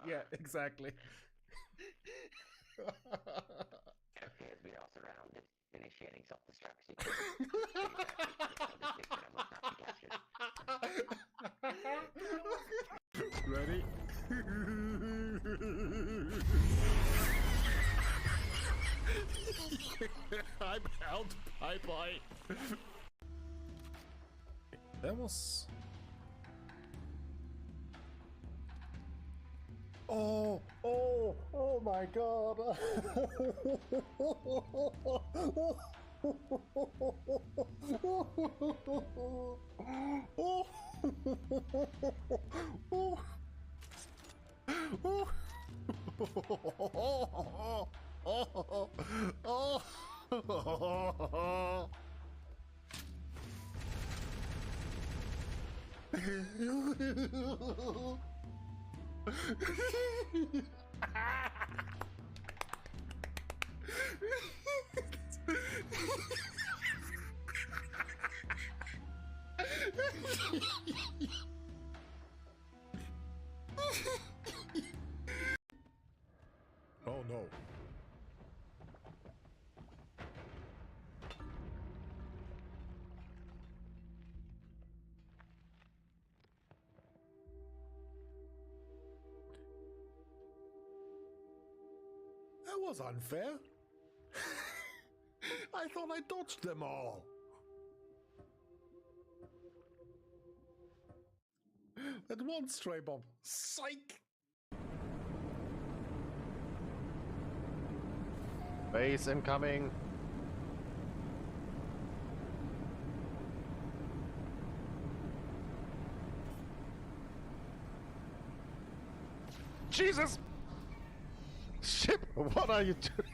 Yeah, exactly. Appears we are surrounded. Initiating self-destruct sequence. Ready? I'm out. Bye bye. That was. Oh my god. Oh no. That was unfair. I thought I dodged them all. That one stray bomb. Psych! Base incoming. Jesus! Ship, what are you doing?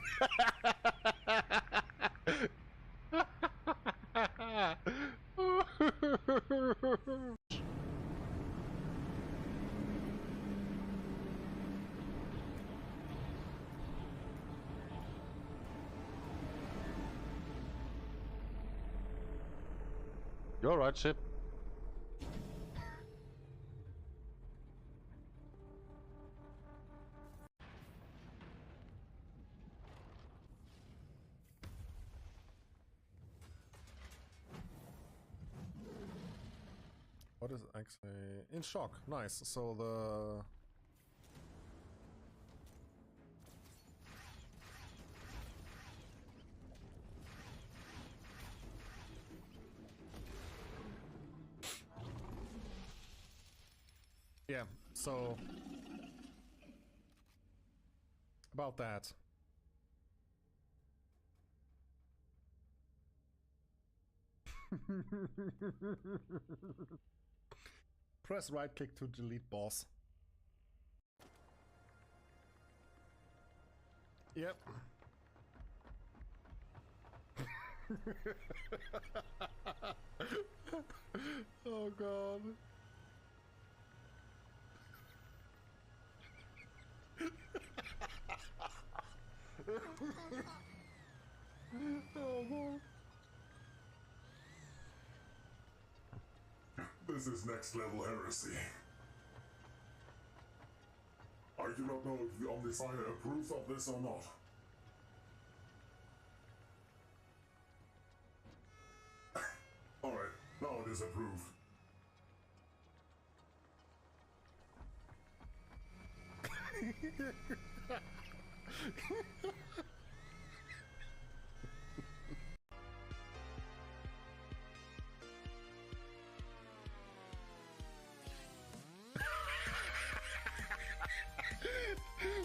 You're right, ship. What is actually in shock? Nice. So the yeah. So about that. Press right click to delete boss. Yep. Oh god. Oh god. This is next level heresy. I do not know if the Omnissiah approves of this or not. Alright, now it is approved.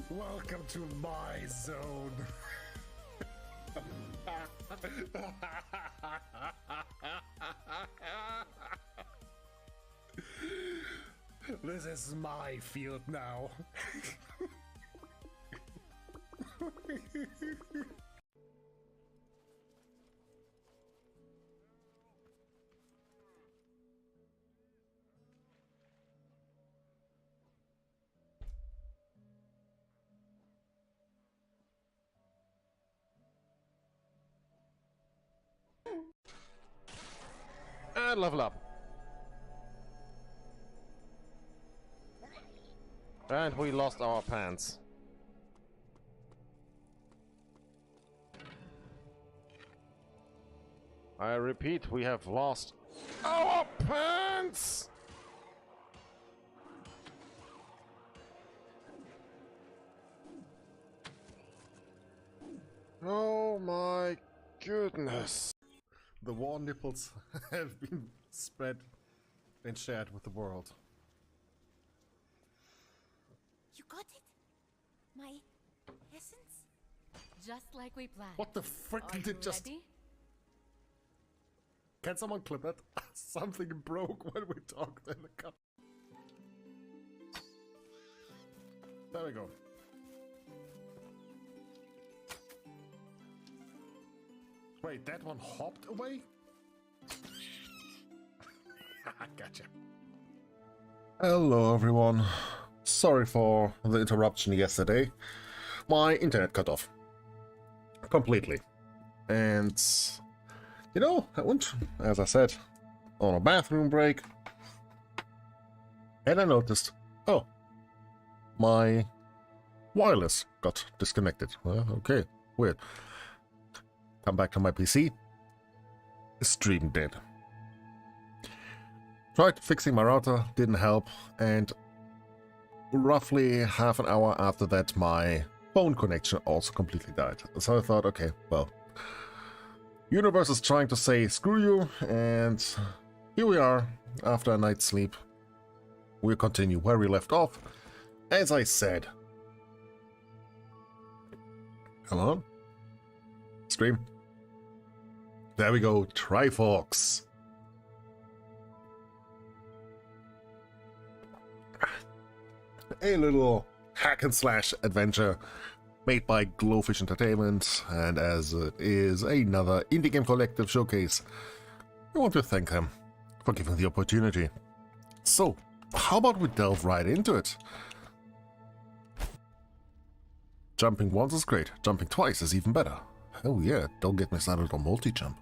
Welcome to my zone. This is my field now. And level up. And we lost our pants. I repeat, we have lost our pants! Oh my goodness. The war nipples have been spread and shared with the world. You got it? My essence? Just like we planned. What the frick Are did you it just... ready? Can someone clip it? Something broke when we talked in the cut. There we go. Wait, that one hopped away? Gotcha. Hello everyone. Sorry for the interruption yesterday. My internet cut off. Completely. And... you know, I went, as I said, on a bathroom break. And I noticed, oh, my wireless got disconnected. Well, okay, weird. Come back to my PC. Stream dead. Tried fixing my router, didn't help, and roughly half an hour after that my phone connection also completely died. So I thought, okay, well, universe is trying to say screw you, and here we are after a night's sleep. We'll continue where we left off. As I said. Come on. Stream. There we go, Triforks. A little hack and slash adventure made by Glowfish Entertainment, and as it is another indie game collective showcase, I want to thank them for giving the opportunity. So, how about we delve right into it? Jumping once is great, jumping twice is even better. Oh yeah, don't get me started on multi-jump.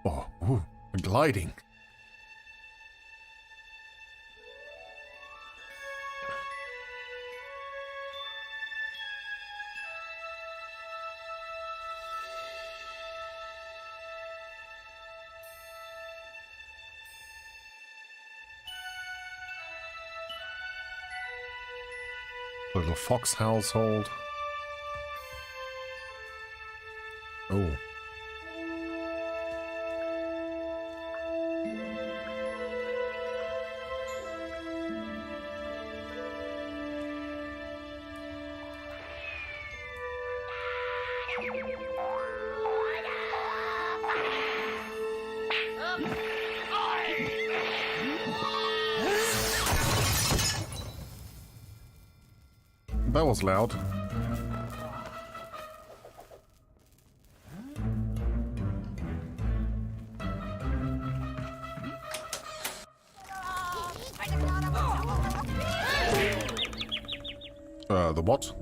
Oh, ooh, gliding. Little fox household. Oh. That was loud. The what?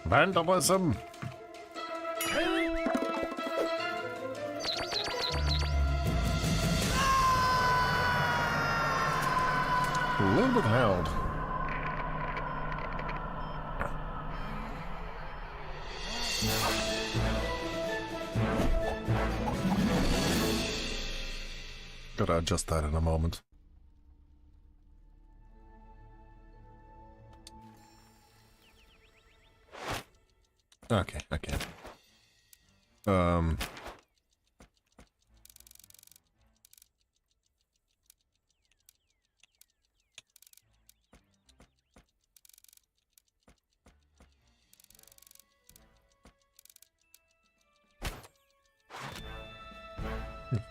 Vandalism! A little bit loud. Gotta adjust that in a moment. Okay, okay.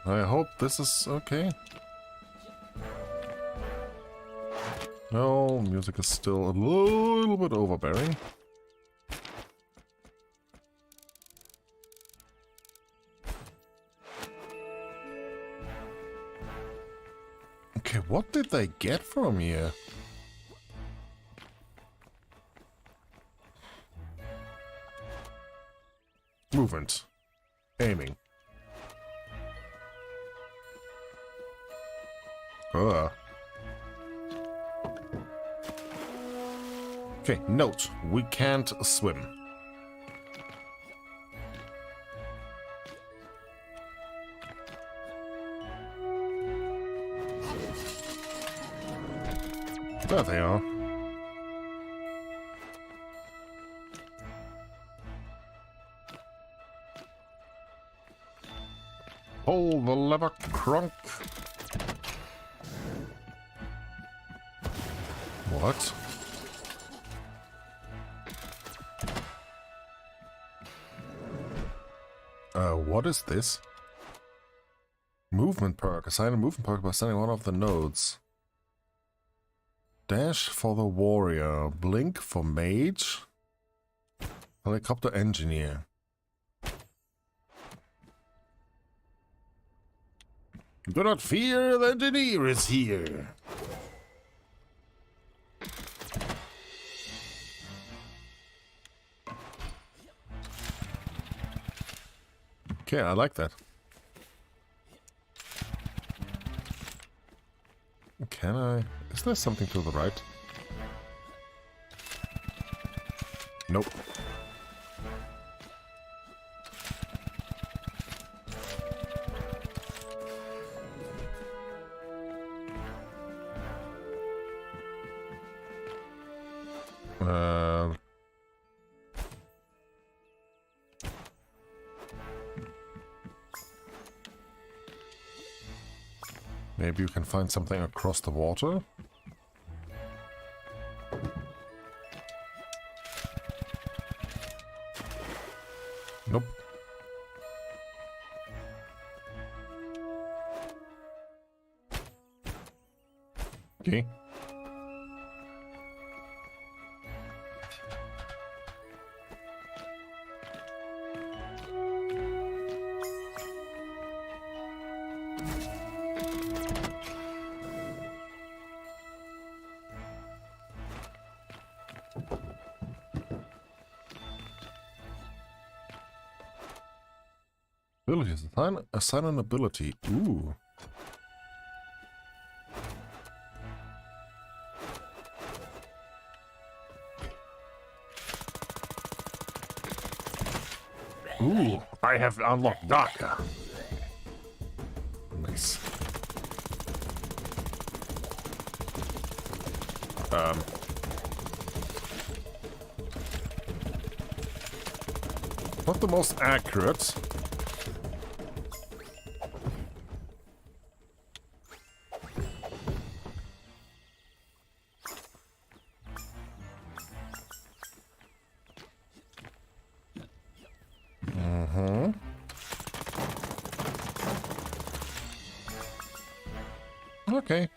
I hope this is okay. No, music is still a little bit overbearing. Okay, what did they get from here? Movement. Aiming. Ugh. Okay, note. We can't swim. There they are. Pull the lever, Crunk. What? What is this? Movement perk. Assign a movement perk by standing one of the nodes. Dash for the warrior. Blink for mage. Helicopter engineer. Do not fear, the engineer is here. Okay, I like that. Can I? Is there something to the right? Nope. Maybe you can find something across the water? Nope. Okay. Abilities. Assign an ability. Ooh. Ooh, I have unlocked Darker. Nice. Not the most accurate. Okay.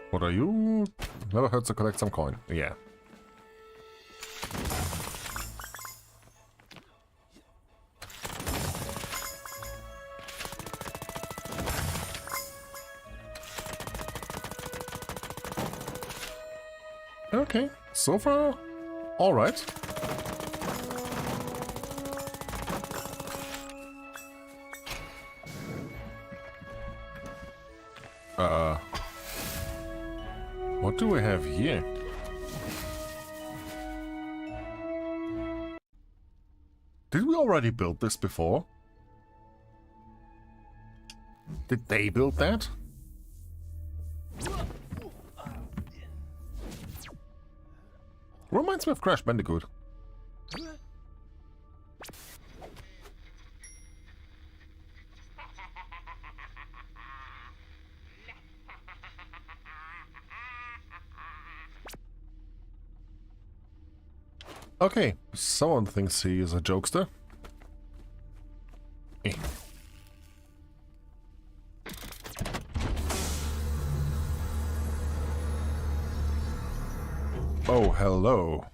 What are you? Never hurts to collect some coin. Yeah. Okay, so far, all right. What do we have here? Did we already build this before? Did they build that? Reminds me of Crash Bandicoot. Okay, someone thinks he is a jokester. Eh. Oh, hello.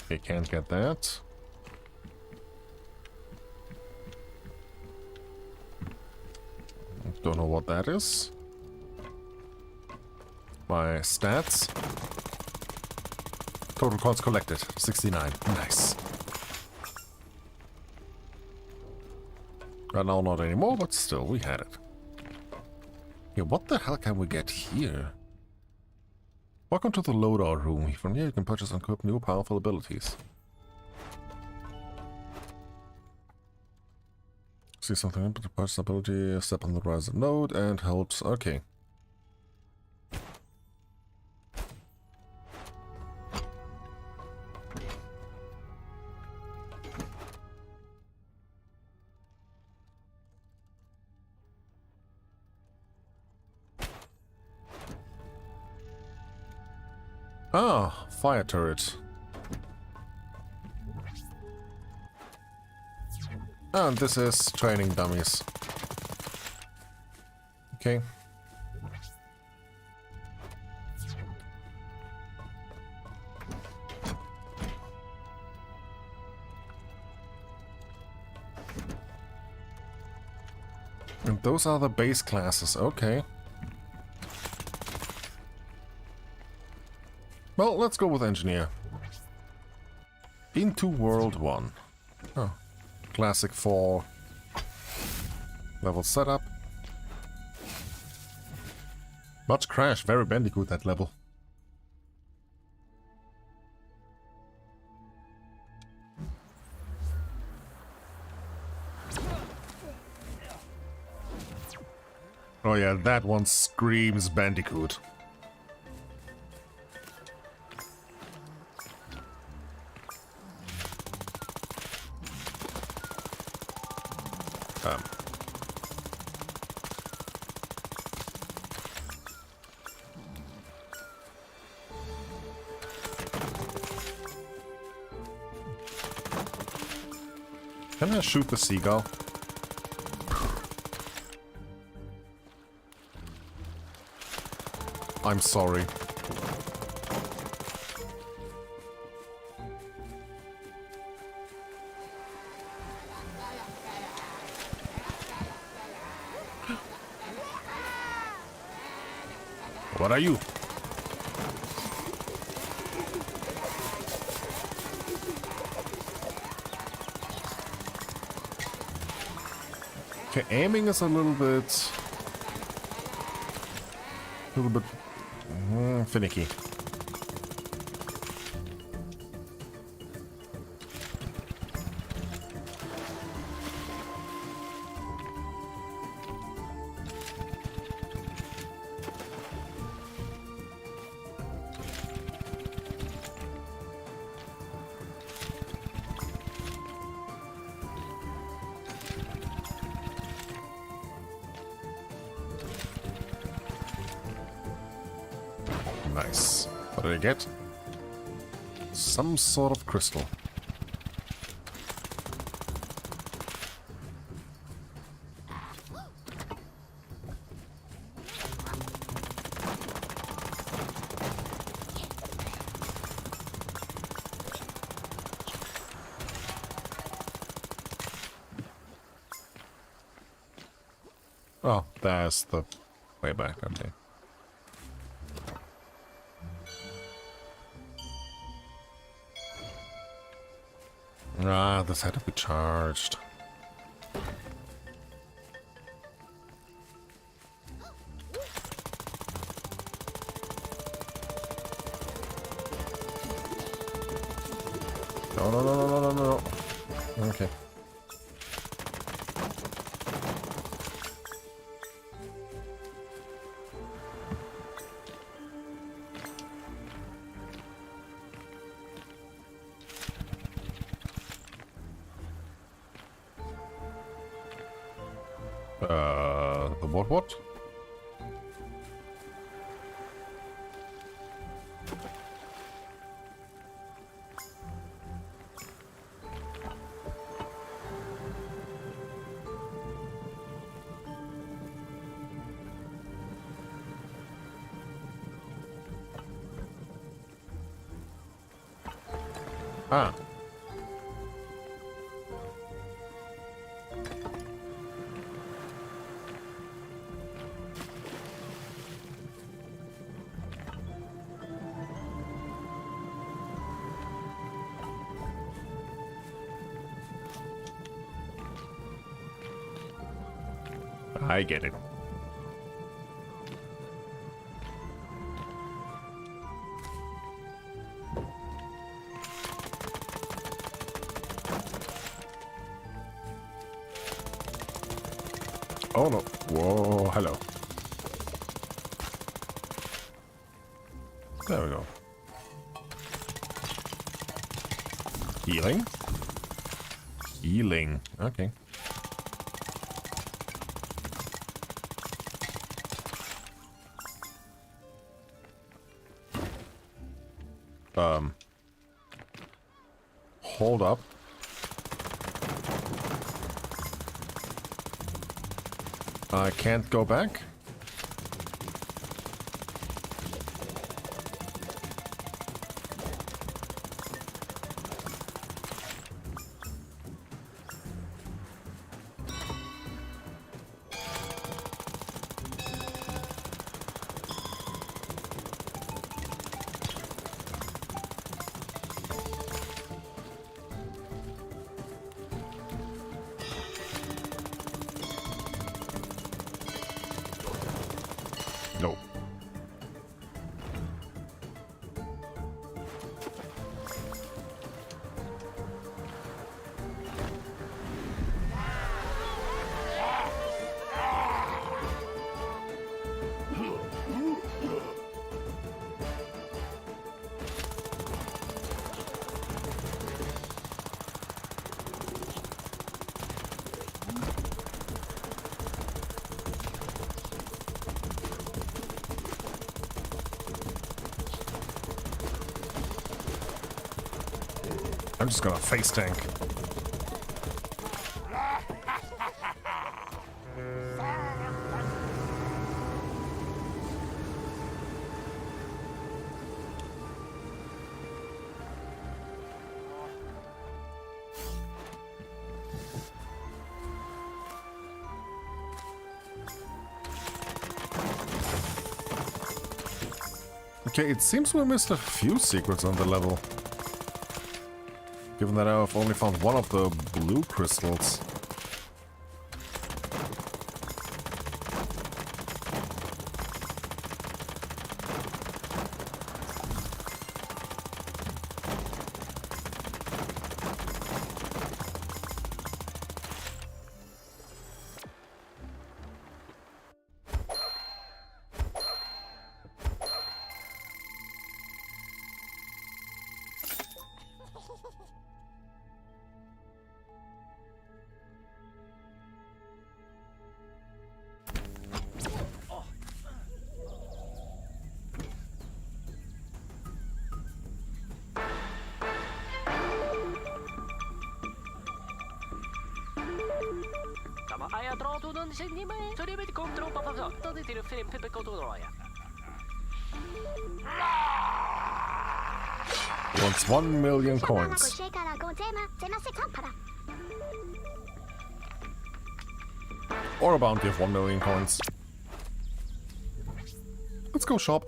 Okay, can't get that. Don't know what that is. My stats. Total coins collected, 69. Nice. Right now, not anymore, but still, we had it. Yeah, what the hell can we get here? Welcome to the loadout room. From here you can purchase and equip new powerful abilities. See something to purchase ability, step on the rising node and helps. Okay. Ah, fire turret. And this is training dummies. Okay. And those are the base classes, okay. Well, let's go with engineer. Into World 1. Oh. Classic 4 level setup. Much crash, very Bandicoot that level. Oh yeah, that one screams Bandicoot. Can I shoot the seagull? I'm sorry. What are you? Okay, aiming is a little bit finicky. Nice. What did I get? Some sort of crystal. Oh, there's the way back, okay. Ah, this had to be charged. No, no, no, no, no, no, no. Okay. The what? Ah. I get it. Oh no. Whoa, hello. There we go. Healing? Healing. Okay. Hold up. I can't go back? No. I'm just gonna face tank. Okay, it seems we missed a few secrets on the level. Given that I've only found one of the blue crystals. Wants 1 million coins. Or a bounty of 1 million coins. Let's go shop.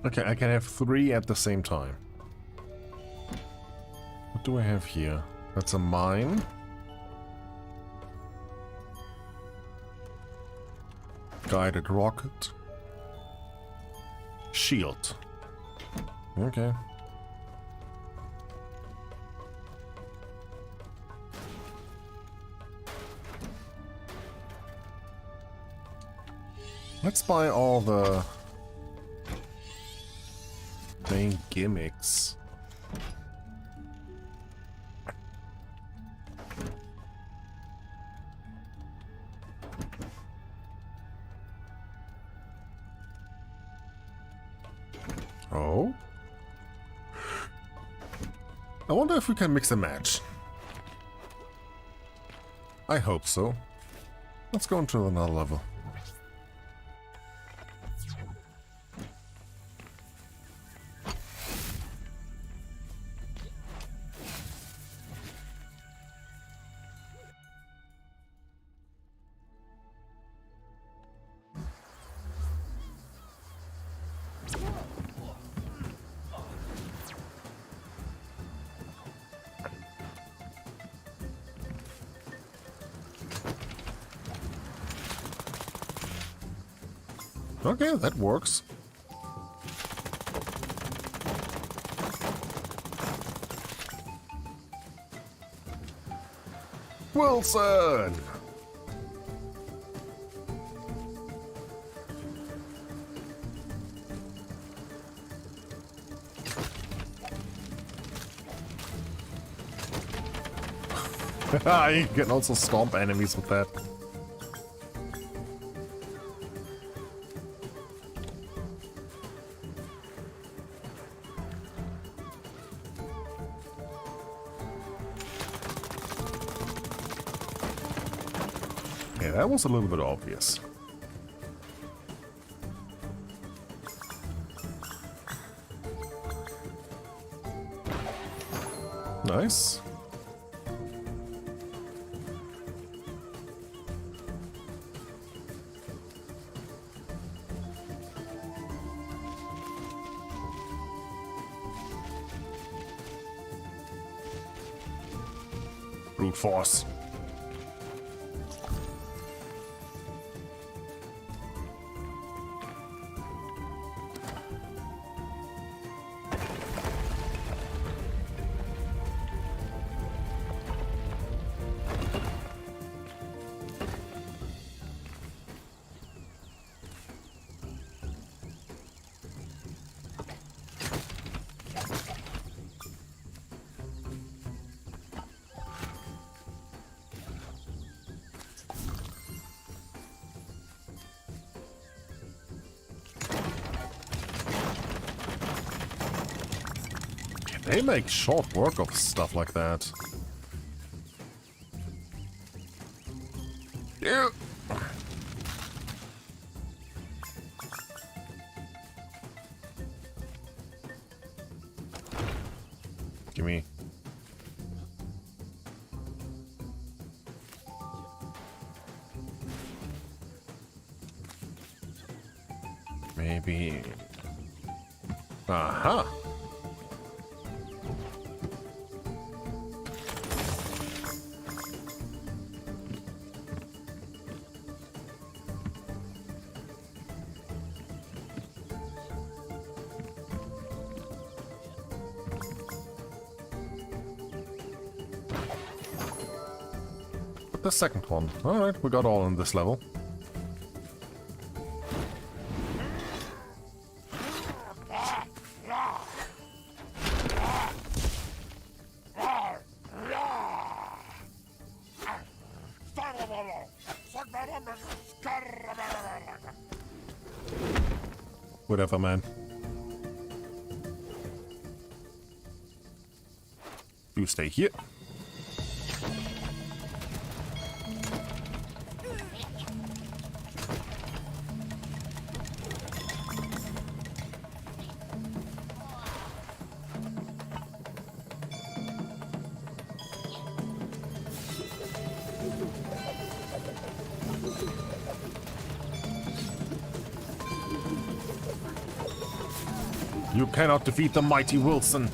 Okay, I can have 3 at the same time. What do I have here? That's a mine. Guided rocket. Shield. Okay. Let's buy all the main gimmicks. Oh? I wonder if we can mix and match. I hope so. Let's go into another level. Okay, that works. Wilson! You can also stomp enemies with that. Yeah, that was a little bit obvious. Nice. Brute force. They make short work of stuff like that. Yeah. Gimme. Maybe. Aha. The second one. Alright, we got all in this level. Whatever, man. You stay here. You cannot defeat the mighty Wilson.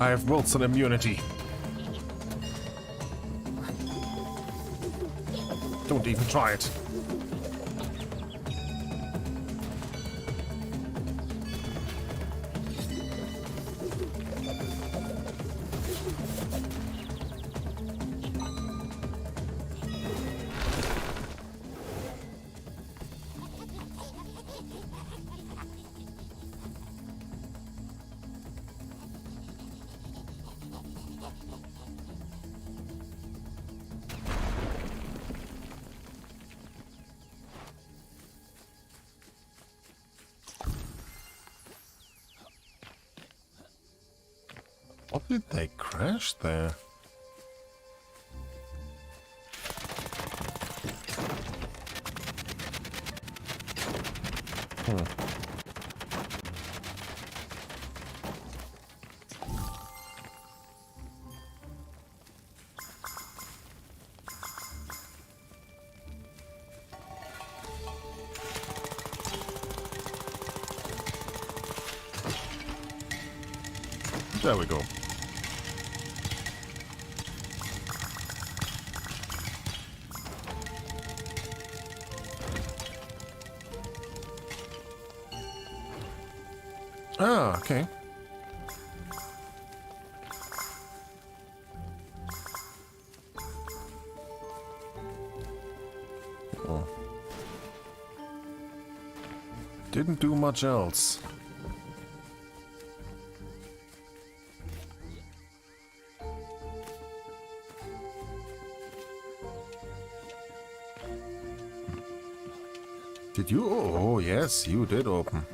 I have Wilson immunity. Don't even try it. What did they crash there? There we go. Ah, okay. Oh. Didn't do much else. Did you? Oh, yes, you did open.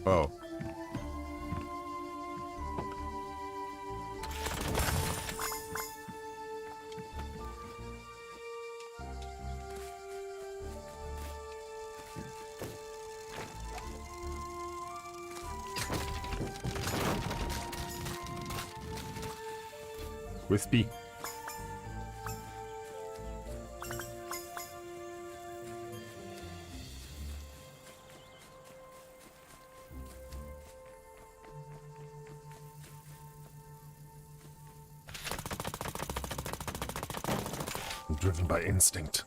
Oh. With B. Driven by instinct.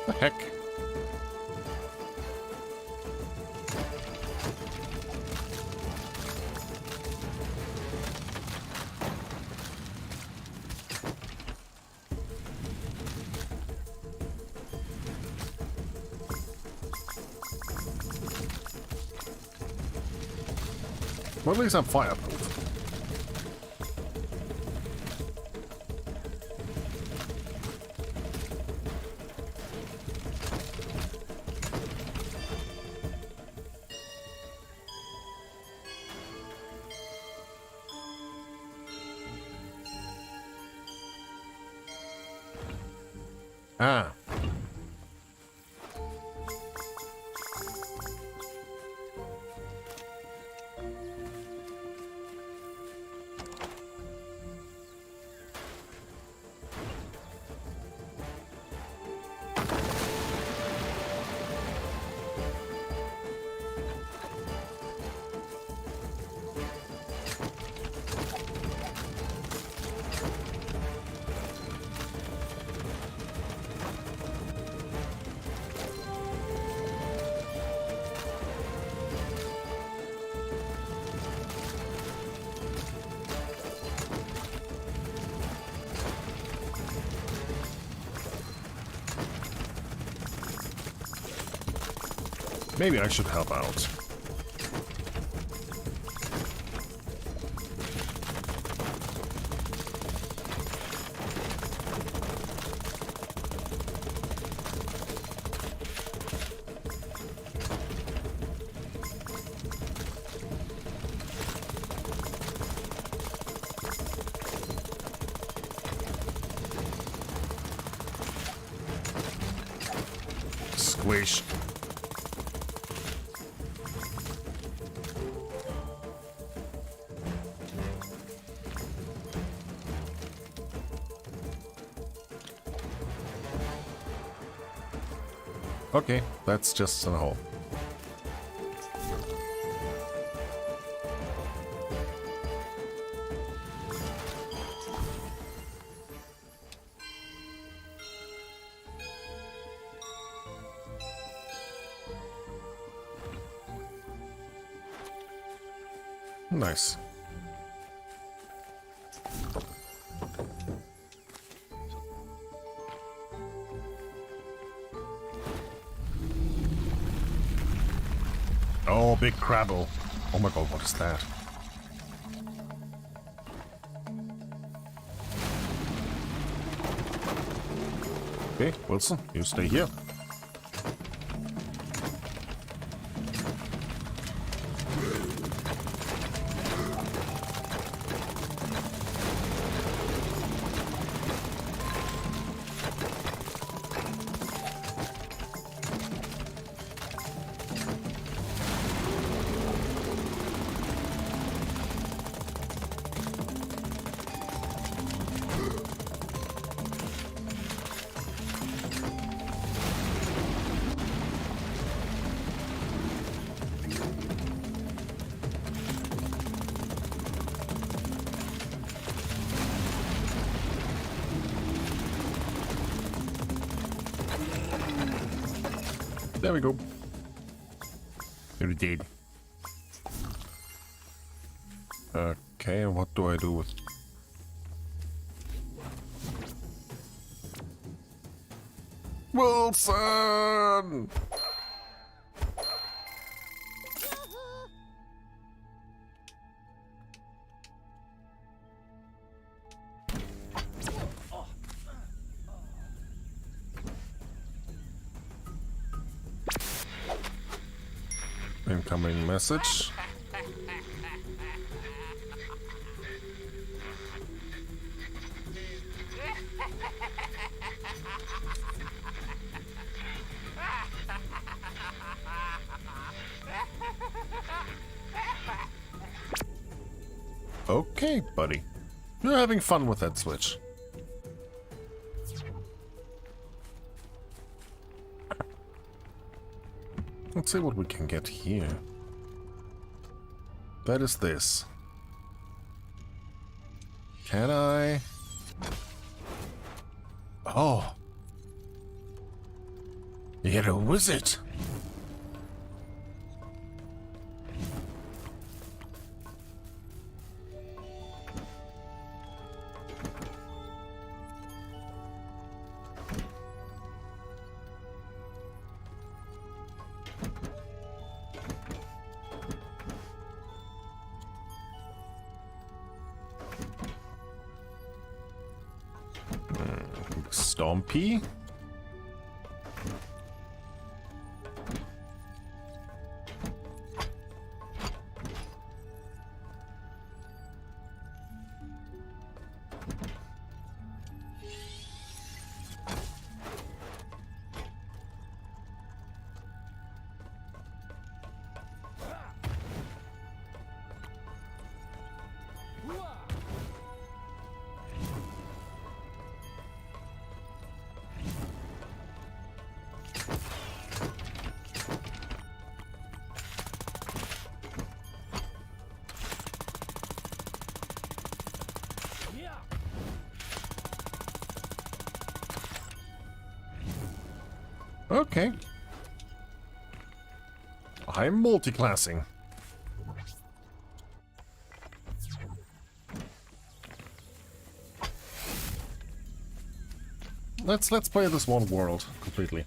The heck? Well, at least I'm fireproof. Ah. Maybe I should help out. Squish. Okay, that's just a hole. Nice. Oh, big crabble. Oh my god, what is that? Okay, Wilson, you stay here. There we go. You're dead. Okay, what do I do with... Wilson! Incoming message. Okay, buddy. You're having fun with that switch. Let's see what we can get here. That is this. Can I? Oh. You're a wizard. Stompy? Okay. I'm multiclassing. Let's play this one world completely.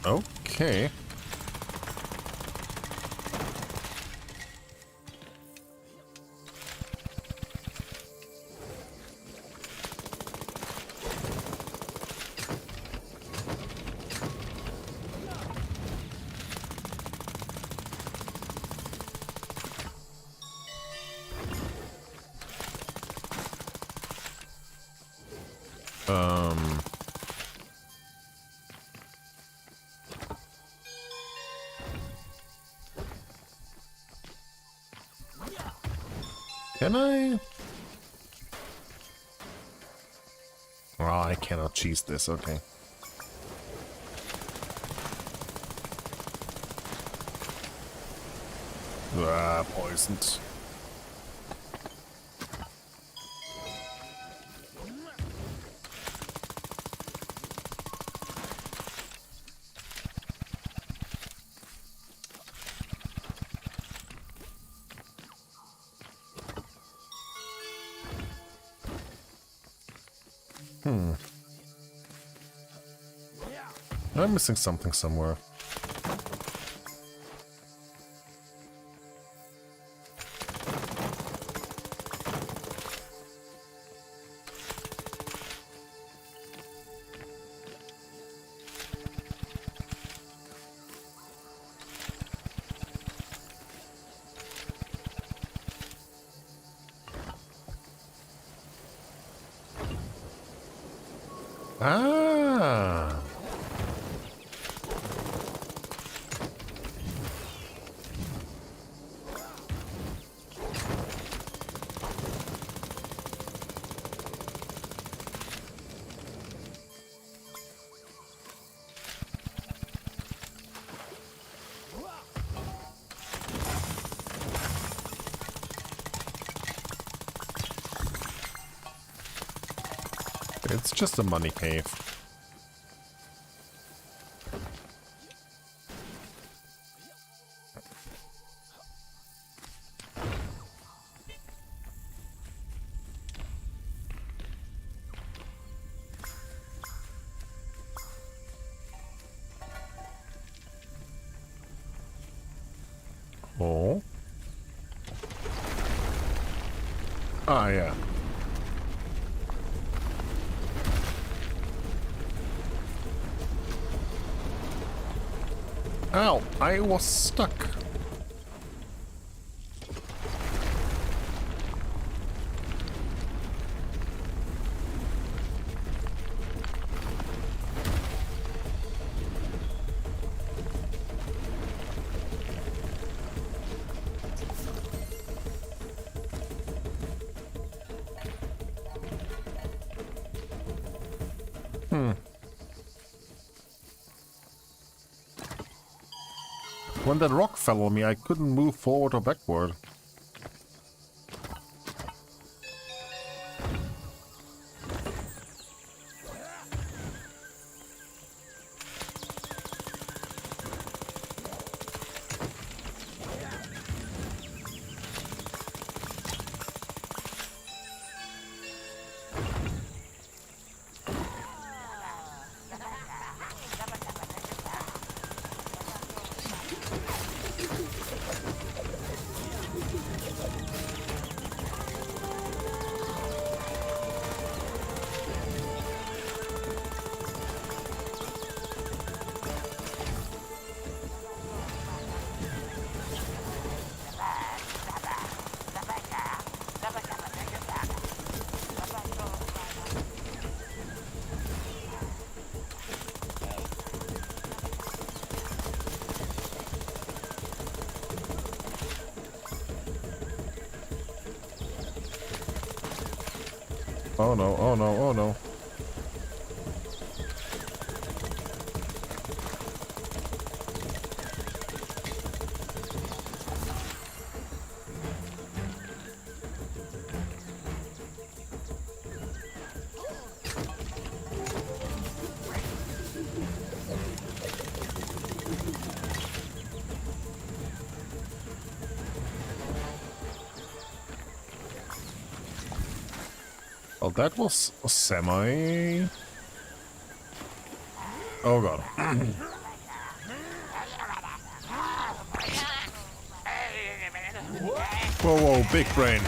Okay. Can I? Oh, I cannot cheese this, okay. Ah, poisoned. I'm missing something somewhere. Ah! It's just a money cave. Oh. Ah, yeah. Ow, I was stuck. When that rock fell on me, I couldn't move forward or backward. Oh no, oh no, oh no. Well, that was semi... Oh god. Whoa, whoa, big brain.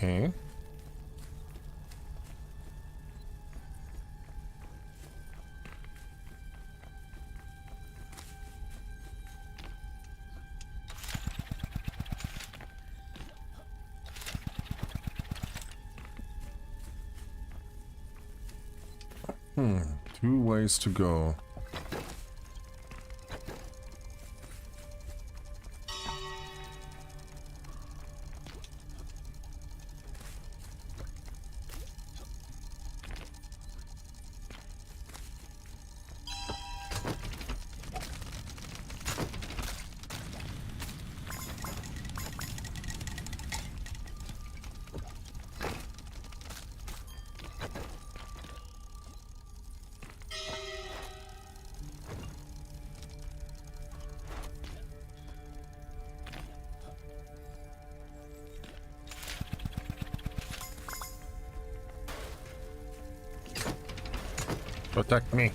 Okay. Two ways to go. Protect me.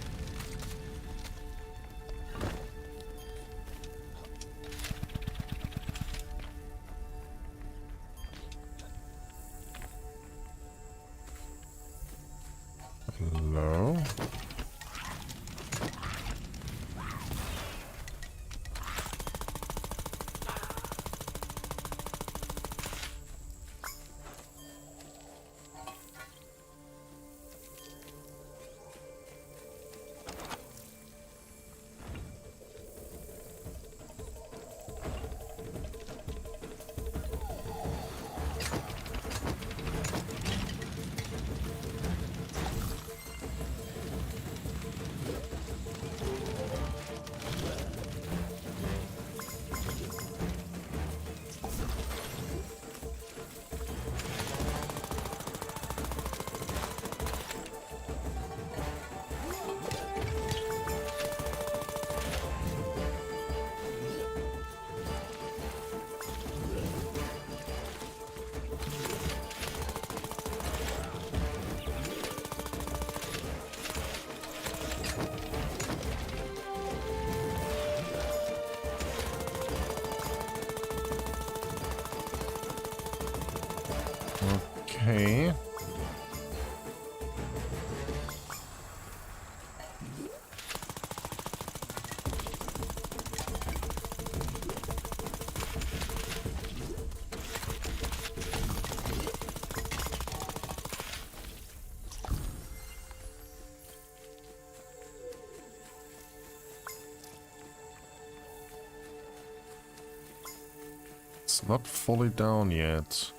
Hello? Okay. It's not fully down yet.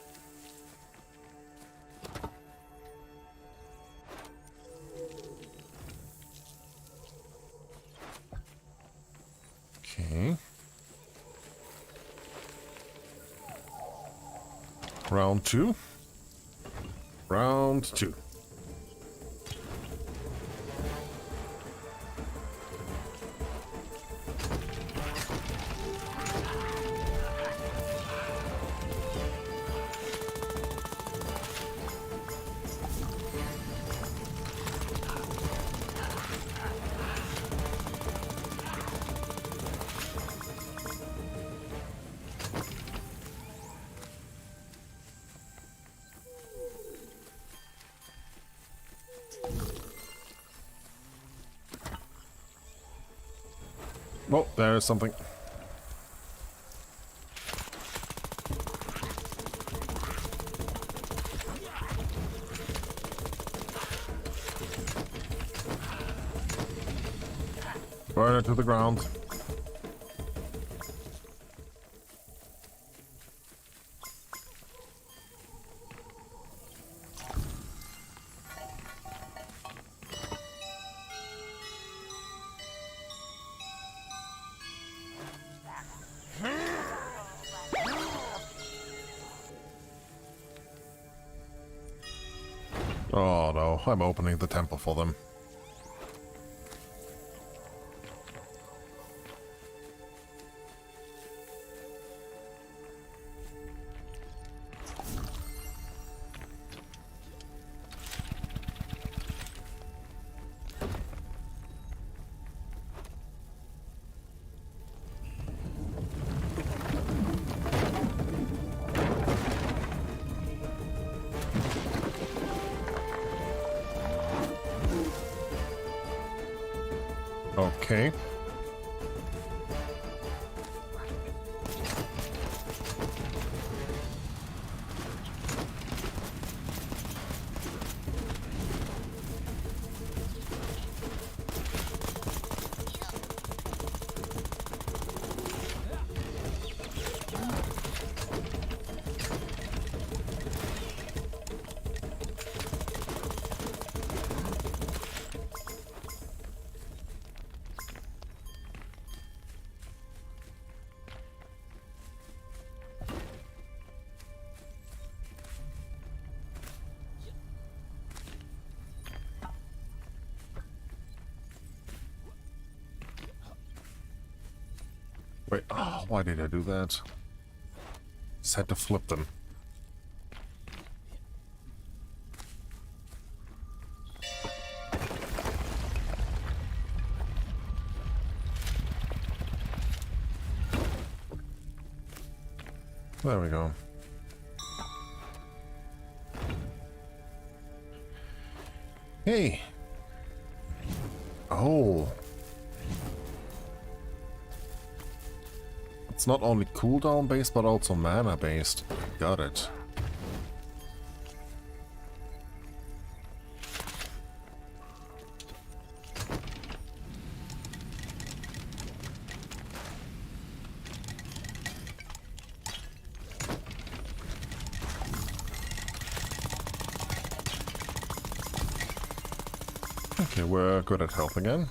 Okay. Round two. Round two. Oh, there is something. Burn it to the ground. Oh no, I'm opening the temple for them. Okay. Wait, oh, why did I do that? Just had to flip them. There we go. Hey! Oh! It's not only cooldown based, but also mana based. Got it. Okay, we're good at health again.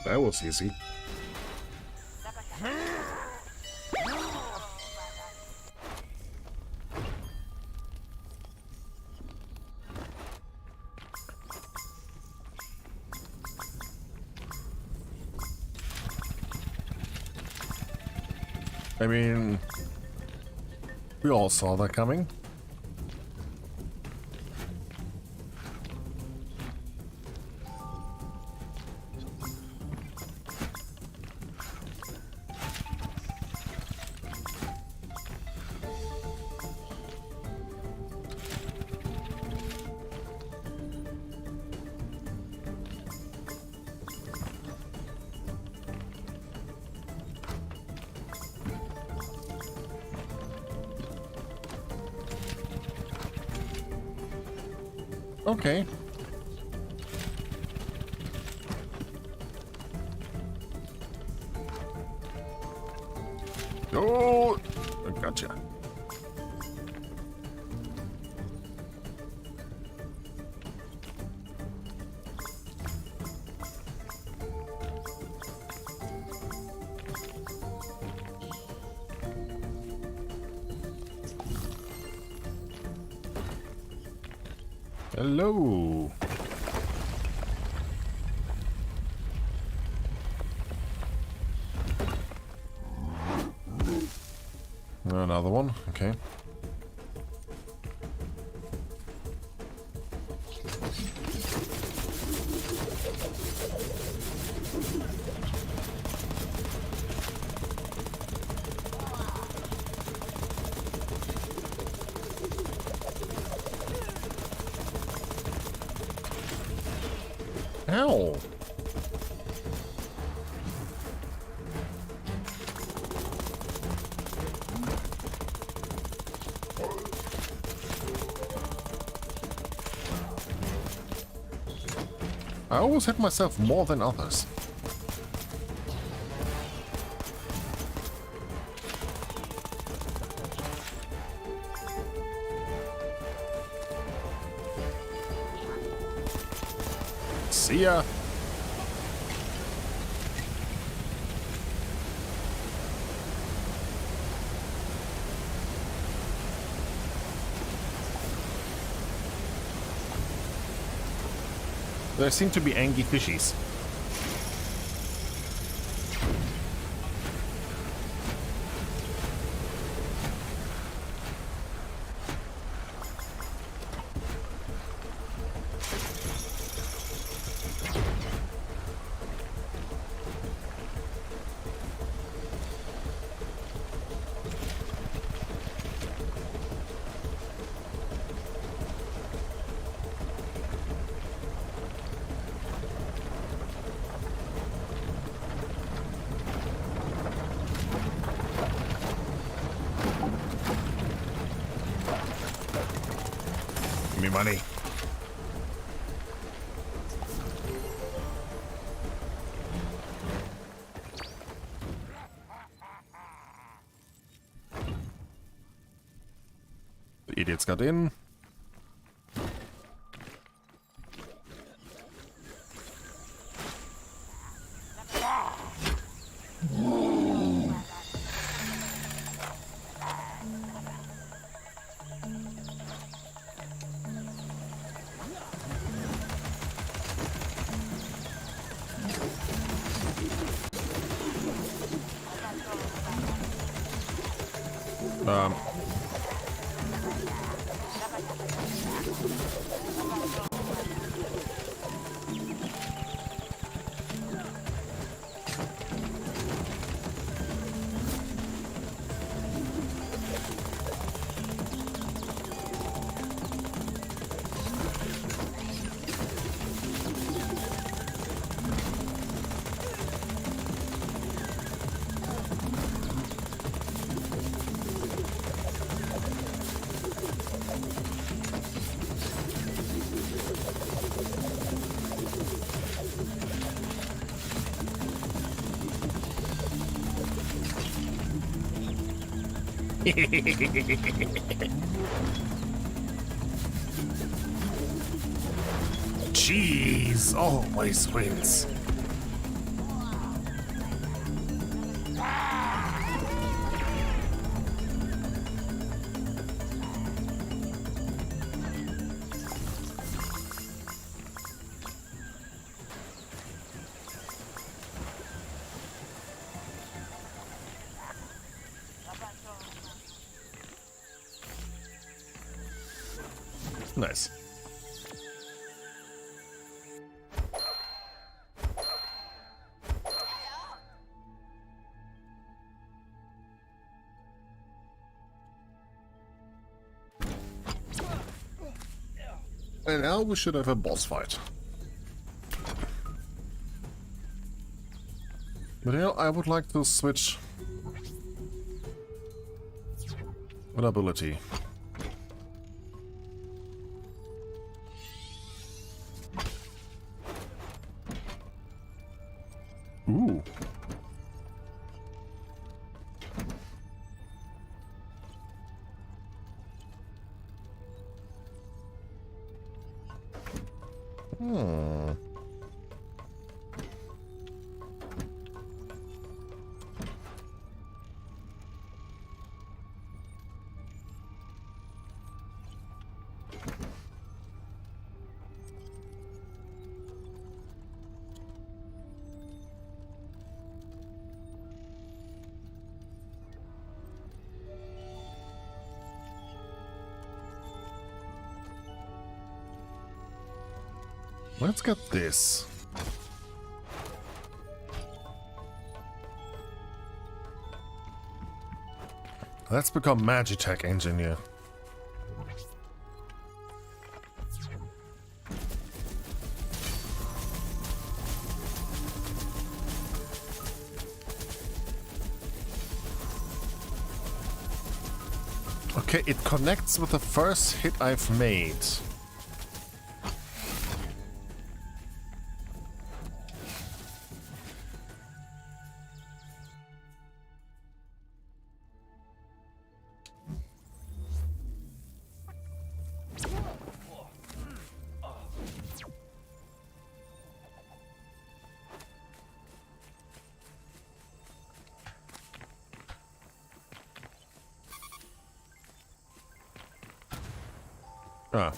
That was easy. I mean, we all saw that coming. Okay. Oh, I gotcha. Hello. Another one, okay. Ow! I always hit myself more than others. See ya! There seem to be angry fishies. Give me money. The idiots got in. Um. Jeez, always wins. Nice. And now we should have a boss fight. But yeah, I would like to switch an ability. Ooh. Hmm. Let's get this. Let's become Magitech engineer. Okay, it connects with the first hit I've made. Ah.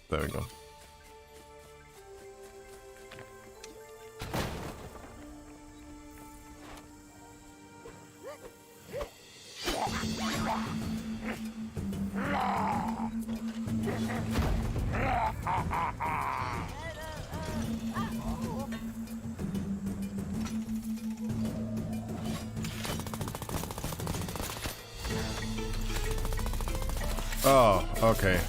There we go. Oh, okay.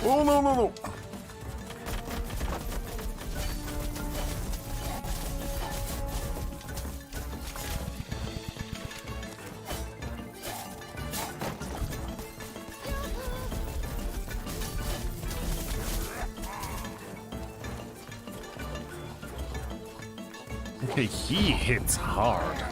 Oh, no, no, no. Okay, he hits hard.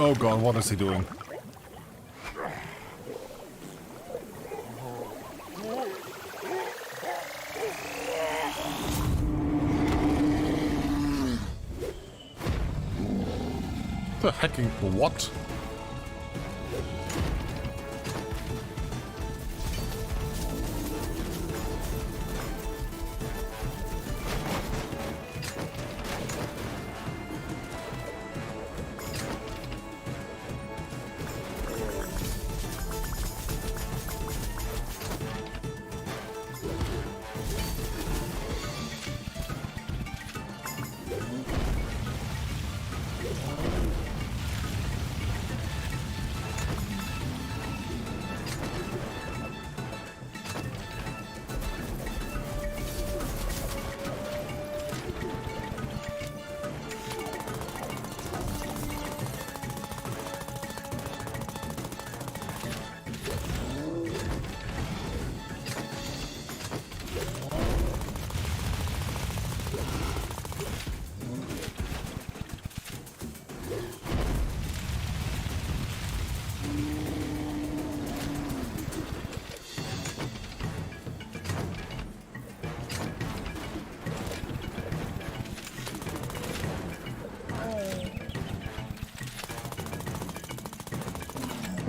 Oh god, what is he doing? The hecking what?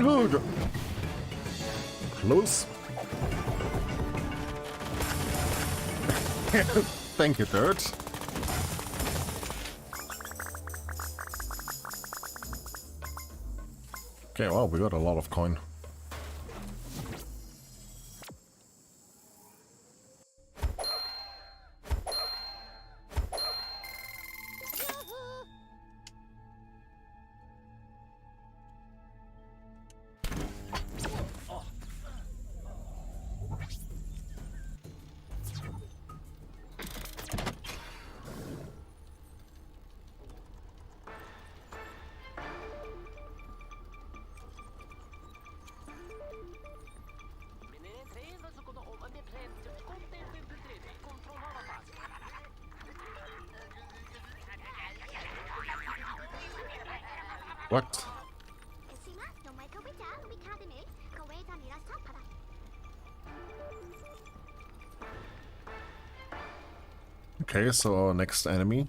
Oh, God. Close. Thank you, Dirt. Okay, well, we got a lot of coin. What? Okay, so our next enemy.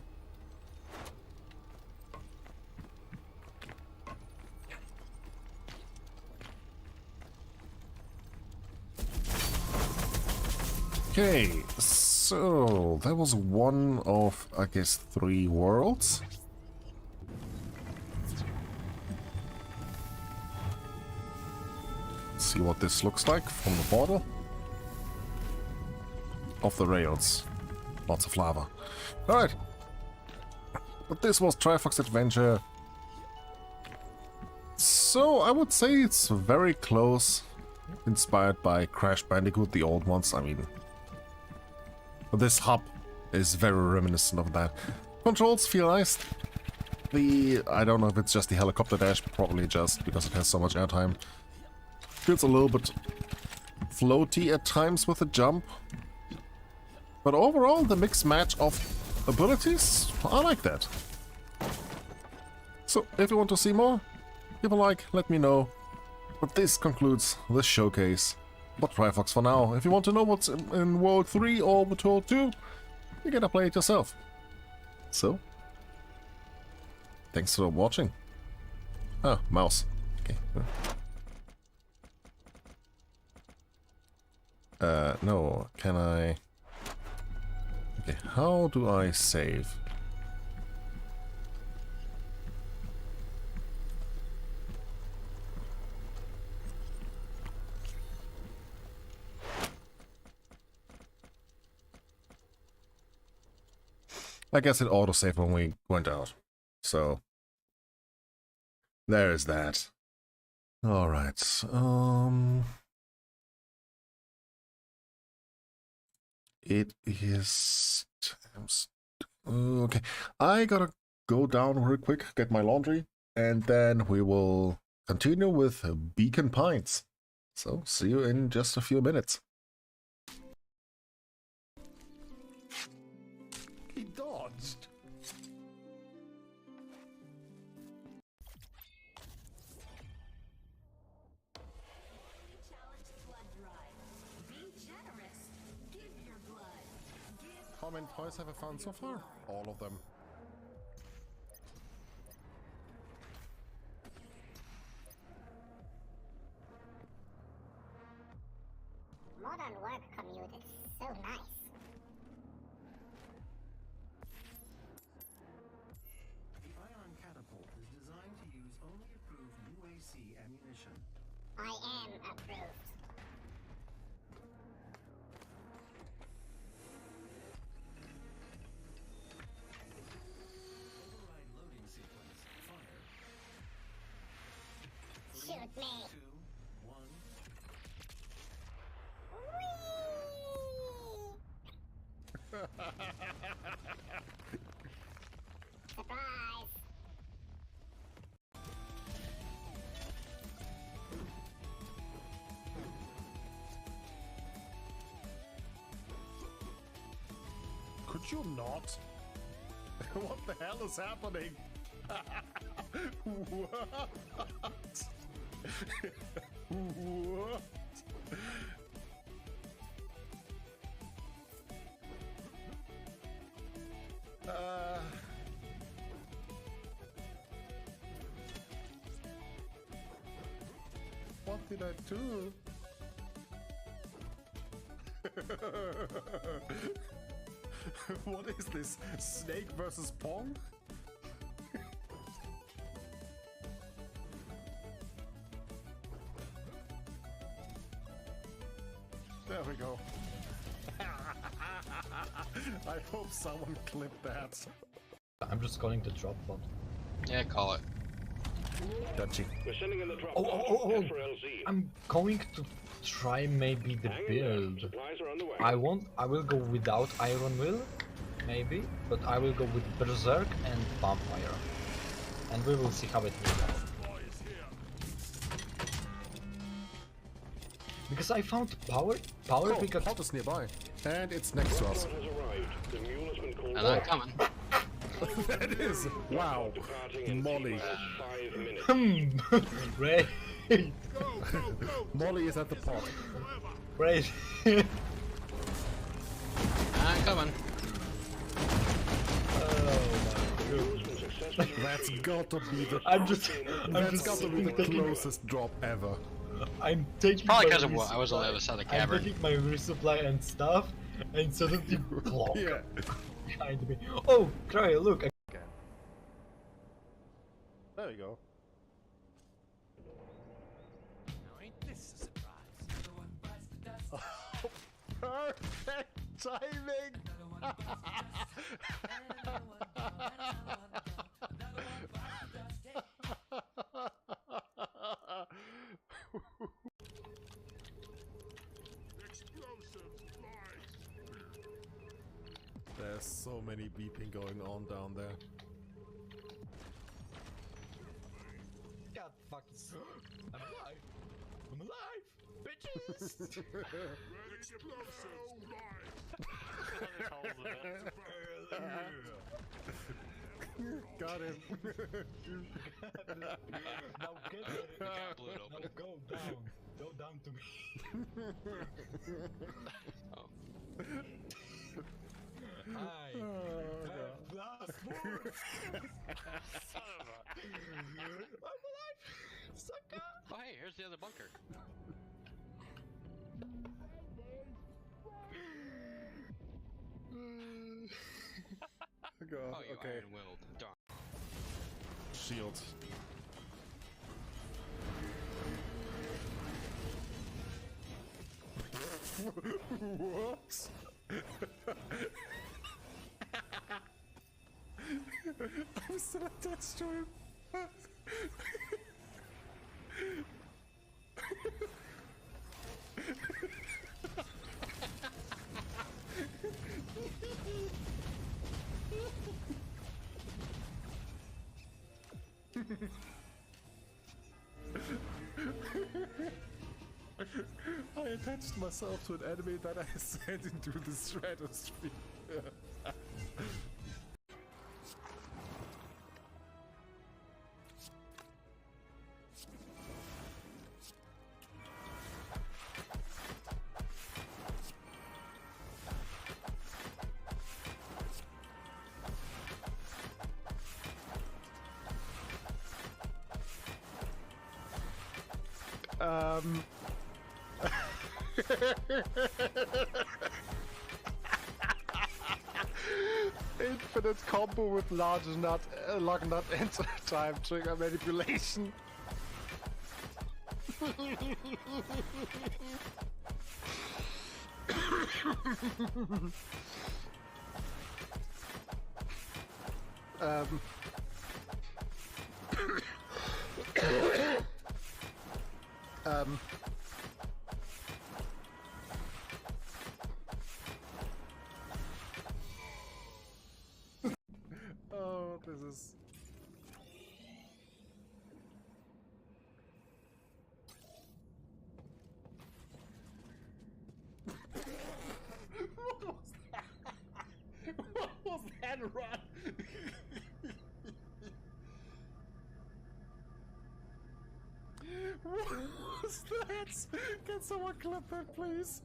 Okay, so that was one of, I guess, 3 worlds. Let's see what this looks like from the border. Off the rails. Lots of lava. Alright. But this was Trifox Adventure. So I would say it's very close. Inspired by Crash Bandicoot, the old ones, I mean. But this hub is very reminiscent of that. Controls feel nice. I don't know if it's just the helicopter dash, probably just because it has so much airtime. Feels a little bit floaty at times with the jump. But overall, the mix match of abilities, I like that. So, if you want to see more, give a like, let me know. But this concludes this showcase. But Trifox for now. If you want to know what's in World 3 or World 2, you gotta play it yourself. So, thanks for watching. Ah, mouse. Okay. No, can I... Okay, how do I save? I guess it autosaved when we went out. So there is that. All right. It is okay. I gotta go down real quick, get my laundry, and then we will continue with Beacon Pines. So see you in just a few minutes. He dodged. How many toys have I found so far? All of them. Modern work commute is so nice. The ion catapult is designed to use only approved UAC ammunition. I am approved. Override loading sequence. Fire. Shoot me. 2, 1. Surprise! Could you not? What the hell is happening? What? What? What did I do? What is this? Snake versus Pong? There we go. I hope someone clipped that. I'm just calling the drop bot. Yeah, call it. Dodgy. We're sending in the drop Oh. box, FRLZ. I'm going to try maybe the Hang build. there, supplies are on the way. I will go without Iron Will, maybe, but I will go with Berserk and Vampire. And we will see how it will go. Because I found power Oh, because Hot is nearby. And it's next to us. Has arrived. The mule has been called And I'm off. coming. That is wow, Departing in Molly. T-minus 5 minutes. Great. Molly is at the pot. Great. I'm coming. That's got to be the I'm that's got to be the taking, closest drop ever. I'm taking Probably my because of what I was on the resupply- other side of the I'm cavern. taking my resupply and stuff, and suddenly plonk Yeah. behind me. Oh, Cryo, look! There we go. Perfect timing! There's so many beeping going on down there. God fucking I'm alive! I'm alive! Bitches! Got him. Now get it! Blew it Now open. go down! Go down to me! Oh. Hi! Blast move! I'm alive! Sucker! Oh hey, here's the other bunker. Go. Oh, you Okay. iron-willed. Darn. Shield. What? I'm still attached to him. I attached myself to an enemy that I sent into the stratosphere. Infinite combo with large nut, log nut enter time trigger manipulation. um. Oh, this is... What was that? What was that run? What was that? Can someone clip that, please?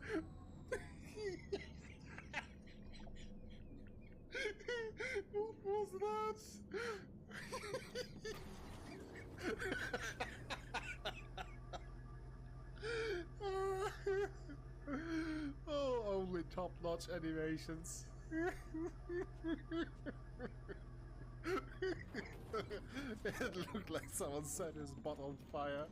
What was that? Oh, only top-notch animations. It looked like someone set his butt on fire.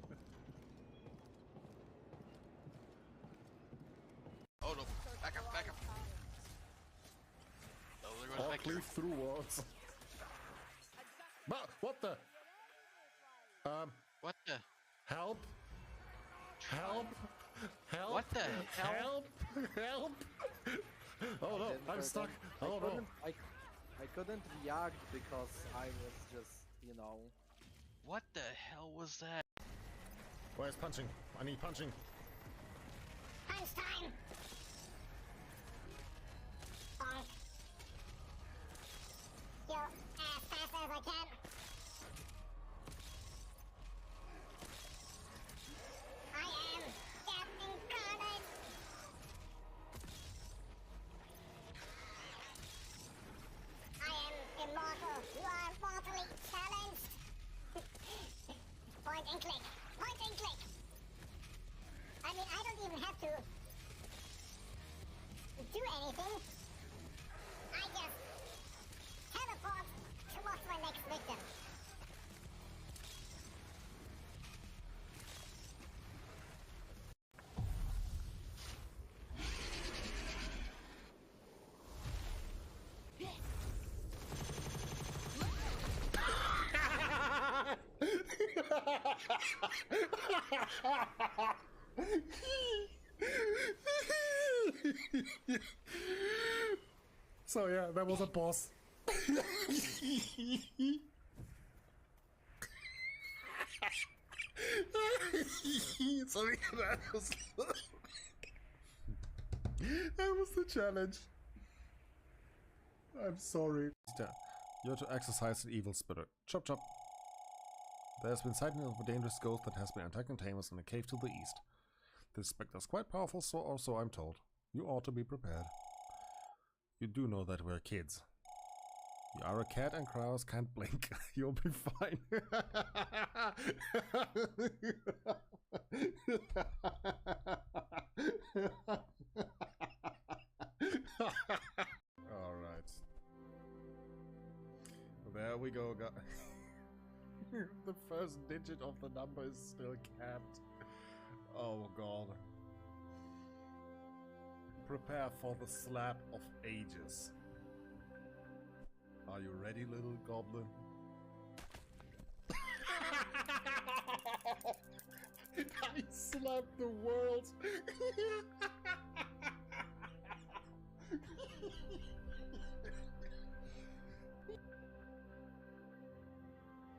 Oh no, back up, back up. Oh, there goes Or Vector. cleave through walls. What the? What the? Help! Help! Help! What the hell? Help! Help! Oh no, I'm stuck. Oh no. I couldn't react because I was just, you know. What the hell was that? Where's punching? I need punching. Punch time! Bonk. Your and click. Point and click. I mean, I don't even have to do anything. I just teleport towards my next victim. So yeah, that was a boss. Sorry, that was the challenge. I'm sorry. You're to exercise an evil spirit. Chop chop. There's been sighting of a dangerous ghost that has been attacking tamers in a cave to the east. This spectre is quite powerful, so I'm told. You ought to be prepared. You do know that we're kids. You are a cat and Cryorus can't blink. You'll be fine. Alright. There we go, guys. The first digit of the number is still capped. Oh god. Prepare for the slap of ages. Are you ready, little goblin? I slapped the world.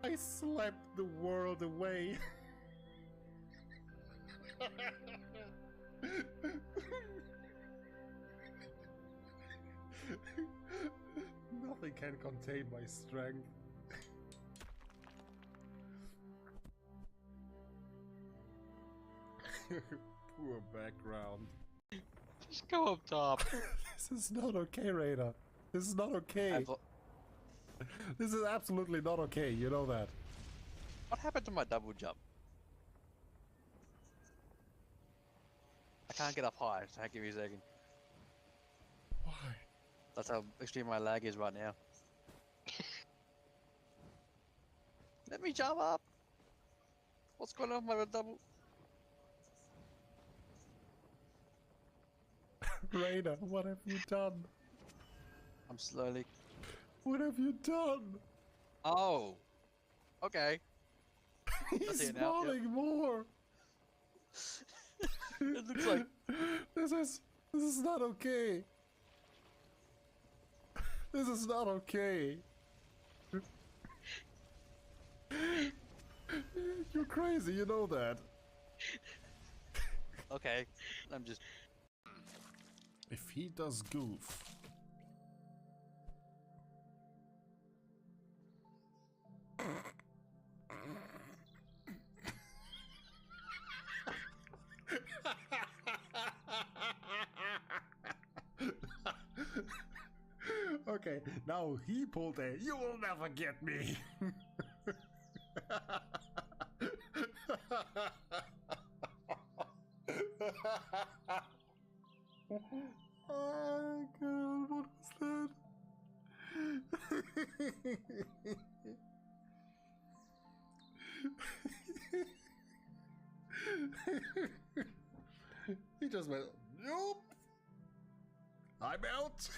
I slapped the world away. Nothing can contain my strength. Poor background. Just go up top. This is not okay, Raider. This is not okay. This is absolutely not okay, you know that. What happened to my double jump? I can't get up high, so give me a second. Why? That's how extreme my lag is right now. Let me jump up! What's going on with my double? Raider, what have you done? I'm slowly... What have you done? Oh! Okay. He's spawning more! It looks like... This is not okay. This is not okay. You're crazy, you know that. Okay, I'm just... If he does goof... Okay, now he pulled a "you will never get me." Oh god, what was that? He just went, nope, I'm out.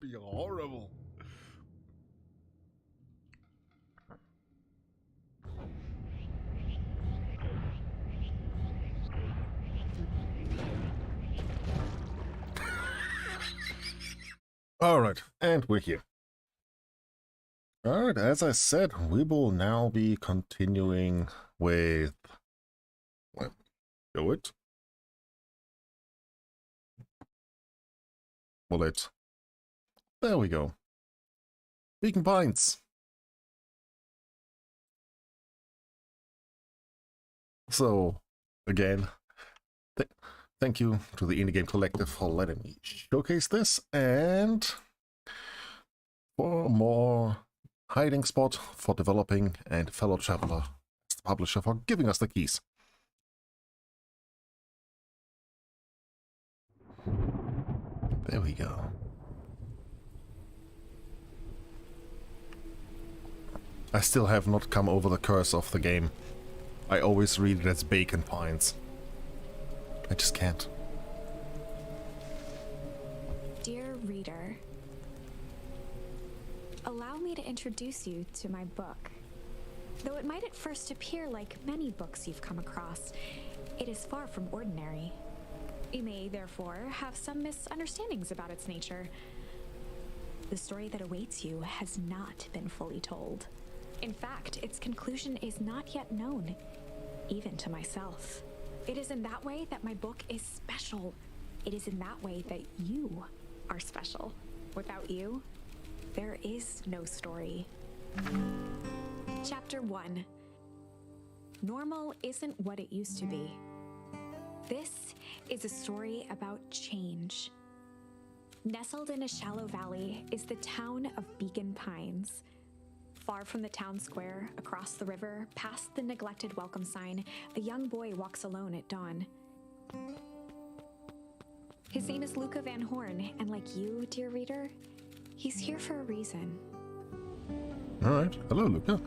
Be horrible. Alright, and we're here. Alright, as I said, we will now be continuing with... Well, do it. Bullet. There we go. Beacon Pines. So, again, thank you to the Indie Game Collective for letting me showcase this, and for more hiding spot for developing, and fellow traveler, the publisher, for giving us the keys. There we go. I still have not come over the curse of the game. I always read it as bacon pines. I just can't. Dear reader, allow me to introduce you to my book. Though it might at first appear like many books you've come across, it is far from ordinary. You may, therefore, have some misunderstandings about its nature. The story that awaits you has not been fully told. In fact, its conclusion is not yet known, even to myself. It is in that way that my book is special. It is in that way that you are special. Without you, there is no story. Chapter 1. Normal isn't what it used to be. This is a story about change. Nestled in a shallow valley is the town of Beacon Pines. Far from the town square, across the river, past the neglected welcome sign, a young boy walks alone at dawn. His name is Luca Van Horn, and like you, dear reader, he's here for a reason. Alright, hello Luca.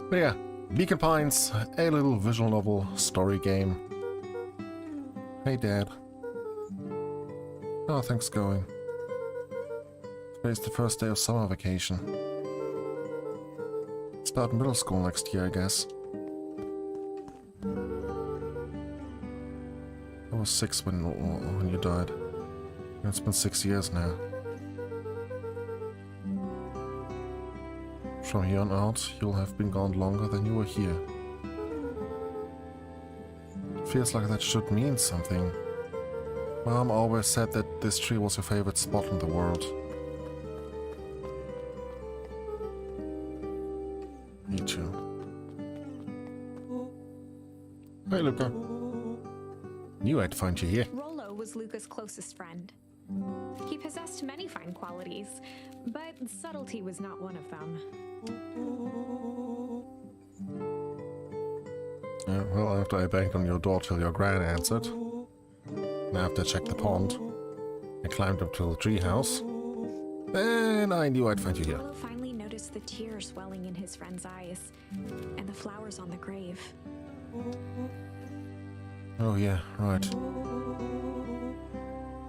But yeah, Beacon Pines, a little visual novel story game. Hey Dad. How are things going? Today's the first day of summer vacation. Start middle school next year, I guess. I was 6 when you died. It's been 6 years now. From here on out, you'll have been gone longer than you were here. Feels like that should mean something. Mom always said that this tree was her favorite spot in the world. Me too. Hey, Luca. Knew I'd find you here. Rollo was Luca's closest friend. He possessed many fine qualities, but subtlety was not one of them. Well, after I banged on your door till your gran answered, and after I checked the pond, I climbed up to the treehouse, then I knew I'd find you here. Rollo finally noticed the tears welling in his friend's eyes, and the flowers on the grave. Oh yeah, right.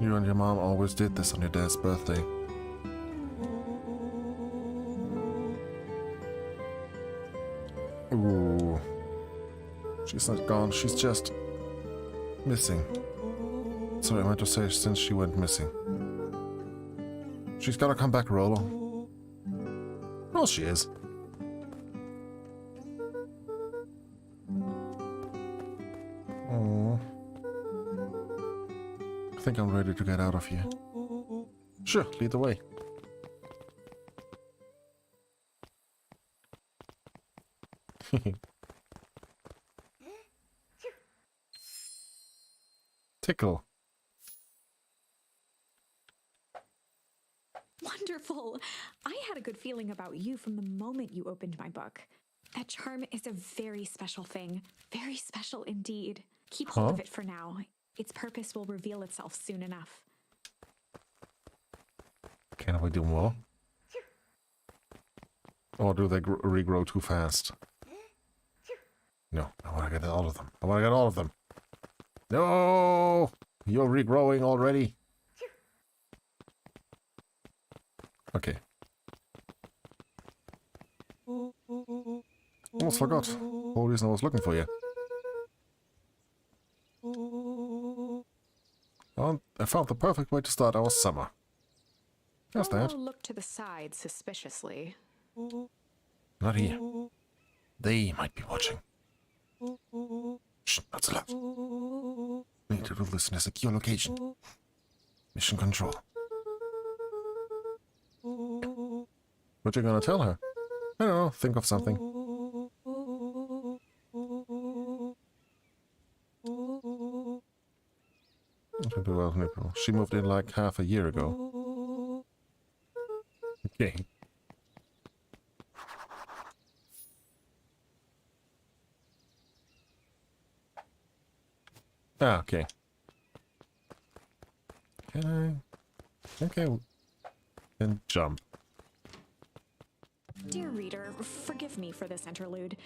You and your mom always did this on your dad's birthday. Ooh. She's not gone, she's just missing. Sorry, I meant to say since she went missing. She's gotta come back, Rollo. Well, she is. Oh. I think I'm ready to get out of here. Sure, lead the way. Tickle. Wonderful! I had a good feeling about you from the moment you opened my book. That charm is a very special thing. Very special indeed. Keep hold of it for now. Its purpose will reveal itself soon enough. Can we do more? Or do they regrow too fast? No, I want to get all of them. I want to get all of them. No! You're regrowing already. Okay. Almost forgot. Whole reason I was looking for you. Well, I found the perfect way to start our summer. How's that? Look to the side suspiciously. Not here. They might be watching. Shh, not so loud. Need to do this in a secure location. Mission control. What you gonna tell her? I don't know, think of something. Well, she moved in like half a year ago. Okay. Ah, okay. Can I? Okay. And jump. Dear reader, forgive me for this interlude.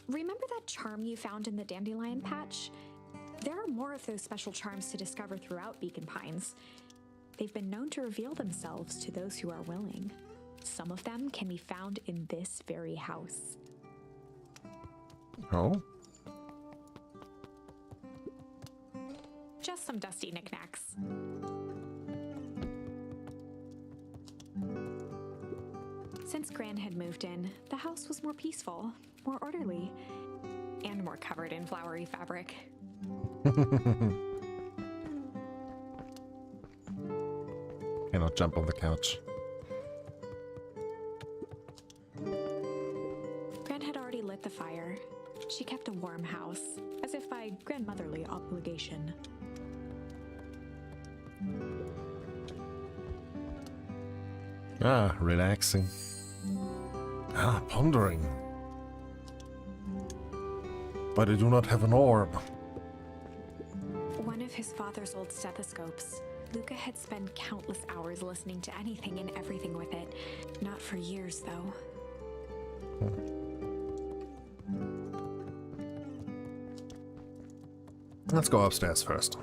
Remember that charm you found in the dandelion patch? There are more of those special charms to discover throughout Beacon Pines. They've been known to reveal themselves to those who are willing. Some of them can be found in this very house. Oh? Just some dusty knickknacks. Since Gran had moved in, the house was more peaceful, more orderly, and more covered in flowery fabric. Cannot jump on the couch. Gran had already lit the fire. She kept a warm house, as if by grandmotherly obligation. Ah, relaxing. Ah, pondering. But I do not have an orb. One of his father's old stethoscopes. Luca had spent countless hours listening to anything and everything with it. Not for years, though. Let's go upstairs first.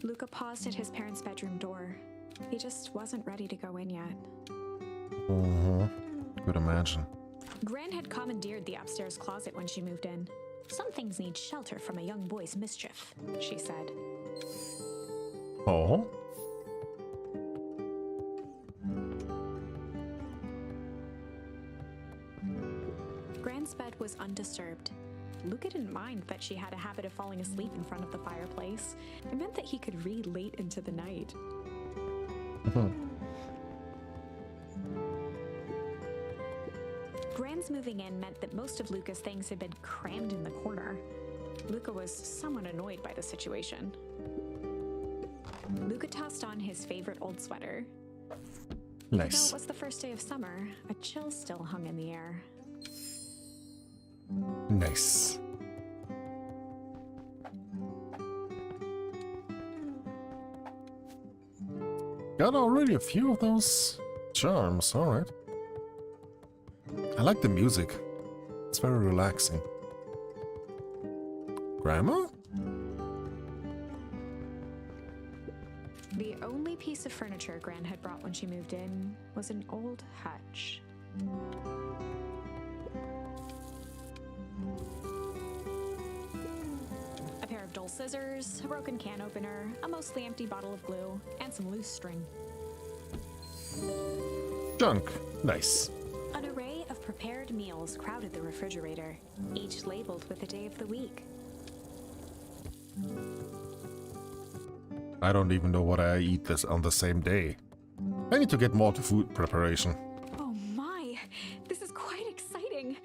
Luca paused at his parents' bedroom door. He just wasn't ready to go in yet. Could imagine. Gran had commandeered the upstairs closet when she moved in. Some things need shelter from a young boy's mischief, she said. Oh? Gran's bed was undisturbed. Luca didn't mind that she had a habit of falling asleep in front of the fireplace. It meant that he could read late into the night. Gran's moving in meant that most of Luca's things had been crammed in the corner. Luca was somewhat annoyed by the situation. Luca tossed on his favorite old sweater. Though Nice. it was the first day of summer, a chill still hung in the air. Nice. Got already a few of those charms, alright. I like the music. It's very relaxing. Grandma? The only piece of furniture Gran had brought when she moved in was an old hutch. A pair of dull scissors, a broken can opener, a mostly empty bottle of glue, and some loose string. Junk. Nice. An array of prepared meals crowded the refrigerator, each labeled with the day of the week. I don't even know what I eat this on the same day. I need to get more to food preparation. Oh my, this is quite exciting.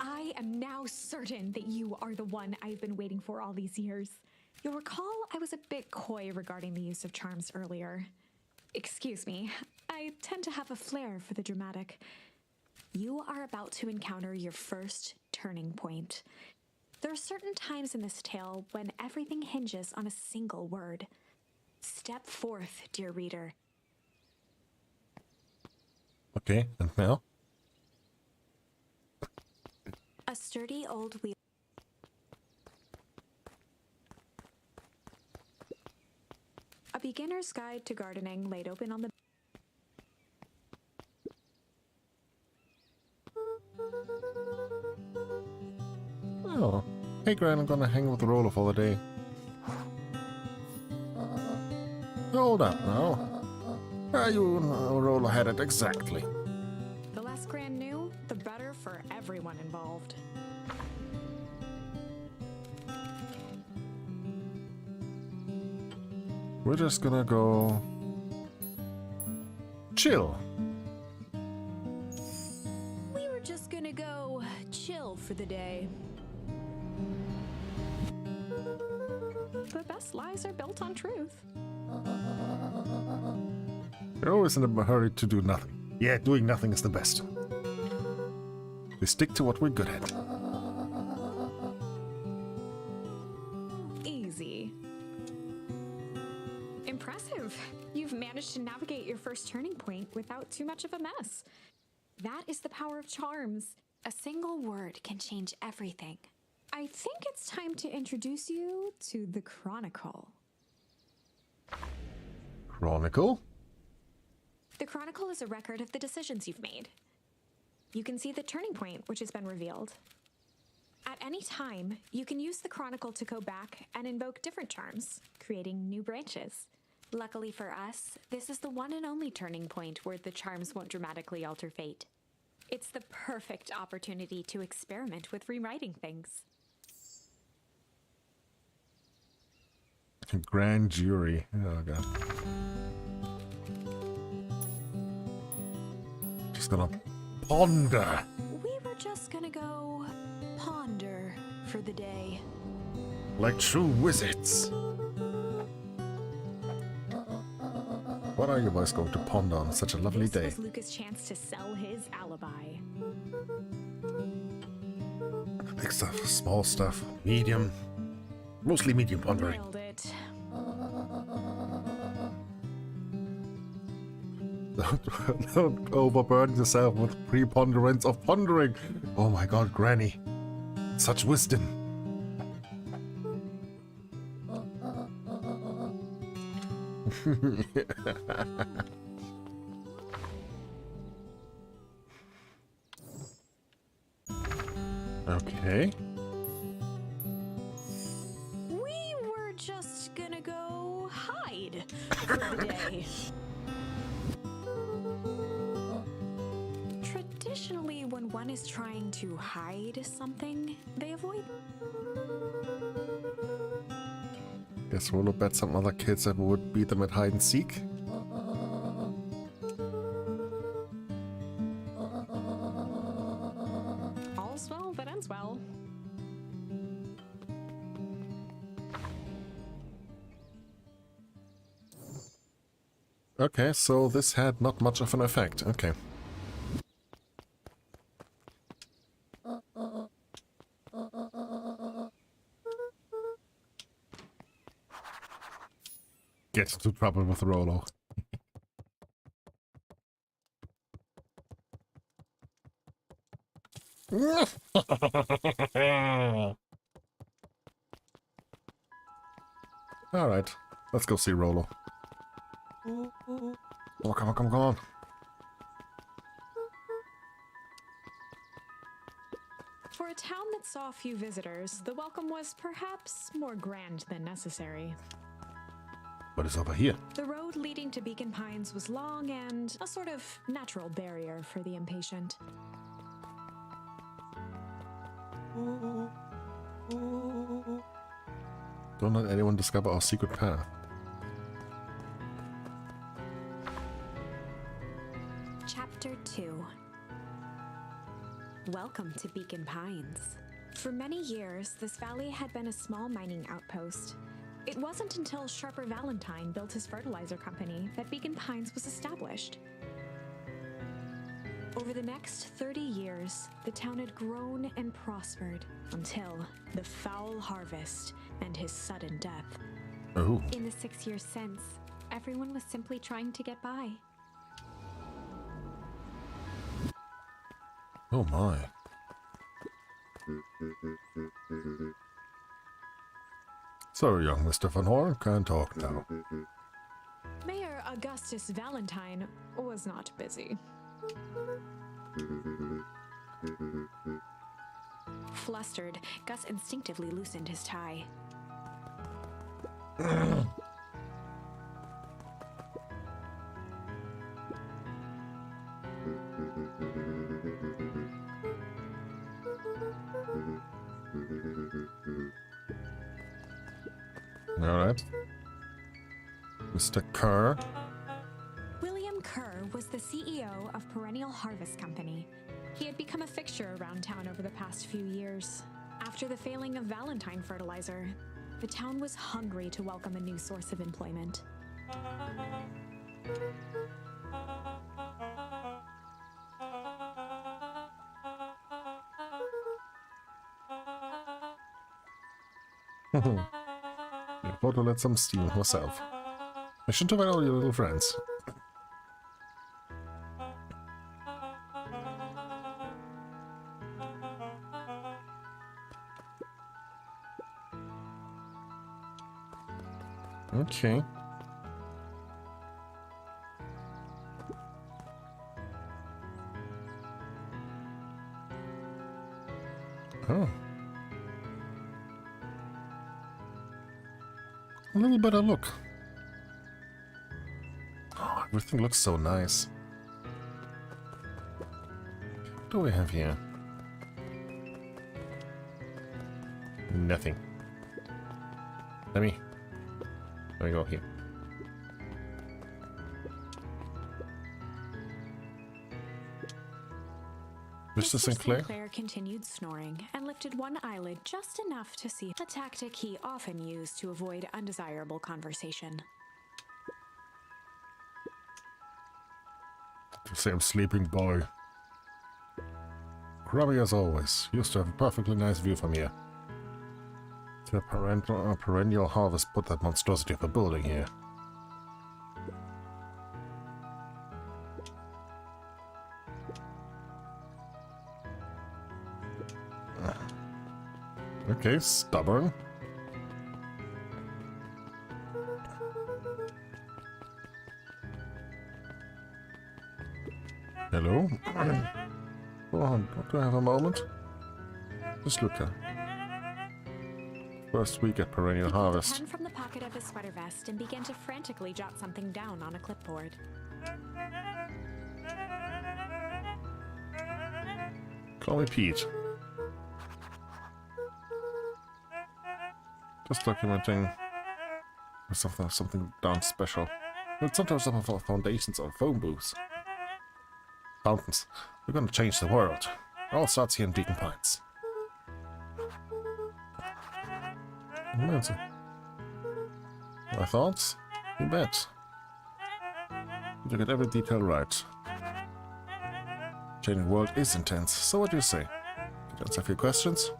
I am now certain that you are the one I've been waiting for all these years. You'll recall I was a bit coy regarding the use of charms earlier. Excuse me, I tend to have a flair for the dramatic. You are about to encounter your first turning point. There are certain times in this tale when everything hinges on a single word. Step forth, dear reader. Okay, and now? A sturdy old wheel. A beginner's guide to gardening laid open on the... Oh. Hey, Gran, I'm gonna hang with Roller for the day. Hold up now. You Roller had it exactly. The less Gran knew, the better for everyone involved. We're just gonna go... chill. We were just gonna go chill for the day. The best lies are built on truth. You're always in a hurry to do nothing. Yeah, doing nothing is the best. We stick to what we're good at. navigate your first turning point without too much of a mess. That is the power of charms. A single word can change everything. I think it's time to introduce you to the Chronicle. Chronicle? The Chronicle is a record of the decisions you've made. You can see the turning point, which has been revealed. At any time, you can use the Chronicle to go back and invoke different charms, creating new branches. Luckily for us, this is the one and only turning point where the charms won't dramatically alter fate. It's the perfect opportunity to experiment with rewriting things. Grand jury. Oh god. Just gonna ponder. We were just gonna go ponder for the day. Like true wizards. What are you boys going to ponder on such a lovely day? This was Lucas' chance to sell his alibi. Big stuff, small stuff, medium. Mostly medium pondering. Nailed it. Don't overburden yourself with preponderance of pondering. Oh my god, Granny. Such wisdom. Okay. We were just gonna go hide for the day. Traditionally, when one is trying to hide something, they avoid. Guess Rolo bet some other kids that would beat them at hide and seek. All's well that ends well. Okay, so this had not much of an effect. Okay. Get into trouble with Rolo. Alright, let's go see Rolo. Oh, come on, come on, come on. For a town that saw few visitors, the welcome was perhaps more grand than necessary. What is over here? The road leading to Beacon Pines was long and a sort of natural barrier for the impatient. Don't let anyone discover our secret path. Chapter 2. Welcome to Beacon Pines. For many years, this valley had been a small mining outpost. It wasn't until Sharper Valentine built his fertilizer company that Beacon Pines was established. Over the next 30 years, the town had grown and prospered until the foul harvest and his sudden death. Oh. In the 6 years since, everyone was simply trying to get by. Oh my. So, young Mr. Van Horn can talk now. Mayor Augustus Valentine was not busy. Flustered, Gus instinctively loosened his tie. Alright. Mr. Kerr. William Kerr was the CEO of Perennial Harvest Company. He had become a fixture around town over the past few years. After the failing of Valentine fertilizer, the town was hungry to welcome a new source of employment. You're about to let some steam herself. I shouldn't have all your little friends. Okay. Oh. A little better look. Oh, everything looks so nice. What do we have here? Nothing. Let me go here. Mr. Sinclair continued snoring and lifted one eyelid just enough to see a tactic he often used to avoid undesirable conversation. The same sleeping boy. Grubby as always. Used to have a perfectly nice view from here. The perennial harvest put that monstrosity of a building here. Okay, stubborn. Hello? Go on, do I have a moment? Just look at. First week at perennial harvest. He took a pen from the pocket of his sweater vest and began to frantically jot something down on a clipboard. Call me Pete. Just documenting something done special. But sometimes some of our foundations are phone booths. Fountains. We're gonna change the world. It all starts here in Beacon Pines. My thoughts? You bet. You get every detail right. Changing the world is intense, so what do you say? Can you answer a few questions?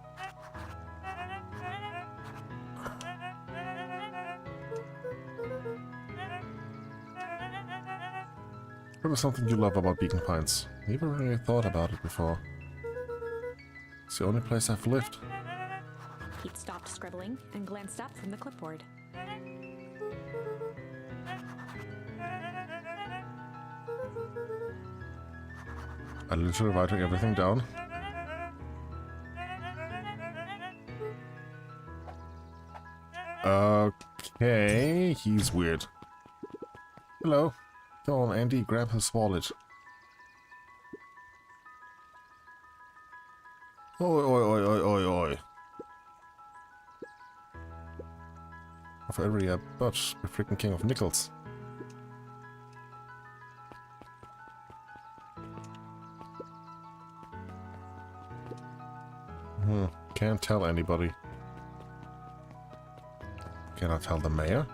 What is something you love about Beacon Pines? Never really thought about it before. It's the only place I've lived. Pete stopped scribbling and glanced up from the clipboard. I'm literally writing everything down. Okay, he's weird. Hello. Come on, Andy, grab his wallet. Oi, oi, oi, oi, oi, oi. Of every but the freaking king of nickels. Can't tell anybody. Can I tell the mayor?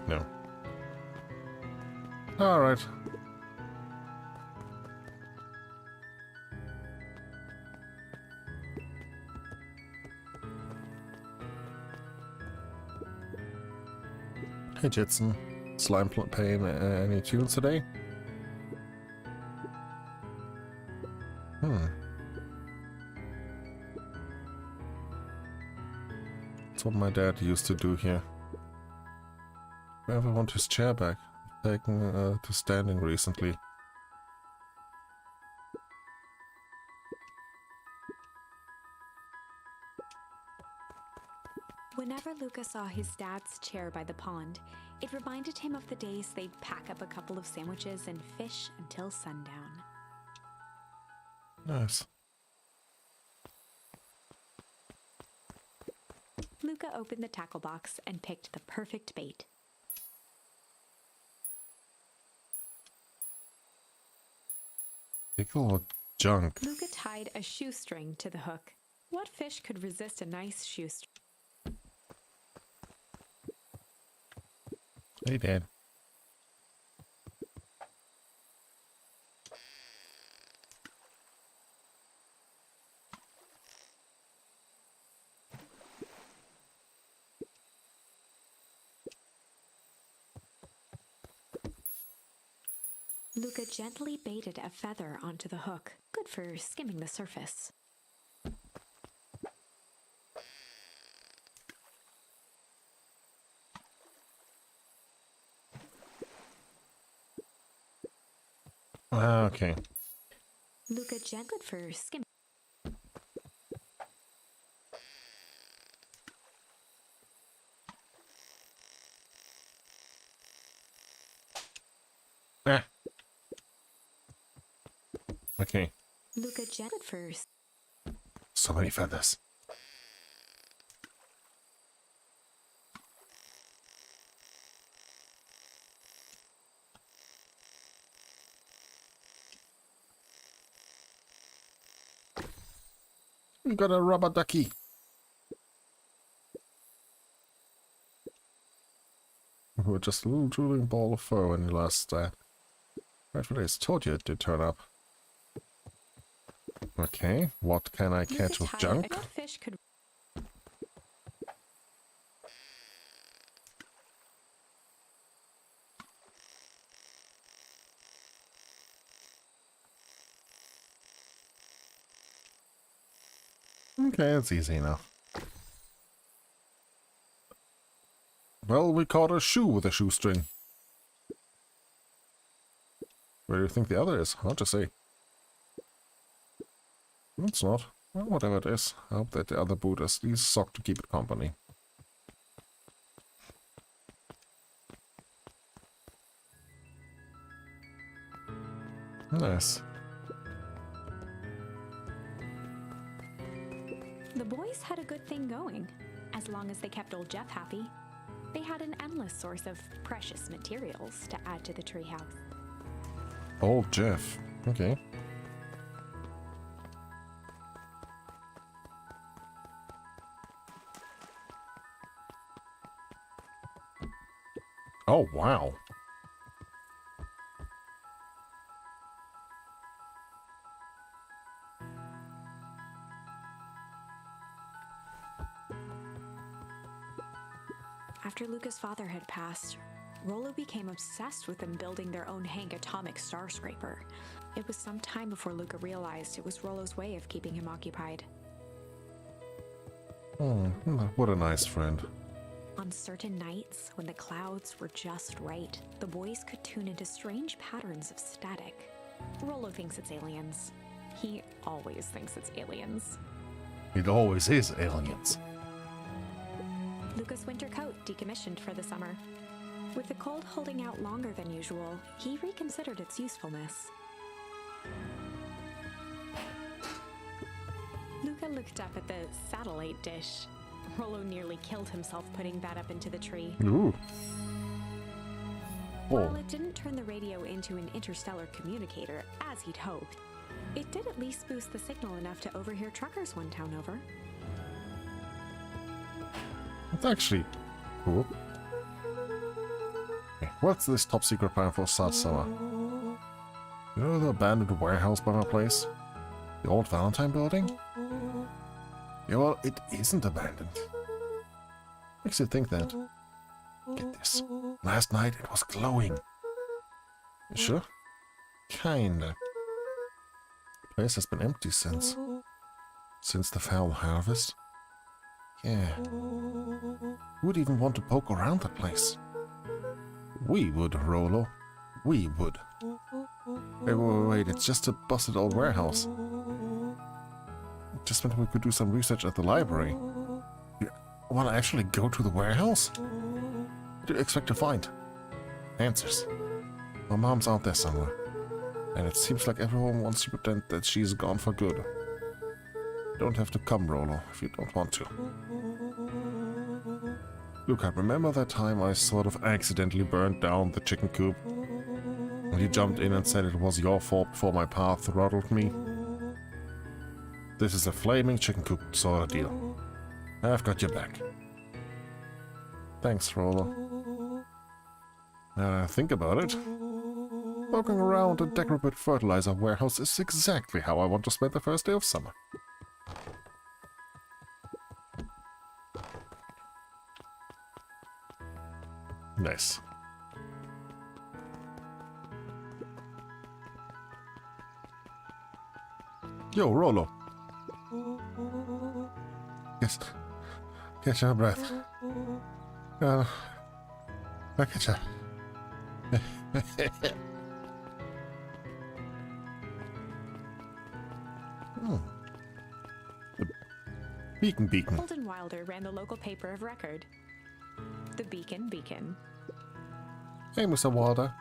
No. Alright. Hey Jetson. Slime playing any tunes today? That's what my dad used to do here. If I ever want his chair back, taken to standing recently. Whenever Luca saw his dad's chair by the pond, it reminded him of the days they'd pack up a couple of sandwiches and fish until sundown. Nice. Luca opened the tackle box and picked the perfect bait. Pickle or junk? Luca tied a shoestring to the hook. What fish could resist a nice shoestring? Hey, Dad. Luca gently baited a feather onto the hook, good for skimming the surface. Okay. Luca good for skim. Ah. Okay. Luca good for. So many feathers. We got a rubber ducky. We were just a little drooling ball of fur when you last right for days. Told you it did turn up. Okay, what can I catch with junk? Fish could. Okay, it's easy enough. Well, we caught a shoe with a shoestring. Where do you think the other is? Hard to say. It's not. Well, whatever it is. I hope that the other boot has at least a sock to keep it company. Nice. The boys had a good thing going, as long as they kept old Jeff happy. They had an endless source of precious materials to add to the treehouse. Old Jeff. Okay. Oh, wow. After Luca's father had passed, Rollo became obsessed with them building their own Hank atomic star scraper. It was some time before Luca realized it was Rollo's way of keeping him occupied. Oh, what a nice friend. On certain nights, when the clouds were just right, the boys could tune into strange patterns of static. Rollo thinks it's aliens. He always thinks it's aliens. It always is aliens. Luca's winter coat decommissioned for the summer. With the cold holding out longer than usual, he reconsidered its usefulness. Luca looked up at the satellite dish. Rollo nearly killed himself putting that up into the tree. Ooh. While it didn't turn the radio into an interstellar communicator, as he'd hoped, it did at least boost the signal enough to overhear truckers one town over. It's actually cool. Okay, what's this top secret plan for South Summer? You know the abandoned warehouse by my place? The old Valentine building? Yeah, well, it isn't abandoned. Makes you think that. Get this. Last night it was glowing. You sure? Kinda. The place has been empty since the foul harvest. Yeah. Who would even want to poke around that place? We would, Rollo. We would. Wait, it's just a busted old warehouse. Just meant we could do some research at the library. You want to actually go to the warehouse? What do you expect to find? Answers. My mom's out there somewhere. And it seems like everyone wants to pretend that she's gone for good. You don't have to come, Rollo, if you don't want to. Look, I remember that time I sort of accidentally burned down the chicken coop. When you jumped in and said it was your fault before my path throttled me. This is a flaming chicken coop sort of deal. I've got your back. Thanks, Rollo. Now I think about it. Walking around a decrepit fertilizer warehouse is exactly how I want to spend the first day of summer. Nice. Yo, Rollo. Yes. Catch your breath. I catch her. Beacon. Holden Wilder ran the local paper of record. The Beacon. Hey, Mr. Wilder.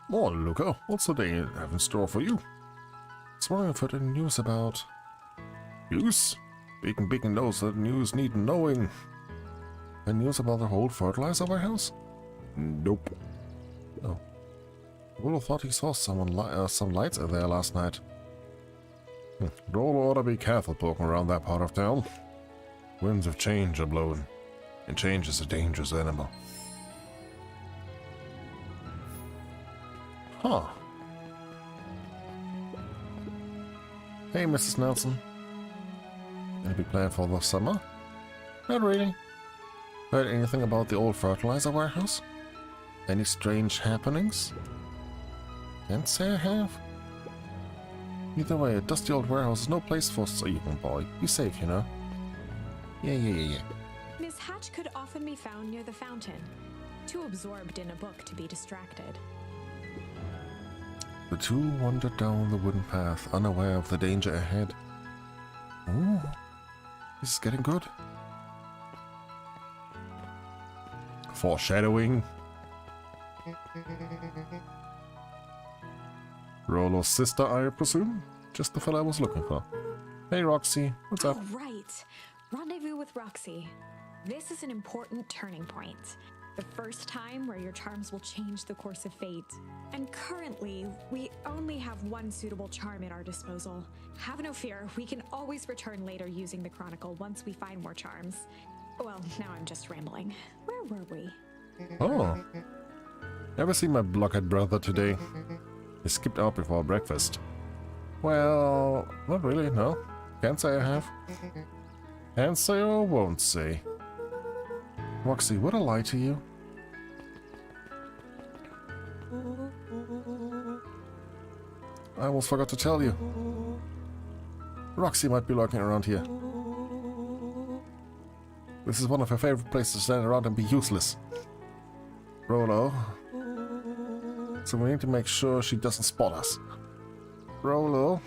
Morning, Luca. What's the day have in store for you? It's wondering if I've heard any news about... News? Beacon knows that news need knowing. Any news about the whole fertilizer warehouse? Nope. No. I would have thought he saw some lights in there last night. Rolo ought to be careful poking around that part of town. Winds of change are blowing, and change is a dangerous animal. Huh. Hey, Mrs. Nelson. Any big plan for the summer? Not really. Heard anything about the old fertilizer warehouse? Any strange happenings? Can't say I have. Either way, a dusty old warehouse is no place for a young boy. Be safe, you know. Yeah. Miss Hatch could often be found near the fountain, too absorbed in a book to be distracted. The two wandered down the wooden path, unaware of the danger ahead. Ooh, this is getting good. Foreshadowing. Rolo's sister, I presume? Just the fella I was looking for. Hey, Roxy, what's up? Oh, right. Rendezvous with Roxy. This is an important turning point. The first time where your charms will change the course of fate. And currently, we only have one suitable charm at our disposal. Have no fear, we can always return later using the Chronicle once we find more charms. Well, now I'm just rambling. Where were we? Oh. Ever seen my blockhead brother today? He skipped out before breakfast. Well, not really, no. Can't say I have. Can't say or won't say. Roxy, would I lie to you? I almost forgot to tell you. Roxy might be lurking around here. This is one of her favorite places to stand around and be useless. Rolo. So we need to make sure she doesn't spot us. Rolo.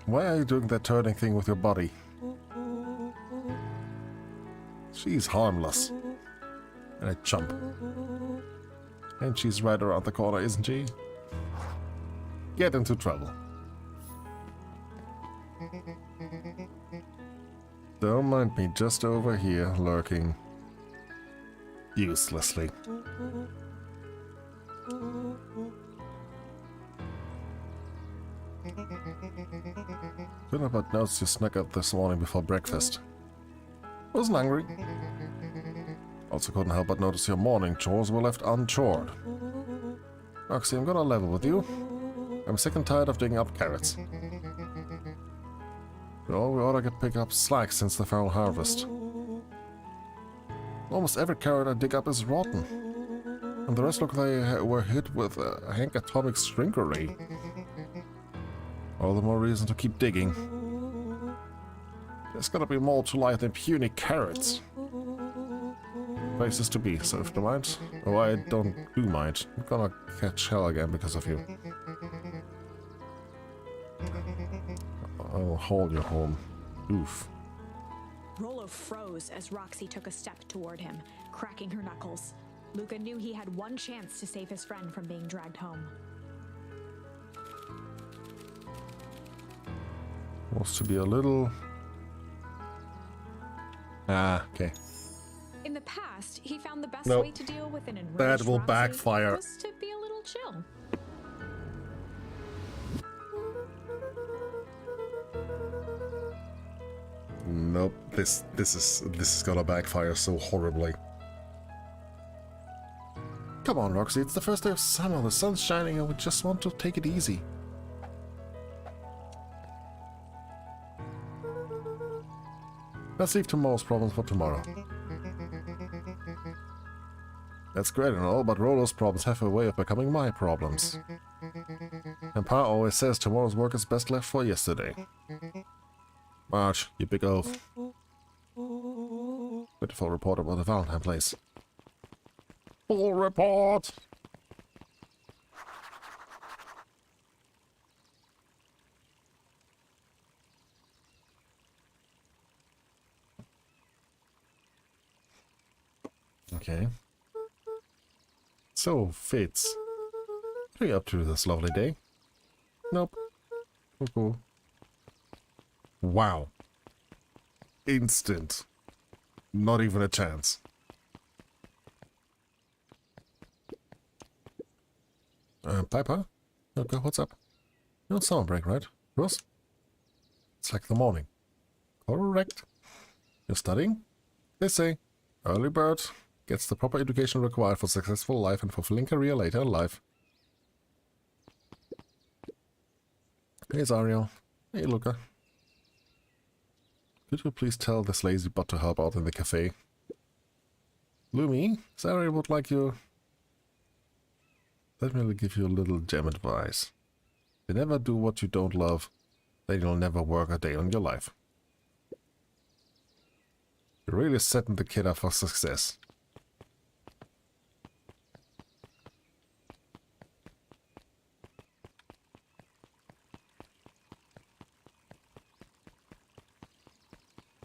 Why are you doing that turning thing with your body? She's harmless. And a chump. And she's right around the corner, isn't she? Get into trouble. Don't mind me, just over here, lurking. Uselessly. Couldn't but notice you snuck up this morning before breakfast. Wasn't hungry. Also couldn't help but notice your morning chores were left unchored. Roxy, I'm gonna level with you. I'm sick and tired of digging up carrots. Well, we ought to pick up slack since the feral harvest. Almost every carrot I dig up is rotten. And the rest look like they were hit with a Hank Atomic shrinkery. All the more reason to keep digging. There's gotta be more to life than puny carrots. Places to be, so if you mind. Oh, I don't do mind. I'm gonna catch hell again because of you. I'll hold you home. Oof. Rolo froze as Roxy took a step toward him, cracking her knuckles. Luca knew he had one chance to save his friend from being dragged home. Wants to be a little... Ah, okay. In the past, he found the best Nope. way to deal with an enraged That will Roxy backfire. was to be a little chill. Nope, this is gonna backfire so horribly. Come on, Roxy, it's the first day of summer, the sun's shining and we just want to take it easy. Let's leave tomorrow's problems for tomorrow. That's great and all, but Rolo's problems have a way of becoming my problems. And Pa always says tomorrow's work is best left for yesterday. March, you big oaf. Pitiful report about the Valentine place. Full report! Okay. So, Fitz. What are you up to this lovely day? Nope. Cool. Wow. Instant. Not even a chance. Piper? Okay, what's up? You're on summer break, right? Yours? It's like the morning. Correct. You're studying? They say, early bird gets the proper education required for successful life and fulfilling career later in life. Hey, Zariel. Hey, Luca. Could you please tell this lazy butt to help out in the cafe? Lumi, Zariel would like you... Let me give you a little gem advice. If you never do what you don't love, then you'll never work a day in your life. You're really setting the kid up for success.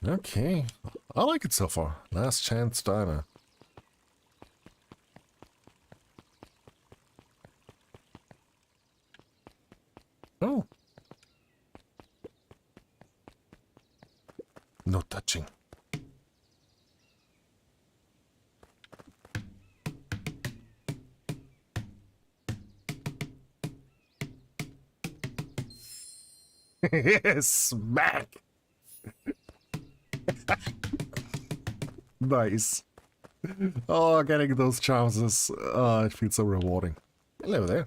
Okay, I like it so far. Last Chance Diner. Oh. No touching. Smack! Nice. Oh, getting those chances. It feels so rewarding. Hello there.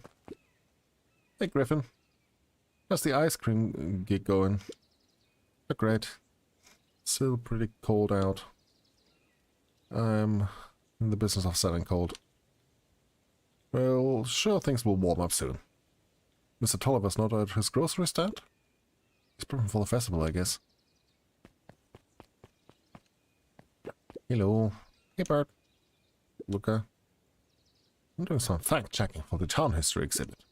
Hey, Griffin. How's the ice cream gig going? Not great. Still pretty cold out. I'm in the business of selling cold. Well, sure things will warm up soon. Mr. Tolliver's not at his grocery stand? He's prepping for the festival, I guess. Hello. Hey, Bert. Luca. I'm doing some fact-checking for the town history exhibit.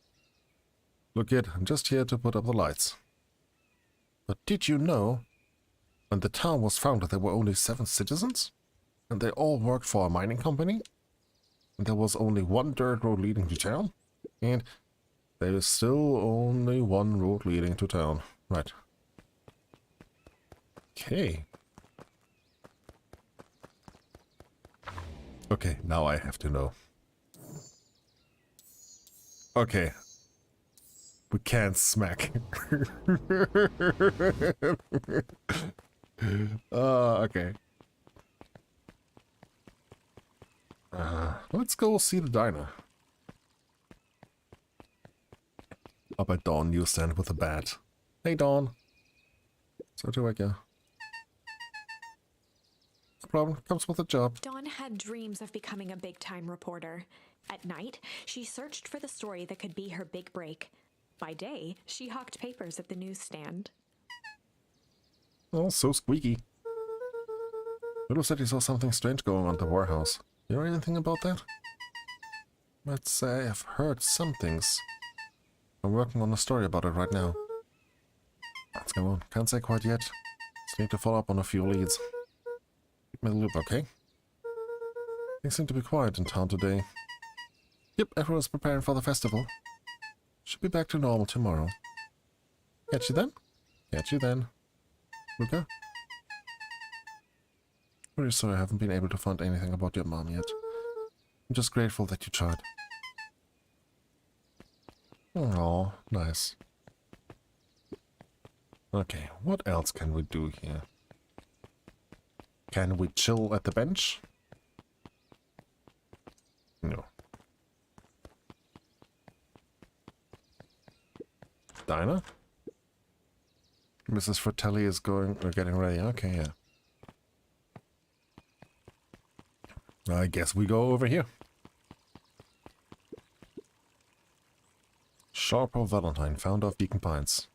Look, kid, I'm just here to put up the lights. But did you know, when the town was founded, there were only 7 citizens? And they all worked for a mining company? And there was only one dirt road leading to town? And there is still only one road leading to town. Right. Okay. Okay, now I have to know. Okay. We can't smack. Okay. Let's go see the diner. Up at Dawn newsstand with a bat. Hey, Dawn. So to wake you. No problem. Comes with a job. Dawn had dreams of becoming a big-time reporter. At night, she searched for the story that could be her big break. By day, she hawked papers at the newsstand. Oh, so squeaky. Little said he saw something strange going on at the warehouse. You know anything about that? Let's say I've heard some things. I'm working on a story about it right now. Let's go on. Can't say quite yet. Just need to follow up on a few leads. Keep me in the loop, okay? Things seem to be quiet in town today. Yep, everyone's preparing for the festival. Should be back to normal tomorrow. Catch you then? Catch you then. Luca? Very sorry I haven't been able to find anything about your mom yet. I'm just grateful that you tried. Oh, nice. Okay, what else can we do here? Can we chill at the bench? No. Diner? Mrs. Fratelli is getting ready. Okay, yeah. I guess we go over here. Sharpo Valentine, founder of Beacon Pines.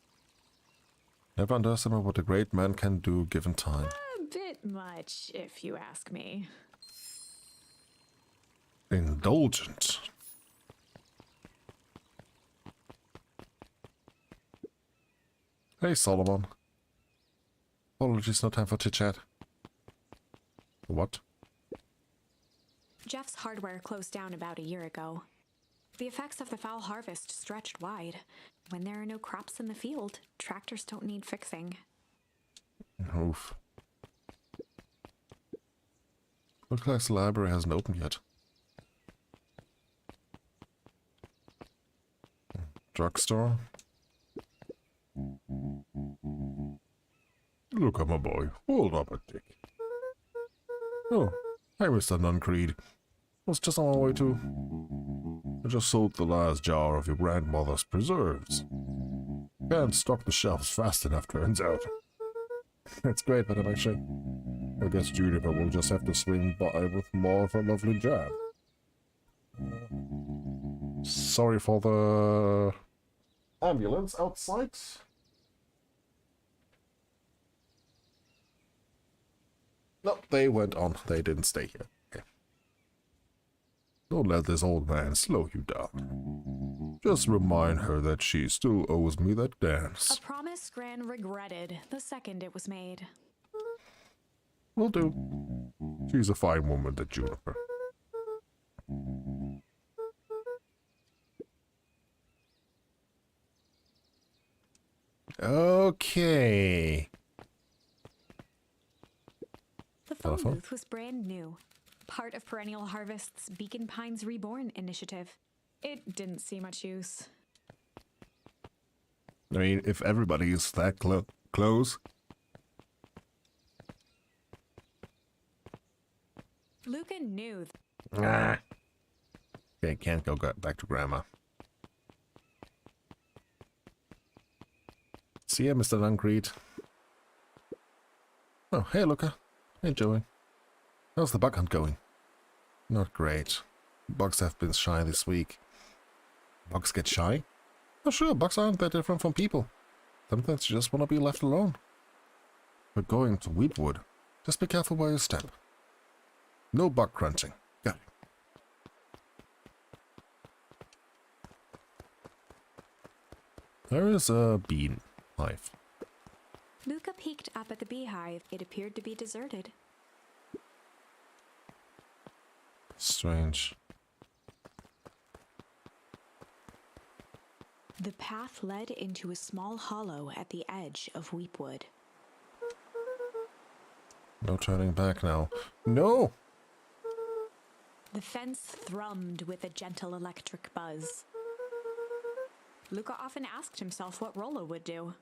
Never underestimate what a great man can do given time. A bit much, if you ask me. Indulgent. Hey, Solomon. Apologies, no time for chit-chat. What? Jeff's hardware closed down about a year ago. The effects of the foul harvest stretched wide. When there are no crops in the field, tractors don't need fixing. Oof. Looks like the library hasn't opened yet. Drugstore. Look at my boy. Hold up a tick. Oh, hey, Mr. Nuncreed. Was just on my way to... I just sold the last jar of your grandmother's preserves. Can't stock the shelves fast enough, turns out. That's great, but I guess Juniper will just have to swing by with more of her lovely jam. Sorry for the... ambulance outside. No, they went on. They didn't stay here. Okay. Don't let this old man slow you down. Just remind her that she still owes me that dance. A promise Gran regretted the second it was made. Will do. She's a fine woman, that Juniper. Okay. The phone booth was brand new, part of Perennial Harvest's Beacon Pines Reborn initiative. It didn't see much use. I mean, if everybody is that close. Luca knew. Okay, can't go back to Grandma. See ya, Mr. Nuncreed. Oh, hey, Luca. Hey, Joey. How's the bug hunt going? Not great. Bugs have been shy this week. Bugs get shy? Oh, sure, bugs aren't that different from people. Sometimes you just want to be left alone. We're going to Weepwood. Just be careful where you step. No bug crunching. Got it. There is a bean hive. Luca peeked up at the beehive. It appeared to be deserted. Strange. The path led into a small hollow at the edge of Weepwood. No turning back now. No! The fence thrummed with a gentle electric buzz. Luca often asked himself what Rollo would do,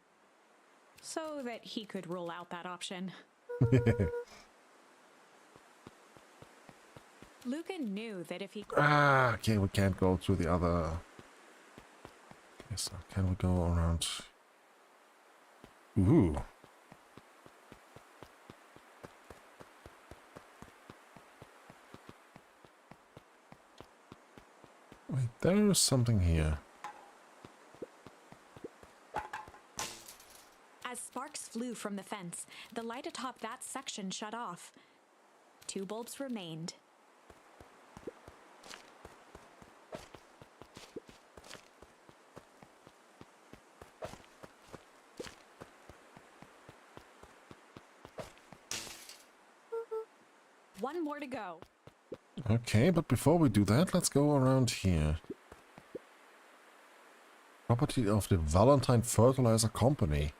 so that he could rule out that option. Luca knew that if he... okay, we can't go through the other... Okay, so can we go around... Ooh. Wait, there is something here. As sparks flew from the fence, the light atop that section shut off. 2 bulbs remained. One more to go. Okay, but before we do that, let's go around here. Property of the Valentine Fertilizer Company.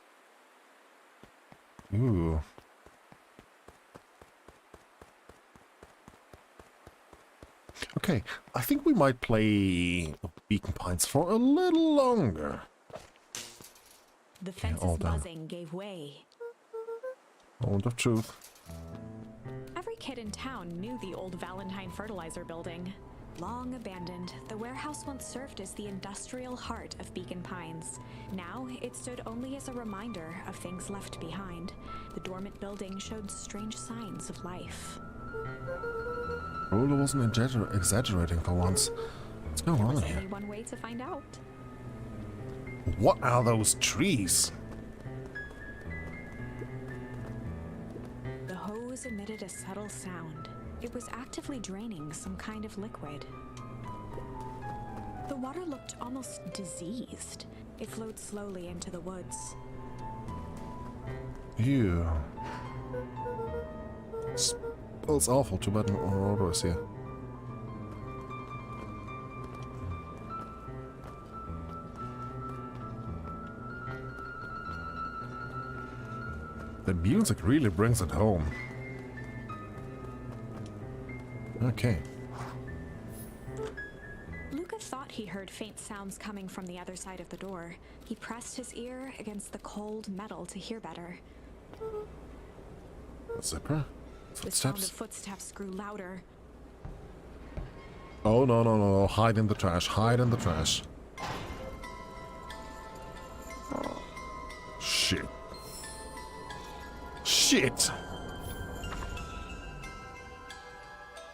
Ooh. Okay, I think we might play Beacon Pines for a little longer. The fence's buzzing gave way. Moment of truth. Every kid in town knew the old Valentine Fertilizer building. Long abandoned, the warehouse once served as the industrial heart of Beacon Pines. Now, it stood only as a reminder of things left behind. The dormant building showed strange signs of life. Rollo wasn't exaggerating for once. What's going on here? Only one way to find out. What are those trees? The hose emitted a subtle sound. It was actively draining some kind of liquid. The water looked almost diseased. It flowed slowly into the woods. Ew. Smells awful. Too bad Aurora is here. The music really brings it home. Okay. Luca thought he heard faint sounds coming from the other side of the door. He pressed his ear against the cold metal to hear better. A zipper? The sound of Footsteps? footsteps grew louder. Oh, no, no, no, no. Hide in the trash. Hide in the trash. Shit. Shit!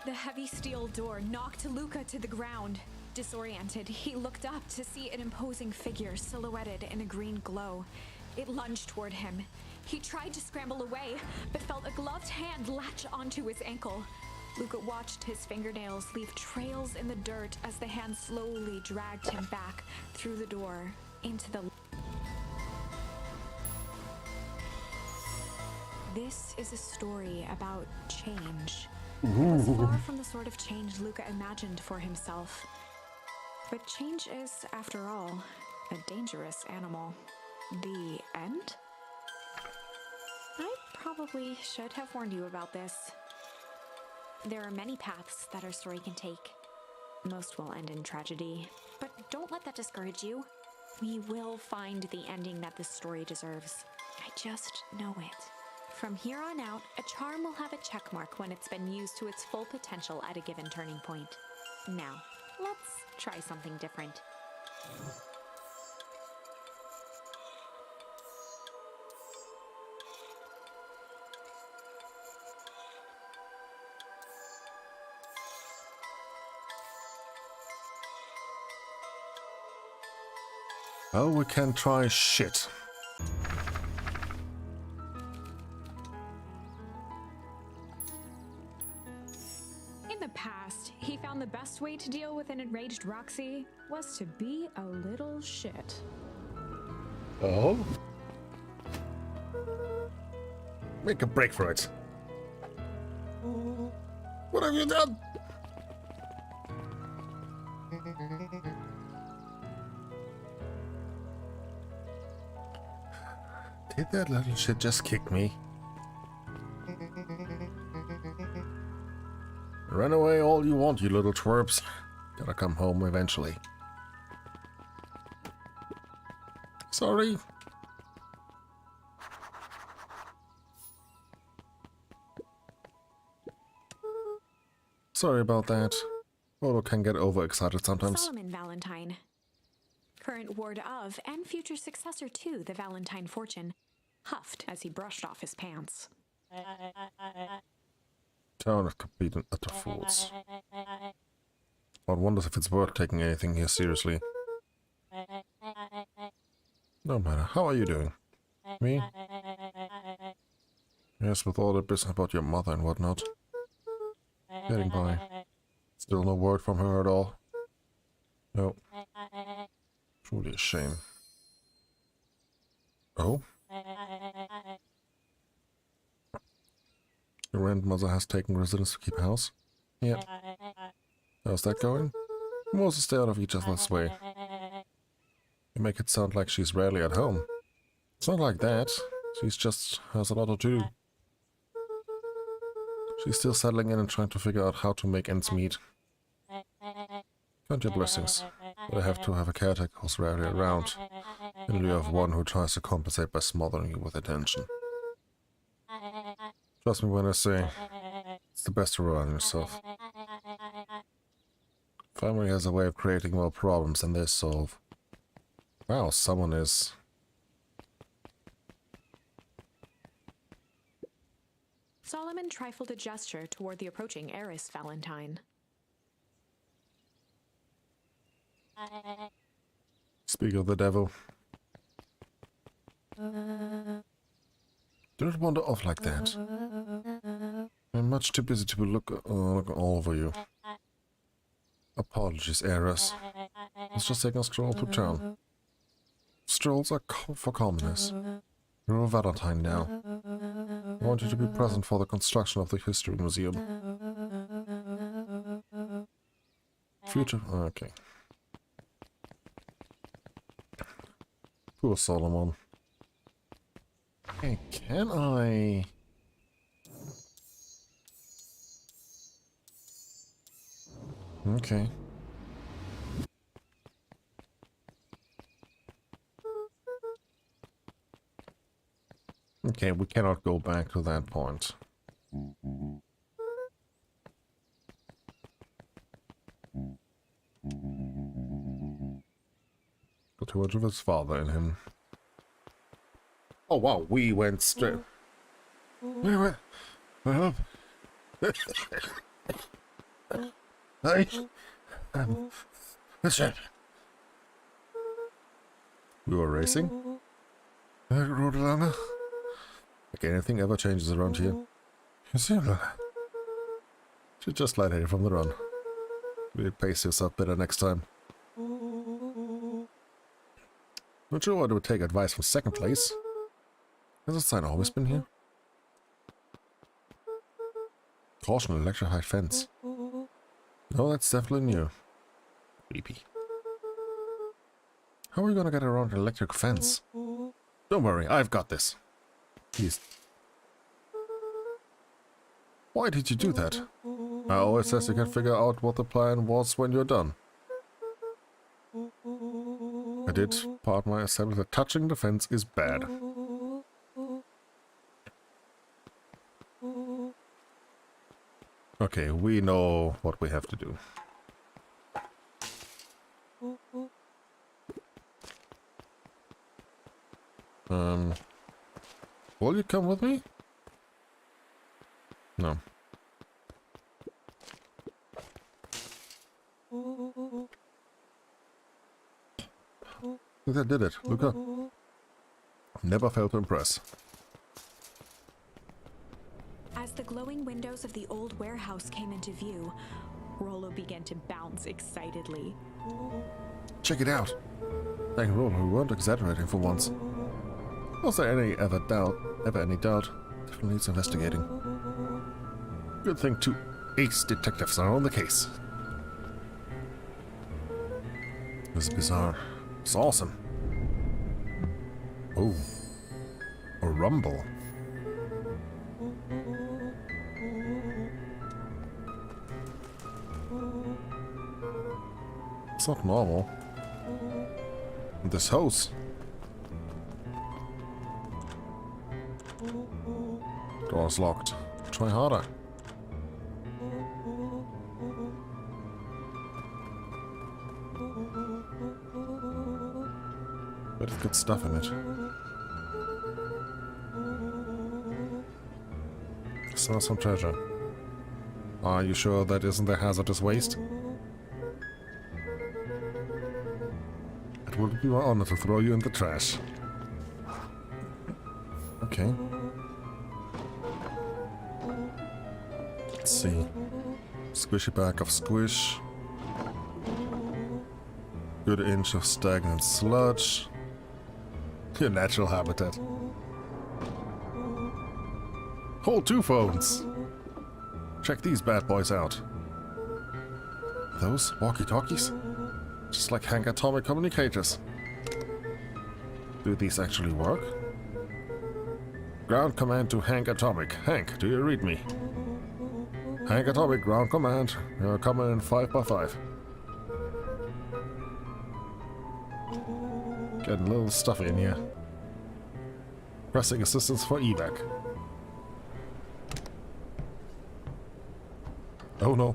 The heavy steel door knocked Luca to the ground. Disoriented, he looked up to see an imposing figure silhouetted in a green glow. It lunged toward him. He tried to scramble away, but felt a gloved hand latch onto his ankle. Luca watched his fingernails leave trails in the dirt as the hand slowly dragged him back through the door into the... This is a story about change. It was far from the sort of change Luca imagined for himself. But change is, after all, a dangerous animal. The end? I probably should have warned you about this. There are many paths that our story can take. Most will end in tragedy. But don't let that discourage you. We will find the ending that this story deserves. I just know it. From here on out, a charm will have a checkmark when it's been used to its full potential at a given turning point. Now, let's try something different. Oh, we can try shit. In the past, he found the best way to deal with an enraged Roxy was to be a little shit. Oh? Make a break for it. What have you done? Did that little shit just kick me? Run away all you want, you little twerps. Gotta come home eventually. Sorry. Sorry about that. Odo can get overexcited sometimes. Solomon Valentine. Current ward of and future successor to the Valentine fortune, huffed as he brushed off his pants. Town of complete and utter fools. One wonders if it's worth taking anything here seriously. No matter. How are you doing? Me? Yes, with all the business about your mother and whatnot. Getting by. Still no word from her at all. No. Truly a shame. Oh? Your grandmother has taken residence to keep house? Yep. How's that going? Moses stay out of each other's way. You make it sound like she's rarely at home. It's not like that. She's just has a lot to do. She's still settling in and trying to figure out how to make ends meet. Count your blessings. But I have to have a caretaker who's rarely around, in lieu of one who tries to compensate by smothering you with attention. Trust me when I say, it's the best to rely on yourself. Family has a way of creating more problems than they solve. Wow, someone is... Solomon trifled a gesture toward the approaching heiress Valentine. Speak of the devil. Do not wander off like that. I'm much too busy to look all over you. Apologies, heiress. Let's just take a stroll through town. Strolls are for commoners. You're a Valentine now. I want you to be present for the construction of the History Museum. Future... okay. Poor Solomon. Okay, can I... Okay. Okay, we cannot go back to that point. Got too much of his father in him. Oh wow, we went straight... We went... Well... Hey! Listen! We were racing? Rodelana? Like anything ever changes around here. You see, Lana? Should just light it from the run. Really pace yourself better next time. Not sure why I would take advice from second place. Has a sign always been here? Caution, electrified fence. No, that's definitely new. Creepy. How are we gonna get around an electric fence? Don't worry, I've got this. Please. Why did you do that? I always says you can figure out what the plan was when you're done. I did. Part my assembly that touching the fence is bad. Okay, we know what we have to do. Will you come with me? No. That did it. Look up. Never failed to impress. As the glowing windows of the old warehouse came into view, Rollo began to bounce excitedly. Check it out. Thank Rollo, we weren't exaggerating for once. Was there any any doubt? Definitely needs investigating. Good thing 2 ace detectives are on the case. This is bizarre. It's awesome. Oh. A rumble. It's not normal. This house. Door's locked. Try harder. But it's good stuff in it. Saw some treasure. Are you sure that isn't the hazardous waste? It would be my honor to throw you in the trash. Okay. Let's see. Squishy bag of squish. Good inch of stagnant sludge. Your natural habitat. Hold 2 phones. Check these bad boys out. Those walkie-talkies? Just like Hank Atomic communicators. Do these actually work? Ground command to Hank Atomic. Hank, do you read me? Hank Atomic, ground command. You're coming in 5x5. Getting a little stuffy in here. Pressing assistance for evac. Oh no.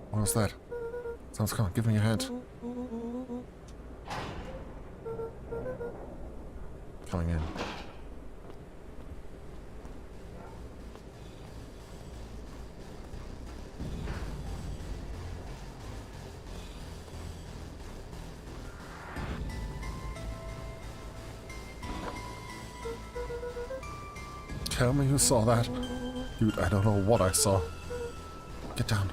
What was that? Sounds coming. Give me your hand. Coming in. Tell me you saw that. Dude, I don't know what I saw. Get down.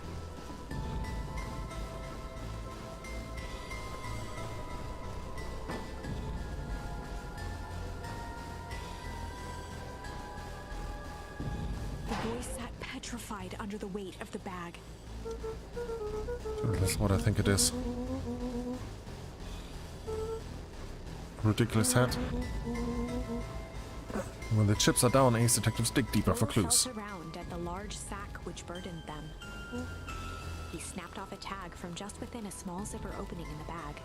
The boy sat petrified under the weight of the bag. That's what I think it is. ridiculous hat. When the chips are down, ace detectives dig deeper for clues. Felt around at the large sack which burdened them. He snapped off a tag from just within a small zipper opening in the bag.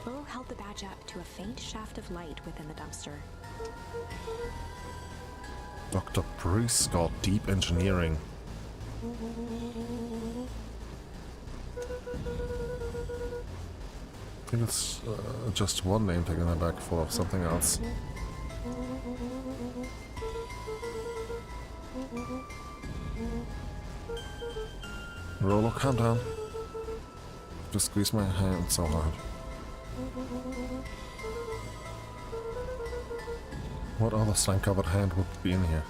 Bo held the badge up to a faint shaft of light within the dumpster. Dr. Prescott, Deep Engineering. I think it's just one name tag in the back for something else. Rolo, calm down. Just squeeze my hand so hard. What other slime-covered hand would be in here?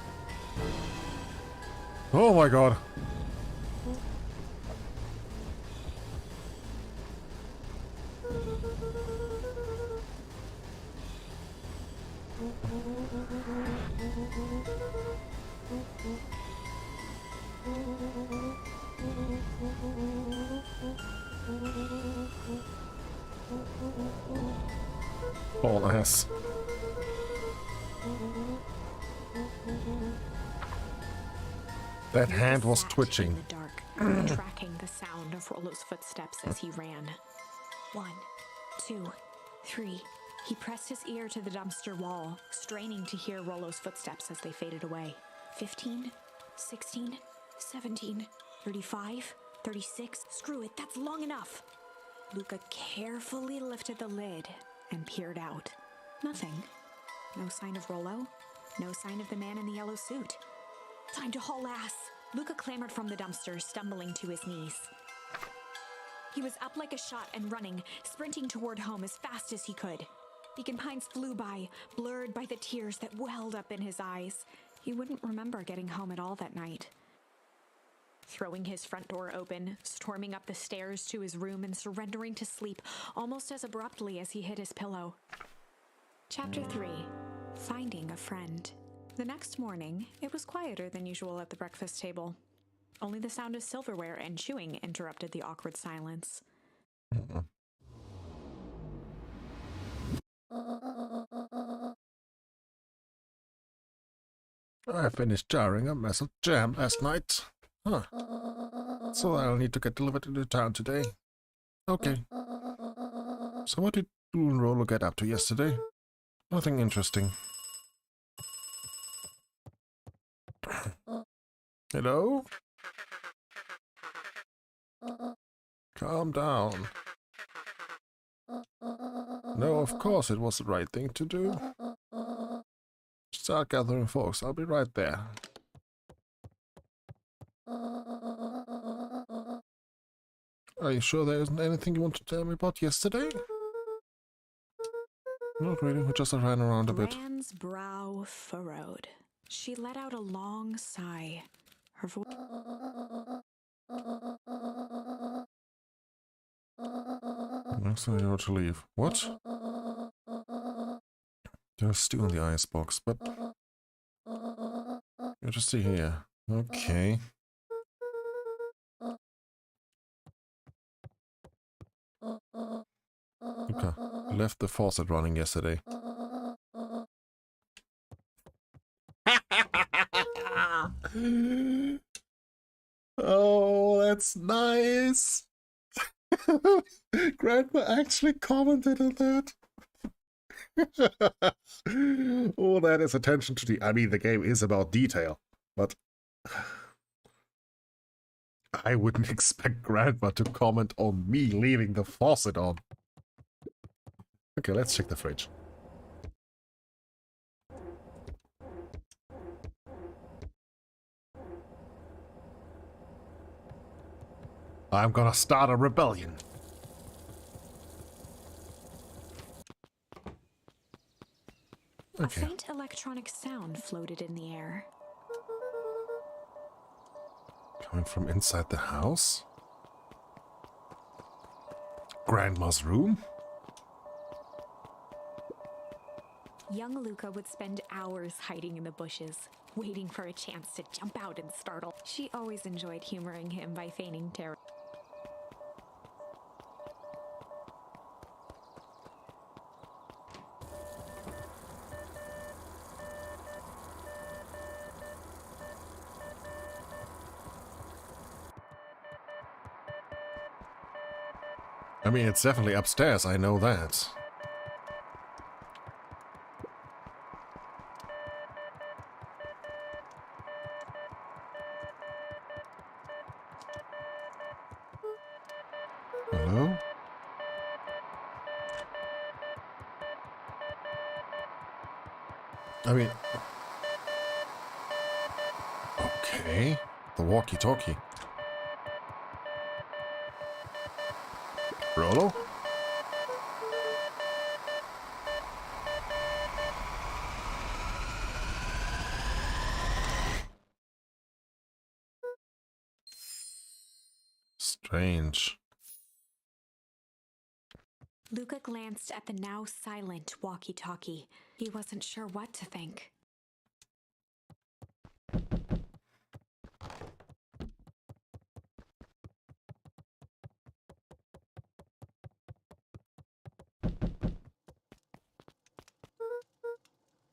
Oh my god! All ass. That hand was twitching. In the dark, tracking the sound of Rollo's footsteps as he ran. 1, 2, 3. He pressed his ear to the dumpster wall, straining to hear Rollo's footsteps as they faded away. 15, 16, 17, 35, 36. Screw it, that's long enough. Luca carefully lifted the lid and peered out. Nothing. No sign of Rollo. No sign of the man in the yellow suit. Time to haul ass. Luca clambered from the dumpster, stumbling to his knees. He was up like a shot and running, sprinting toward home as fast as he could. Beacon Pines flew by, blurred by the tears that welled up in his eyes. He wouldn't remember getting home at all that night. Throwing his front door open, storming up the stairs to his room and surrendering to sleep almost as abruptly as he hit his pillow. Chapter 3. Finding a Friend. The next morning, it was quieter than usual at the breakfast table. Only the sound of silverware and chewing interrupted the awkward silence. I finished jarring a mess of jam last night. Huh. So I'll need to get delivered into town today. Okay. So what did you and Rolo get up to yesterday? Nothing interesting. Hello? Calm down. No, of course it was the right thing to do. Start gathering folks. I'll be right there. Are you sure there isn't anything you want to tell me about yesterday? Not really, we just ran around a bit. Rand's brow furrowed. She let out a long sigh. Her voice... Next time you want to leave. What? There's stew in the icebox, but... You're just here. Okay. Okay. Left the faucet running yesterday. Oh, that's nice. Grandma actually commented on that. Oh, that is attention to the... I mean, the game is about detail, but... I wouldn't expect Grandma to comment on me leaving the faucet on. Okay, let's check the fridge. I'm gonna start a rebellion. Okay. A faint electronic sound floated in the air. Coming from inside the house? Grandma's room? Young Luca would spend hours hiding in the bushes, waiting for a chance to jump out and startle. She always enjoyed humoring him by feigning terror. I mean, it's definitely upstairs, I know that. Hello? I mean... Okay. The walkie-talkie. Rollo? Strange. Luca glanced at the now silent walkie-talkie. He wasn't sure what to think.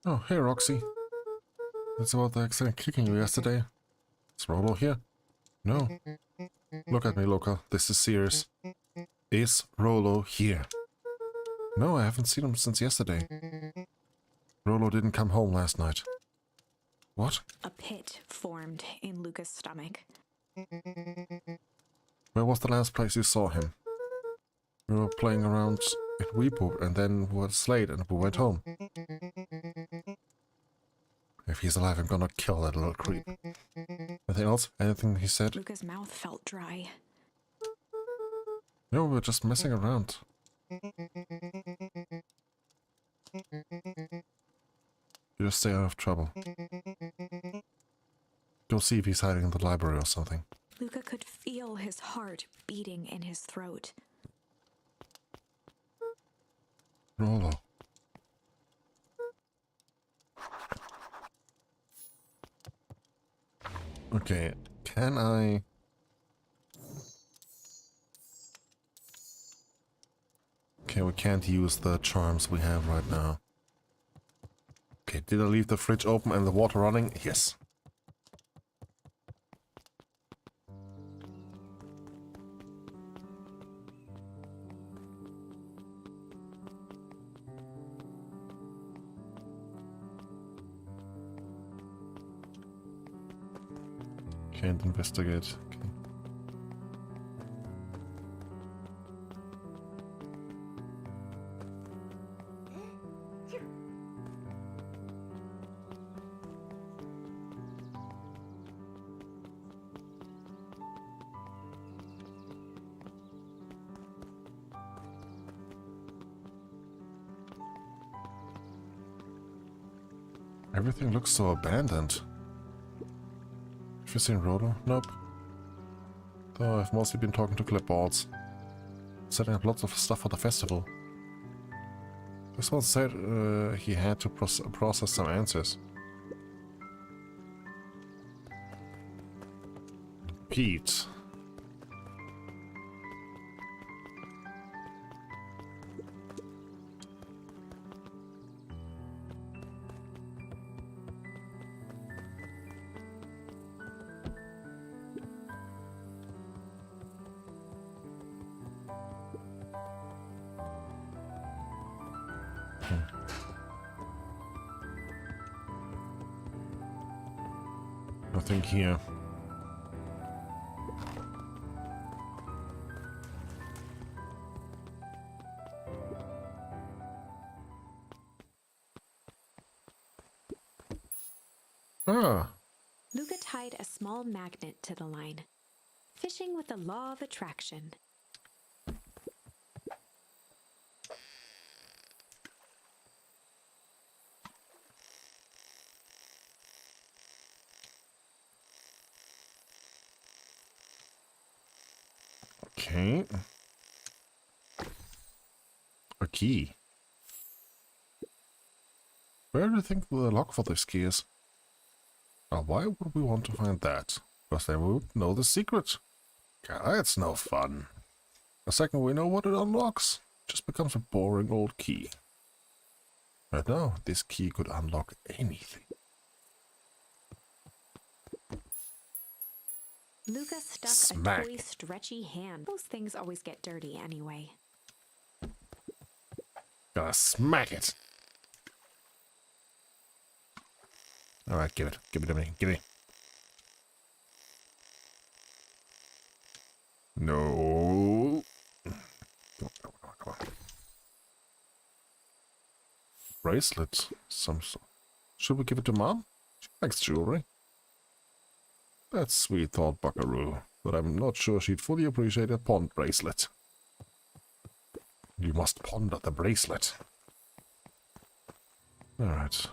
Oh, hey Roxy. That's about the accident kicking you yesterday. Is Rollo here? No. Look at me, Luca. This is serious. Is Rollo here? No, I haven't seen him since yesterday. Rollo didn't come home last night. What? A pit formed in Luca's stomach. Where was the last place you saw him? We were playing around at Weepo and then it was late and we went home. If he's alive, I'm gonna kill that little creep. Anything else? Anything he said? Luca's mouth felt dry. No, we were just messing around. You just stay out of trouble. Go see if he's hiding in the library or something. Luca could feel his heart beating in his throat. Rollo. Okay, can I... Okay, we can't use the charms we have right now. Okay, did I leave the fridge open and the water running? Yes. Can't investigate. Okay. Everything looks so abandoned. Have you seen Rollo? Nope. Though I've mostly been talking to clipboards. Setting up lots of stuff for the festival. This one said he had to process some answers. Pete. Nothing here. Ah. Luca tied a small magnet to the line. Fishing with the law of attraction. Okay. A key. Where do you think the lock for this key is? Why would we want to find that? Because then we would know the secret. God, that's no fun. The second we know what it unlocks, it just becomes a boring old key. Right now, this key could unlock anything. Luca stuck Smack. a toy stretchy hand. Those things always get dirty anyway. Gotta smack it. Alright, give it. Give it to me. Give it. No. Come on, come on, come on. Bracelet. Some sort. Should we give it to Mom? She likes jewelry. That's sweet thought, Buckaroo. But I'm not sure she'd fully appreciate a pawn bracelet. You must ponder the bracelet. Alright.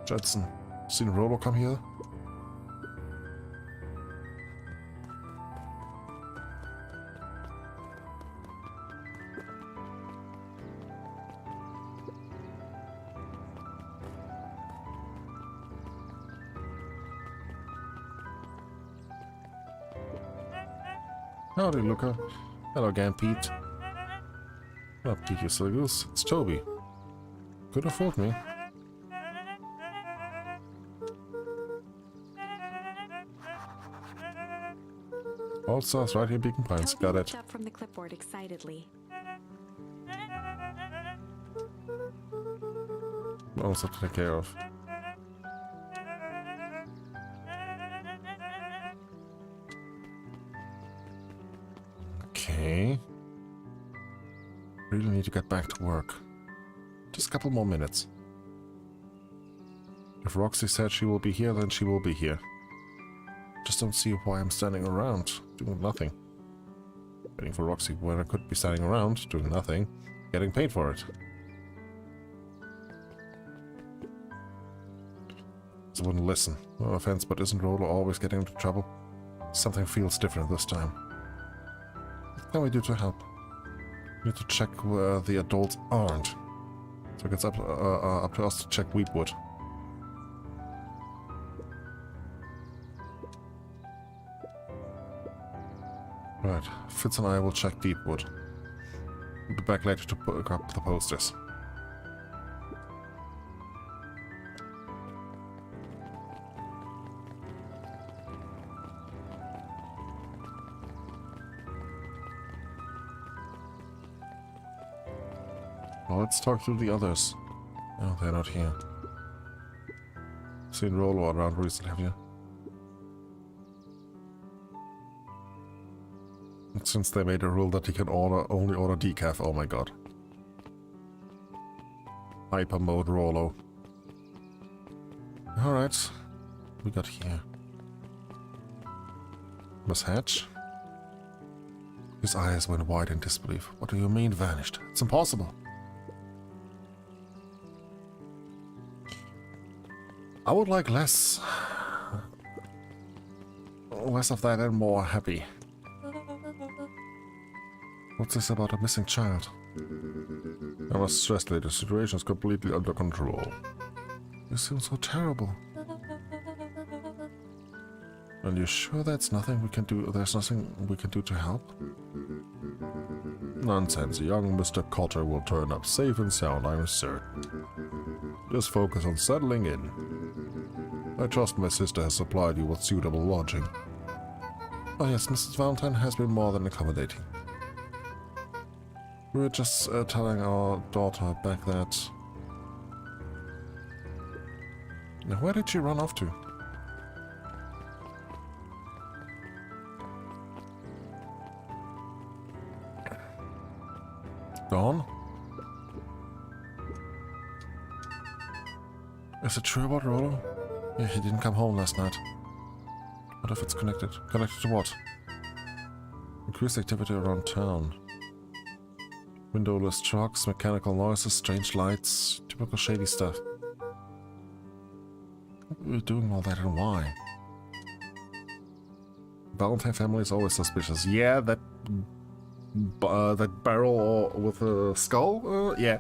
Judson, seen Rolo come here? Howdy, Luca. Hello again, Pete. Oh, Pete, you silly goose. It's Toby. Could have fooled me. All stars right here, Beacon Pines. Got it. Looked up from the clipboard excitedly. All stuff to take care of. Okay. Really need to get back to work. Just a couple more minutes. If Roxy said she will be here, then she will be here. Just don't see why I'm standing around, doing nothing. Waiting for Roxy when I could be standing around, doing nothing, getting paid for it. Just wouldn't listen. No offense, but isn't Rolo always getting into trouble? Something feels different this time. What can we do to help? We need to check where the adults aren't. So it's up to us to check Wheatwood. Right, Fitz and I will check Deepwood. We'll be back later to pick up the posters. Well, let's talk to the others. Oh, they're not here. Seen Rolo around recently, have you? Since they made a rule that he can only order decaf, oh my god. Hyper mode Rolo. Alright. We got here. Miss Hatch? His eyes went wide in disbelief. What do you mean vanished? It's impossible. I would like less of that and more happy. What's this about a missing child? I was stressed, lady. The situation is completely under control. You seem so terrible. Are you sure that's nothing we can do? There's nothing we can do to help? Nonsense. Young Mr. Cotter will turn up safe and sound, I'm certain. Just focus on settling in. I trust my sister has supplied you with suitable lodging. Oh yes, Mrs. Valentine has been more than accommodating. We were just telling our daughter back that... Now, where did she run off to? Gone? Is it true about Rolo? Yeah, he didn't come home last night. What if it's connected? Connected to what? Increased activity around town. Windowless trucks, mechanical noises, strange lights, typical shady stuff. What are we doing all that and why? Valentine family is always suspicious. Yeah, that barrel with a skull? Yeah.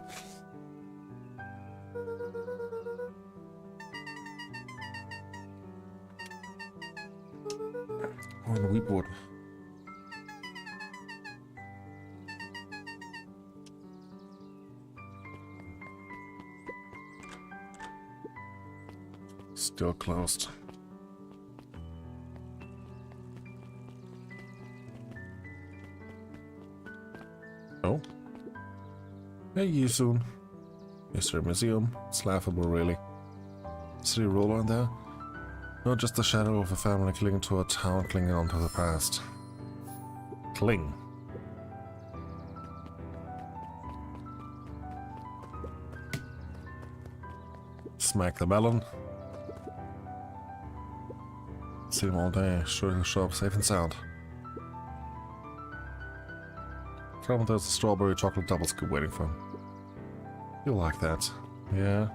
Oh, the Wheatwood. Still closed. Oh. Hey, you soon. History Museum. It's laughable, really. See a roller in there? Not just the shadow of a family clinging to a town, clinging onto the past. Cling. Smack the melon. See him all day. Sure he'll show up safe and sound. Tell him there's a strawberry chocolate double scoop waiting for him. You'll like that. Yeah.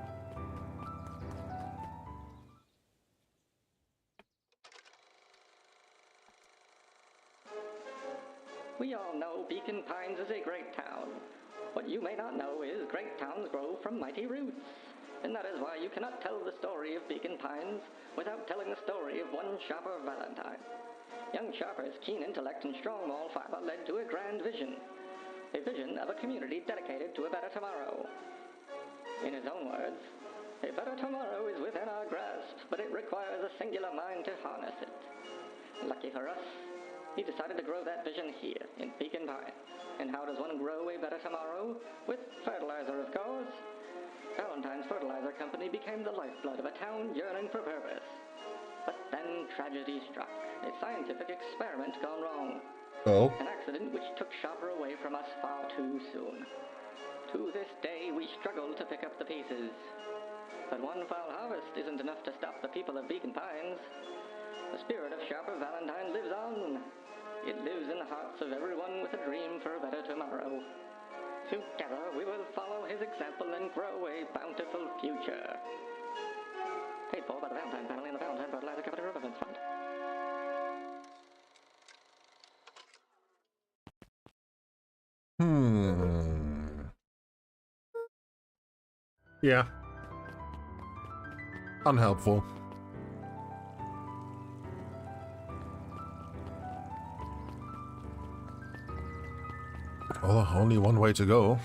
We all know Beacon Pines is a great town. What you may not know is great towns grow from mighty roots. And that is why you cannot tell the story of Beacon Pines without telling the story of one Sharper Valentine. Young Sharper's keen intellect and strong moral fiber led to a grand vision. A vision of a community dedicated to a better tomorrow. In his own words, a better tomorrow is within our grasp, but it requires a singular mind to harness it. Lucky for us, he decided to grow that vision here, in Beacon Pines. And how does one grow a better tomorrow? With fertilizer, of course. Valentine's Fertilizer Company became the lifeblood of a town yearning for purpose. But then tragedy struck. A scientific experiment gone wrong. Oh? An accident which took Sharper away from us far too soon. To this day, we struggle to pick up the pieces. But one foul harvest isn't enough to stop the people of Beacon Pines. The spirit of Sharper Valentine lives on. It lives in the hearts of everyone with a dream for a better tomorrow. Together, we will follow his example and grow a bountiful future. Paid for by the Valentine family and the Valentine Fertilizer Company Remembrance Fund. Yeah. Unhelpful. Well, only one way to go.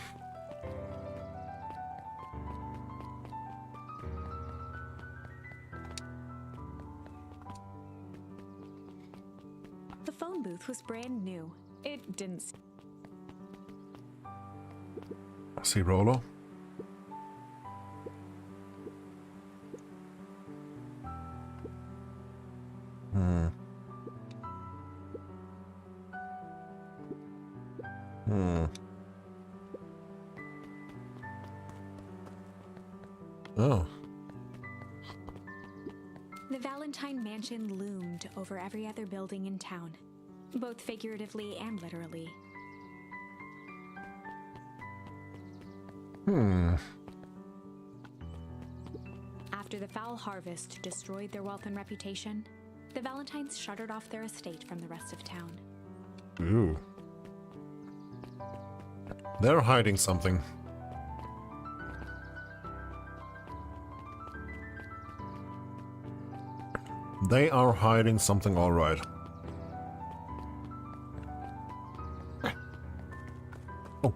The phone booth was brand new. It didn't. See Rolo? Oh. The Valentine Mansion loomed over every other building in town, both figuratively and literally. After the foul harvest destroyed their wealth and reputation, the Valentines shuttered off their estate from the rest of town. Ooh. They're hiding something. They are hiding something, all right. Oh,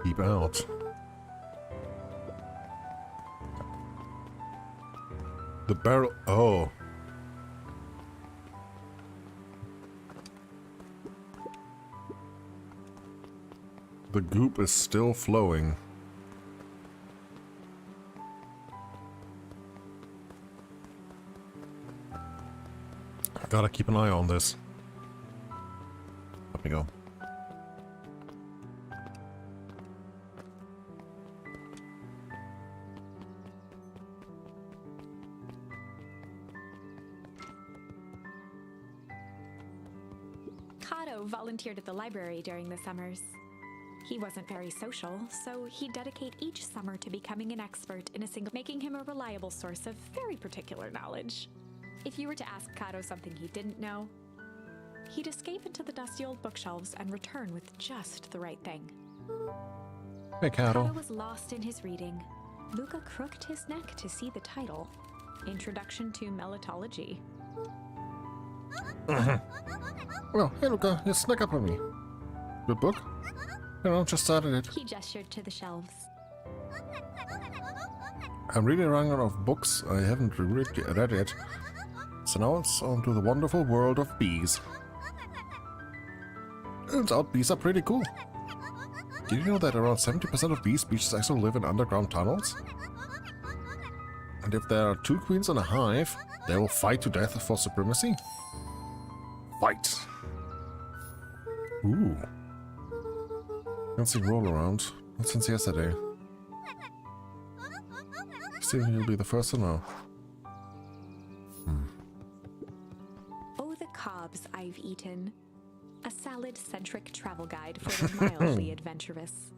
keep out. The barrel. Oh. The goop is still flowing. I gotta keep an eye on this. Let me go. Volunteered at the library during the summers. He wasn't very social, so he'd dedicate each summer to becoming an expert in a single, making him a reliable source of very particular knowledge. If you were to ask Kato something he didn't know, he'd escape into the dusty old bookshelves and return with just the right thing. Hey, Kato. Kato was lost in his reading. Luca crooked his neck to see the title, Introduction to Melitology. Well, hey Luca, you snuck up on me. Good book? You know, just started it. He gestured to the shelves. I'm really running out of books I haven't read yet. So now it's on to the wonderful world of bees. Turns out bees are pretty cool. Did you know that around 70% of bee species actually live in underground tunnels? And if there are 2 queens in a hive, they will fight to death for supremacy? Fight! Ooh. Can't see roll around. Not since yesterday. Steven, you'll be the first to know. Oh, the cobs I've eaten. A salad-centric travel guide for the mildly adventurous.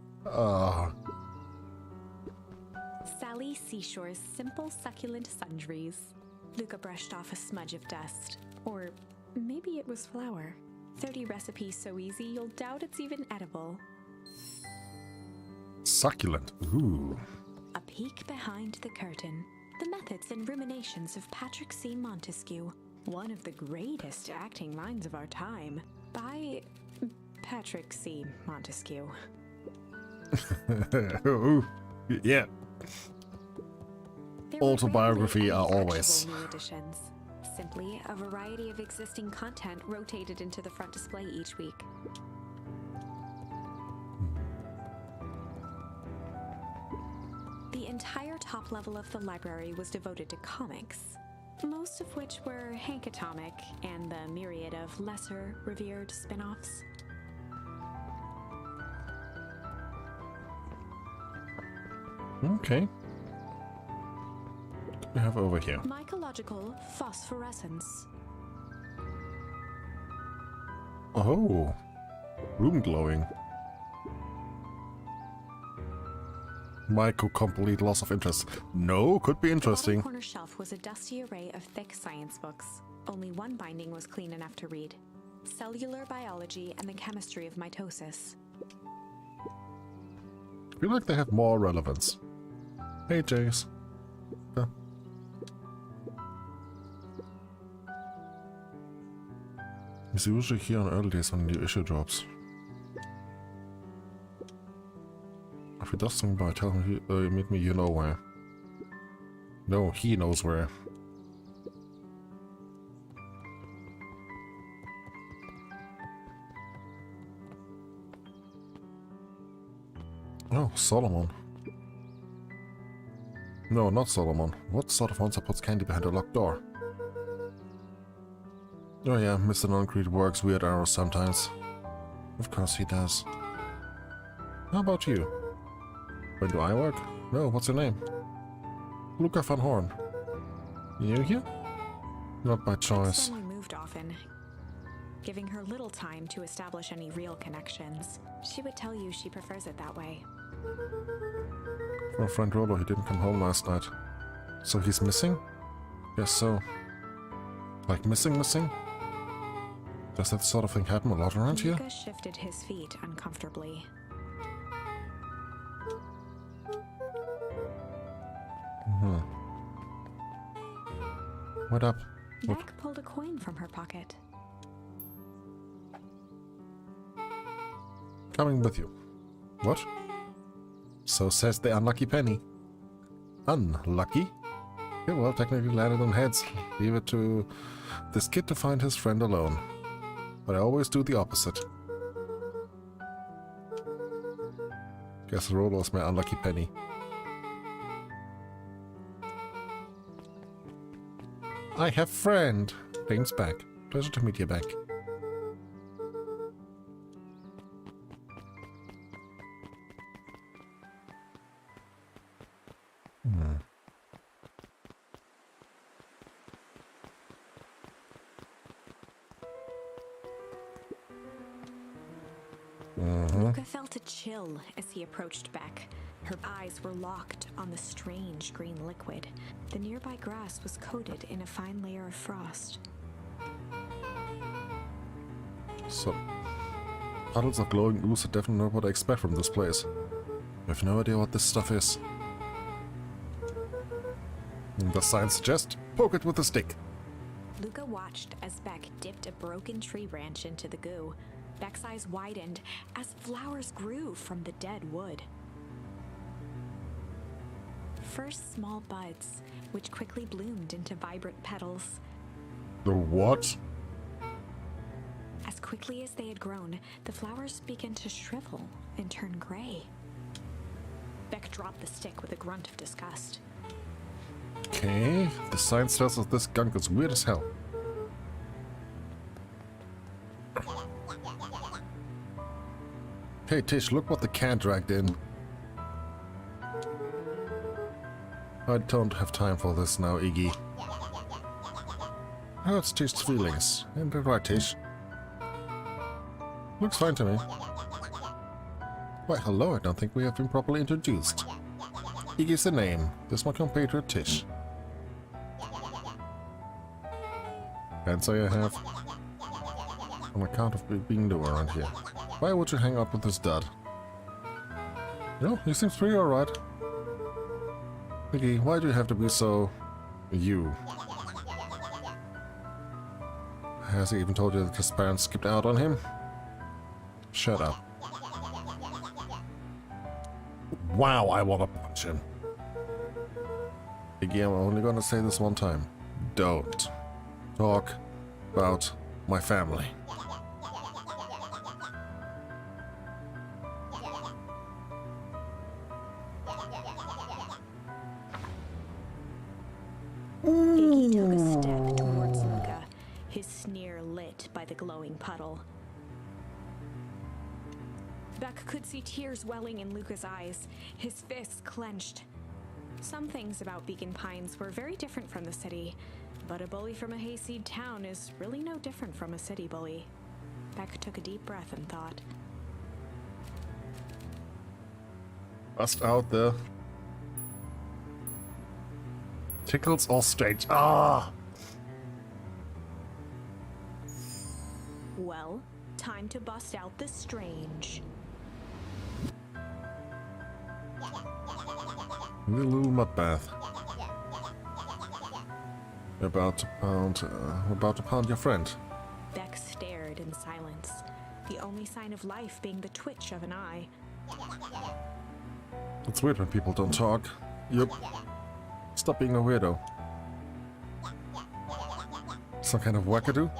Sally Seashore's simple succulent sundries. Luca brushed off a smudge of dust. Or maybe it was flour. 30 recipes so easy you'll doubt it's even edible. Succulent. Ooh. A peek behind the curtain. The methods and ruminations of Patrick C. Montesquieu, one of the greatest acting minds of our time, by Patrick C. Montesquieu. Ooh. Yeah. There were Autobiography rarely are any always. actual new editions. Simply a variety of existing content rotated into the front display each week. The entire top level of the library was devoted to comics, most of which were Hank Atomic and the myriad of lesser revered spin-offs. Okay. What do we have over here? Mycological phosphorescence. Oh. Room glowing. Myco complete loss of interest. No, could be interesting. On the corner shelf was a dusty array of thick science books. Only one binding was clean enough to read. Cellular biology and the chemistry of mitosis. I feel like they have more relevance. Hey, Jace. He's usually here on early days when the new issue drops. If he does something by, tell him meet me you know where. No, he knows where. Oh, Solomon. No, not Solomon. What sort of monster puts candy behind a locked door? Oh yeah, Mr. Concrete works weird hours sometimes. Of course he does. How about you? When do I work? No, what's your name? Luca van Horn. You new here? Not by choice. Family moved often, giving her little time to establish any real connections. She would tell you she prefers it that way. From a friend Rolo, he didn't come home last night. So he's missing? Yes, so. Like missing? Does that sort of thing happen a lot around here? Luca shifted his feet uncomfortably. What up? Mac pulled a coin from her pocket. Coming with you. What? So says the unlucky penny. Unlucky? Yeah, well, technically landed on heads. Leave it to this kid to find his friend alone. But I always do the opposite. Guess Rolo's my unlucky penny. I have friend. Name's back. Pleasure to meet you back. Luca felt a chill as he approached Beck. Her eyes were locked on the strange green liquid. The nearby grass was coated in a fine layer of frost. So, puddles of glowing ooze are definitely not what I expect from this place. I have no idea what this stuff is. And the signs suggest, poke it with a stick. Luca watched as Beck dipped a broken tree branch into the goo. Beck's eyes widened as flowers grew from the dead wood. First small buds, which quickly bloomed into vibrant petals. The what? As quickly as they had grown, the flowers began to shrivel and turn gray. Beck dropped the stick with a grunt of disgust. Okay, the science tells us this gunk is weird as hell. Hey Tish, look what the cat dragged in. I don't have time for this now, Iggy. Hurts Tish's feelings. And right, Tish. Looks fine to me. Why, hello, I don't think we have been properly introduced. Iggy's the name. This is my compatriot Tish. Fancy I have. On account of being new around here. Why would you hang out with this dud? No, he seems pretty alright. Iggy, why do you have to be so... you? Has he even told you that his parents skipped out on him? Shut up. Wow, I want to punch him. Iggy, I'm only gonna say this one time. Don't talk about my family. Iggy took a step towards Luca, his sneer lit by the glowing puddle. Beck could see tears welling in Luca's eyes, his fists clenched. Some things about Beacon Pines were very different from the city, but a bully from a hayseed town is really no different from a city bully. Beck took a deep breath and thought. Bust out the... tickles or strange. Ah! Well, time to bust out the strange. A little mud bath. About to pound your friend. Beck stared in silence, the only sign of life being the twitch of an eye. It's weird when people don't talk. Yup. Stop being a weirdo. Some kind of wackadoo?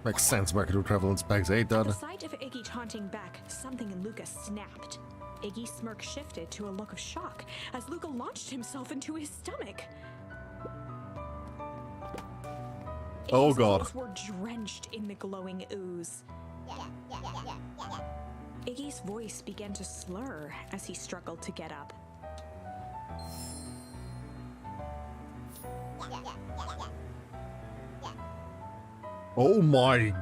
Makes sense, wackadoo travel in specs, eh, At the dud? sight of Iggy taunting Beck, something in Luca snapped. Iggy's smirk shifted to a look of shock as Luca launched himself into his stomach. Oh Iggy's god. eyes were drenched in the glowing ooze. Iggy's voice began to slur as he struggled to get up. Oh my...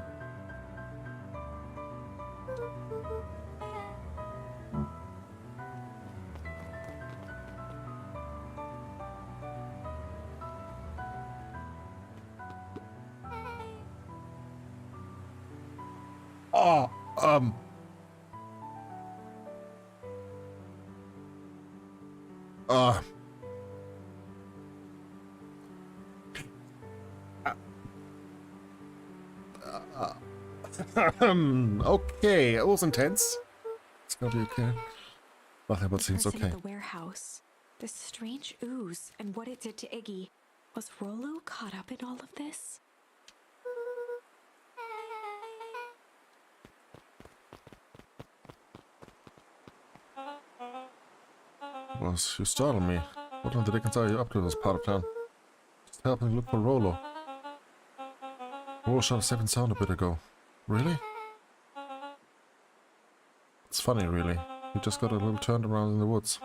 Oh, okay, it was intense. It's gonna be okay. Nothing but seems okay. The warehouse, the strange ooze, and what it did to Iggy. Was Rollo caught up in all of this? Was you startled me. What on the dickens are you up to this part of town? Just helping look for Rollo. Rollo shot a safe and sound a bit ago. Really? It's funny, really. He just got a little turned around in the woods.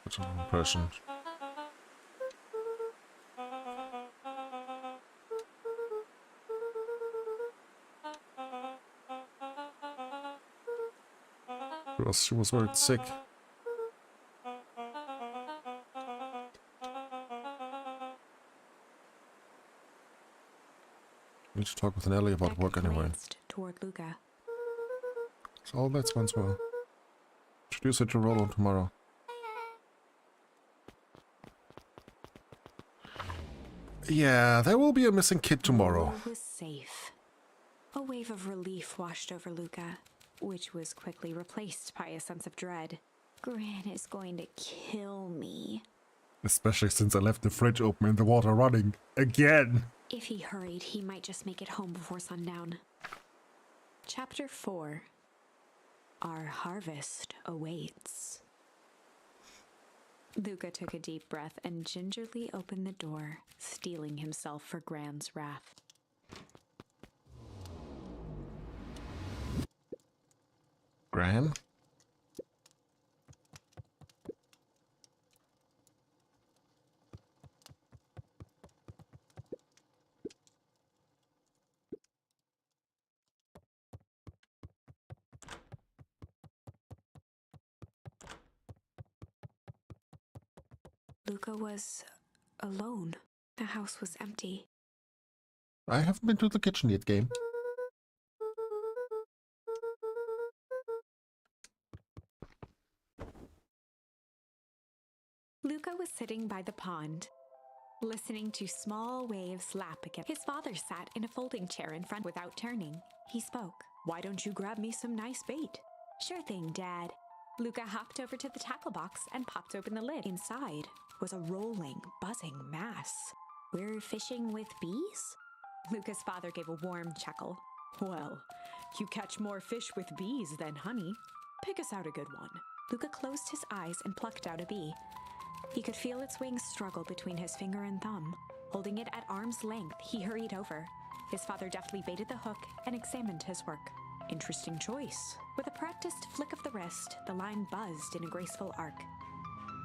Such an impression. She was very sick. Need to talk with Nelly about work anyway. Toward Luca. So all that's once well. Introduce her to Rollo tomorrow. Yeah, there will be a missing kid tomorrow. All was safe. A wave of relief washed over Luca, which was quickly replaced by a sense of dread. Gran is going to kill me. Especially since I left the fridge open and the water running. Again! If he hurried, he might just make it home before sundown. Chapter 4. Our harvest awaits. Luca took a deep breath and gingerly opened the door, steeling himself for Gran's wrath. Gran? Luca was alone. The house was empty. I haven't been to the kitchen yet, game. Luca was sitting by the pond, listening to small waves lap against. His father sat in a folding chair in front without turning. He spoke. "Why don't you grab me some nice bait?" "Sure thing, Dad." Luca hopped over to the tackle box and popped open the lid. Inside was a rolling, buzzing mass. "We're fishing with bees?" Luca's father gave a warm chuckle. "Well, you catch more fish with bees than honey. Pick us out a good one." Luca closed his eyes and plucked out a bee. He could feel its wings struggle between his finger and thumb. Holding it at arm's length, he hurried over. His father deftly baited the hook and examined his work. "Interesting choice." With a practiced flick of the wrist, the line buzzed in a graceful arc.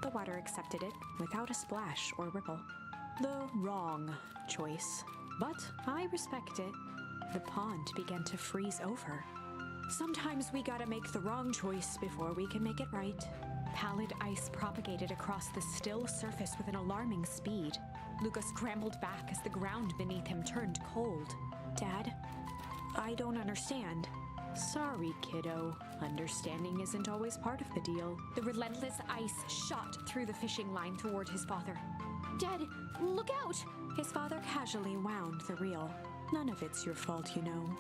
The water accepted it without a splash or ripple. The wrong choice, but I respect it. The pond began to freeze over. Sometimes we gotta make the wrong choice before we can make it right. Pallid ice propagated across the still surface with an alarming speed. Luca scrambled back as the ground beneath him turned cold. "Dad, I don't understand." "Sorry, kiddo. Understanding isn't always part of the deal." The relentless ice shot through the fishing line toward his father. "Dad, look out!" His father casually wound the reel. "None of it's your fault, you know.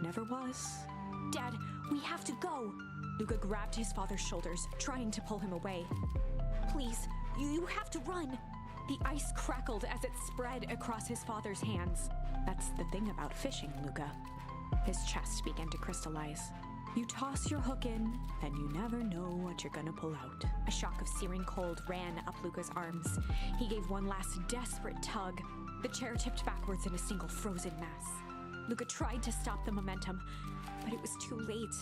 Never was." "Dad, we have to go!" Luca grabbed his father's shoulders, trying to pull him away. "Please, you have to run!" The ice crackled as it spread across his father's hands. "That's the thing about fishing, Luca." His chest began to crystallize. You toss your hook in, and you never know what you're gonna pull out. A shock of searing cold ran up Luca's arms. He gave one last desperate tug. The chair tipped backwards in a single frozen mass. Luca tried to stop the momentum, but it was too late.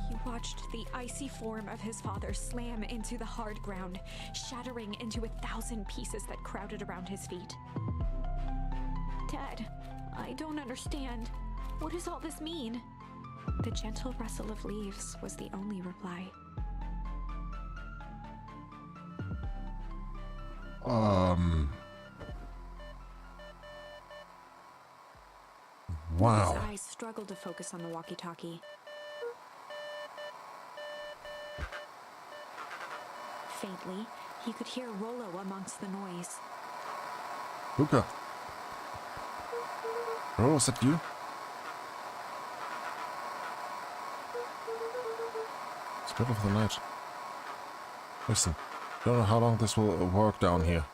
He watched the icy form of his father slam into the hard ground, shattering into 1,000 pieces that crowded around his feet. "Dad, I don't understand. What does all this mean?" The gentle rustle of leaves was the only reply. Wow. His eyes struggled to focus on the walkie-talkie. Faintly, he could hear Rollo amongst the noise. Luca. Rollo, is that you? It's middle of the night. Listen, don't know how long this will work down here.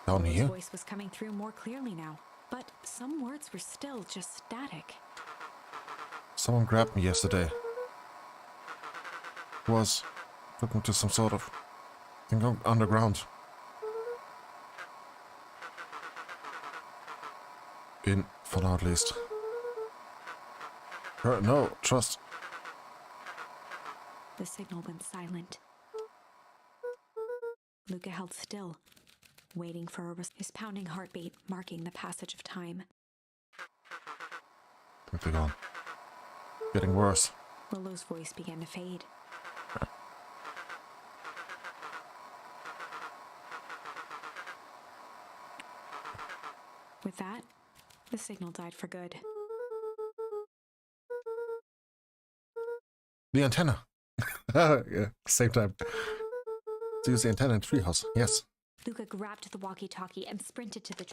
Down His here? voice was coming through more clearly now, but some words were still just static. Someone grabbed me yesterday. Took me to some sort of thing underground. For now at least. No, trust. The signal went silent. Luca held still, waiting for his pounding heartbeat marking the passage of time. I think they're gone. Getting worse. Rollo's voice began to fade. With that, the signal died for good. The antenna. Yeah, same time. To use the antenna in Treehouse, yes. Luca grabbed the walkie-talkie and sprinted to the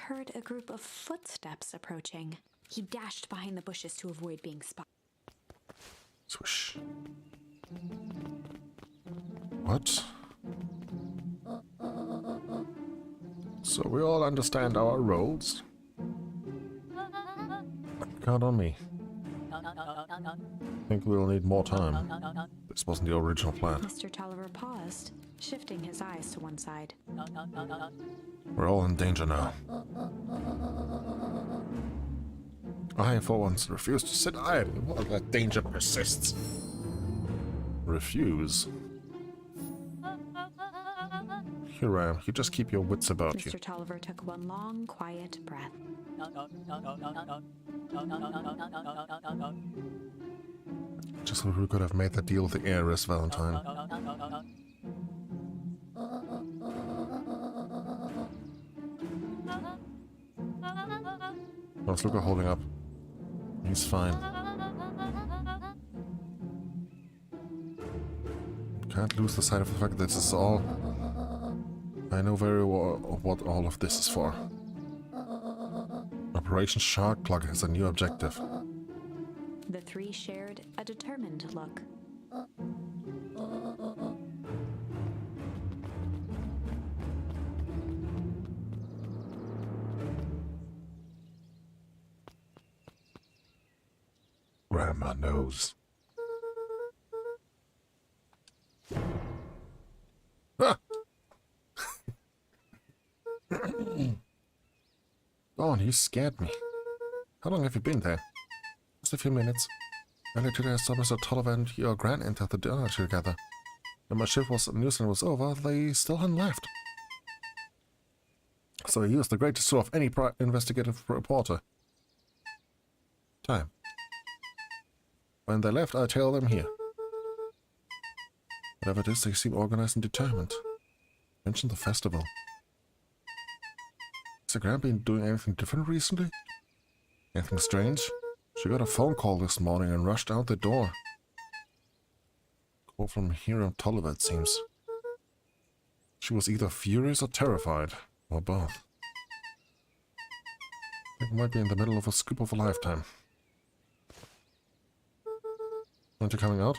heard a group of footsteps approaching. He dashed behind the bushes to avoid being spotted. Swish. What? So we all understand our roles. Count on me. I think we'll need more time. This wasn't the original plan. Mr. Tolliver paused, shifting his eyes to one side. We're all in danger now. I, for once, refuse to sit idle while that danger persists. Refuse? Here I am. You just keep your wits about you. Mr. Tolliver took one long, quiet breath. Just wish we could have made that deal with the heiress, Valentine. How's Luca holding up? He's fine. Can't lose the sight of the fact that this is all... I know very well what all of this is for. Operation Shark Clock has a new objective. The three shared a determined look. Grandma knows. Ah! Dawn, you scared me. How long have you been there? Just a few minutes. Earlier today I saw Mr. Tolliver and your grand enter the dinner together. When my shift was news and was over, they still hadn't left. So he was the greatest tool of any investigative reporter. Time. When they left, I tailed them here. Whatever it is, they seem organized and determined. Mention the festival. Has the Grand been doing anything different recently? Anything strange? She got a phone call this morning and rushed out the door. Call from Hiram Tolliver, it seems. She was either furious or terrified, or both. I think we might be in the middle of a scoop of a lifetime. Aren't you coming out?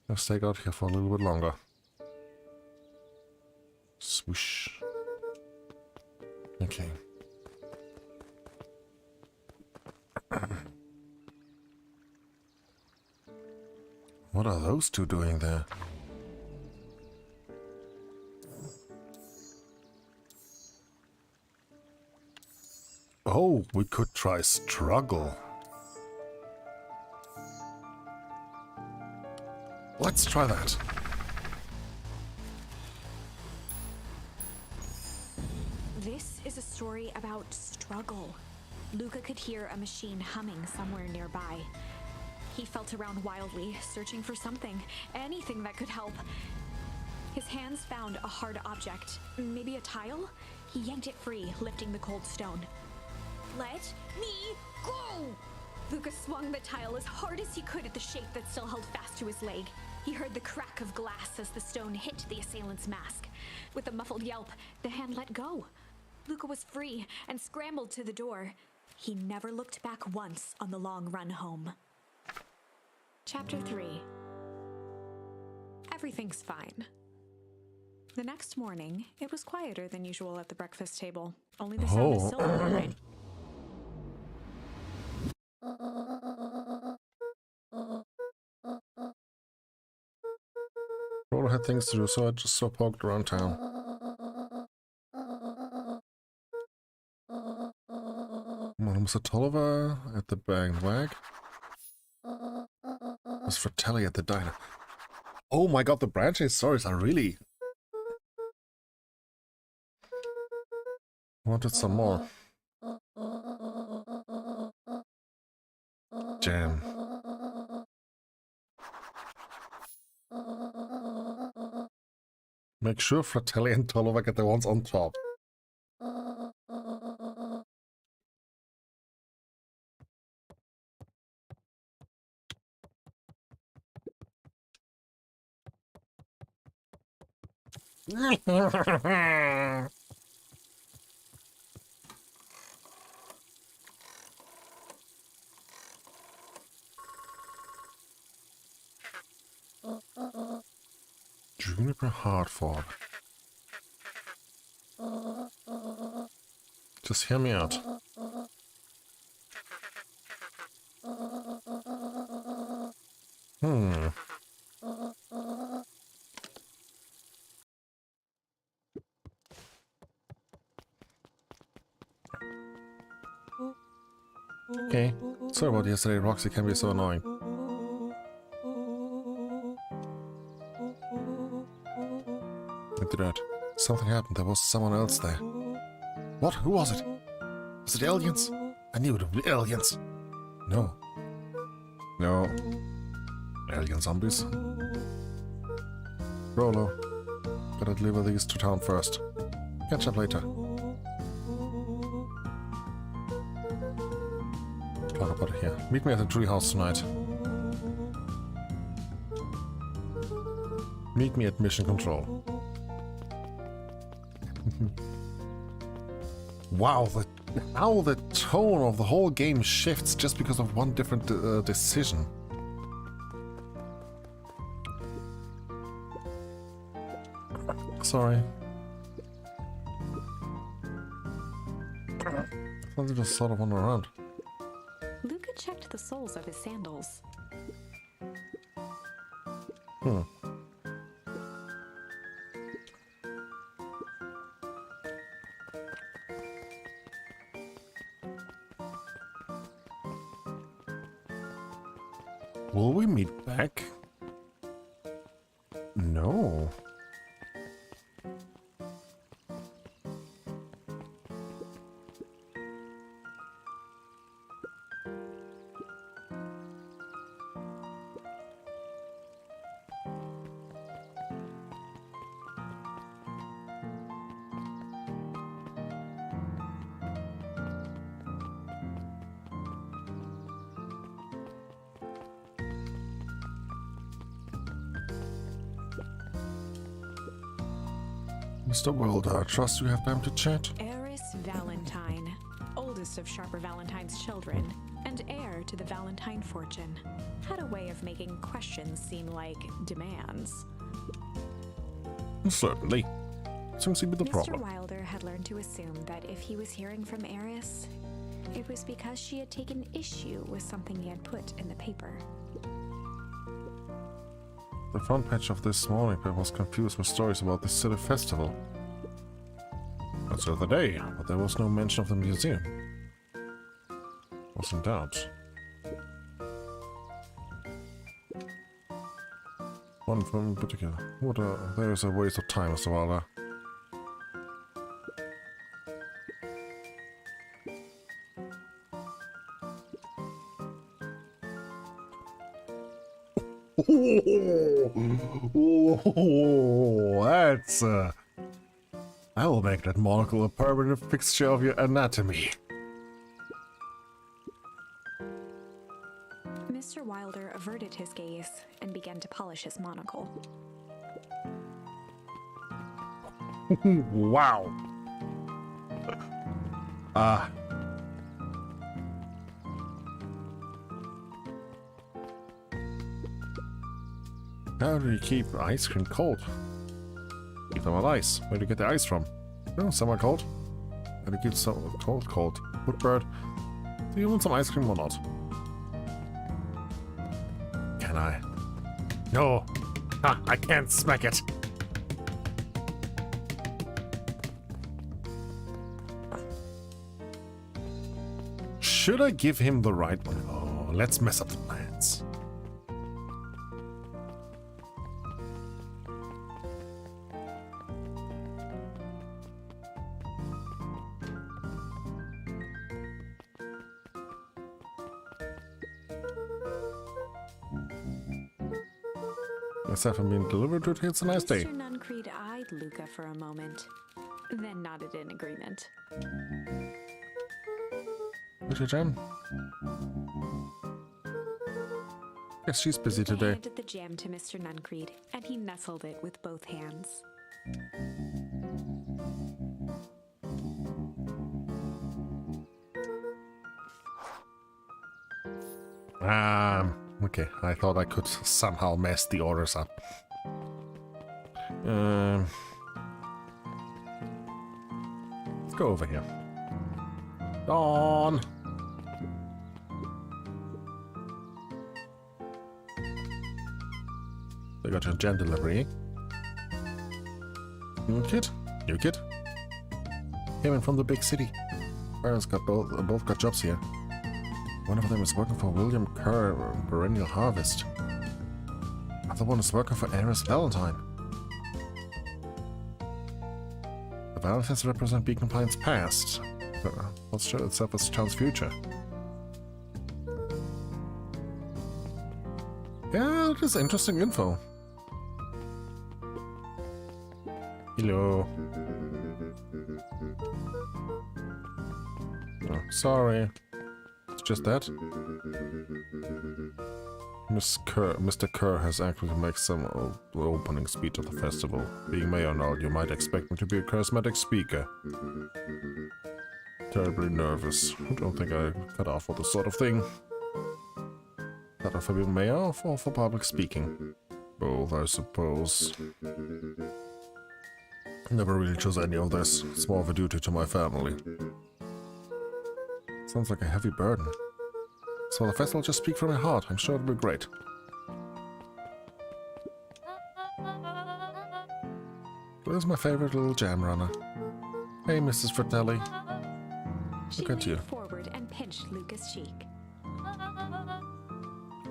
Let's stay out here for a little bit longer. Swoosh. Okay. What are those two doing there? Oh, we could try struggle. Let's try that. This is a story about struggle. Luca could hear a machine humming somewhere nearby. He felt around wildly, searching for something, anything that could help. His hands found a hard object, maybe a tile? He yanked it free, lifting the cold stone. Let me go! Luca swung the tile as hard as he could at the shape that still held fast to his leg. He heard the crack of glass as the stone hit the assailant's mask. With a muffled yelp, the hand let go. Luca was free and scrambled to the door. He never looked back once on the long run home. Chapter 3. Everything's fine. The next morning, it was quieter than usual at the breakfast table. Only the sound of silver behind. Rhoda had things to do, so I just poked around town. Mr. Tolliver at the Bang Wag. Miss Fratelli at the diner. Oh my god, the branching stories are really... Wanted some more. Jam. Make sure Fratelli and Tolliver get the ones on top. Juniper Hardford. Just hear me out. Okay. Sorry about yesterday, Roxy can be so annoying. I did that. Something happened. There was someone else there. What? Who was it? Was it aliens? I knew it would be aliens. No. No. Alien zombies. Rolo. Gotta deliver these to town first. Catch up later. Talk about it here. Meet me at the treehouse tonight. Meet me at Mission Control. Wow, how the tone of the whole game shifts just because of one different decision. Sorry. I thought they just sort of wander around. Luca checked the soles of his sandals. Will we meet back? No. Mr. Wilder, I trust you have time to chat. Eris Valentine, oldest of Sharper Valentine's children, and heir to the Valentine fortune, had a way of making questions seem like demands. Certainly. Seems to be the problem. Mr. Wilder had learned to assume that if he was hearing from Eris, it was because she had taken issue with something he had put in the paper. The front page of this morning paper was confused with stories about the silly festival. That's the other day, but there was no mention of the museum. Was in doubt. One from in particular. There is a waste of time, Mr. Wilder. Oh, that's I will make that monocle a permanent fixture of your anatomy. Mr. Wilder averted his gaze and began to polish his monocle. Wow. How do you keep ice cream cold? Keep them on ice. Where do you get the ice from? No, somewhere cold. How do you keep some cold? Woodbird, do you want some ice cream or not? Can I? No! Ha! I can't smack it! Should I give him the right one? Oh, let's mess up the plans. Aside from being delivered to it, it's a nice day. Mr. Nuncreed eyed Luca for a moment, then nodded in agreement. Where's your jam? Yes, she's busy today. He handed the jam to Mr. Nuncreed, and he nestled it with both hands. Okay, I thought I could somehow mess the orders up. Let's go over here. Dawn! They got your gem delivery. New kid? New kid? Came in from the big city. Parents got both got jobs here. One of them is working for William Kerr Perennial Harvest. The other one is working for Eris Valentine. The Valentines represent Beacon Pine's past. Let's show itself as town's future. Yeah, it is interesting info. Hello. Oh, sorry. It's just that. Mr. Kerr has actually made some opening speech at the festival. Being mayor now, you might expect me to be a charismatic speaker. Terribly nervous. I don't think I cut off for this sort of thing. Cut off for being mayor or for public speaking? Both, I suppose. Never really chose any of this. It's more of a duty to my family. Sounds like a heavy burden. So the festival just speak from my heart. I'm sure it'll be great. Where's my favorite little jam runner? Hey, Mrs. Fratelli. Look at you. Forward and pinched Luca's cheek.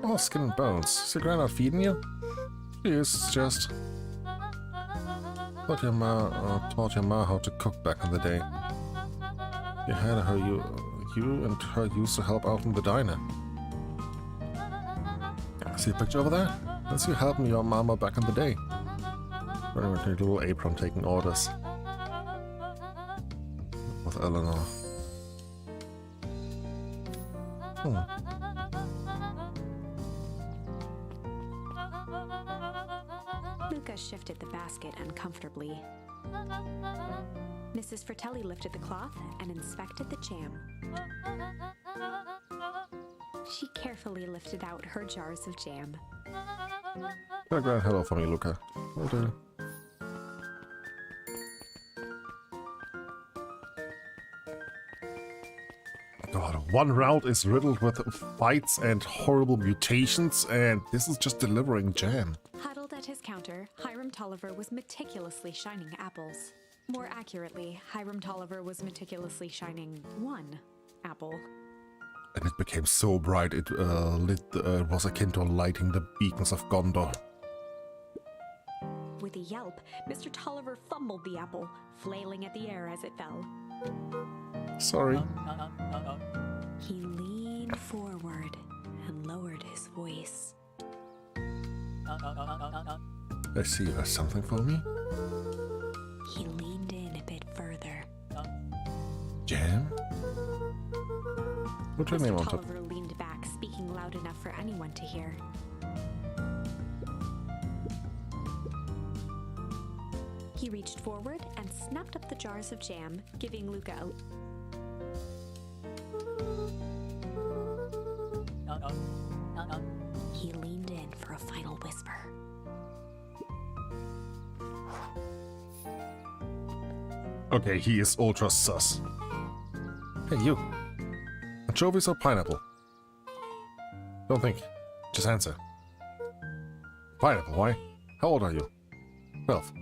Oh, skin and bones. Is your grandma feeding you? She is, just... Taught your ma how to cook back in the day. You had her, you and her used to help out in the diner. See a picture over there? That's you helping your mama back in the day. Wearing a little apron taking orders. With Eleanor. Luca shifted the basket uncomfortably. Mrs. Fratelli lifted the cloth and inspected the jam. She carefully lifted out her jars of jam. Grand hello for me, Luca. Will do. God, one round is riddled with fights and horrible mutations, and this is just delivering jam. Huddled at his counter, Hiram Tolliver was meticulously shining apples. More accurately, Hiram Tolliver was meticulously shining one apple. And it became so bright it was akin to lighting the beacons of Gondor. With a yelp, Mr. Tolliver fumbled the apple, flailing at the air as it fell. Sorry. He leaned forward and lowered his voice. I see you have something for me. He leaned in a bit further. Jam? What's your name on top? Tolliver leaned back, speaking loud enough for anyone to hear. He reached forward and snapped up the jars of jam, giving Luca a... He leaned in for a final whisper. Okay, he is ultra sus. Hey, you. Anchovies or pineapple? Don't think. Just answer. Pineapple, why? How old are you? 12.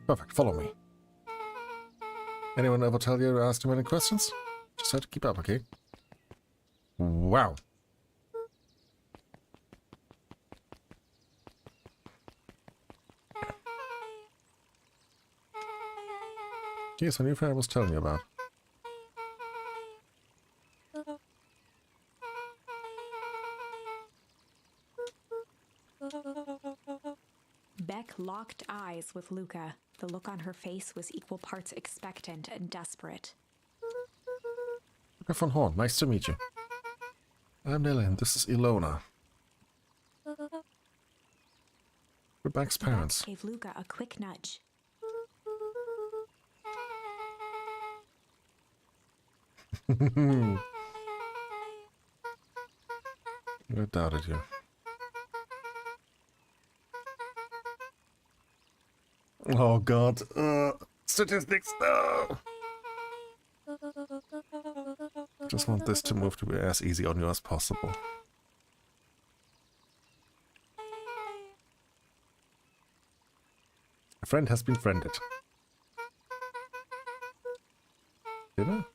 Perfect, follow me. Anyone ever tell you to ask too many questions? Just have to keep up, okay? Wow. Here's a new friend I was telling you about. Beck locked eyes with Luca. The look on her face was equal parts expectant and desperate. Luca von Horn, nice to meet you. I'm Dylan, this is Ilona. We're Beck's parents. Beck gave Luca a quick nudge. I doubted you. Oh god. Statistics, no! Just want this to move to be as easy on you as possible. A friend has been friended. Dinner?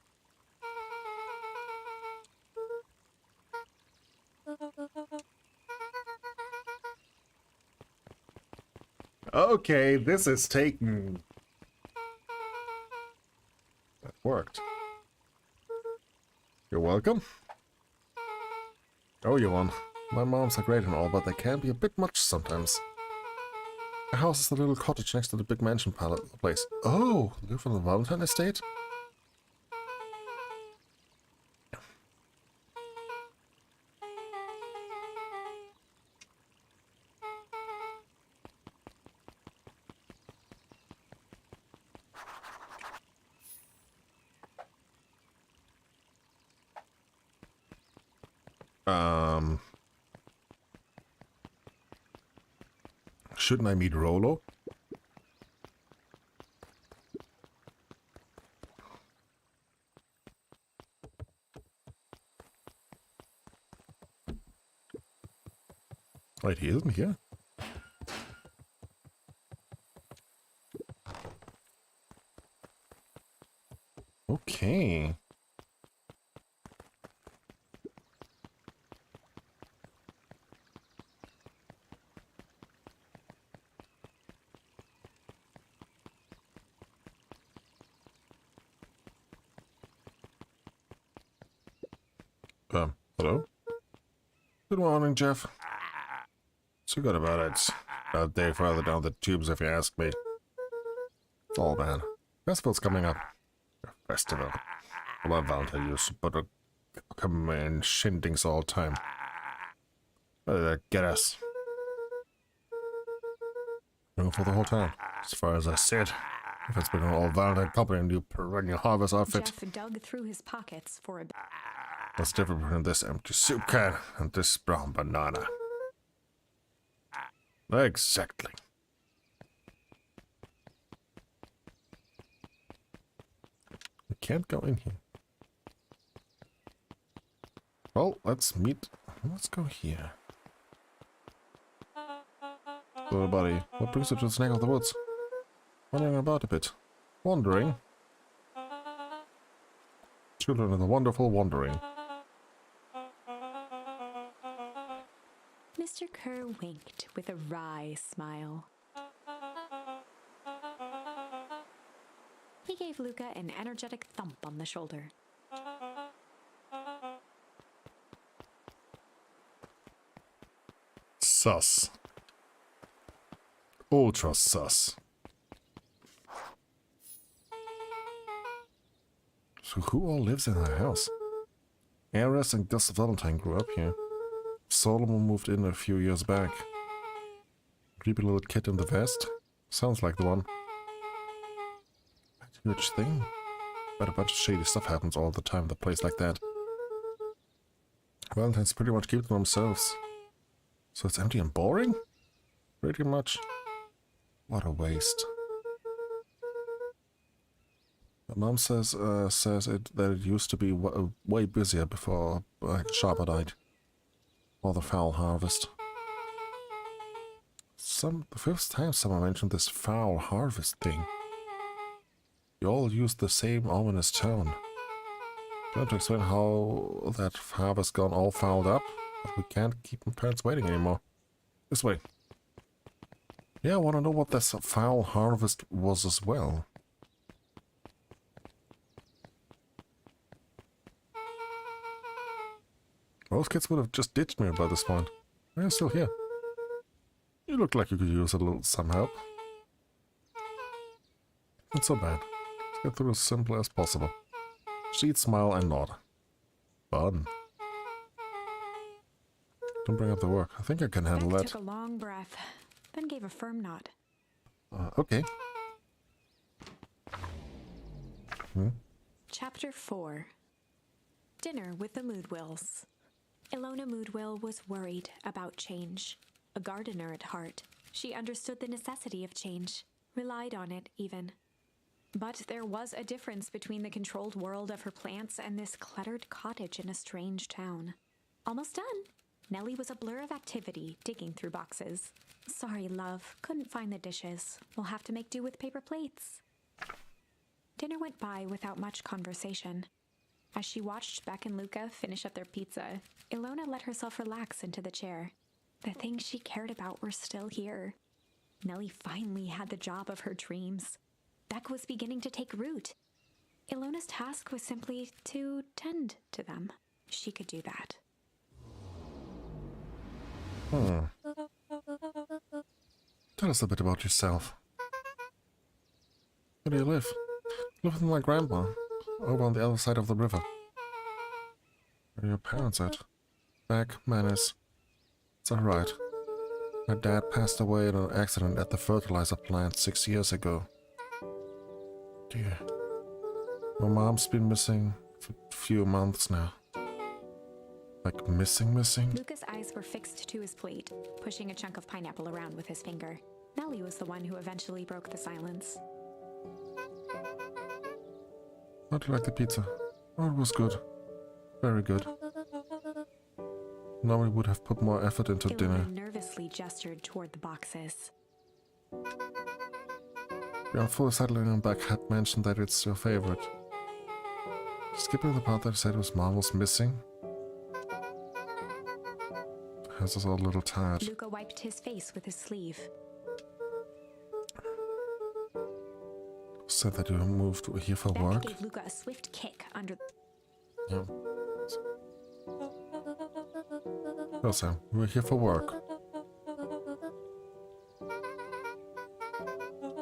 Okay, this is taken. That worked. You're welcome. Oh, you won. My moms are great and all, but they can be a bit much sometimes. The house is the little cottage next to the big mansion place. Oh, live on the Valentine estate? Shouldn't I meet Rolo? Wait, he isn't here? Okay. Hello? Good morning, Jeff. So good about it. A day further down the tubes, if you ask me. Oh man, festival's coming up. Festival. Well, Valentine used to put a come in shindigs all the time. Get us. No, for the whole time. As far as I said, if it's been an all Valentine company and you perennial harvest outfit. Jeff dug through his pockets for a... What's different between this empty soup can and this brown banana? Exactly. We can't go in here. Well, let's meet. Let's go here. Little buddy, what brings you to the snake of the woods? Wandering about a bit. Wandering? Children of the wonderful wandering. Mr. Kerr winked with a wry smile. He gave Luca an energetic thump on the shoulder. Sus. Ultra sus. So who all lives in our house? Ares and Gus Valentine grew up here. Solomon moved in a few years back. Creepy little kid in the vest? Sounds like the one. Huge thing. But a bunch of shady stuff happens all the time in a place like that. Valentines pretty much keep to themselves. So it's empty and boring? Pretty much. What a waste. My mom says that it used to be way busier before Sharper died. Or the foul harvest. The first time someone mentioned this foul harvest thing. You all used the same ominous tone. Trying to explain how that harvest gone all fouled up, but we can't keep my parents waiting anymore. This way. Yeah, I want to know what this foul harvest was as well. Most kids would have just ditched me by this point. You're still here. You look like you could use a little some help. Not so bad. Let's get through as simple as possible. She'd smile and nod. Fun. Don't bring up the work. I think I can handle that. Took a long breath, then gave a firm nod. Okay. Chapter 4. Dinner with the Moodwills. Ilona Moodwill was worried about change. A gardener at heart, she understood the necessity of change. relied on it even. But there was a difference between the controlled world of her plants and this cluttered cottage in a strange town. Almost done. Nellie was a blur of activity, digging through boxes. Sorry, love. Couldn't find the dishes. We'll have to make do with paper plates. Dinner went by without much conversation. As she watched Beck and Luca finish up their pizza, Ilona let herself relax into the chair. The things she cared about were still here. Nellie finally had the job of her dreams. Beck was beginning to take root. Ilona's task was simply to tend to them. She could do that. Tell us a bit about yourself. Where do you live? I live with my grandma, over on the other side of the river. Where are your parents at? Beck, Manus. It's alright. My dad passed away in an accident at the fertilizer plant 6 years ago. Dear. My mom's been missing for a few months now. Like missing? Luca's eyes were fixed to his plate, pushing a chunk of pineapple around with his finger. Nellie was the one who eventually broke the silence. How do you like the pizza? Oh, it was good. Very good. Now we would have put more effort into dinner. Nervously gestured toward the boxes. Beyond fully settling on Beck had mentioned that it's your favorite. Skipping the part that said his mom was missing. Has us all a little tired. Luca wiped his face with his sleeve. Said that you moved here for Beck work. gave Luca a swift kick under. Yeah. No, Sam, we're here for work.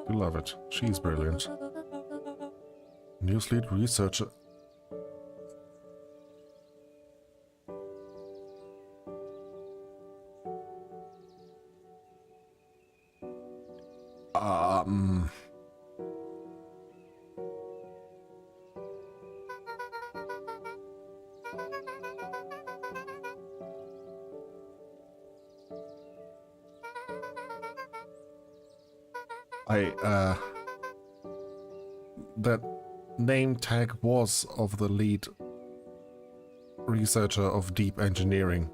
We love it. She's brilliant. News lead researcher. That name tag was of the lead researcher of deep engineering.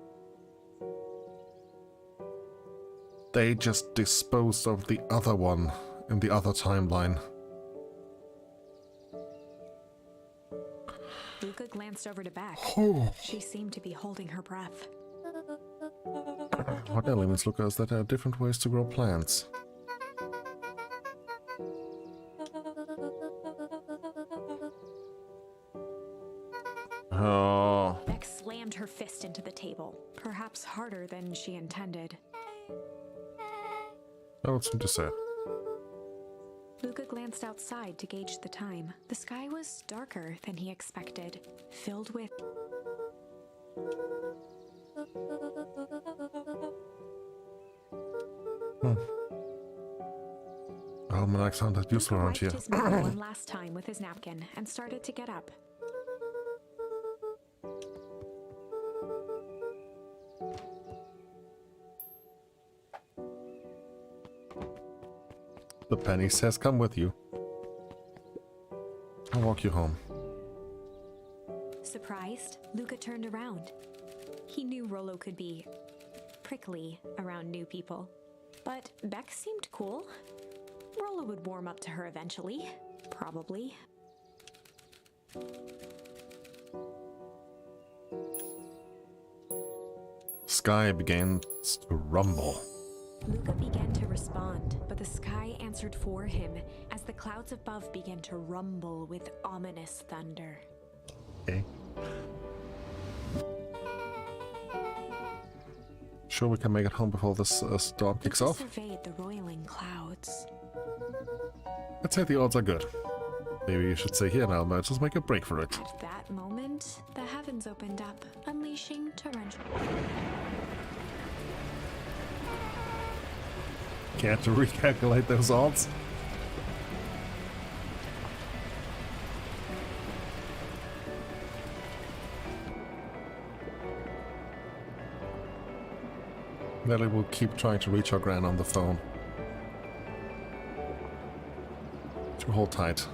They just disposed of the other one in the other timeline. Luca glanced over to Beck. She seemed to be holding her breath. What elements, Luca, is that there are different ways to grow plants. Oh. Beck slammed her fist into the table, perhaps harder than she intended. I would seem to say. Luca glanced outside to gauge the time. The sky was darker than he expected, filled with... Almanac sounded useful around here. His mouth one last time with his napkin and started to get up. The penny says come with you. I'll walk you home. Surprised, Luca turned around. He knew Rollo could be prickly around new people, but Beck seemed cool. Rollo would warm up to her eventually, probably. Sky began to rumble. Luca began to respond, but the sky answered for him as the clouds above began to rumble with ominous thunder. Okay. Sure we can make it home before this storm kicks off? Surveyed the roiling clouds. I'd say the odds are good. Maybe you should stay here now, but just make a break for it. At that moment, the heavens opened up, unleashing torrential... Can't recalculate those odds? Nelly will keep trying to reach her gran on the phone. You hold tight.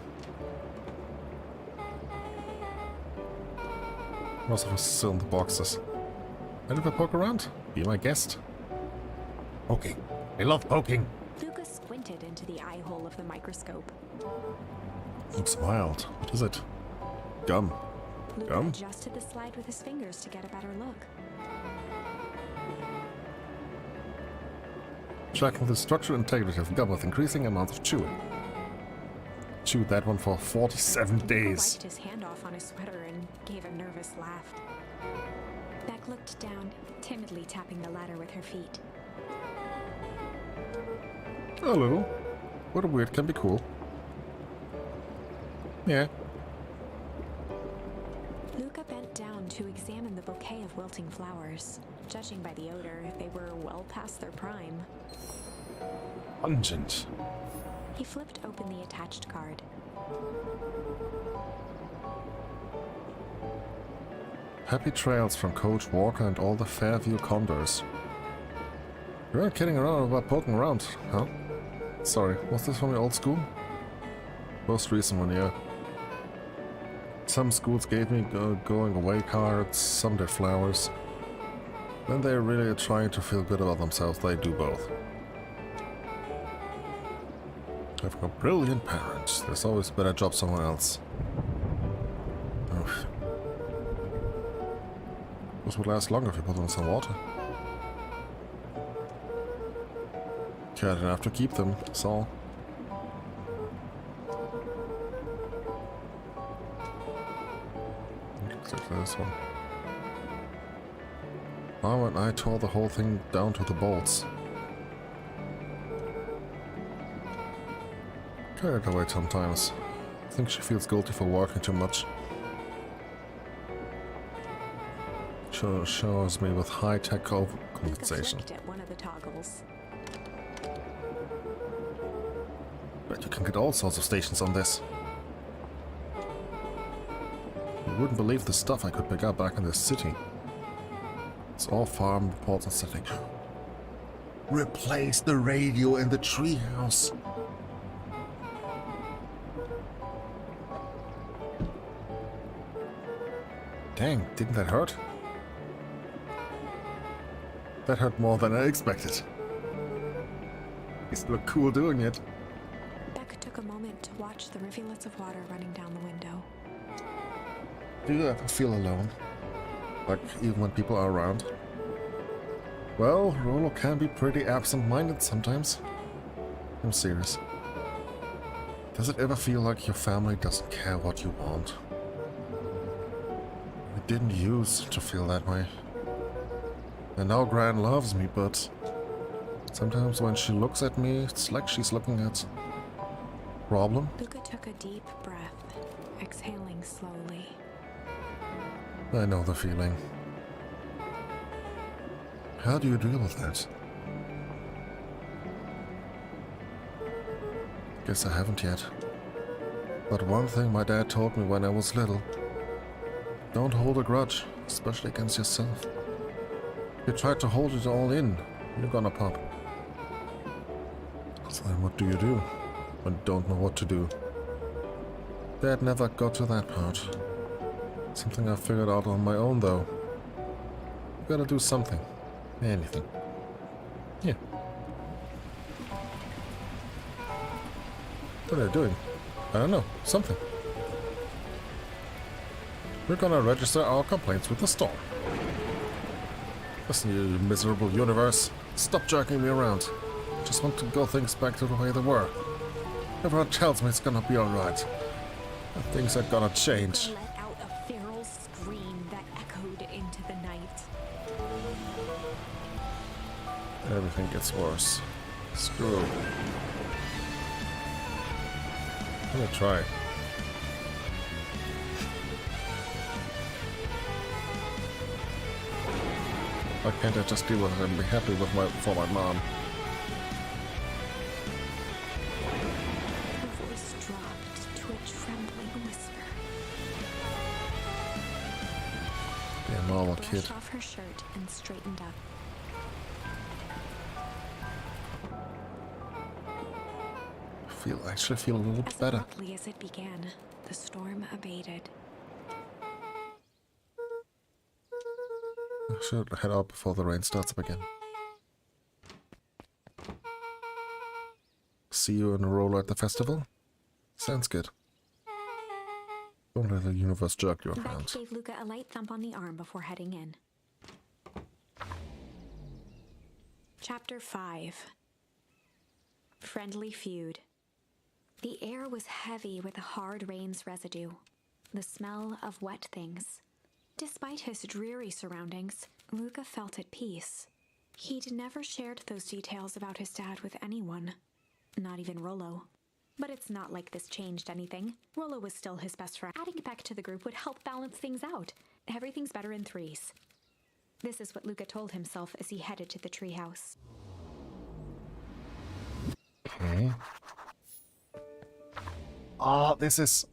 Most of us still in the boxes. And if I poke around, be my guest. Poking. I love poking. Luca squinted into the eye hole of the microscope. Looks wild. What is it? Gum. Luca Gum? adjusted the slide with his fingers to get a better look. Tracking the structural integrity of gum with increasing amounts of chewing. Chewed that one for 47 days. Wiped his hand off on his sweater and gave a nervous laugh. Beck looked down, timidly tapping the ladder with her feet. A little. What a weird can be cool. Yeah. Luca bent down to examine the bouquet of wilting flowers. Judging by the odor, they were well past their prime. Pungent. He flipped open the attached card. Happy trails from Coach Walker and all the Fairview Condors. You weren't kidding around about poking around, huh? Sorry, was this from your old school? Most recent one, yeah. Some schools gave me going away cards, some did flowers. When they're really trying to feel good about themselves, they do both. I've got brilliant parents. There's always a better job somewhere else. Oof. This would last longer if you put them in some water. Cared enough to keep them, that's all. Looks like this one. Mom and I tore the whole thing down to the bolts. Carried away sometimes. I think she feels guilty for working too much. Shows me with high-tech compensation. Luca flicked at one of the toggles. But you can get all sorts of stations on this. You wouldn't believe the stuff I could pick up back in this city. It's all farm reports and setting. Replace the radio in the treehouse. Dang, didn't that hurt? That hurt more than I expected. He's look cool doing it. Beck took a moment to watch the rivulets of water running down the window. Do you ever feel alone? Like, even when people are around? Well, Rolo can be pretty absent-minded sometimes. I'm serious. Does it ever feel like your family doesn't care what you want? It didn't used to feel that way. And now Gran loves me, but sometimes when she looks at me, it's like she's looking at... Problem? Luca took a deep breath, exhaling slowly. I know the feeling. How do you deal with that? Guess I haven't yet. But one thing my dad told me when I was little. Don't hold a grudge, especially against yourself. If you try to hold it all in, you're gonna pop. So then what do you do when you don't know what to do? Dad never got to that part. Something I figured out on my own, though. You gotta do something. Anything. Yeah. What are they doing? I don't know. Something. We're gonna register our complaints with the store. Listen, you miserable universe. Stop jerking me around. Just want to go things back to the way they were. Everyone tells me it's gonna be alright. But things are gonna change. Let out a feral scream that echoed into the night. Everything gets worse. Screw. I'm gonna try. Why can't I just deal with it and be happy with for my mom? Her voice dropped to a trembling whisper. Be a normal Brushed kid. off her shirt and straightened up. actually feel a little bit better. Abruptly as it began, the storm abated. I should head out before the rain starts up again. See you in a roller at the festival? Sounds good. Don't let the universe jerk you Beck around. gave Luca a light thump on the arm before heading in. Chapter 5. Friendly Feud. The air was heavy with the hard rain's residue, the smell of wet things. Despite his dreary surroundings, Luca felt at peace. He'd never shared those details about his dad with anyone, not even Rollo. But it's not like this changed anything. Rollo was still his best friend. Adding Beck to the group would help balance things out. Everything's better in threes. This is what Luca told himself as he headed to the treehouse. Okay. Ah, this is...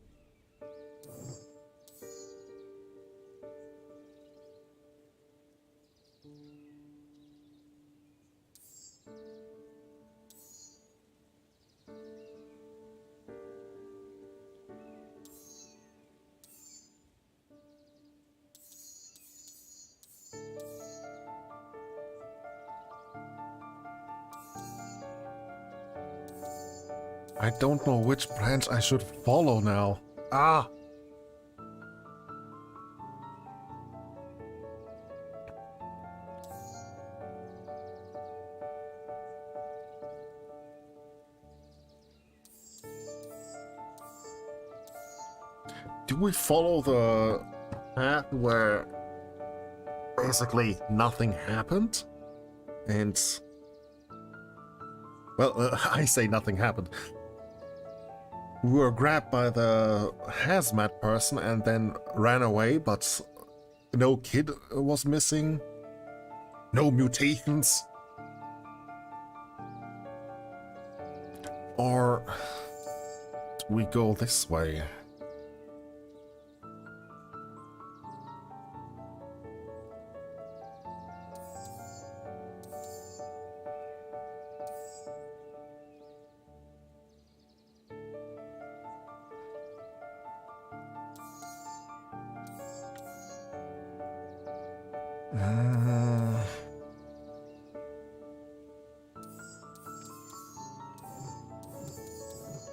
I don't know which branch I should follow now. Ah! Do we follow the path where basically nothing happened? And... well, I say nothing happened. We were grabbed by the hazmat person and then ran away, but no kid was missing. No mutations. Or do we go this way?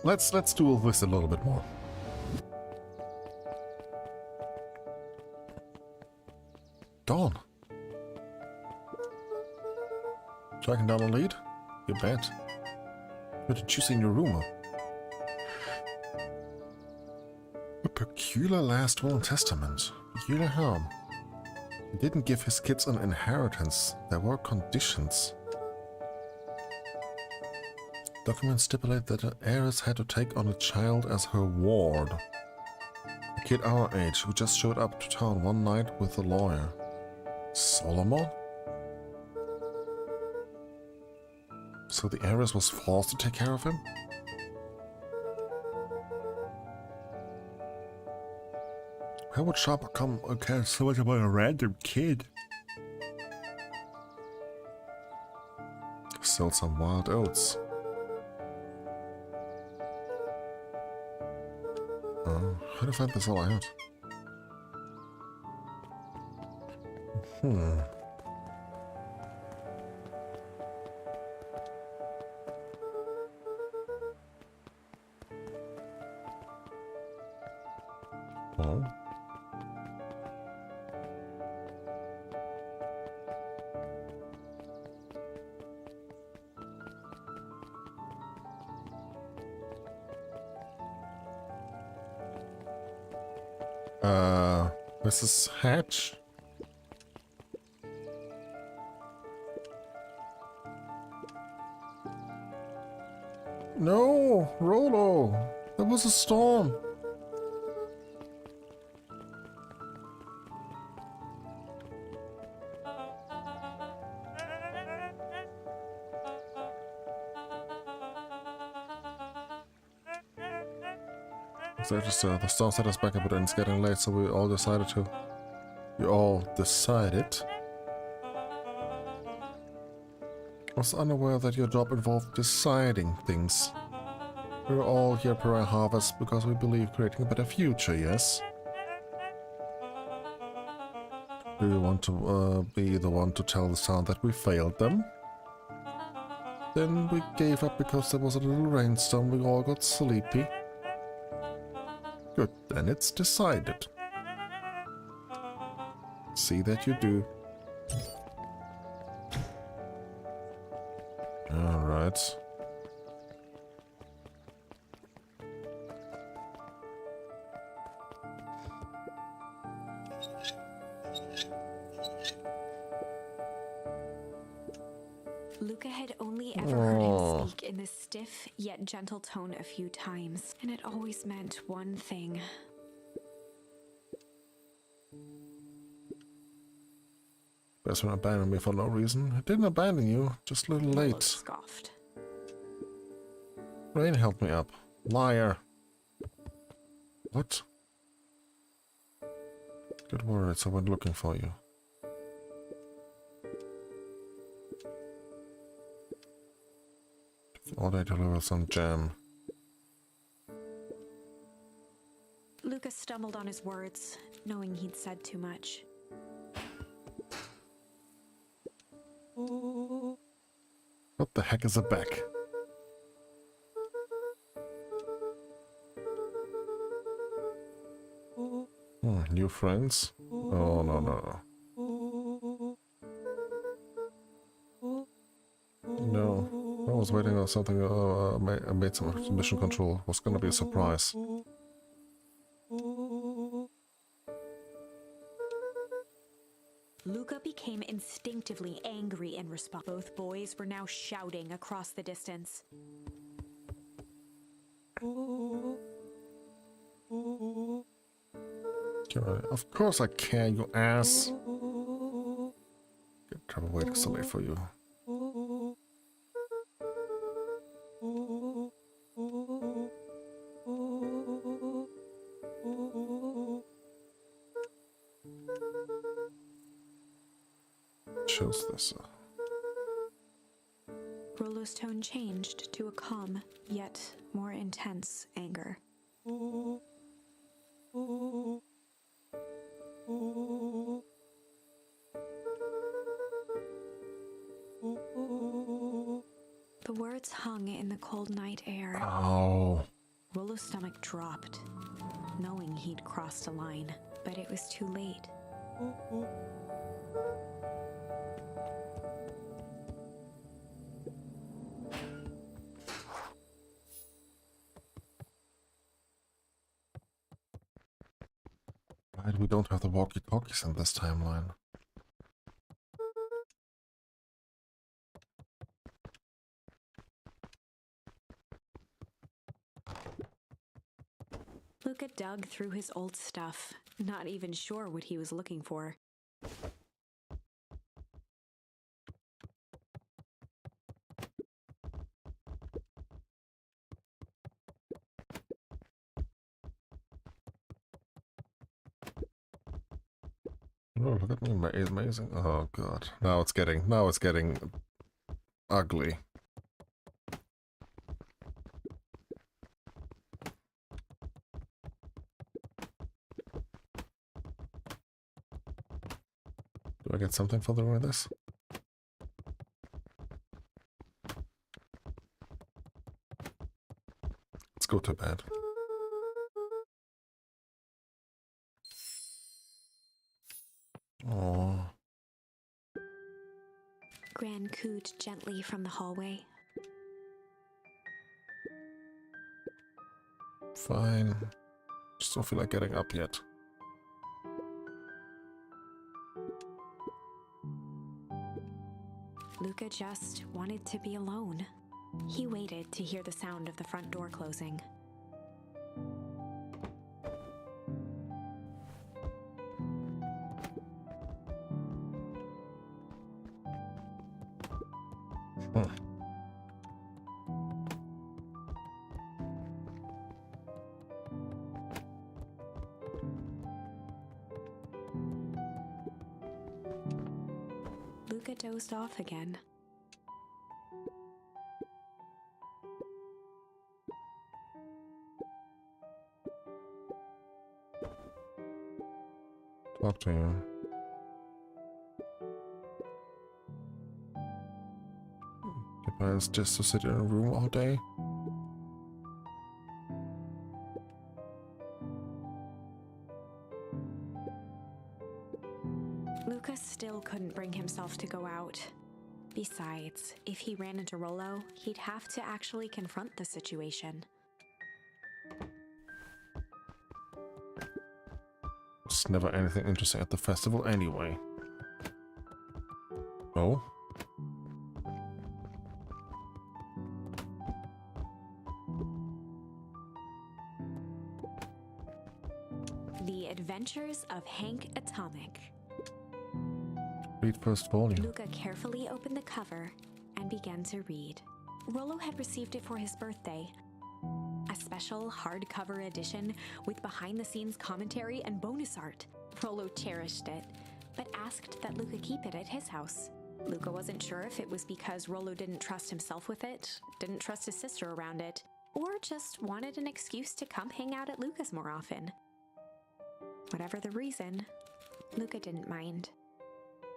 Let's do this a little bit more. Dawn. Tracking down a lead? You bet. What did you see in your room? A peculiar last will and testament. Peculiar harm. He didn't give his kids an inheritance. There were conditions. Documents stipulate that an heiress had to take on a child as her ward. A kid our age who just showed up to town one night with a lawyer. Solomon? So the heiress was forced to take care of him? How would Sharp come and care so much about a random kid? Sell some wild oats. How to find this all out? Oh. Mrs. Hatch? No, Rollo! There was a storm! So just the storm set us back a bit and it's getting late, so we all decided to... You all decided? I was unaware that your job involved deciding things. We're all here per harvest because we believe creating a better future, yes? Do you want to be the one to tell the town that we failed them? Then we gave up because there was a little rainstorm, we all got sleepy. Good, then it's decided. See that you do. Alright. Luca had only ever heard him speak in this stiff yet gentle tone a few times, and it always meant one thing. Best friend abandoned me for no reason. I didn't abandon you, just a little late. Scoffed. Rain helped me up. Liar. What? Get worried, so I went looking for you. All day deliver some jam. Lucas stumbled on his words, knowing he'd said too much. What the heck is a back? New friends? Oh, no, no. No. I was waiting on something, I made some mission control. Was gonna be a surprise. Luca became instinctively angry in response. Both boys were now shouting across the distance. Of course I can, you ass. Get trouble waiting so late for you. Chose this. Rollo's tone changed to a calm, yet more intense anger. The words hung in the cold night air. Oh. Rollo's stomach dropped, knowing he'd crossed a line, but it was too late. Right, we don't have the walkie-talkies in this timeline. Luca dug through his old stuff, not even sure what he was looking for. Oh, look at me, amazing. Oh god. Now it's getting ugly. Do I get something for doing this? Let's go to bed. Oh. Gran cooed gently from the hallway. Fine. Just don't feel like getting up yet. Luca just wanted to be alone. He waited to hear the sound of the front door closing. Luca dozed off again. talk to you. Your plan is just to sit in a room all day? Lucas still couldn't bring himself to go out. Besides, if he ran into Rollo, he'd have to actually confront the situation. There's never anything interesting at the festival anyway. Oh? The Adventures of Hank Atomic. Read first volume. Luca carefully opened the cover and began to read. Rollo had received it for his birthday. A special hardcover edition with behind-the-scenes commentary and bonus art. Rollo cherished it, but asked that Luca keep it at his house. Luca wasn't sure if it was because Rollo didn't trust himself with it, didn't trust his sister around it, or just wanted an excuse to come hang out at Luca's more often. Whatever the reason, Luca didn't mind.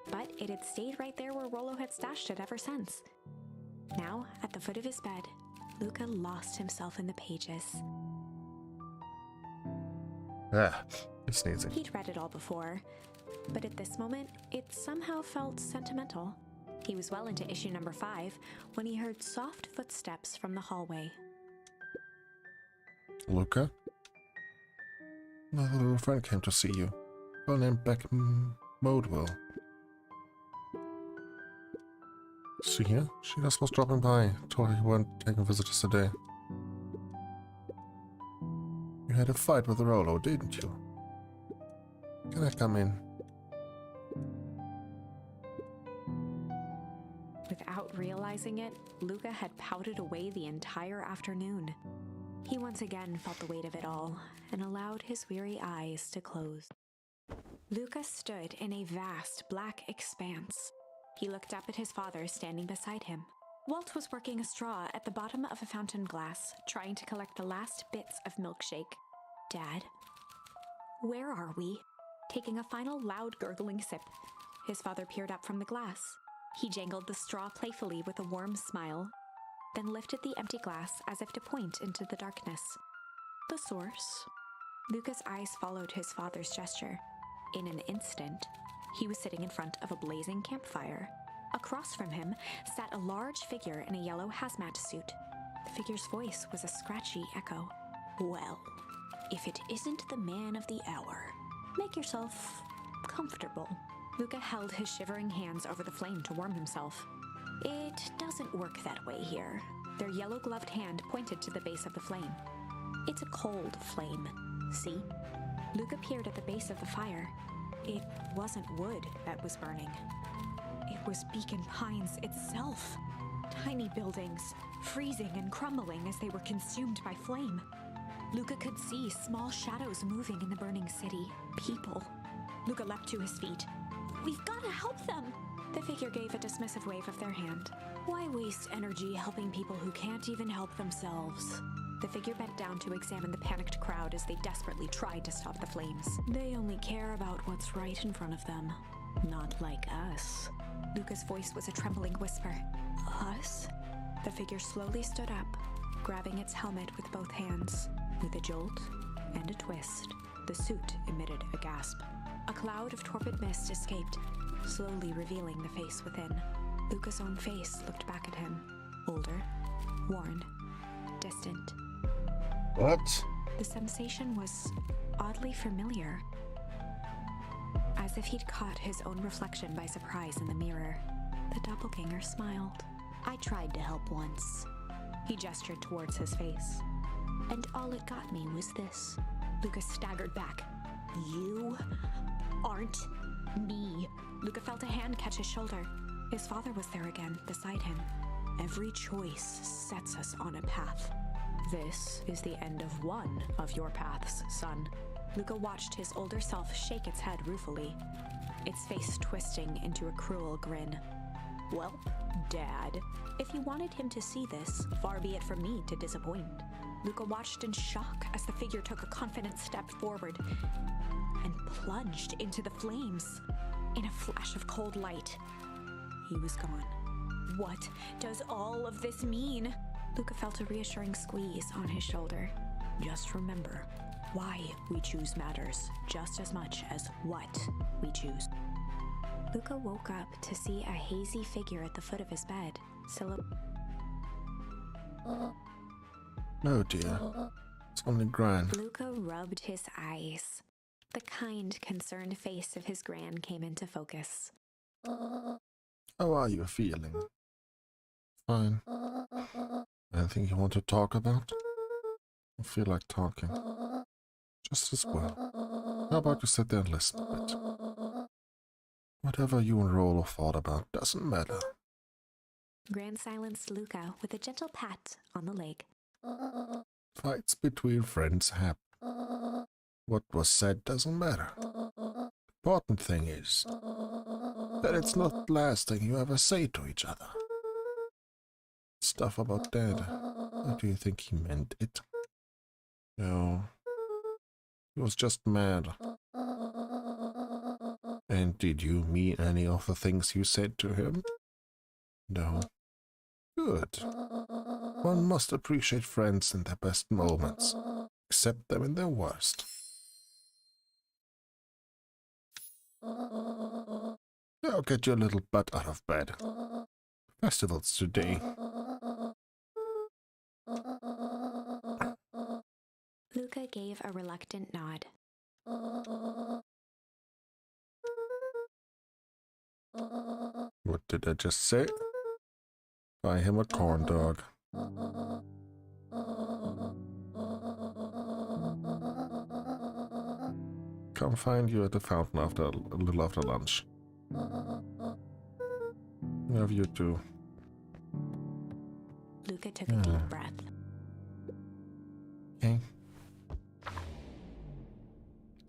But it had stayed right there where Rollo had stashed it ever since. Now, at the foot of his bed, Luca lost himself in the pages. Ah, he's sneezing. He'd read it all before, but at this moment, it somehow felt sentimental. He was well into issue number 5 when he heard soft footsteps from the hallway. Luca? Another little friend came to see you. Girl named Beck Modewell. See here? She just was dropping by. Told her you weren't taking visitors today. You had a fight with Rollo, didn't you? Can I come in? Without realizing it, Luca had pouted away the entire afternoon. He once again felt the weight of it all and allowed his weary eyes to close. Luca stood in a vast black expanse. He looked up at his father standing beside him. Walt was working a straw at the bottom of a fountain glass, trying to collect the last bits of milkshake. Dad, where are we? Taking a final loud gurgling sip, his father peered up from the glass. He jangled the straw playfully with a warm smile, then lifted the empty glass as if to point into the darkness. The source? Luca's eyes followed his father's gesture. In an instant, he was sitting in front of a blazing campfire. Across from him sat a large figure in a yellow hazmat suit. The figure's voice was a scratchy echo. Well, if it isn't the man of the hour, make yourself comfortable. Luca held his shivering hands over the flame to warm himself. It doesn't work that way here. Their yellow-gloved hand pointed to the base of the flame. It's a cold flame, see? Luca peered at the base of the fire. It wasn't wood that was burning. It was Beacon Pines itself. Tiny buildings, freezing and crumbling as they were consumed by flame. Luca could see small shadows moving in the burning city. People. Luca leapt to his feet. We've got to help them! The figure gave a dismissive wave of their hand. Why waste energy helping people who can't even help themselves? The figure bent down to examine the panicked crowd as they desperately tried to stop the flames. They only care about what's right in front of them. Not like us. Luca's voice was a trembling whisper. Us? The figure slowly stood up, grabbing its helmet with both hands. With a jolt and a twist, the suit emitted a gasp. A cloud of torpid mist escaped, slowly revealing the face within. Luca's own face looked back at him. Older, worn, distant. What? The sensation was oddly familiar. As if he'd caught his own reflection by surprise in the mirror, the doppelganger smiled. I tried to help once. He gestured towards his face. And all it got me was this. Luca staggered back. You aren't me. Luca felt a hand catch his shoulder. His father was there again, beside him. Every choice sets us on a path. This is the end of one of your paths, son. Luca watched his older self shake its head ruefully, its face twisting into a cruel grin. Well, Dad, if you wanted him to see this, far be it from me to disappoint. Luca watched in shock as the figure took a confident step forward and plunged into the flames. In a flash of cold light, he was gone. What does all of this mean? Luca felt a reassuring squeeze on his shoulder. Just remember, why we choose matters just as much as what we choose. Luca woke up to see a hazy figure at the foot of his bed. Oh dear. It's only Gran. Luca rubbed his eyes. The kind, concerned face of his Gran came into focus. How are you feeling? Fine. Anything you want to talk about? I feel like talking. Just as well. How about you sit there and listen a bit? Whatever you and Rollo thought about doesn't matter. Gran silenced Luca with a gentle pat on the leg. Fights between friends happen. What was said doesn't matter. Important thing is that it's not the last thing you ever say to each other. Stuff about Dad. How do you think he meant it? No. He was just mad. And did you mean any of the things you said to him? No. Good. One must appreciate friends in their best moments, accept them in their worst. Now get your little butt out of bed. Festival's today. Luca gave a reluctant nod. What did I just say? Buy him a corn dog. Come find you at the fountain a little after lunch. Love you too. Luca took a deep breath. Okay.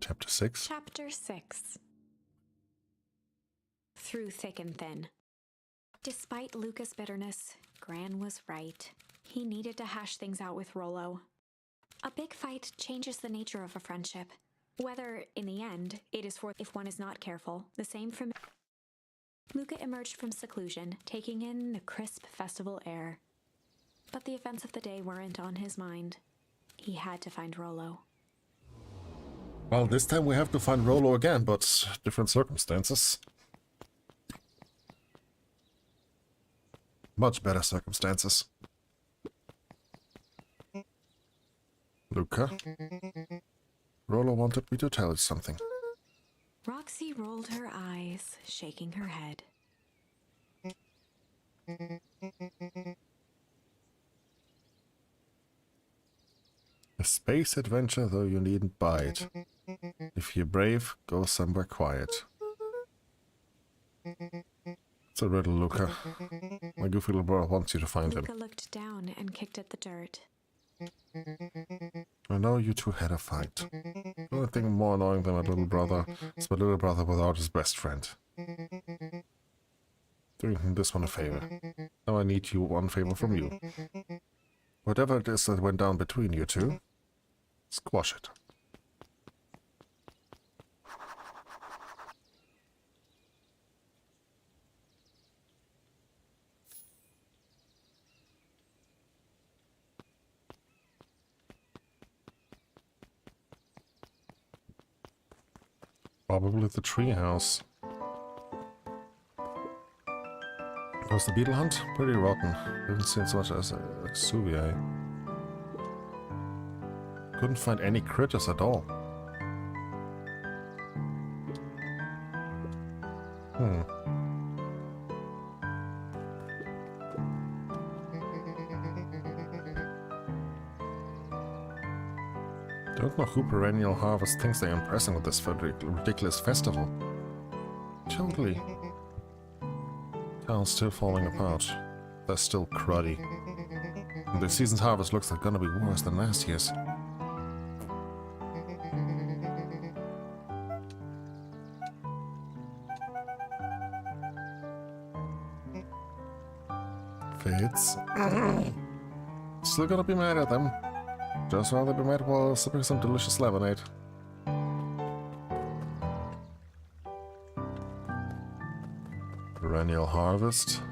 Chapter 6. Chapter 6. Through thick and thin. Despite Luca's bitterness, Gran was right. He needed to hash things out with Rollo. A big fight changes the nature of a friendship. Whether, in the end, it is for if one is not careful, the same for me. Luca emerged from seclusion, taking in the crisp festival air. But the events of the day weren't on his mind. He had to find Rollo. Well, this time we have to find Rollo again, but different circumstances. Much better circumstances. Luca? Rollo wanted me to tell you something. Roxy rolled her eyes, shaking her head. A space adventure, though you needn't buy it. If you're brave, go somewhere quiet. It's a riddle, Luca. My goofy little brother wants you to find him. Luca looked down and kicked at the dirt. I know you two had a fight. The only thing more annoying than my little brother is my little brother without his best friend. Doing him this one a favor. Now I need you one favor from you. Whatever it is that went down between you two, squash it. Probably the treehouse. Was the beetle hunt? Pretty rotten. Haven't seen so much as a Exuvii. Couldn't find any critters at all. Don't know who perennial harvest thinks they're impressing with this ridiculous festival. Totally. Town's still falling apart. They're still cruddy. And this season's harvest looks like gonna be worse than last year's. bats. Still gonna be mad at them. Just rather be mad while sipping some delicious lemonade. Perennial harvest.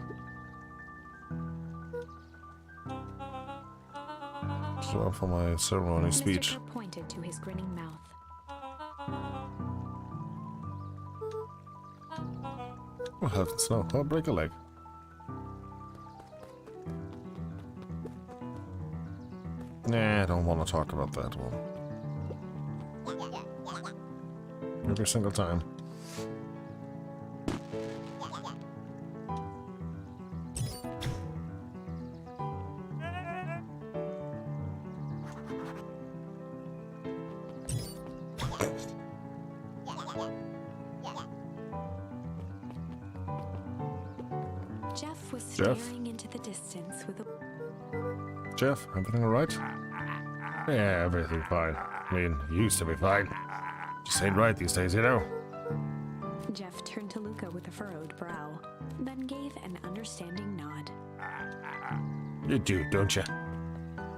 So up for my ceremony speech. Mr. pointed to his grinning mouth. Oh heavens no, I'll break a leg. Nah, I don't want to talk about that one. Every single time. Jeff was staring into the distance with a... Jeff, everything alright? Yeah, everything fine. I mean, used to be fine. Just ain't right these days, you know? Jeff turned to Luca with a furrowed brow, then gave an understanding nod. You do, don't you?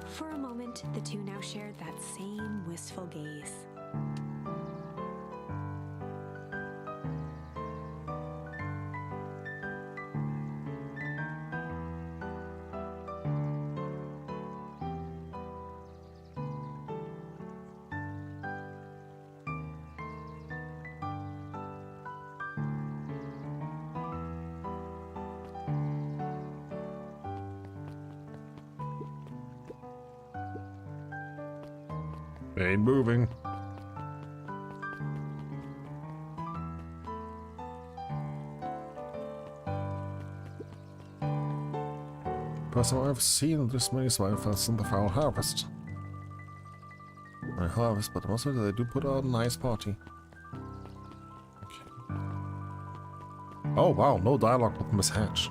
For a moment, the two now shared that same wistful gaze. Ain't moving. First time I've seen this many swinefests in the foul harvest. I harvest, but mostly they do put on a nice party. Okay. Oh wow, no dialogue with Miss Hatch.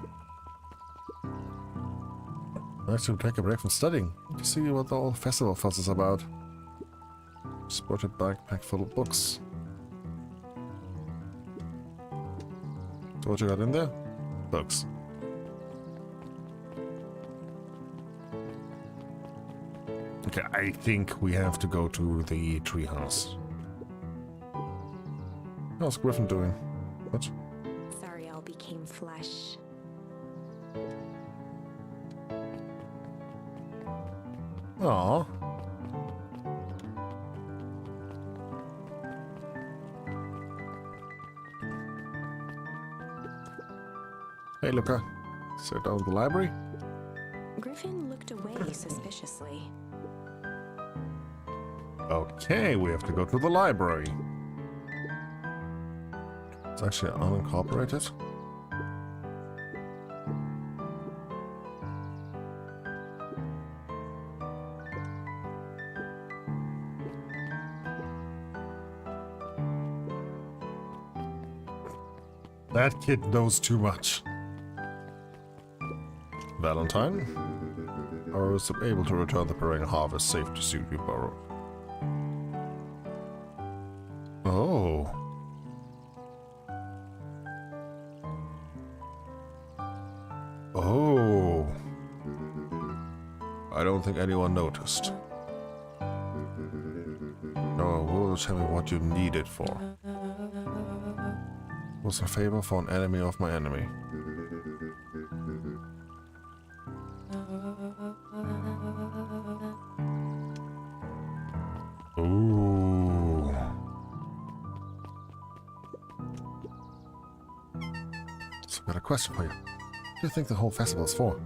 I have to take a break from studying to see what the whole festival fuss is about. Sported backpack full of books. So what you got in there? Books. Okay, I think we have to go to the treehouse. How's Griffin doing? What? Sorry all became flesh. Aww. Hey, Luca. Sit down in the library? Griffin looked away suspiciously. Okay, we have to go to the library. It's actually unincorporated. That kid knows too much. Valentine? Or is able to return the perennial harvest safe to suit you borrowed? Oh. Oh. I don't think anyone noticed. No, will tell me what you need it for. Was a favor for an enemy of my enemy. Ooh. So I've got a question for you. What do you think the whole festival is for?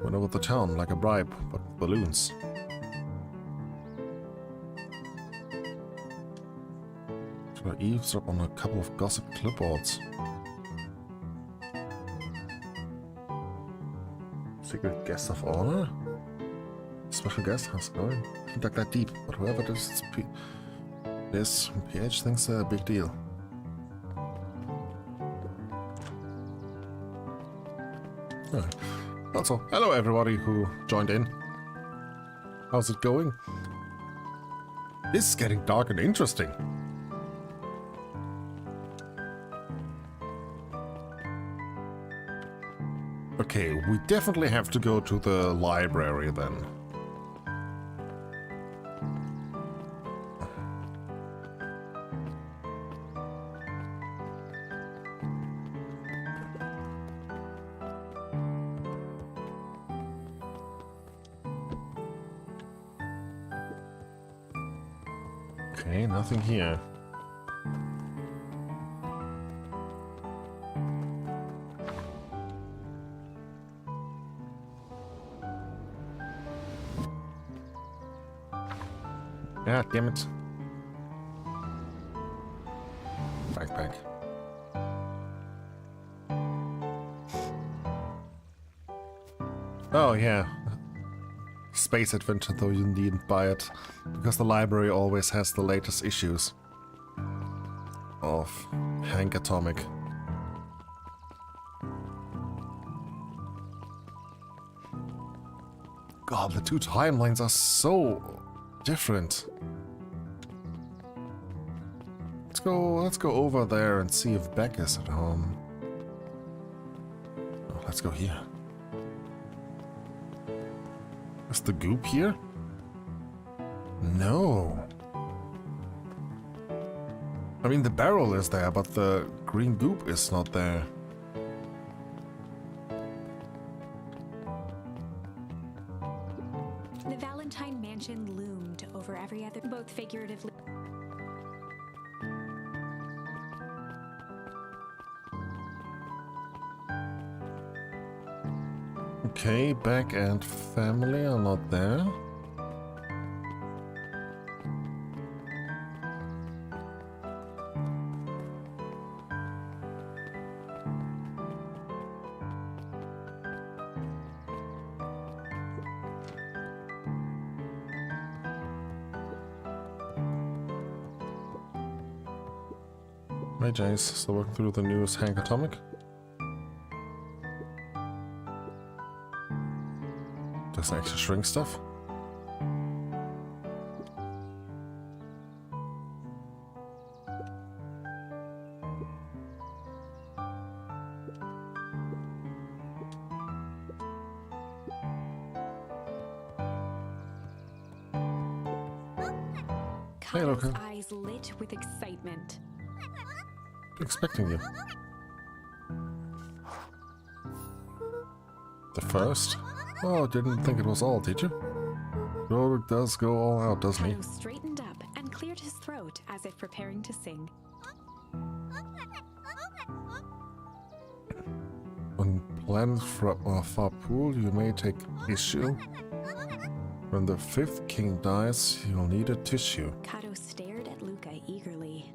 Went over the town like a bribe, but balloons. Should I eavesdrop on a couple of gossip clipboards? Secret guest of honor? Special guest? How's it going? Can't dig that deep, but whoever this PH thinks a big deal. Alright. Also, hello everybody who joined in. How's it going? This is getting dark and interesting. Okay, we definitely have to go to the library then. Okay, nothing here. Ah, damn it. Backpack. Oh, yeah. Space Adventure, though you needn't buy it, because the library always has the latest issues of Hank Atomic. God, the two timelines are so different. Let's go over there and see if Beck is at home. Oh, let's go here. Is the goop here? No. I mean, the barrel is there, but the green goop is not there. The Valentine mansion loomed over every other, both figuratively. Okay, Beck and family are not there. Hey Jace, still working through the newest Hank Atomic? Does it actually shrink stuff? Hey, Luca. Eyes lit with excitement. Expecting you. The first? Oh, didn't think it was all, did you? Roderick does go all out, doesn't he? Kato straightened up and cleared his throat as if preparing to sing. On planet Farpool, you may take issue. When the fifth king dies, you'll need a tissue. Kato stared at Luca eagerly.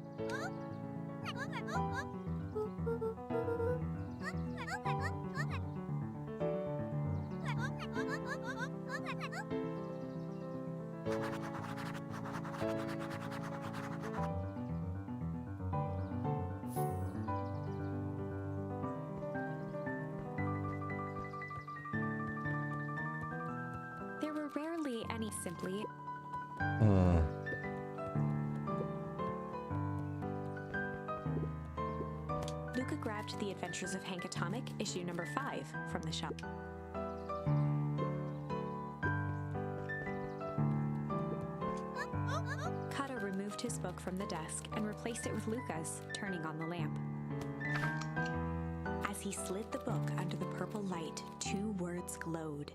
There were rarely any simply. Luca grabbed The Adventures of Hank Atomic, issue number 5, from the shop. Kato removed his book from the desk and replaced it with Luca's, turning on the lamp. As he slid the book under the purple light, 2 words glowed.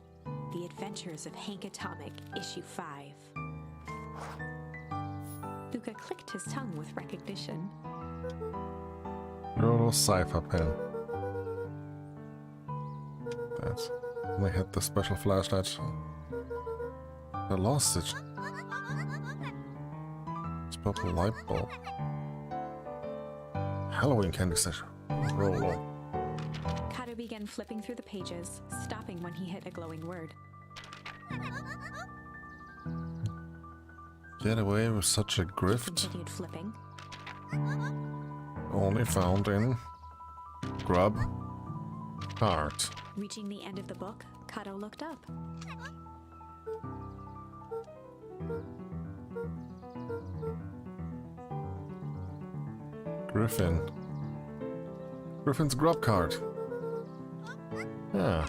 The Adventures of Hank Atomic, issue 5. Luca clicked his tongue with recognition. Your little cipher pen. That's... They had the special flashlight. I lost it. It's purple light bulb. Halloween candy station. Roll. Kato began flipping through the pages, stopping when he hit a glowing word. Get away with such a grift. Continued flipping. Only found in Grub Cart. Reaching the end of the book, Kato looked up. Griffin. Griffin's Grub Cart. Ah.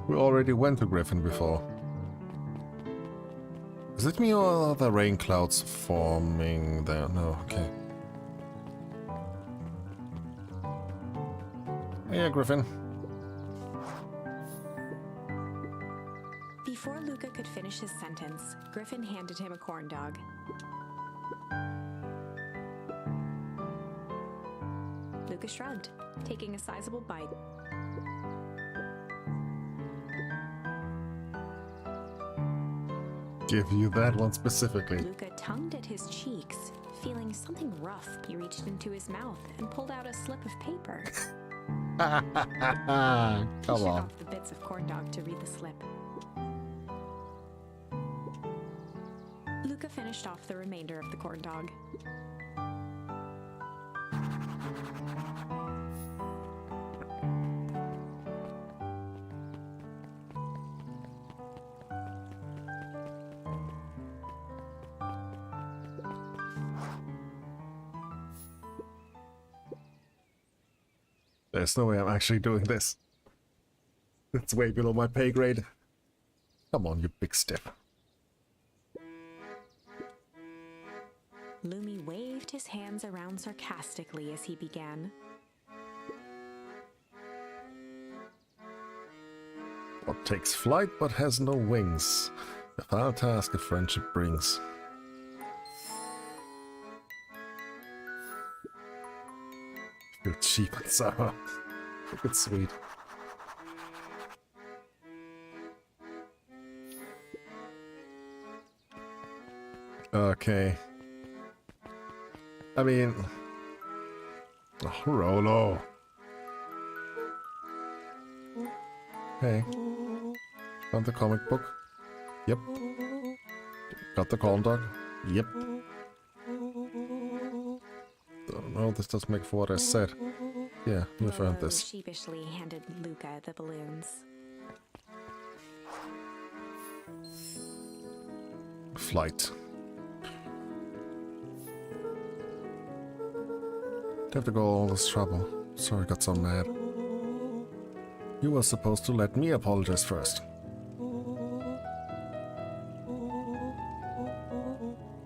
We already went to Griffin before. Is it me or are the rain clouds forming there? No, okay. Yeah, Griffin. Before Luca could finish his sentence, Griffin handed him a corn dog. Luca shrugged, taking a sizable bite. Give you that one specifically. Luca tongued at his cheeks, feeling something rough. He reached into his mouth and pulled out a slip of paper. Come He shook on. off the bits of corn dog to read the slip. Luca finished off the remainder of the corn dog. There's no way I'm actually doing this. It's way below my pay grade. Come on, you big stiff. Lumi waved his hands around sarcastically as he began. What takes flight but has no wings? The final task a friendship brings. Feel cheap and sour. Look, it's sweet. Okay. I mean... Oh, Rolo. Hey. Found the comic book? Yep. Got the corn dog? Yep. Don't know, this doesn't make for what I said. Yeah, you found Rolo this. sheepishly handed Luca the balloons. Flight. Have to go all this trouble. Sorry I got so mad. You were supposed to let me apologize first.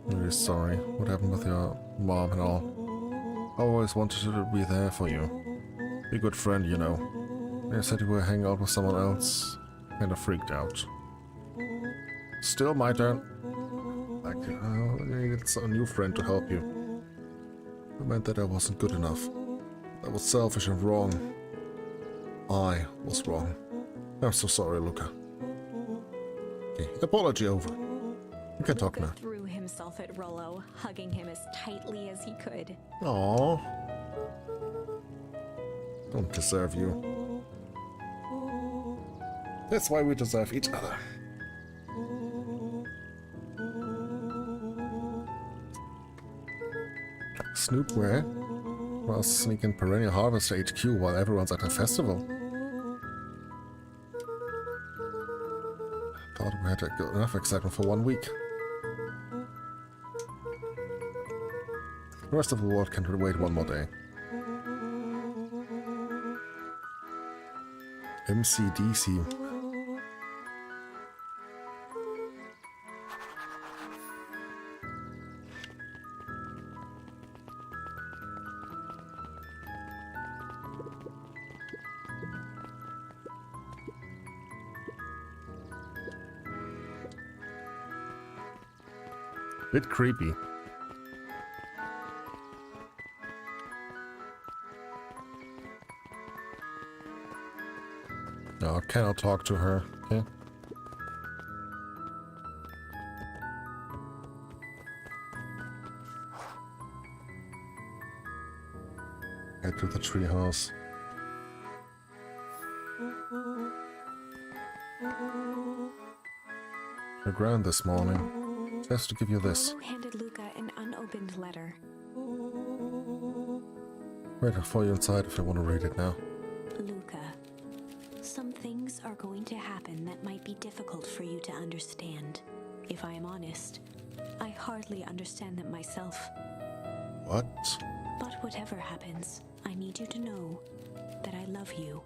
I'm really sorry. What happened with your mom and all? I always wanted to be there for you. Be a good friend, you know. You said you were hanging out with someone else. Kinda freaked out. Still my turn. Like, I needed a new friend to help you. It meant that I wasn't good enough. That was selfish and wrong. I was wrong. I'm so sorry, Luca. Okay, apology over. You can talk Luca now. threw himself at Rolo, hugging him as tightly as he could. Aww. Don't deserve you. That's why we deserve each other. Snoop where? Well, sneaking Perennial Harvest HQ while everyone's at a festival. Thought we had enough excitement for 1 week. The rest of the world can wait one more day. MCDC. Bit creepy. No, I cannot talk to her, okay? Head to the treehouse. Your ground this morning. Just to give you this. Rolo handed Luca an unopened letter. Wait for you inside if you want to read it now. Luca, some things are going to happen that might be difficult for you to understand. If I am honest, I hardly understand them myself. What? But whatever happens, I need you to know that I love you.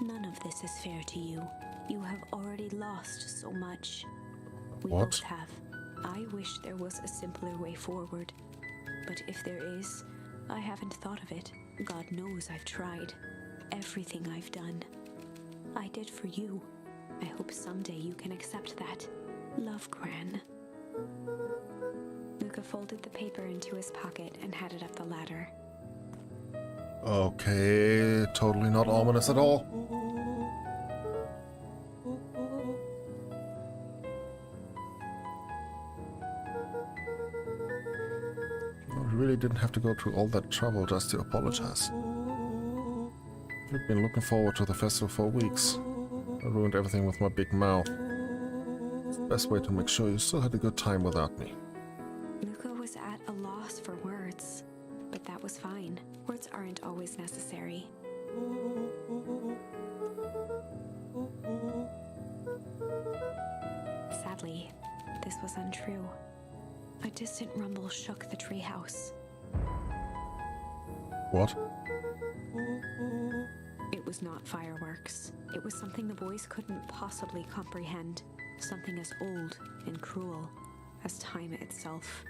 None of this is fair to you. You have already lost so much. We What? both have. I wish there was a simpler way forward. But if there is, I haven't thought of it. God knows I've tried. Everything I've done, I did for you. I hope someday you can accept that. Love, Gran. Luca folded the paper into his pocket and headed up the ladder. Okay, totally not ominous at all. You really didn't have to go through all that trouble just to apologize. You've been looking forward to the festival for weeks. I ruined everything with my big mouth. It's the best way to make sure you still had a good time without me. Luca was at a loss for words, but that was fine. Words aren't always necessary. Sadly, this was untrue. A distant rumble shook the treehouse. What? It was not fireworks. It was something the boys couldn't possibly comprehend. Something as old and cruel as time itself.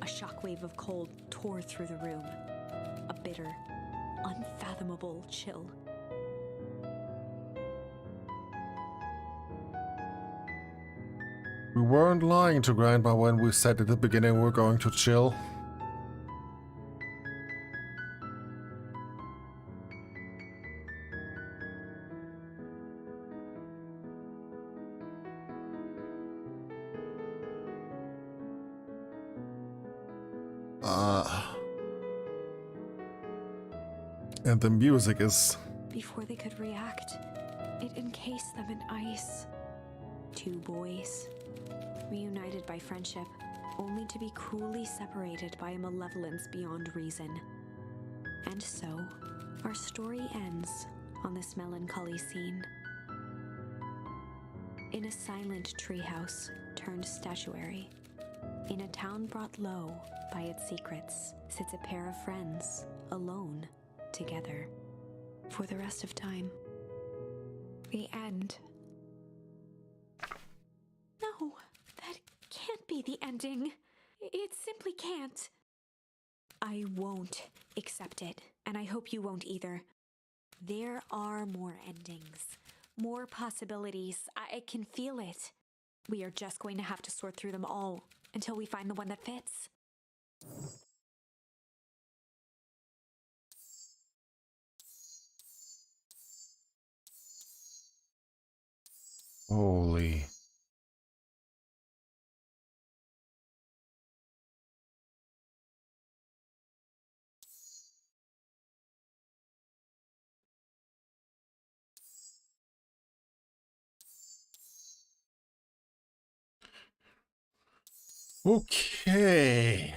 A shockwave of cold tore through the room. A bitter, unfathomable chill. We weren't lying to Grandpa when we said at the beginning we're going to chill. And the music is... Before they could react, it encased them in ice. Two boys, reunited by friendship, only to be cruelly separated by a malevolence beyond reason. And so, our story ends on this melancholy scene. In a silent treehouse turned statuary, in a town brought low by its secrets, sits a pair of friends, alone, together, for the rest of time. The end. No, that can't be the ending. It simply can't. I won't accept it, and I hope you won't either. There are more endings, more possibilities. I can feel it. We are just going to have to sort through them all until we find the one that fits. Holy... Okay.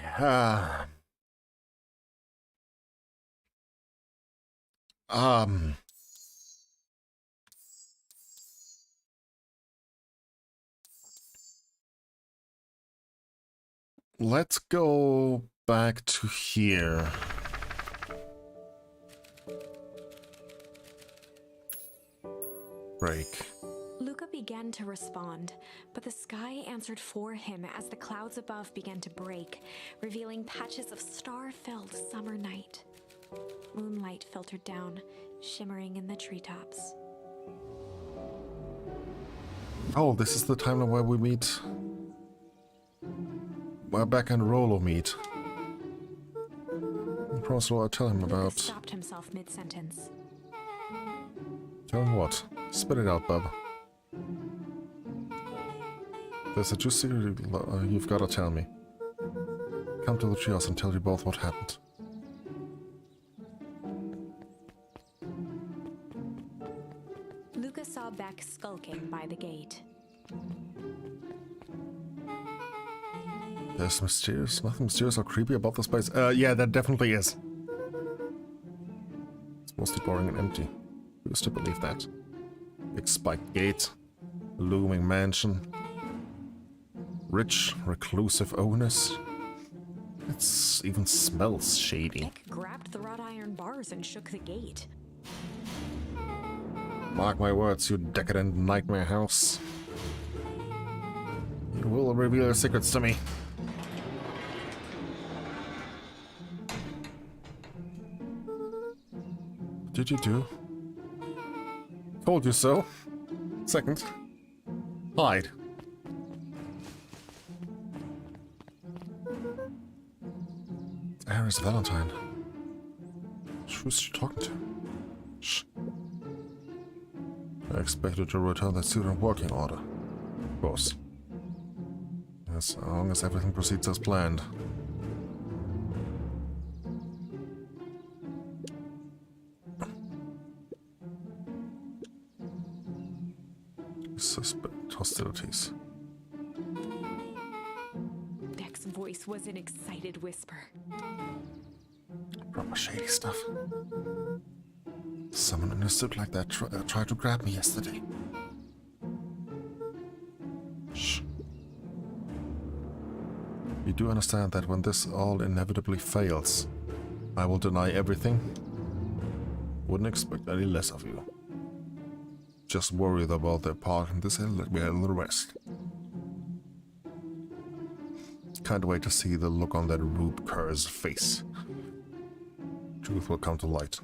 Let's go back to here. Break. Luca began to respond, but the sky answered for him as the clouds above began to break, revealing patches of star-filled summer night. Moonlight filtered down, shimmering in the treetops. Oh, this is the timeline where we meet. Where Beck and Rolo meet. I promise what I'll tell him Luca about. stopped himself mid-sentence. Tell him what? Spit it out, bub. There's a juicy secret you've got to tell me. Come to the treehouse and tell you both what happened. Luca saw Beck skulking by the gate. There's nothing mysterious or creepy about this place. Yeah, that definitely is. Mostly boring and empty. Who used to believe that? Big spiked gate, looming mansion, rich, reclusive owners. It even smells shady. Beck grabbed the wrought iron bars and shook the gate. Mark my words, you decadent nightmare house. You will reveal your secrets to me. What did you do? Told you so. Second. Hide. Ares Valentine. Who's she talking to? Shh. I expected to return that suit in working order. Of course. As long as everything proceeds as planned. Suspect hostilities. Beck's voice was an excited whisper. Proper shady stuff. Someone in a suit like that tried to grab me yesterday. Shh. You do understand that when this all inevitably fails, I will deny everything? Wouldn't expect any less of you. Just worried about their part in this and let me handle the rest. Can't wait to see the look on that Rube Kerr's face. Truth will come to light.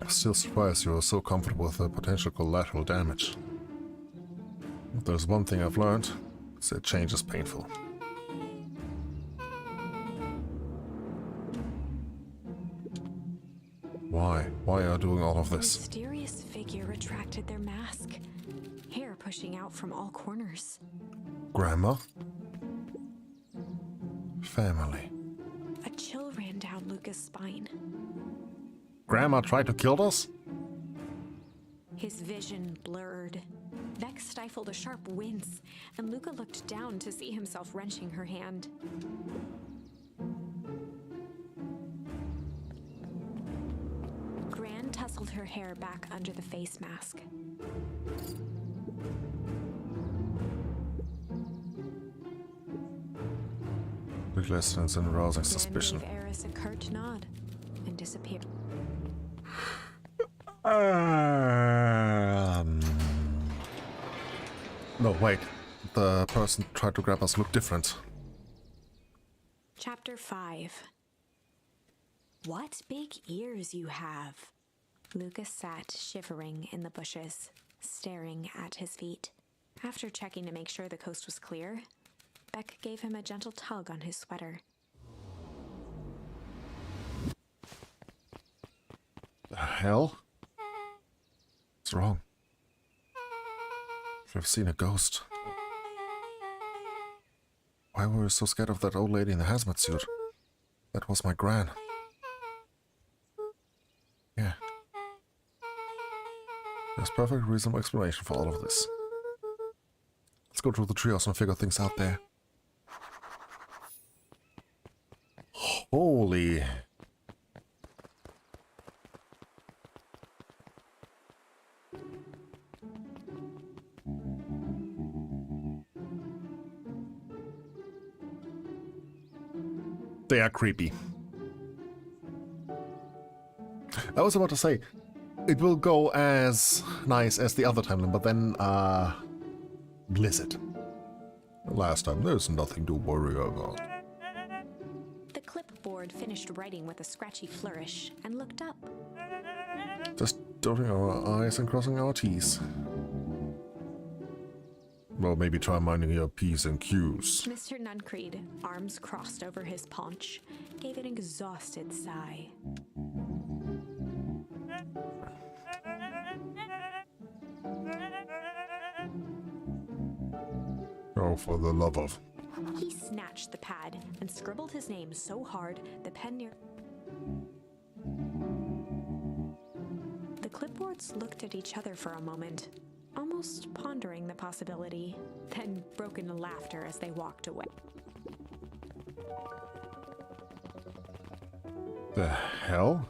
I'm still surprised you are so comfortable with the potential collateral damage. If there's one thing I've learned, it's that change is painful. Why? Why are you doing all of this? A mysterious figure retracted their mask, hair pushing out from all corners. Grandma? Family. A chill ran down Luca's spine. Grandma tried to kill us? His vision blurred. Beck stifled a sharp wince, and Luca looked down to see himself wrenching her hand. Gran tousled her hair back under the face mask. Lessons and arousing suspicion. Gave Eris a curt nod and disappeared. No, wait. The person who tried to grab us looked different. Chapter 5. What big ears you have. Lucas sat shivering in the bushes, staring at his feet. After checking to make sure the coast was clear, Beck gave him a gentle tug on his sweater. The hell? What's wrong? I've seen a ghost. Why were you so scared of that old lady in the hazmat suit? That was my gran. Yeah. There's perfect reasonable explanation for all of this. Let's go through the treehouse and figure things out there. Holy... They are creepy. I was about to say, it will go as nice as the other timeline, but then, Blizzard. Last time, there's nothing to worry about. The clipboard finished writing with a scratchy flourish and looked up. Just dotting our I's and crossing our T's. Well, maybe try minding your P's and Q's. Mr. Nuncreed, arms crossed over his paunch, gave an exhausted sigh. Oh, for the love of... He snatched the pad and scribbled his name so hard the pen near... The clipboards looked at each other for a moment, almost pondering the possibility, then broke into laughter as they walked away. The hell?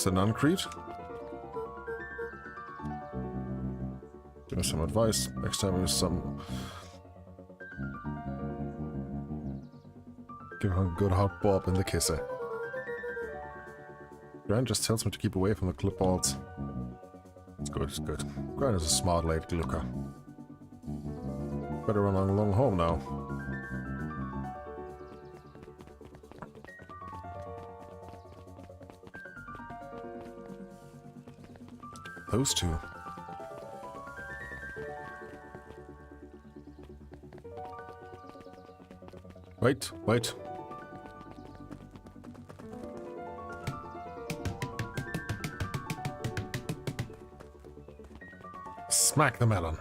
Is the nun Creed? Give me some advice. Next time with some... Give her a good hard bob in the kisser. Gran just tells me to keep away from the clipboards. It's good, it's good. Gran is a smart lady looker. Better run along home now. Those two. Wait, wait. Smack the melon.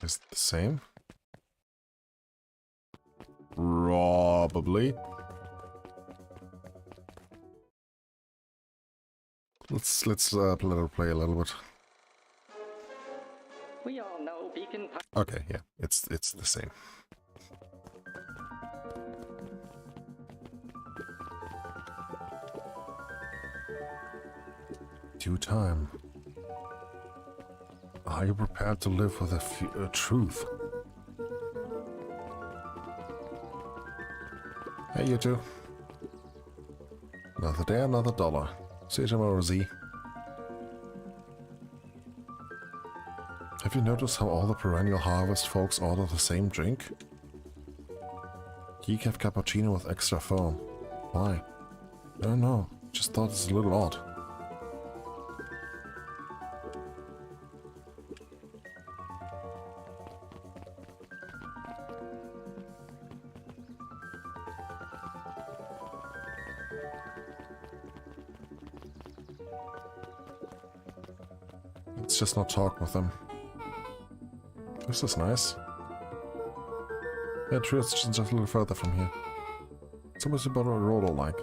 Is it the same? Probably. Let's let her play a little bit. We all know Beacon Pines. Okay, yeah, it's the same. Due time. Are you prepared to live with a truth? Hey, you two. Another day, another dollar. See you tomorrow, Z. Have you noticed how all the perennial harvest folks order the same drink? Decaf cappuccino with extra foam. Why? I don't know. Just thought it's a little odd. Let's just not talk with them. This is nice. Yeah, true, it's just a little further from here. So what's about Rolo like?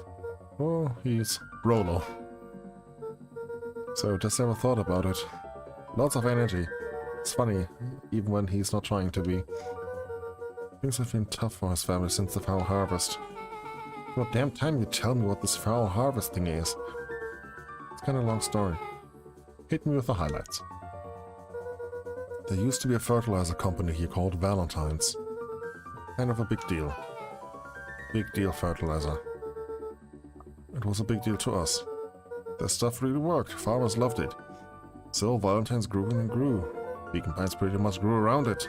Oh, he's Rolo. So, just never thought about it. Lots of energy. It's funny, even when he's not trying to be. Things have been tough for his family since the foul harvest. What damn time you tell me what this foul harvest thing is. It's kinda a long story. Hit me with the highlights. There used to be a fertilizer company here called Valentine's. Kind of a big deal. Big deal fertilizer. It was a big deal to us. Their stuff really worked, farmers loved it. So Valentine's grew and grew. Beacon Pines pretty much grew around it.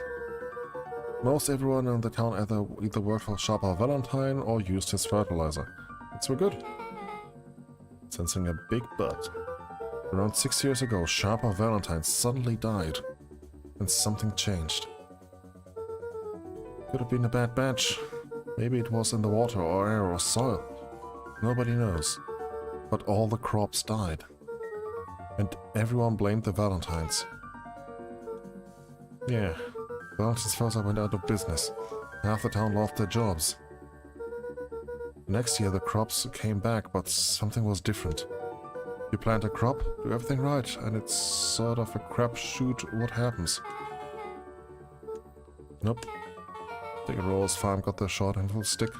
Most everyone in the town either worked for Sharper Valentine or used his fertilizer. It's so good. Sensing a big but. Around 6 years ago, Sharper Valentine suddenly died. And something changed. Could have been a bad batch. Maybe it was in the water or air or soil. Nobody knows. But all the crops died. And everyone blamed the Valentines. Yeah, Valentine's first went out of business. Half the town lost their jobs. Next year the crops came back, but something was different. You plant a crop, do everything right, and it's sort of a crapshoot what happens. Nope. Dick and Roll's farm got their short end of the stick.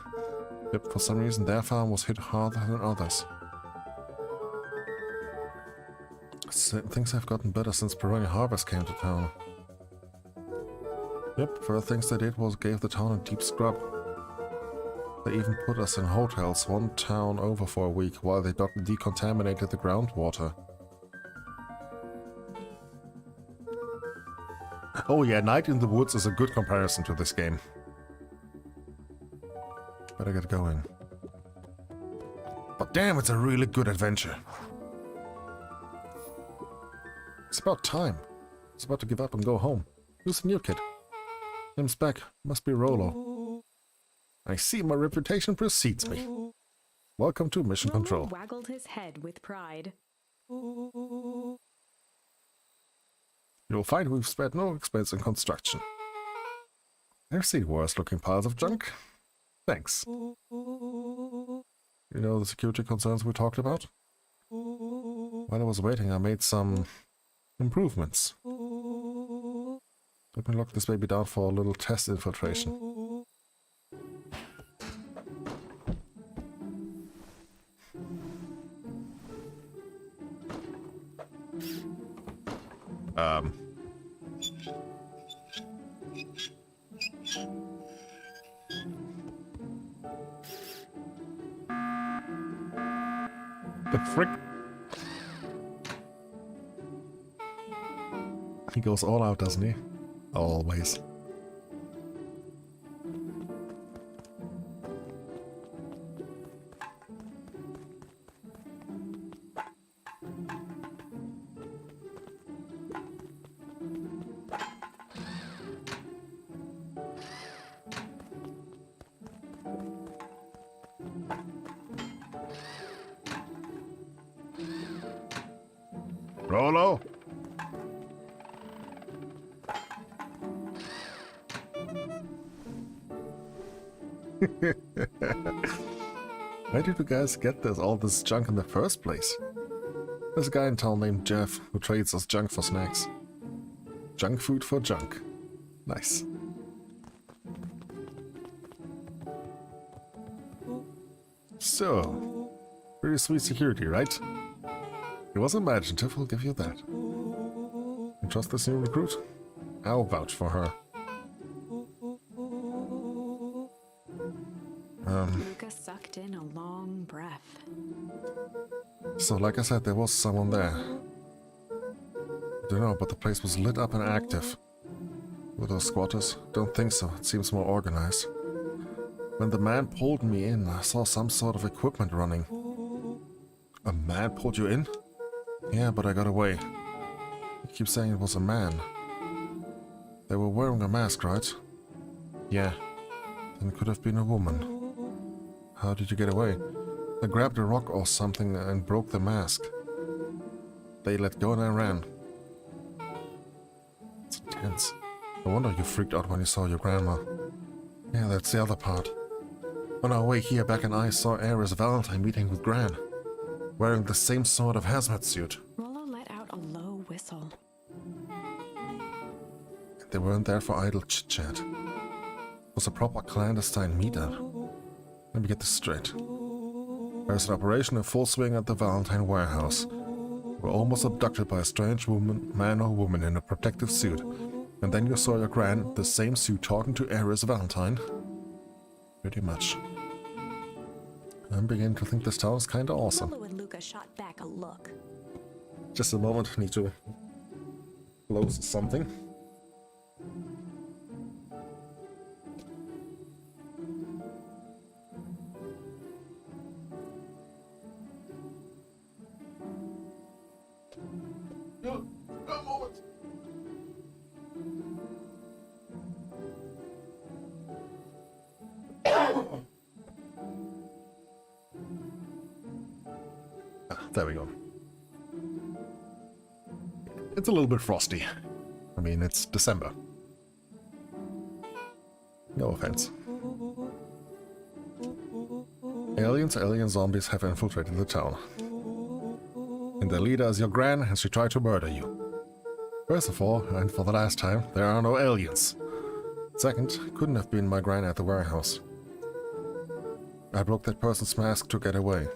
Yep, for some reason their farm was hit harder than others. Things have gotten better since Perennial Harvest came to town. Yep, first things they did was gave the town a deep scrub. They even put us in hotels one town over for a week while they decontaminated the groundwater. Oh yeah, Night in the Woods is a good comparison to this game. Better get going. But damn, it's a really good adventure. It's about time. I was about to give up and go home. Who's the new kid? Name's Beck. Must be Rolo. I see my reputation precedes me. Welcome to Mission Control. Waggled his head with pride. You'll find we've spared no expense in construction. I've seen worse looking piles of junk. Thanks. You know the security concerns we talked about? While I was waiting, I made some improvements. Let me lock this baby down for a little test infiltration. The frick? He goes all out, doesn't he? Always. Rolo? Where did you guys get all this junk in the first place? There's a guy in town named Jeff who trades us junk for snacks. Junk food for junk. Nice. So, pretty sweet security, right? He was imaginative, I'll give you that. You trust this new recruit? I'll vouch for her. Luca sucked in a long breath. So like I said, there was someone there. I don't know, but the place was lit up and active. Were those squatters? Don't think so, it seems more organized. When the man pulled me in, I saw some sort of equipment running. A man pulled you in? Yeah, but I got away. You keep saying it was a man. They were wearing a mask, right? Yeah. Then it could have been a woman. How did you get away? I grabbed a rock or something and broke the mask. They let go and I ran. It's intense. No wonder you freaked out when you saw your grandma. Yeah, that's the other part. On our way here, back in I saw Ares Valentine meeting with Gran, wearing the same sort of hazmat suit. Rollo let out a low whistle. They weren't there for idle chit-chat. It was a proper clandestine meetup. Let me get this straight. There's an operation in full swing at the Valentine warehouse. We're almost abducted by a strange man or woman in a protective suit. And then you saw your Gran, the same suit, talking to Ares Valentine. Pretty much. I'm beginning to think this town is kinda awesome. Rollo and Luca shot back a look. Just a moment, I need to close something. There we go. It's a little bit frosty. I mean, it's December. No offense. Alien zombies have infiltrated the town. And their leader is your Gran, and she tried to murder you. First of all, and for the last time, there are no aliens. Second, couldn't have been my Gran at the warehouse. I broke that person's mask to get away.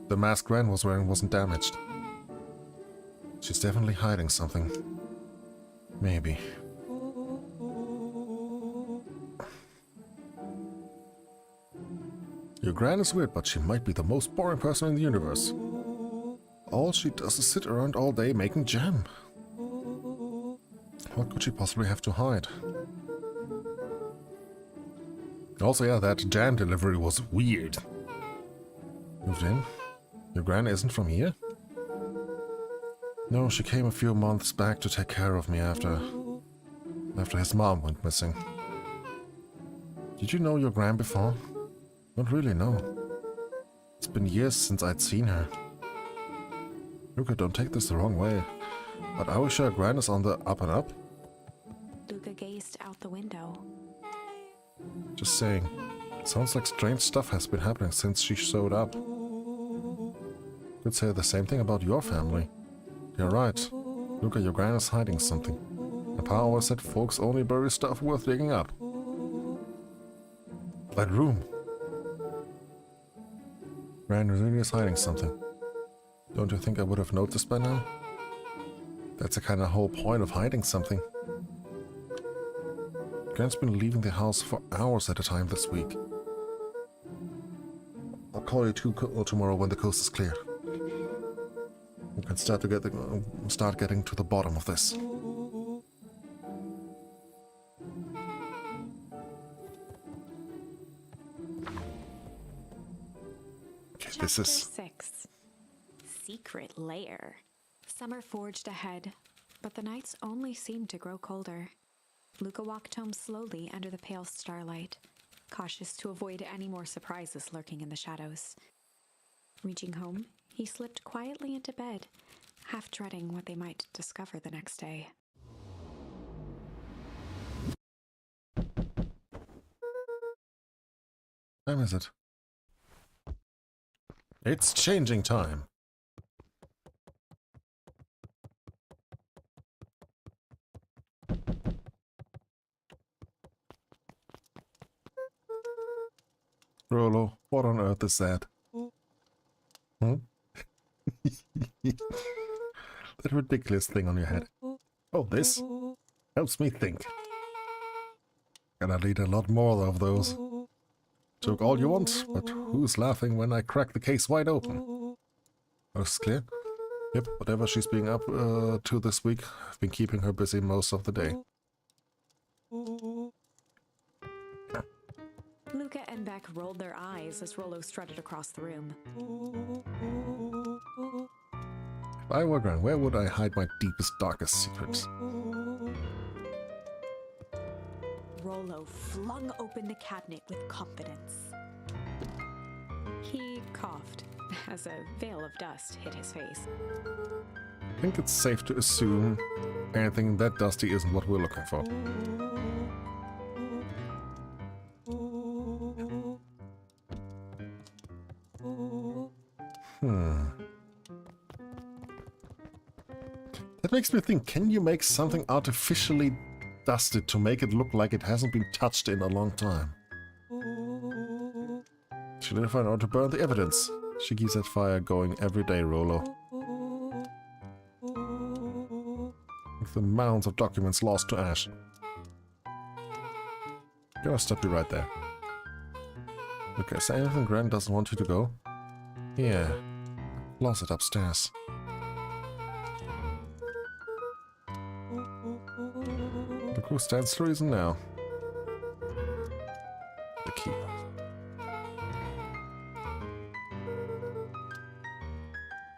The mask Gran was wearing wasn't damaged. She's definitely hiding something. Maybe. Your Gran is weird, but she might be the most boring person in the universe. All she does is sit around all day making jam. What could she possibly have to hide? Also, yeah, that jam delivery was weird. Moved in? Your Gran isn't from here? No, she came a few months back to take care of me after his mom went missing. Did you know your Gran before? Not really, no. It's been years since I'd seen her. Luca, don't take this the wrong way, but are we sure Gran is on the up and up? Luca gazed out the window. Just saying. Sounds like strange stuff has been happening since she showed up. Could say the same thing about your family. You're right. Luca, your Gran is hiding something. My pa always said folks only bury stuff worth digging up. That room. Gran really is hiding something. Don't you think I would have noticed by now? That's the kind of whole point of hiding something. Grant's been leaving the house for hours at a time this week. I'll call you tomorrow when the coast is clear. We can start getting to the bottom of this. Okay, this is 6. Secret lair. Summer forged ahead, but the nights only seemed to grow colder. Luca walked home slowly under the pale starlight, cautious to avoid any more surprises lurking in the shadows. Reaching home, he slipped quietly into bed, half dreading what they might discover the next day. What time is it? It's changing time. Rolo, what on earth is that? Hmm? That ridiculous thing on your head. Oh, this helps me think. Gonna need a lot more of those. Joke all you want, but who's laughing when I crack the case wide open? Most clear? Yep, whatever she's being up to this week, I've been keeping her busy most of the day. Luca and Beck rolled their eyes as Rollo strutted across the room. If I were Gran, where would I hide my deepest, darkest secrets? Rollo flung open the cabinet with confidence. He coughed as a veil of dust hit his face. I think it's safe to assume anything that dusty isn't what we're looking for. That makes me think, can you make something artificially dusted to make it look like it hasn't been touched in a long time? She didn't find out to burn the evidence. She keeps that fire going every day, Rollo. With the mounds of documents lost to ash. Gonna stop you right there. Okay, is there anything Gran doesn't want you to go? Yeah. Closet upstairs. Look who stands to reason now. The key.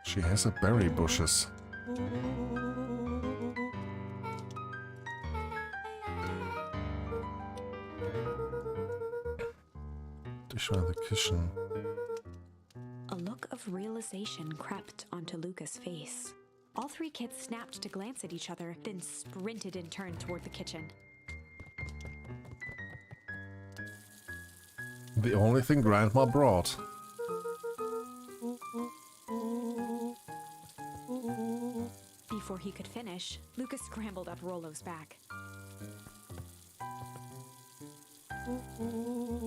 She has a berry bushes. Dish around the kitchen. A look of realization crept onto Luca's face. All three kids snapped to glance at each other, then sprinted in turn toward the kitchen. The only thing Grandma brought. Before he could finish, Luca scrambled up Rollo's back.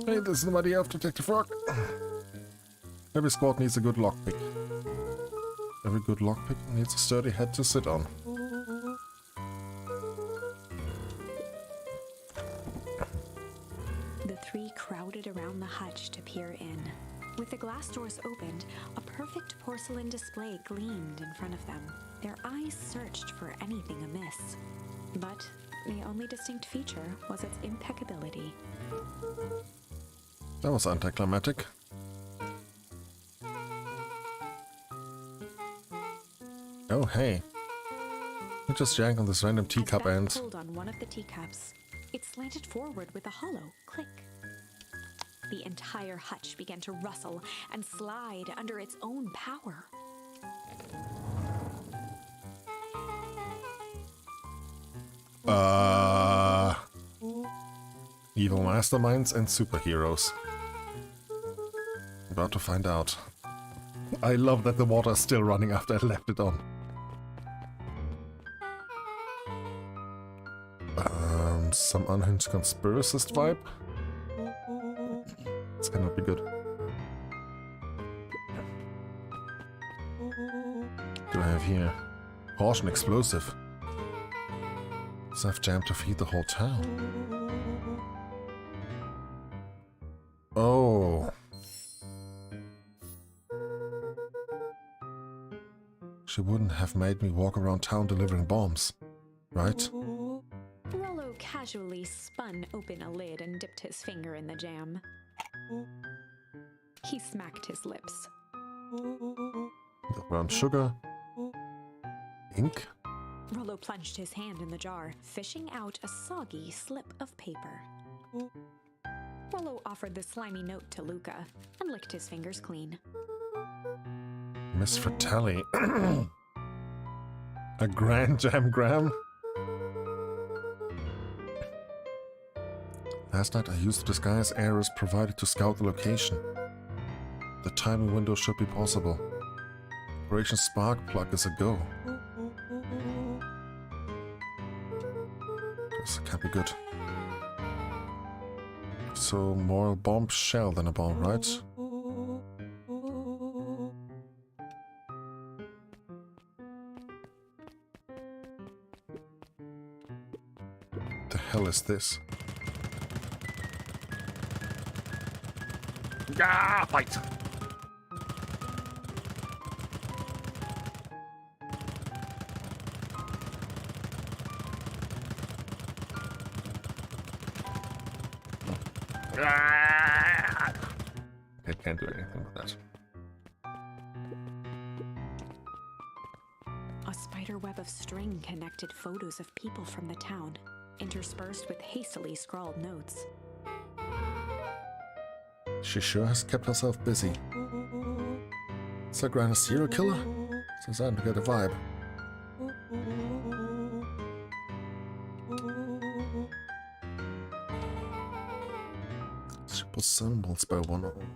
Hey, this is the Mighty Elf Detective Rock. Every squad needs a good lockpick. Every good lockpick needs a sturdy head to sit on. The three crowded around the hutch to peer in. With the glass doors opened, a perfect porcelain display gleamed in front of them. Their eyes searched for anything amiss. But the only distinct feature was its impeccability. That was anticlimactic. Oh, hey. You just yank on this random teacup and... pulled on one of the teacups. It slanted forward with a hollow click. The entire hutch began to rustle and slide under its own power. Evil masterminds and superheroes. About to find out. I love that the water is still running after I left it on. Some unhinged conspiracist vibe? This cannot be good. What do I have here? Caution explosive. It's enough jam to feed the whole town. Oh. She wouldn't have made me walk around town delivering bombs, right? Rollo casually spun open a lid and dipped his finger in the jam. He smacked his lips. The brown sugar. Ink. Rollo plunged his hand in the jar, fishing out a soggy slip of paper. Rollo offered the slimy note to Luca and licked his fingers clean. Miss Fratelli. A grand jamgram? Last night I used the disguise arrows provided to scout the location. The timing window should be possible. Operation Spark Plug is a go. This can't be good. So more a bomb shell than a bomb, right? The hell is this? Ah, fight! I can't do anything with that. A spider web of string connected photos of people from the town, interspersed with hastily scrawled notes. She sure has kept herself busy. Is that Gran a serial killer? Since I'm to get a vibe. She put symbols by one of them.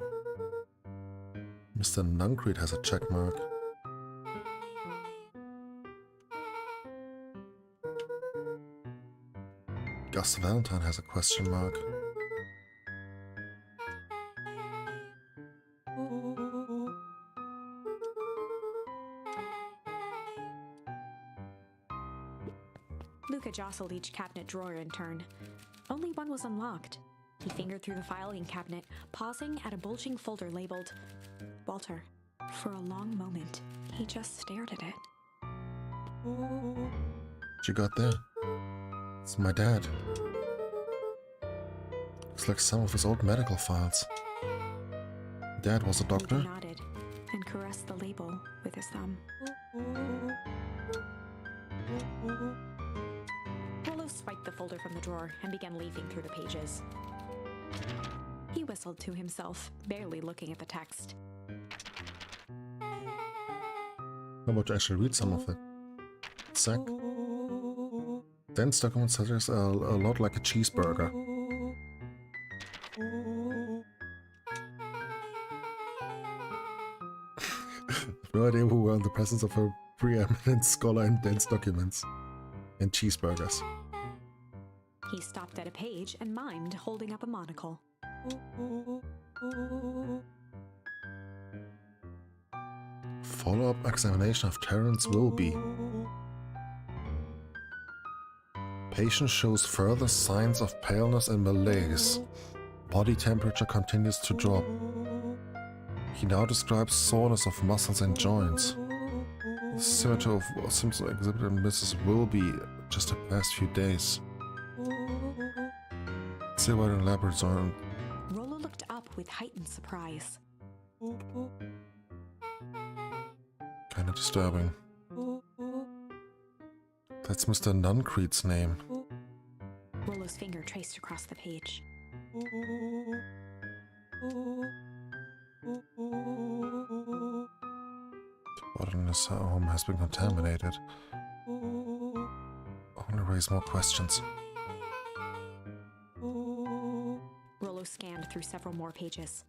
Mr. Nuncreed has a check mark. Gus Valentine has a question mark. Luca jostled each cabinet drawer in turn. Only one was unlocked. He fingered through the filing cabinet, pausing at a bulging folder labeled Walter. For a long moment, he just stared at it. What you got there? It's my dad. Looks like some of his old medical files. Dad was a doctor? He nodded and caressed the label with his thumb. Rollo swiped the folder from the drawer and began leafing through the pages. He whistled to himself, barely looking at the text. How about to actually read some of it? Sack. Dense document suggest a lot like a cheeseburger. No idea who were in the presence of a preeminent scholar in dense documents and cheeseburgers. He stopped at a page and mimed, holding up a monocle. Follow-up examination of Terrence will be. Patient shows further signs of paleness and malaise. Body temperature continues to drop. He now describes soreness of muscles and joints. Similar to symptoms exhibited in Mrs. Wilby just the past few days. Silver and laboratory. Rollo looked up with heightened surprise. Kinda disturbing. That's Mr. Nuncreed's name. Rollo's finger traced across the page. Water in his home has been contaminated. Only raise more questions. Rollo scanned through several more pages.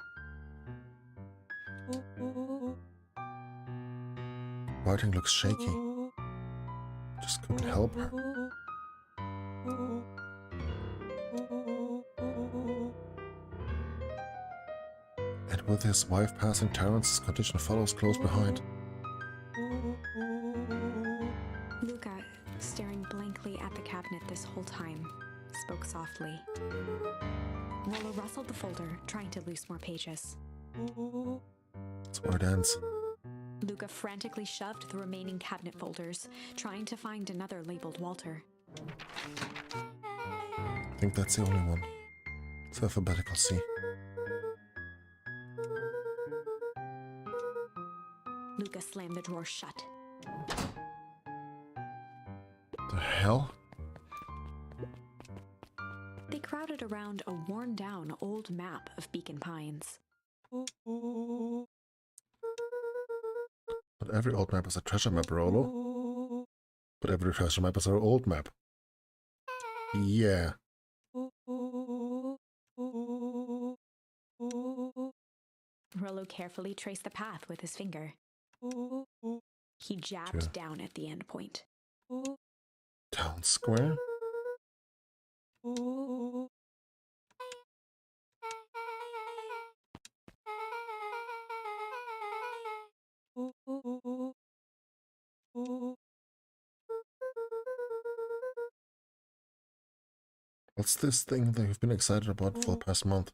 Writing looks shaky. Just couldn't help her. And with his wife passing, Terrence's condition follows close behind. Luca, staring blankly at the cabinet this whole time, spoke softly. Rollo rustled the folder, trying to loose more pages. That's where it ends. Luca frantically shoved the remaining cabinet folders, trying to find another labeled Walter. I think that's the only one. It's alphabetical C. Luca slammed the drawer shut. The hell? They crowded around a worn-down old map of Beacon Pines. But every old map is a treasure map, Rollo. But every treasure map is an old map. Yeah. Rollo carefully traced the path with his finger. He jabbed down at the end point. Town square? What's this thing that you've been excited about for the past month?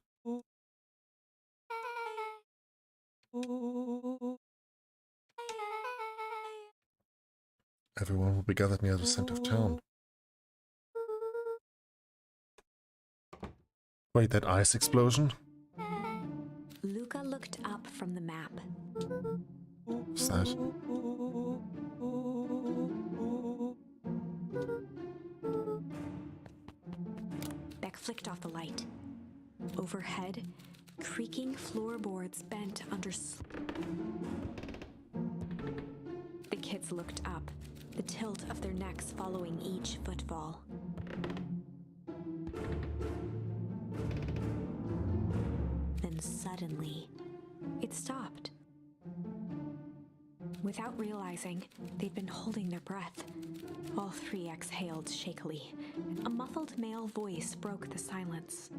Everyone will be gathered near the center of town. Wait, that ice explosion? Luca looked up from the map. What's that? Beck flicked off the light. Overhead, creaking floorboards bent under. The kids looked up, the tilt of their necks following each footfall. Then suddenly, it stopped. Without realizing, they'd been holding their breath. All three exhaled shakily. A muffled male voice broke the silence.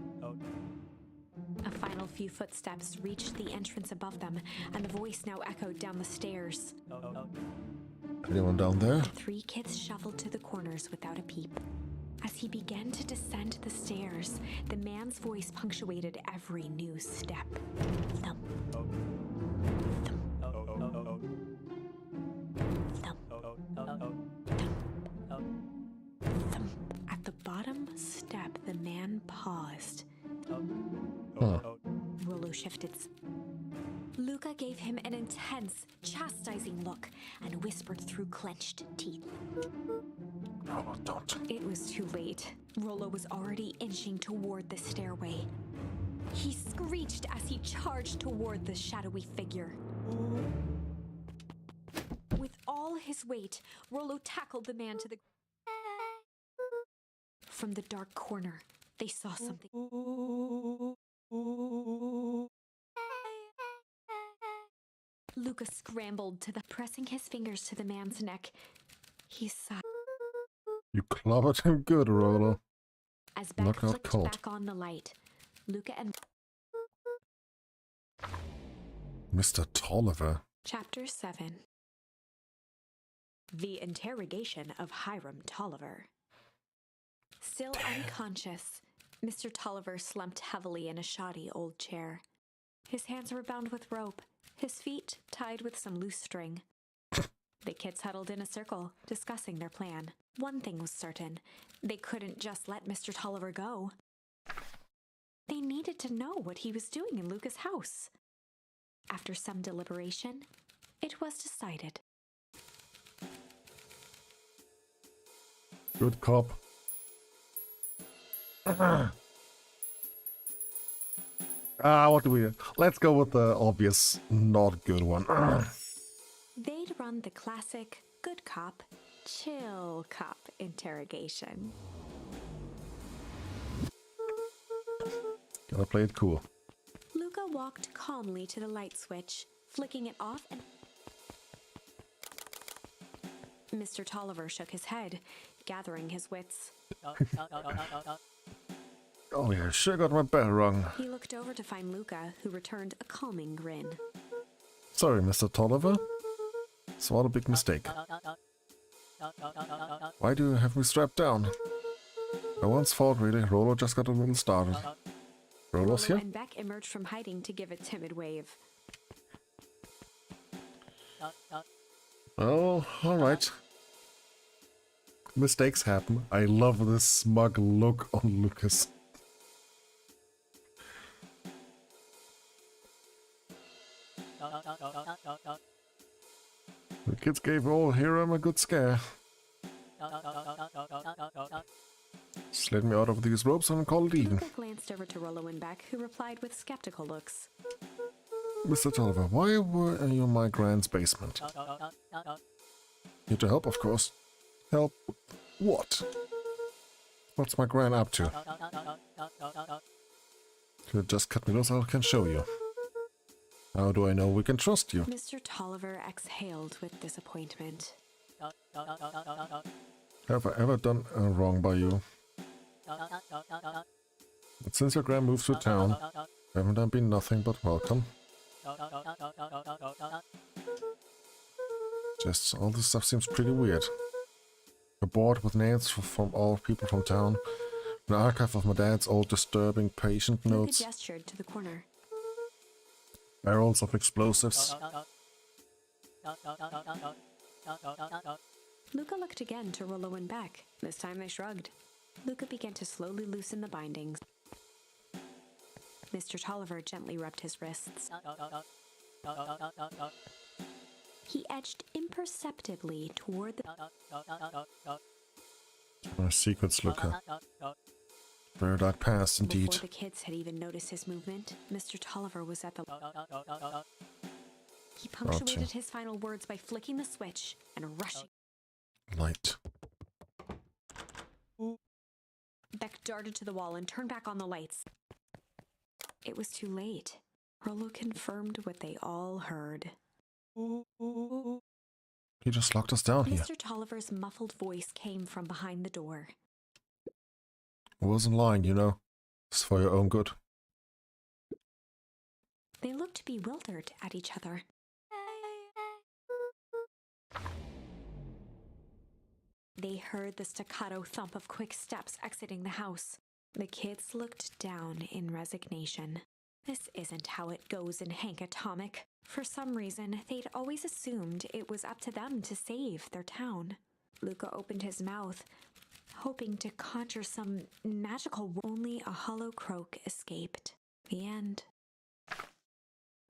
A final few footsteps reached the entrance above them, and the voice now echoed down the stairs. Anyone down there? The three kids shuffled to the corners without a peep. As he began to descend the stairs, the man's voice punctuated every new step. Thump. Thump. Thump. At the bottom step, the man paused. Huh. Rollo shifted. Luca gave him an intense, chastising look and whispered through clenched teeth. Oh, don't. It was too late. Rollo was already inching toward the stairway. He screeched as he charged toward the shadowy figure. With all his weight, Rollo tackled the man to the... From the dark corner, they saw something. Luca scrambled to the... Pressing his fingers to the man's neck, he sighed. You clobbered him good, Rollo. As Beck flicked back on the light, Luca and... Mr. Tolliver. Chapter 7. The Interrogation of Hiram Tolliver. Still unconscious, Mr. Tolliver slumped heavily in a shoddy old chair. His hands were bound with rope, his feet tied with some loose string. The kids huddled in a circle, discussing their plan. One thing was certain, they couldn't just let Mr. Tolliver go. They needed to know what he was doing in Luca's house. After some deliberation, it was decided. Good cop. What do we... Let's go with the obvious, not good one. They'd run the classic good cop, chill cop interrogation. Gotta play it cool. Luca walked calmly to the light switch, flicking it off and... Mr. Tolliver shook his head, gathering his wits. Oh yeah, sure got my bell wrong. He looked over to find Luca, who returned a calming grin. Sorry, Mr. Tolliver. It's not a big mistake. Why do you have me strapped down? No one's fault, really. Rolo just got a little started. Rolo's here? and Beck emerged from hiding to give a timid wave. Oh, alright. Mistakes happen. I love this smug look on Lucas. The kids gave old Hiram a good scare. Slid me out of these ropes and call it even. Luca glanced over to Rollo and Beck, who replied with skeptical looks. Mr. Tolliver, why were you in my grand's basement? Here to help, of course. Help what? What's my gran up to? You just cut me loose, I can show you. How do I know we can trust you? Mr. Tolliver exhaled with disappointment. Have I ever done wrong by you? But since your gran moved to town, haven't I been nothing but welcome? Just all this stuff seems pretty weird. A board with names from all people from town. An archive of my dad's old disturbing patient notes. Luca gestured to the corner. Barrels of explosives. Luca looked again to Rollo and Beck. This time they shrugged. Luca began to slowly loosen the bindings. Mr. Tolliver gently rubbed his wrists. He edged imperceptibly toward the... A secrets, Luca. Very dark past, indeed. Before the kids had even noticed his movement, Mr. Tolliver was at the... He punctuated his final words by flicking the switch and rushing... Light. Beck darted to the wall and turned back on the lights. It was too late. Rollo confirmed what they all heard. He just locked us down here. Mr. Tolliver's muffled voice came from behind the door. I wasn't lying, you know. It's for your own good. They looked bewildered at each other. They heard the staccato thump of quick steps exiting the house. The kids looked down in resignation. This isn't how it goes in Hank Atomic. For some reason, they'd always assumed it was up to them to save their town. Luca opened his mouth, hoping to conjure some magical... Only a hollow croak escaped. The end.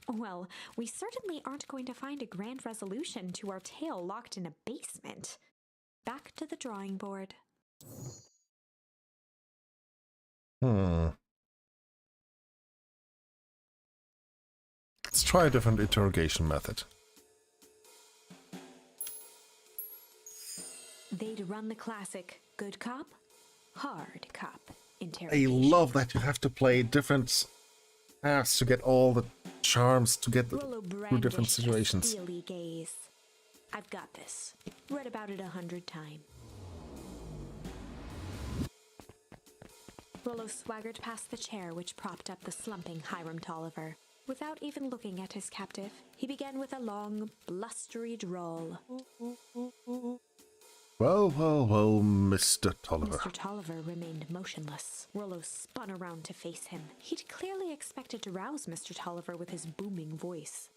Well, we certainly aren't going to find a grand resolution to our tale locked in a basement. Back to the drawing board. Let's try a different interrogation method. They'd run the classic good cop, hard cop I interrogation. love that you have to play different paths to get all the charms to get Rollo through different brandished a situations. steely gaze. I've got this. Read about it 100 times. Rollo swaggered past the chair which propped up the slumping Hiram Tolliver. Without even looking at his captive, he began with a long, blustery drawl. Well, Mr. Tolliver. Mr. Tolliver remained motionless. Rollo spun around to face him. He'd clearly expected to rouse Mr. Tolliver with his booming voice.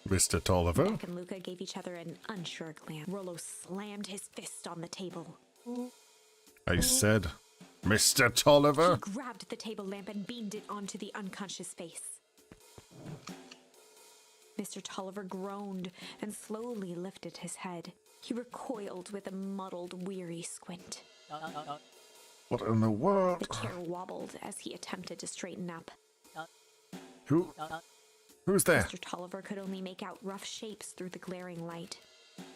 Mr. Tolliver? Beck and Luca gave each other an unsure glance. Rollo slammed his fist on the table. I said, Mr. Tolliver? He grabbed the table lamp and beamed it onto the unconscious face. Mr. Tolliver groaned and slowly lifted his head. He recoiled with a muddled, weary squint. What in the world? The chair wobbled as he attempted to straighten up. Who's there? Mr. Tolliver could only make out rough shapes through the glaring light.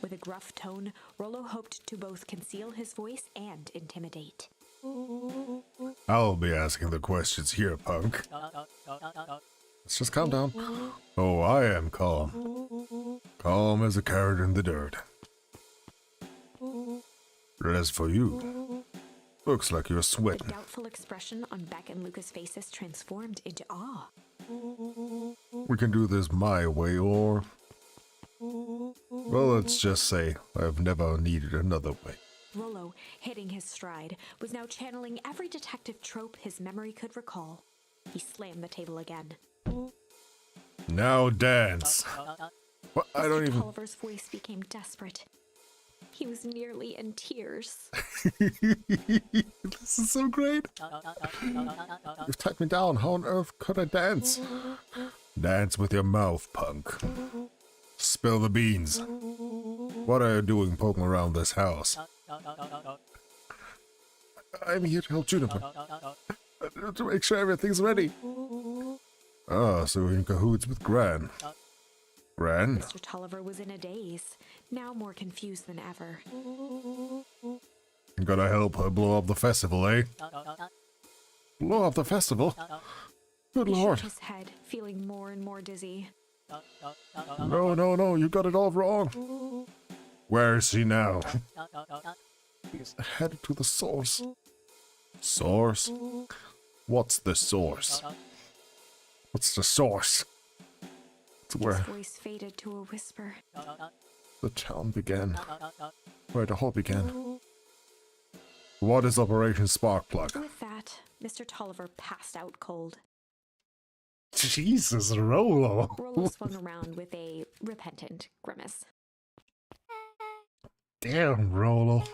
With a gruff tone, Rollo hoped to both conceal his voice and intimidate. I'll be asking the questions here, punk. Let's just calm down. Oh, I am calm. Calm as a carrot in the dirt. But as for you, looks like you're The sweating. doubtful expression on Beck and Luca's faces transformed into awe. We can do this my way, or... Well, let's just say I've never needed another way. Rollo, hitting his stride, was now channeling every detective trope his memory could recall. He slammed the table again. Now dance. What? I don't Mr. even... Tolliver's voice became desperate. He was nearly in tears. This is so great. You've tied me down. How on earth could I dance? Dance with your mouth, punk. Spill the beans. What are you doing poking around this house? I'm here to help Juniper. To make sure everything's ready. Ah, so we're in cahoots with Gran. Gran? Mr. Tolliver was in a daze, now more confused than ever. Gonna help her blow up the festival, eh? Blow up the festival? Good He lord. shook his head, feeling more and more dizzy. No, you got it all wrong. Where is he now? He's headed to the source. Source? What's the source? What's the source? It's where His voice faded to a whisper. the town began. Where the whole began. What is Operation Sparkplug? With that, Mr. Tolliver passed out cold. Jesus, Rollo! Rollo swung around with a repentant grimace. Damn, Rollo.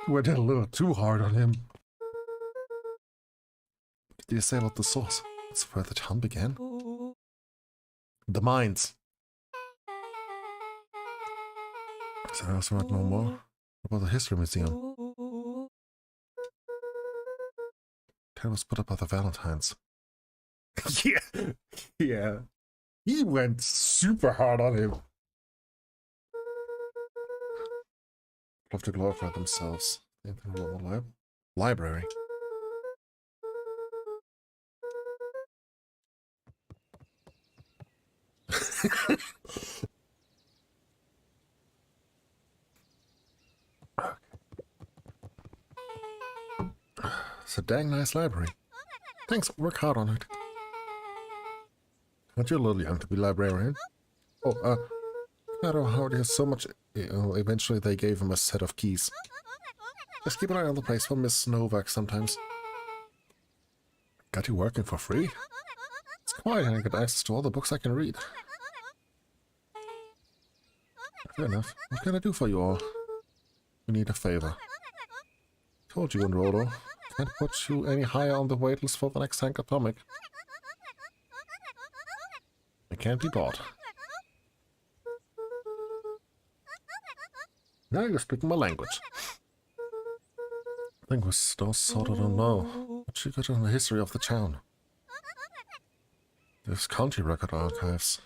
Went in a little too hard on him. What did you say about the source? It's where the town began? The mines. So I also want to know more about the History Museum. Ted was put up by the Valentines. Yeah. He went super hard on him. Love to glorify themselves. Library. It's a dang nice library. Thanks, work hard on it. Aren't you a little young to be librarian? Oh, I don't know how there's so much... eventually they gave him a set of keys. Just keep an eye on the place for Miss Novak sometimes. Got you working for free? It's quiet and I get access to all the books I can read. Fair enough. What can I do for you all? We need a favor. Told you, Rollo. Can't put you any higher on the waitlist for the next Hank Atomic. It can't be bought. Now you're speaking my language. I think we still sort of don't know what you got in the history of the town. There's county record archives.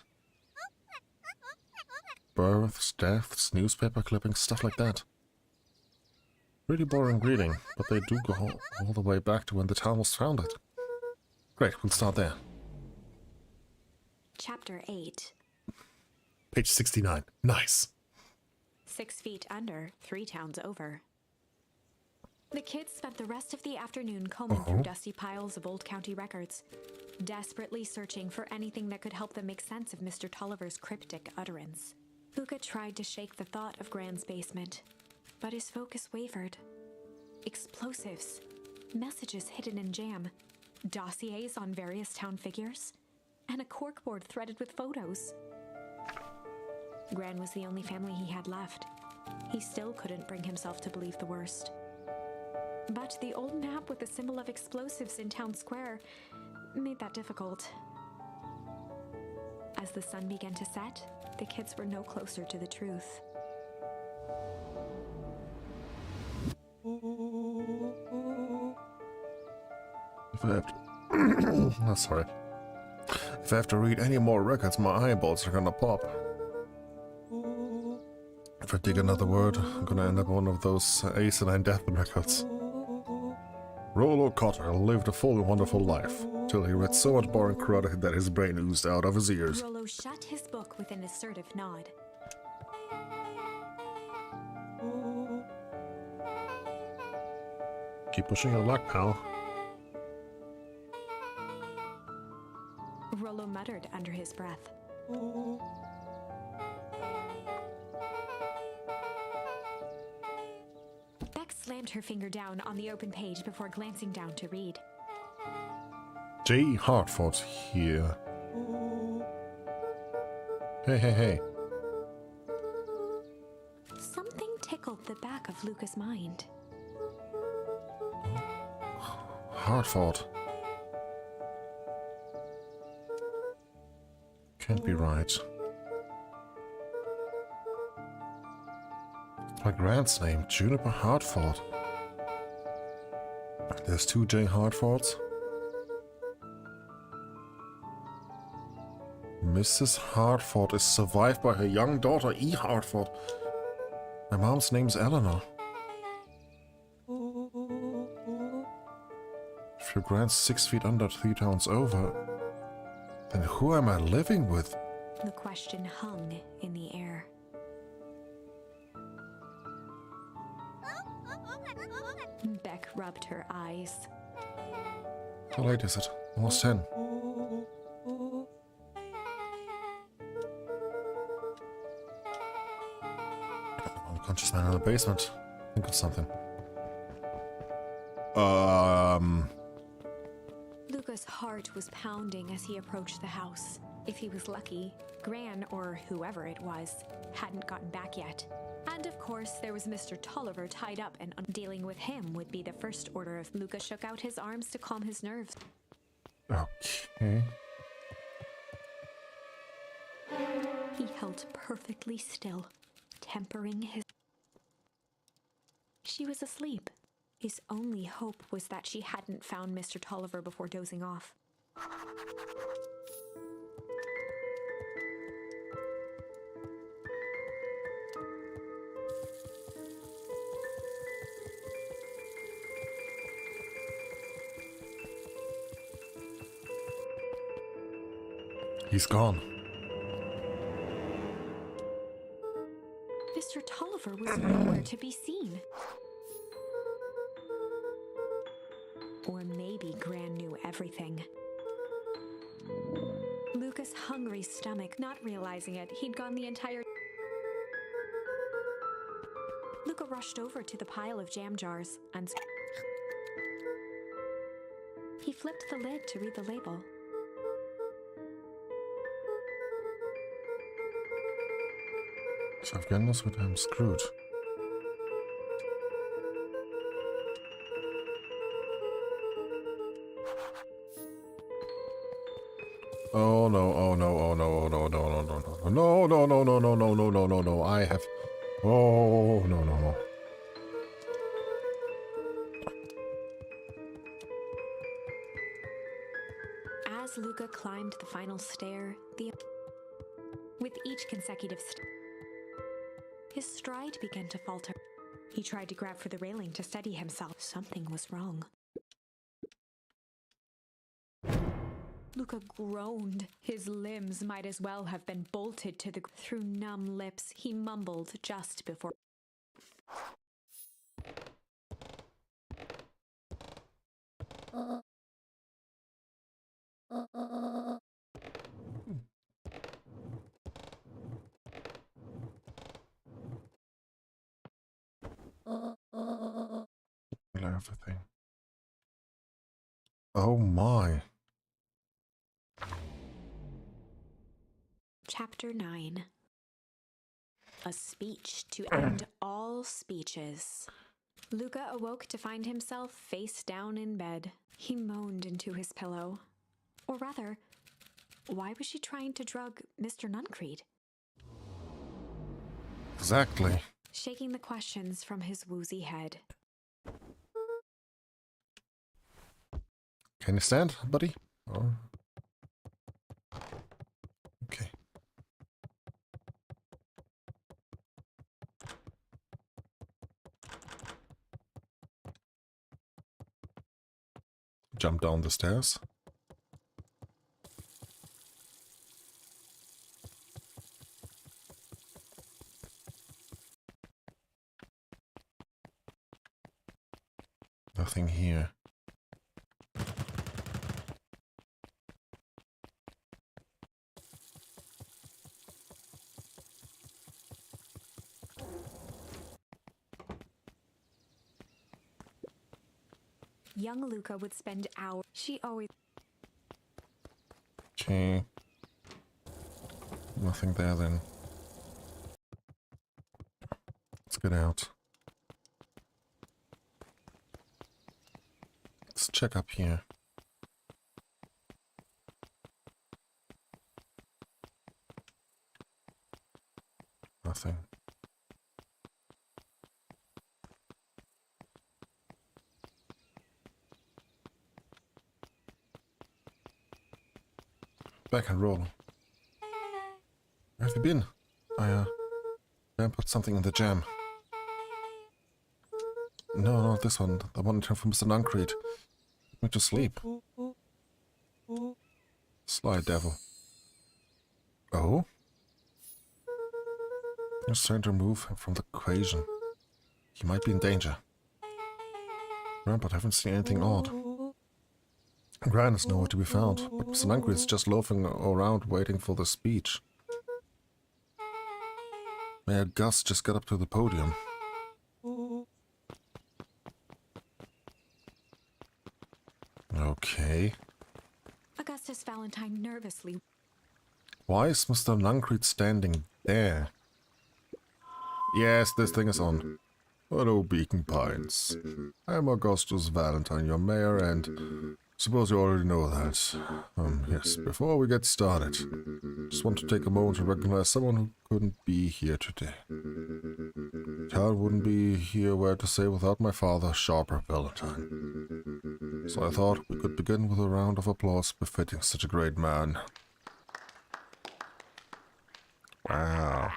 Births, deaths, newspaper clippings, stuff like that. Really boring reading, but they do go all the way back to when the town was founded. Great, we'll start there. Chapter 8. Page 69. Nice. 6 feet under, 3 towns over. The kids spent the rest of the afternoon combing through dusty piles of old county records, desperately searching for anything that could help them make sense of Mr. Tolliver's cryptic utterance. Fuka tried to shake the thought of Gran's basement, but his focus wavered. Explosives, messages hidden in jam, dossiers on various town figures, and a corkboard threaded with photos. Gran was the only family he had left. He still couldn't bring himself to believe the worst. But the old map with the symbol of explosives in town square made that difficult. As the sun began to set, the kids were no closer to the truth. If I have to... oh, sorry. If I have to read any more records, my eyeballs are gonna pop. If I dig another word, I'm gonna end up one of those asinine death records. Rollo Cotter lived a full and wonderful life, till he read so much boring crud that his brain oozed out of his ears. Rollo shut his book with an assertive nod. Keep pushing your luck, pal. Rollo muttered under his breath. slammed her finger down on the open page before glancing down to read. J. Hartford here. Hey, hey, hey. Something tickled the back of Luca's mind. Hartford. Can't be right. My grand's name, Juniper Hartford. There's 2 J. Hartfords. Mrs. Hartford is survived by her young daughter, E. Hartford. My mom's name's Eleanor. If your grand's 6 feet under 3 towns over, then who am I living with? The question hung in the air. Beck rubbed her eyes. How late is it? Almost 10. Unconscious man in the basement. Think of something. Luca's heart was pounding as he approached the house. If he was lucky, Gran, or whoever it was, hadn't gotten back yet. And of course, there was Mr. Tolliver tied up, and dealing with him would be the first order if Luca shook out his arms to calm his nerves. Okay. He held perfectly still, tempering his... She was asleep. His only hope was that she hadn't found Mr. Tolliver before dozing off. He's gone. Mr. Tolliver was nowhere to be seen. Or maybe Gran knew everything. Luca's hungry stomach, not realizing it, he'd gone the entire... Luca rushed over to the pile of jam jars and... He flipped the lid to read the label. So goodness, but I'm screwed. Oh no, oh no, oh no, oh no, no, no, no, no, no, no, no, no, no, no, no, no, no, I have... Oh, no, no, no. As Luca climbed the final stair, with each consecutive his stride began to falter. He tried to grab for the railing to steady himself. Something was wrong. Luca groaned. His limbs might as well have been bolted to the... Through numb lips, he mumbled just before... Everything. Oh my. Chapter 9. A speech to end all speeches. Luca awoke to find himself face down in bed. He moaned into his pillow. Or rather, why was she trying to drug Mr. Nuncreed? Exactly. Shaking the questions from his woozy head. Can you stand, buddy? Or... Okay. Jump down the stairs. Nothing here. young Luca would spend hours. She always. Okay. Nothing there then. Let's get out. Let's check up here. Nothing. Back and roll. Where have you been? I put something in the jam. No, not this one. The one from Mr. Nuncreed. Put me to sleep. Sly devil. Oh? You're trying to remove him from the equation. He might be in danger. But I haven't seen anything odd. Gran is nowhere to be found, but Mr. Nuncreed is just loafing around waiting for the speech. Mayor Gus just got up to the podium. Okay. Augustus Valentine nervously. Why is Mr. Nuncreed standing there? Yes, this thing is on. Hello, Beacon Pines. I'm Augustus Valentine, your mayor, and suppose you already know that. Yes, before we get started, just want to take a moment to recognize someone who couldn't be here today. Town wouldn't be here where to say without my father, Sharper Valentine. So I thought we could begin with a round of applause befitting such a great man. Wow.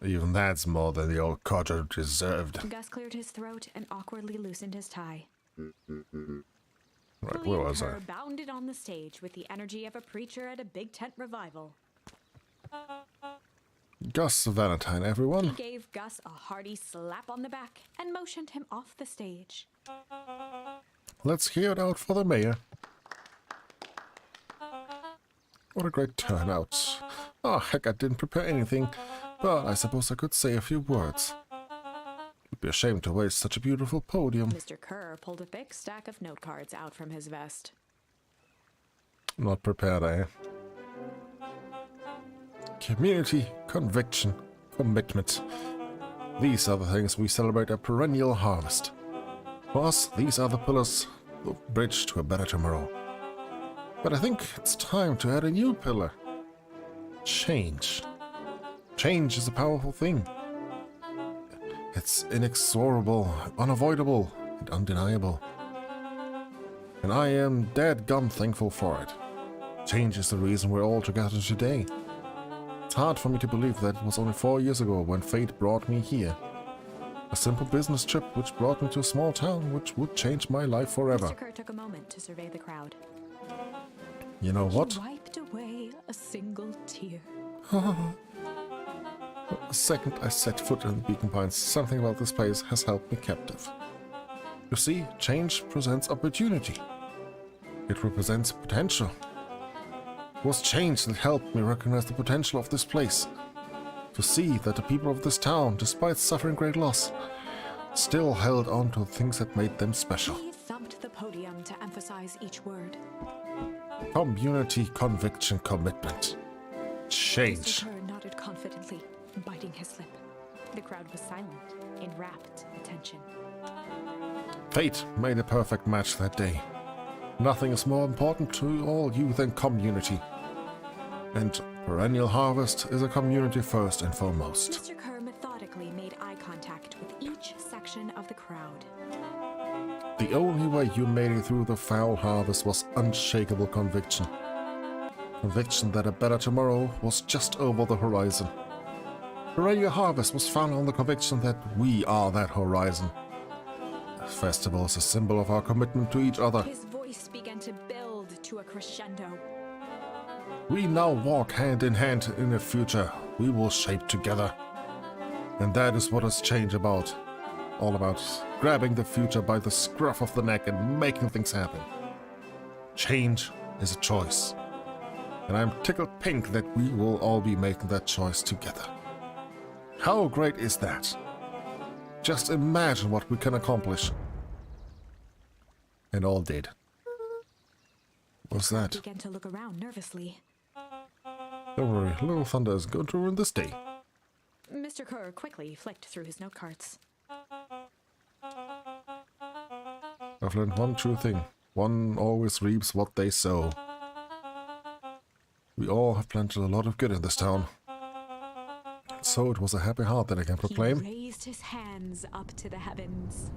Even that's more than the old codger deserved. Gus cleared his throat and awkwardly loosened his tie. Right, where was I? Bounded on the stage with the energy of a preacher at a big tent revival. Gus Valentine, everyone. He gave Gus a hearty slap on the back and motioned him off the stage. Let's hear it out for the mayor. What a great turnout. Oh, heck, I didn't prepare anything, but I suppose I could say a few words. It'd be a shame to waste such a beautiful podium. Mr. Kerr pulled a big stack of note cards out from his vest. Not prepared, eh? Community, conviction, commitment. These are the things we celebrate a perennial harvest. For us, these are the pillars, the bridge to a better tomorrow. But I think it's time to add a new pillar. Change. Change is a powerful thing. It's inexorable, unavoidable, and undeniable. And I am dadgum thankful for it. Change is the reason we're all together today. It's hard for me to believe that it was only 4 years ago when fate brought me here. A simple business trip which brought me to a small town which would change my life forever. Mr. Kerr took a moment to survey the crowd. You know what? He wiped away a single tear. The second I set foot in the Beacon Pines, something about this place has held me captive. You see, change presents opportunity. It represents potential. It was change that helped me recognize the potential of this place. To see that the people of this town, despite suffering great loss, still held on to the things that made them special. He thumped the podium to emphasize each word. Community, conviction, commitment. Change. Mr. Kerr nodded confidently, biting his lip. The crowd was silent, in rapt attention. Fate made a perfect match that day. Nothing is more important to all you than community. And perennial harvest is a community first and foremost. Mr. Kerr methodically made eye contact with each section of the crowd. The only way you made it through the foul harvest was unshakable conviction. Conviction that a better tomorrow was just over the horizon. Perennial harvest was found on the conviction that we are that horizon. The festival is a symbol of our commitment to each other. His voice began to build to a crescendo. We now walk hand in hand in a future we will shape together. And that is what is change about. All about grabbing the future by the scruff of the neck and making things happen. Change is a choice. And I'm tickled pink that we will all be making that choice together. How great is that? Just imagine what we can accomplish. And all did. What's that? Began to look around nervously. Don't worry, Little Thunder is going to ruin this day. Mr. Kerr quickly flicked through his note cards. I've learned one true thing. One always reaps what they sow. We all have planted a lot of good in this town. So it was a happy heart that I can proclaim. He raised his hands up to the heavens.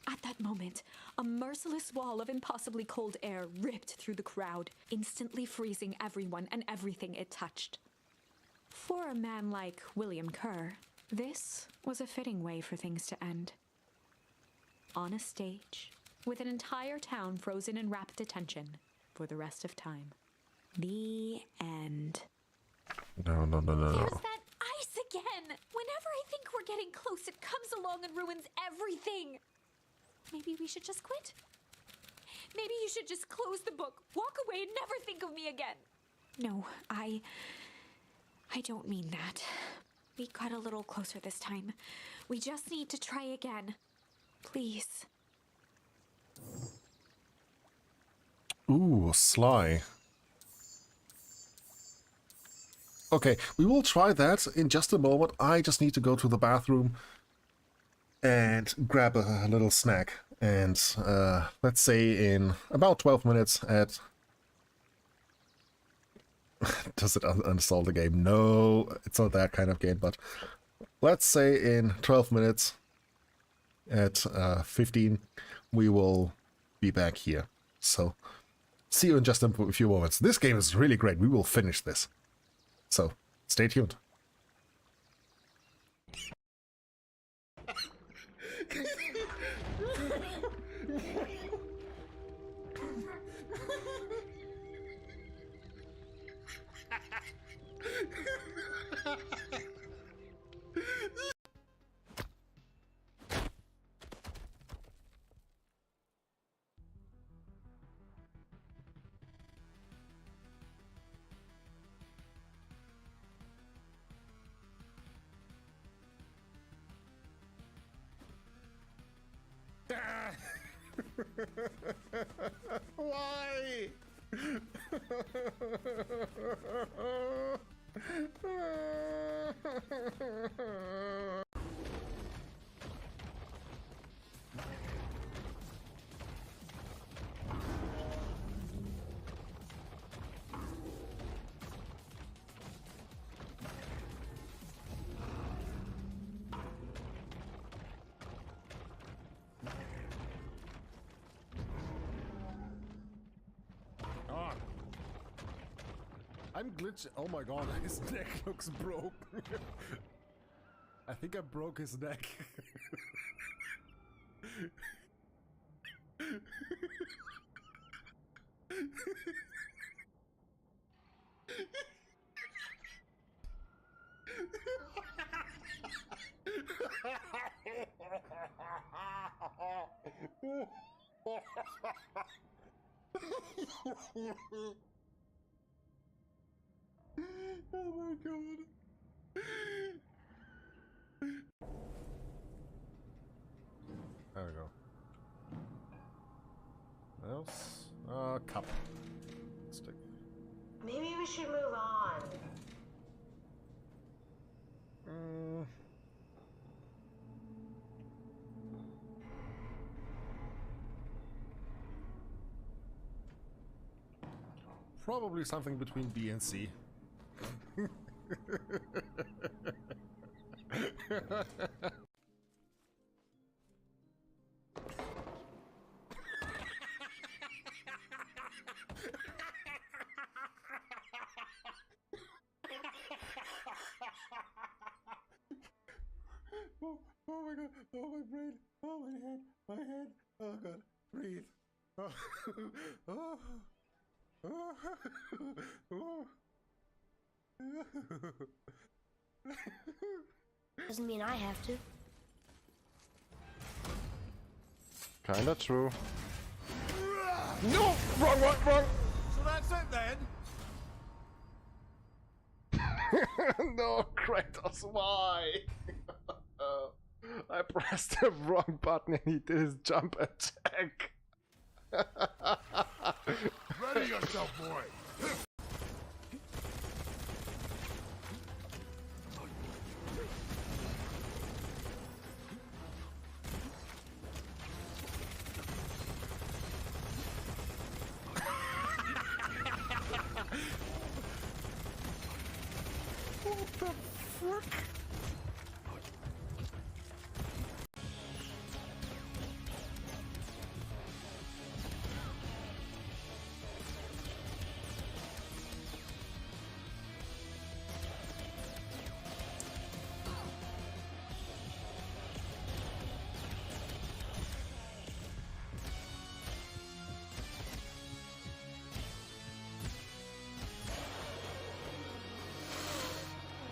At that moment, a merciless wall of impossibly cold air ripped through the crowd, instantly freezing everyone and everything it touched. For a man like William Kerr, this was a fitting way for things to end. On a stage, with an entire town frozen in rapt attention for the rest of time. The end. No. There's that ice again! Whenever I think we're getting close, it comes along and ruins everything! Maybe we should just quit? Maybe you should just close the book, walk away, and never think of me again. No, I don't mean that. We got a little closer this time. We just need to try again. Please. Ooh, sly. Okay, we will try that in just a moment. I just need to go to the bathroom and grab a little snack. And let's say in about 12 minutes at... Does it uninstall the game? No, it's not that kind of game, but let's say in 12 minutes at 15, we will be back here. So, see you in just a few moments. This game is really great. We will finish this. So, stay tuned. Why? I'm glitching. Oh my god, his neck looks broke. I think I broke his neck. Oh my god. There we go. What else? Cup. Stick. Maybe we should move on. Probably something between B and C. Oh my god, oh my brain, oh my head, oh god, breathe. Oh. Oh. Oh. Oh. Doesn't mean I have to. Kinda true. No! Wrong! So that's it then? No, Kratos, why? I pressed the wrong button and he did his jump attack. Ready yourself, boy! What the frick?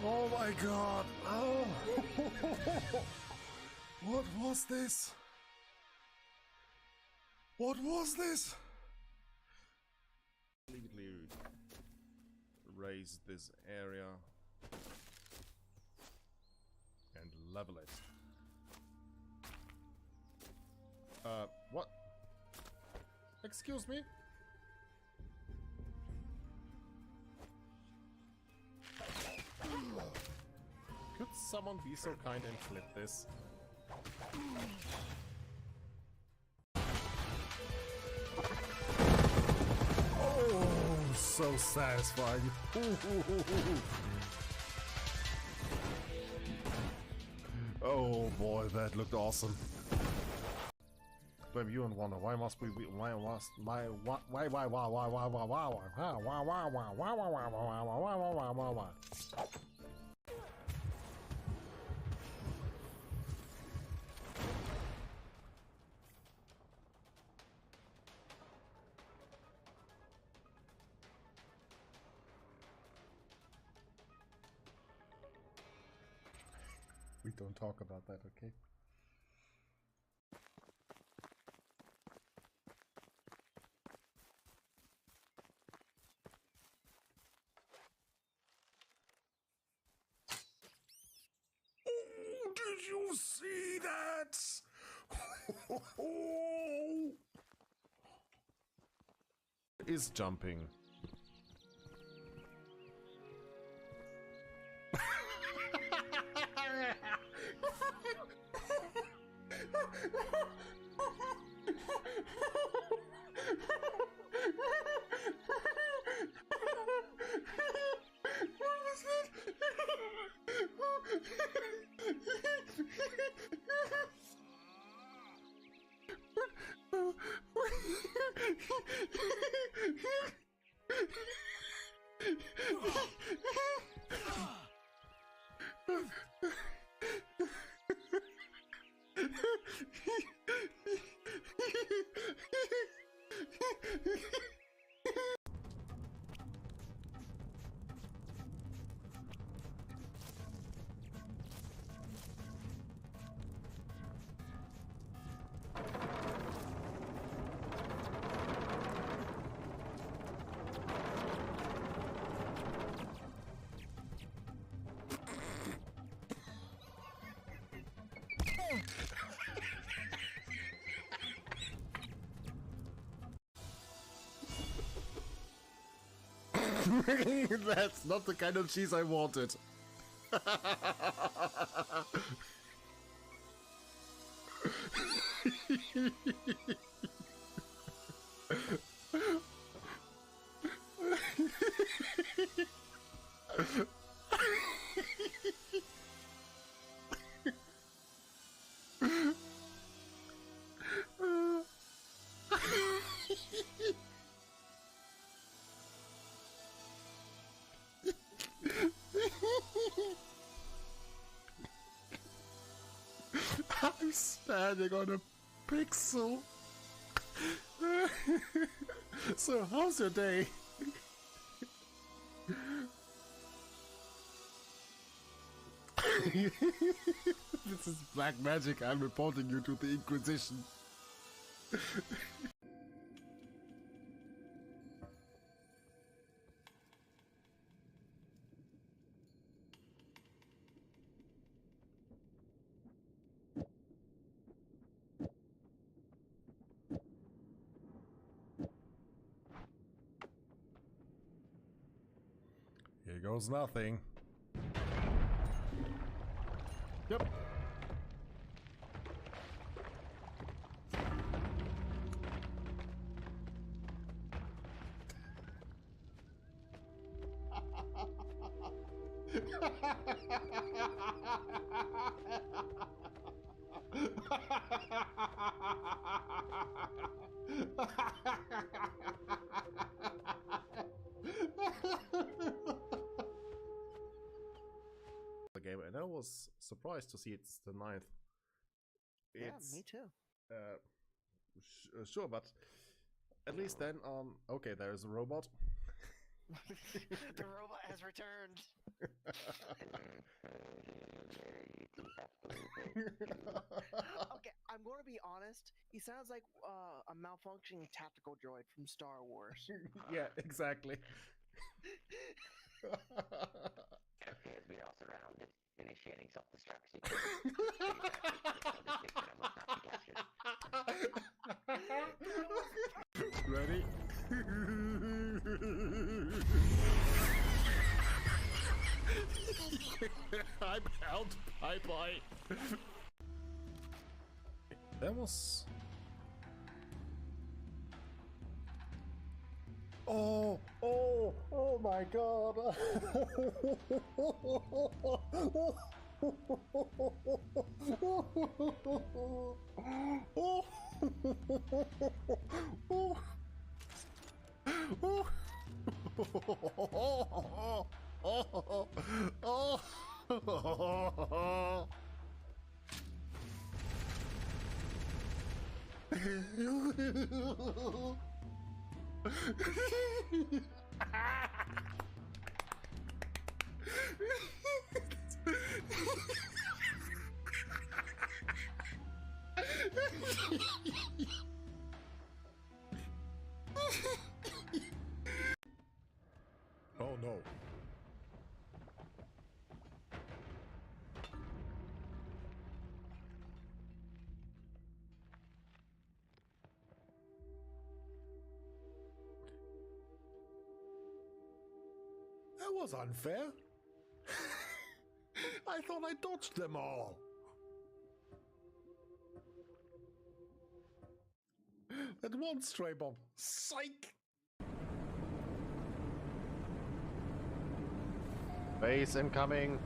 Oh my god! Oh! What was this? What was this? Completely raise this area and level it. What? Excuse me? Could someone be so kind and flip this? Oh, so satisfying. Oh boy, that looked awesome. Blame you and wonder why must we why must my why we don't talk about that, okay? Oh, did you see that? Is jumping. That's not the kind of cheese I wanted. I'm standing on a pixel. So, how's your day? This is black magic. I'm reporting you to the Inquisition. Here goes nothing. Yep. The game, and I was surprised to see it's the 9th. Yeah, me too. Sure, but at least then, okay, there's a robot. The robot has returned. Okay, I'm going to be honest. He sounds like a malfunctioning tactical droid from Star Wars. Yeah, exactly. Appears we are surrounded. Initiating self-destruct sequence. Ready? I'm out. Bye. That was... Oh my god. Oh no. That was unfair. I thought I dodged them all. That one stray bomb. Psych! Base incoming.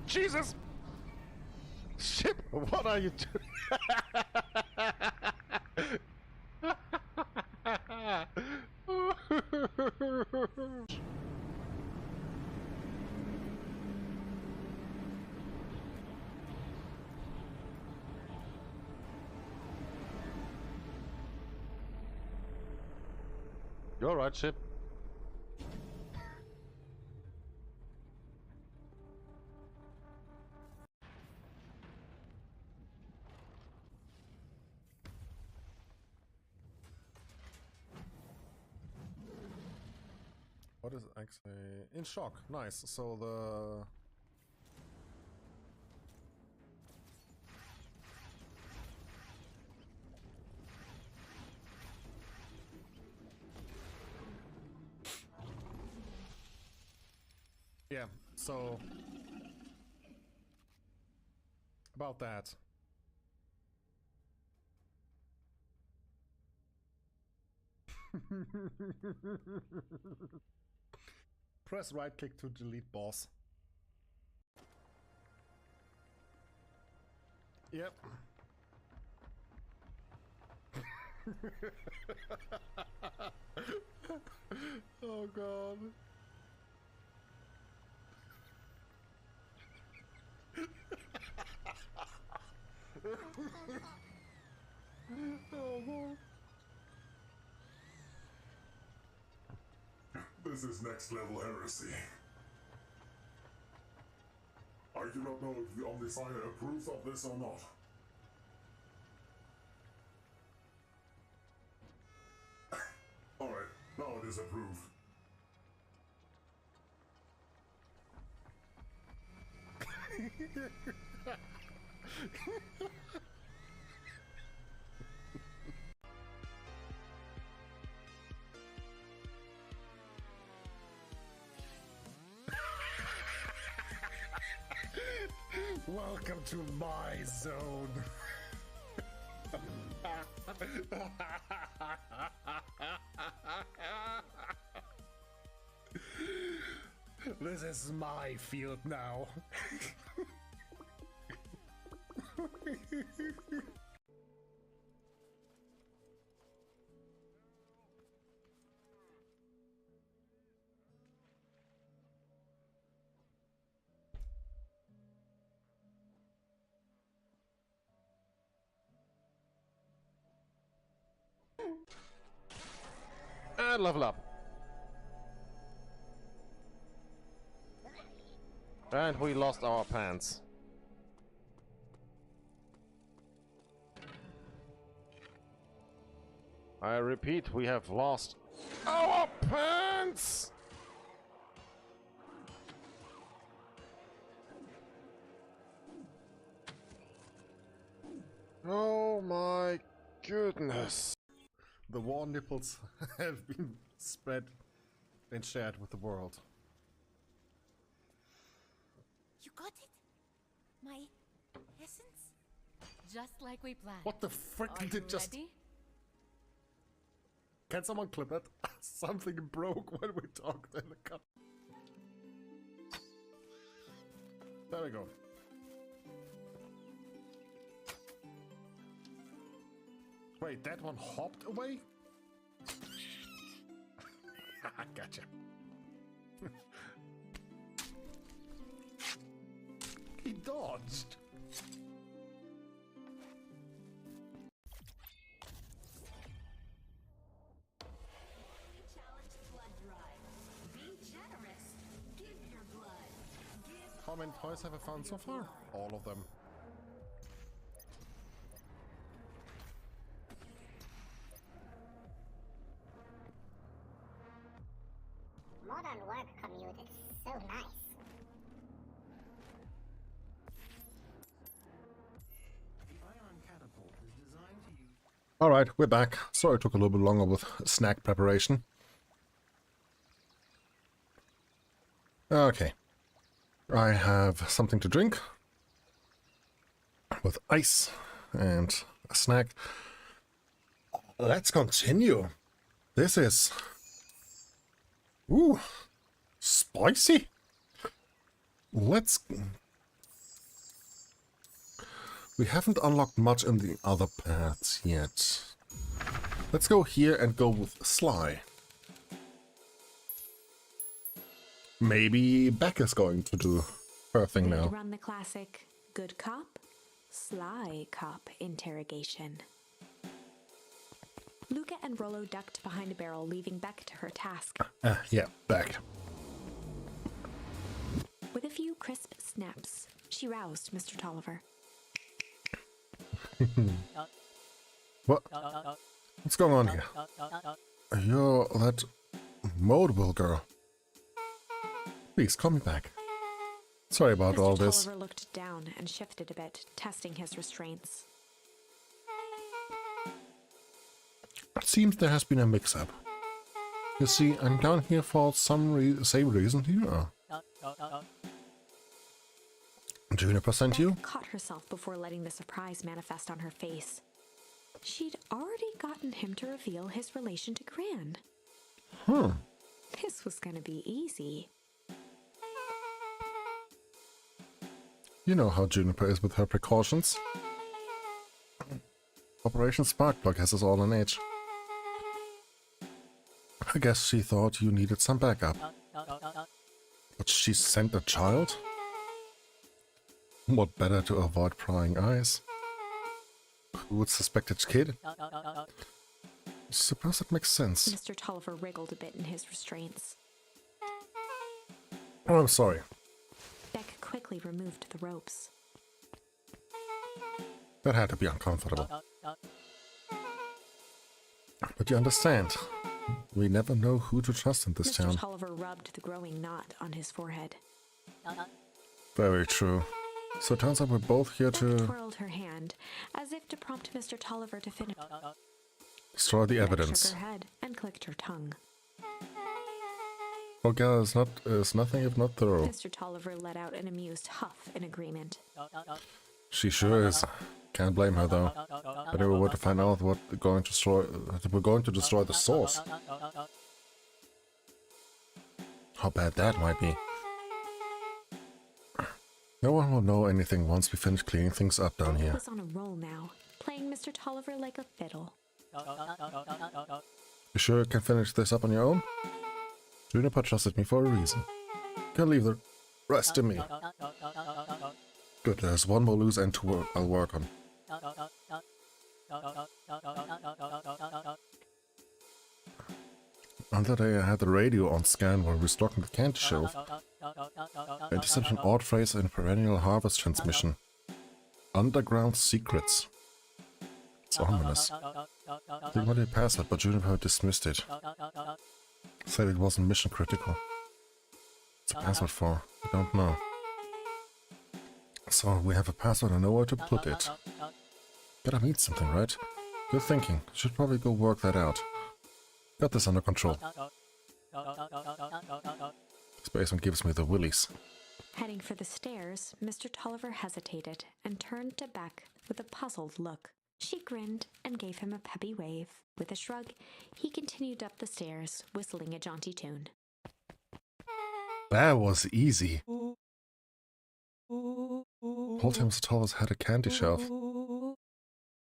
Jesus! Ship, what are you doing? You're all right, ship. What is actually in shock? Nice. So the yeah. So about that. Press right click to delete boss. Yep. Oh god. Oh god. This is next level heresy. I do not know if the Omnisire approves of this or not. Alright, now it is approved. to my zone. This is my field now. And level up. And we lost our pants. I repeat, we have lost our pants! Oh my goodness. The war nipples have been spread and shared with the world. You got it? My essence? Just like we planned. What the frick Are did you just... ready? Can someone clip it? Something broke when we talked in the cup. There we go. Wait, that one hopped away? I gotcha. He dodged. How many toys have I found so far? All of them. Modern work commute is so nice. The ion catapult is designed to use... Alright, we're back. Sorry it took a little bit longer with snack preparation. Okay. I have something to drink. With ice and a snack. Let's continue. This is... Ooh, spicy. Let's... We haven't unlocked much in the other paths yet. Let's go here and go with Sly. Maybe Beck is going to do her thing now. Run the classic good cop, sly cop interrogation. Luca and Rollo ducked behind a barrel, leaving Beck to her task. Yeah, Beck. With a few crisp snaps, she roused Mr. Tolliver. What? What's going on here? You're that Moldwell girl. Please, call me back. Sorry about all this. Mr. Tolliver looked down and shifted a bit, testing his restraints. It seems there has been a mix-up. You see, I'm down here for some same reason here. Juniper sent you? Caught herself before letting the surprise manifest on her face. She'd already gotten him to reveal his relation to Gran. This was gonna be easy. You know how Juniper is with her precautions. Operation Sparkplug has us all on edge. I guess she thought you needed some backup. But she sent a child? What better to avoid prying eyes? Who would suspect a kid? Suppose that makes sense. Mr. Tolliver wriggled a bit in his restraints. Oh, I'm sorry. Beck quickly removed the ropes. That had to be uncomfortable. But you understand, we never know who to trust in this town. Mr. Tolliver rubbed the growing knot on his forehead. Very true. So it turns out we're both here to... Beck twirled her hand, as if to prompt Mr. Tolliver to finish. Destroy the Beck evidence. shook her head and clicked her tongue. Olga is nothing if not thorough. Mr. Tolliver let out an amused huff in agreement. She sure is. Can't blame her though. But they were to find out what we're going to destroy the source. How bad that might be. No one will know anything once we finish cleaning things up down here. Was on a roll now, playing Mr. Tolliver like a fiddle. You sure you can finish this up on your own? Juniper trusted me for a reason. Can leave the rest to me. Good, there's one more loose end I'll work on. Another day I had the radio on scan while restocking the candy shelf. I intercepted an odd phrase in perennial harvest transmission. Underground secrets. It's ominous. They wanted a password, but Juniper dismissed it. Said it wasn't mission critical. What's the password for? I don't know. So we have a password and know where to put it. Gotta mean something, right? Good thinking. Should probably go work that out. Got this under control. This basement gives me the willies. Heading for the stairs, Mr. Tolliver hesitated and turned to Beck with a puzzled look. She grinned and gave him a peppy wave. With a shrug, he continued up the stairs, whistling a jaunty tune. That was easy. Whole time Mr. Tolliver's had a candy shelf.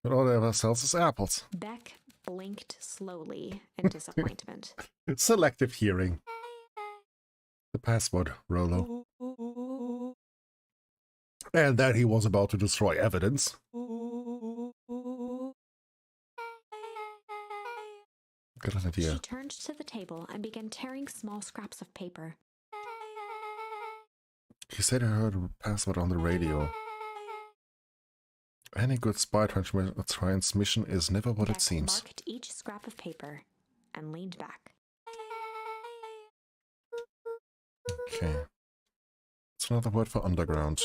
But all they ever sells is apples. Beck blinked slowly in disappointment. Selective hearing. The password, Rollo. And that he was about to destroy evidence. Got an idea. She turned to the table and began tearing small scraps of paper. He said he heard a password on the radio. Any good spy transmission is never what it seems. Marked each scrap of paper and leaned back. Okay. It's another word for underground.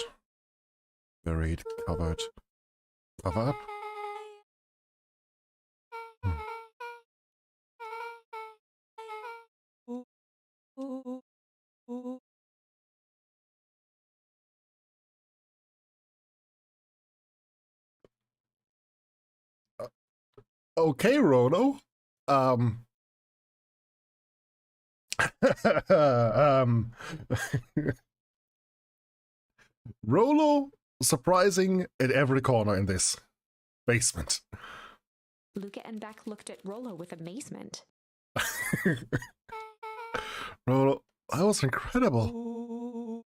Buried, covered. Cover up? Okay, Rono. Rolo surprising at every corner in this basement. Luca and Beck looked at Rollo with amazement. Rolo, that was incredible.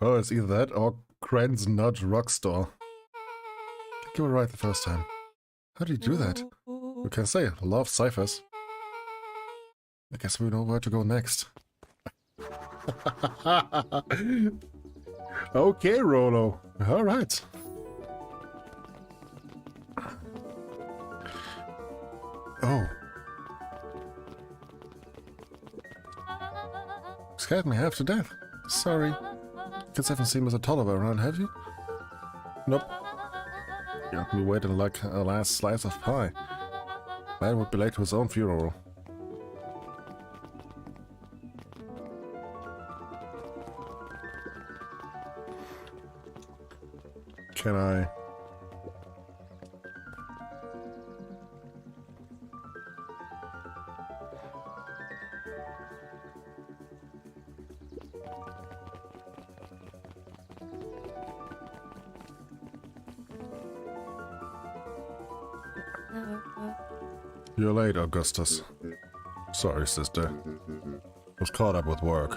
Oh, it's either that or Kren's Nudge Rockstar. You were right the first time. How do you do that? You can say, love ciphers. I guess we know where to go next. Okay, Rolo. Alright. Oh. Scared me half to death. Sorry. Kids haven't seen Mr. Tolliver around, have you? Nope. You have me waiting like a last slice of pie. Man would be late to his own funeral. Can I... You're late, Augustus. Sorry, sister. Was caught up with work.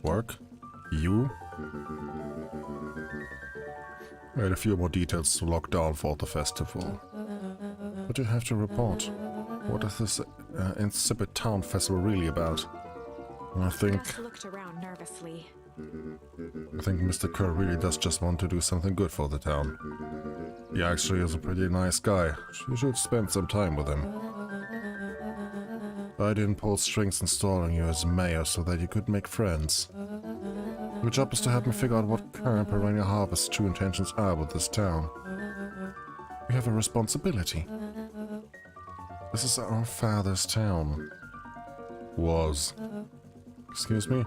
Work? You? I had a few more details to lock down for the festival. What do you have to report? What is this insipid town festival really about? I think looked around nervously. I think Mr. Kerr really does just want to do something good for the town. He actually is a pretty nice guy. You should spend some time with him. I didn't pull strings installing you as mayor so that you could make friends. Your job is to help me figure out what current perennial harvest's true intentions are with this town. We have a responsibility. This is our father's town. Was. Excuse me?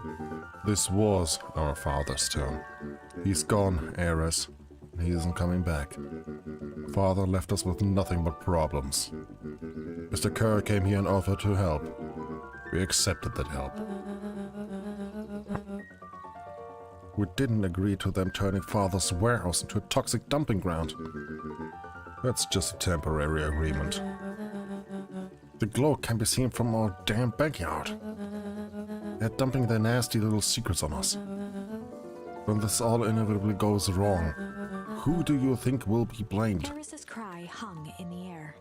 This was our father's turn. He's gone, heiress. He isn't coming back. Father left us with nothing but problems. Mr. Kerr came here and offered to help. We accepted that help. We didn't agree to them turning Father's warehouse into a toxic dumping ground. That's just a temporary agreement. The glow can be seen from our damn backyard. They're dumping their nasty little secrets on us. When this all inevitably goes wrong, who do you think will be blamed? Cryorus's cry hung in the air.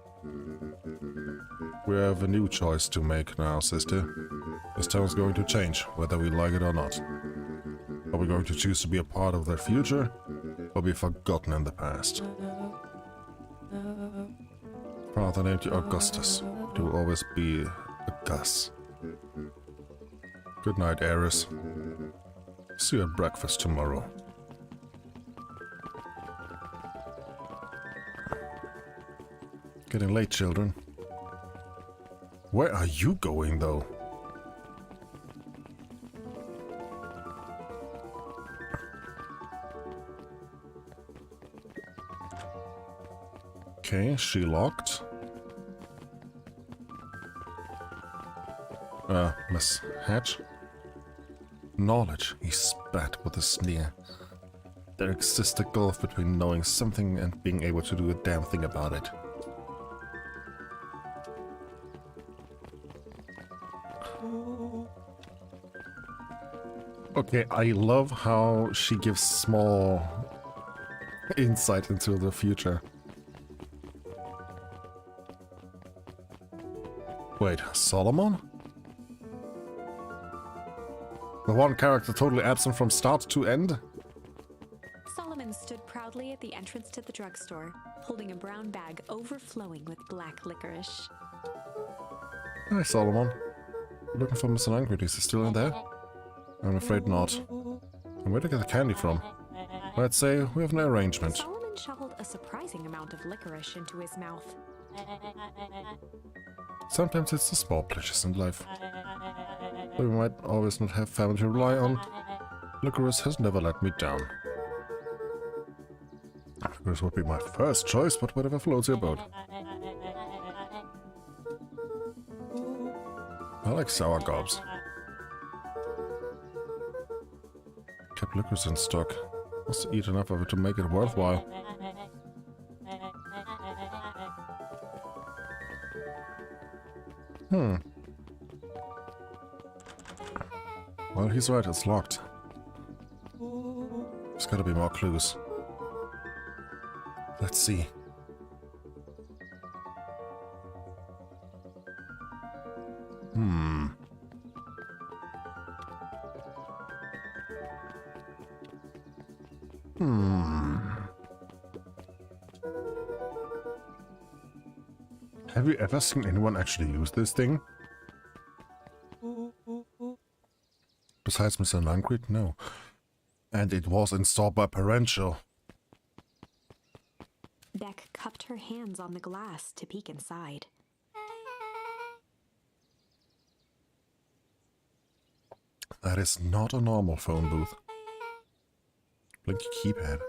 We have a new choice to make now, sister. This town's going to change, whether we like it or not. Are we going to choose to be a part of their future, or be forgotten in the past? Father named you Augustus. It will always be a Gus. Good night, heiress. See you at breakfast tomorrow. Getting late, children. Where are you going, though? Okay, she locked. Miss Hatch? Knowledge, he spat with a sneer. There exists a gulf between knowing something and being able to do a damn thing about it. Okay, I love how she gives small insight into the future. Wait, Solomon? The one character totally absent from start to end? Solomon stood proudly at the entrance to the drugstore, holding a brown bag overflowing with black licorice. Hi, Solomon. Looking for Mr. Langford. Is he still in there? I'm afraid not. And where to get the candy from? I'd say we have an arrangement. Solomon shoveled a surprising amount of licorice into his mouth. Sometimes it's the small pleasures in life. Though we might always not have family to rely on, licorice has never let me down. Licorice would be my first choice, but whatever floats your boat. I like sour gobs. Kept licorice in stock. Must eat enough of it to make it worthwhile. Well, he's right, it's locked. There's gotta be more clues. Let's see. Have you ever seen anyone actually use this thing? Besides Mr. Langford? No. And it was installed by Parential. Beck cupped her hands on the glass to peek inside. That is not a normal phone booth. Blinky keypad.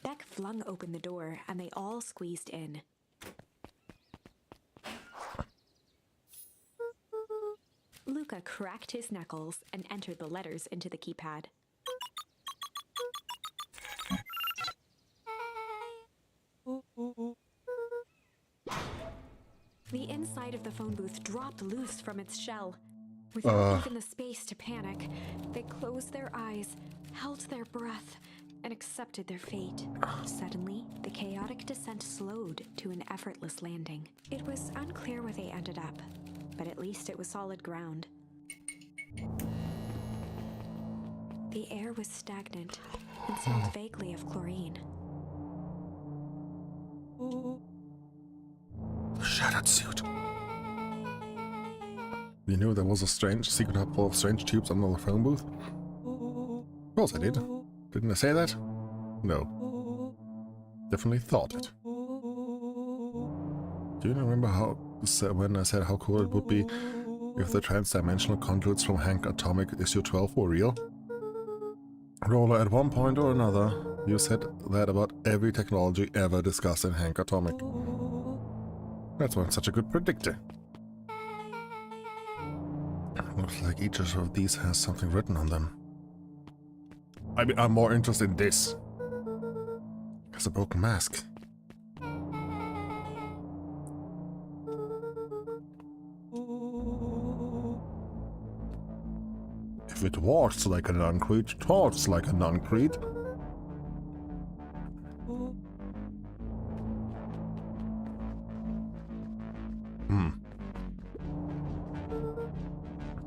Beck flung open the door and they all squeezed in. Luca cracked his knuckles and entered the letters into the keypad. The inside of the phone booth dropped loose from its shell. Without even the space to panic, they closed their eyes, held their breath, and accepted their fate. Suddenly, the chaotic descent slowed to an effortless landing. It was unclear where they ended up, but at least it was solid ground. The air was stagnant and smelled vaguely of chlorine. The shattered suit. You knew there was a strange secret hub full of strange tubes under the phone booth? Of course I did. Didn't I say that? No. Definitely thought it. Do you remember when I said how cool it would be if the transdimensional conduits from Hank Atomic issue 12 were real? Roller, at one point or another, you said that about every technology ever discussed in Hank Atomic. That's why I'm such a good predictor. Looks like each of these has something written on them. I mean, I'm more interested in this. It's a broken mask. If it walks like a non-creed, talks like a non-creed.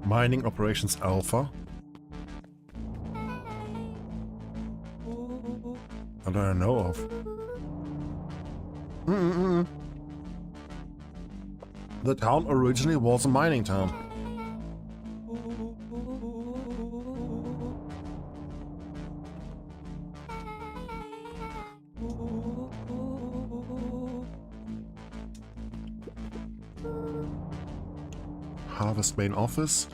Mining Operations Alpha. What do I know of? The town originally was a mining town. Harvest main office.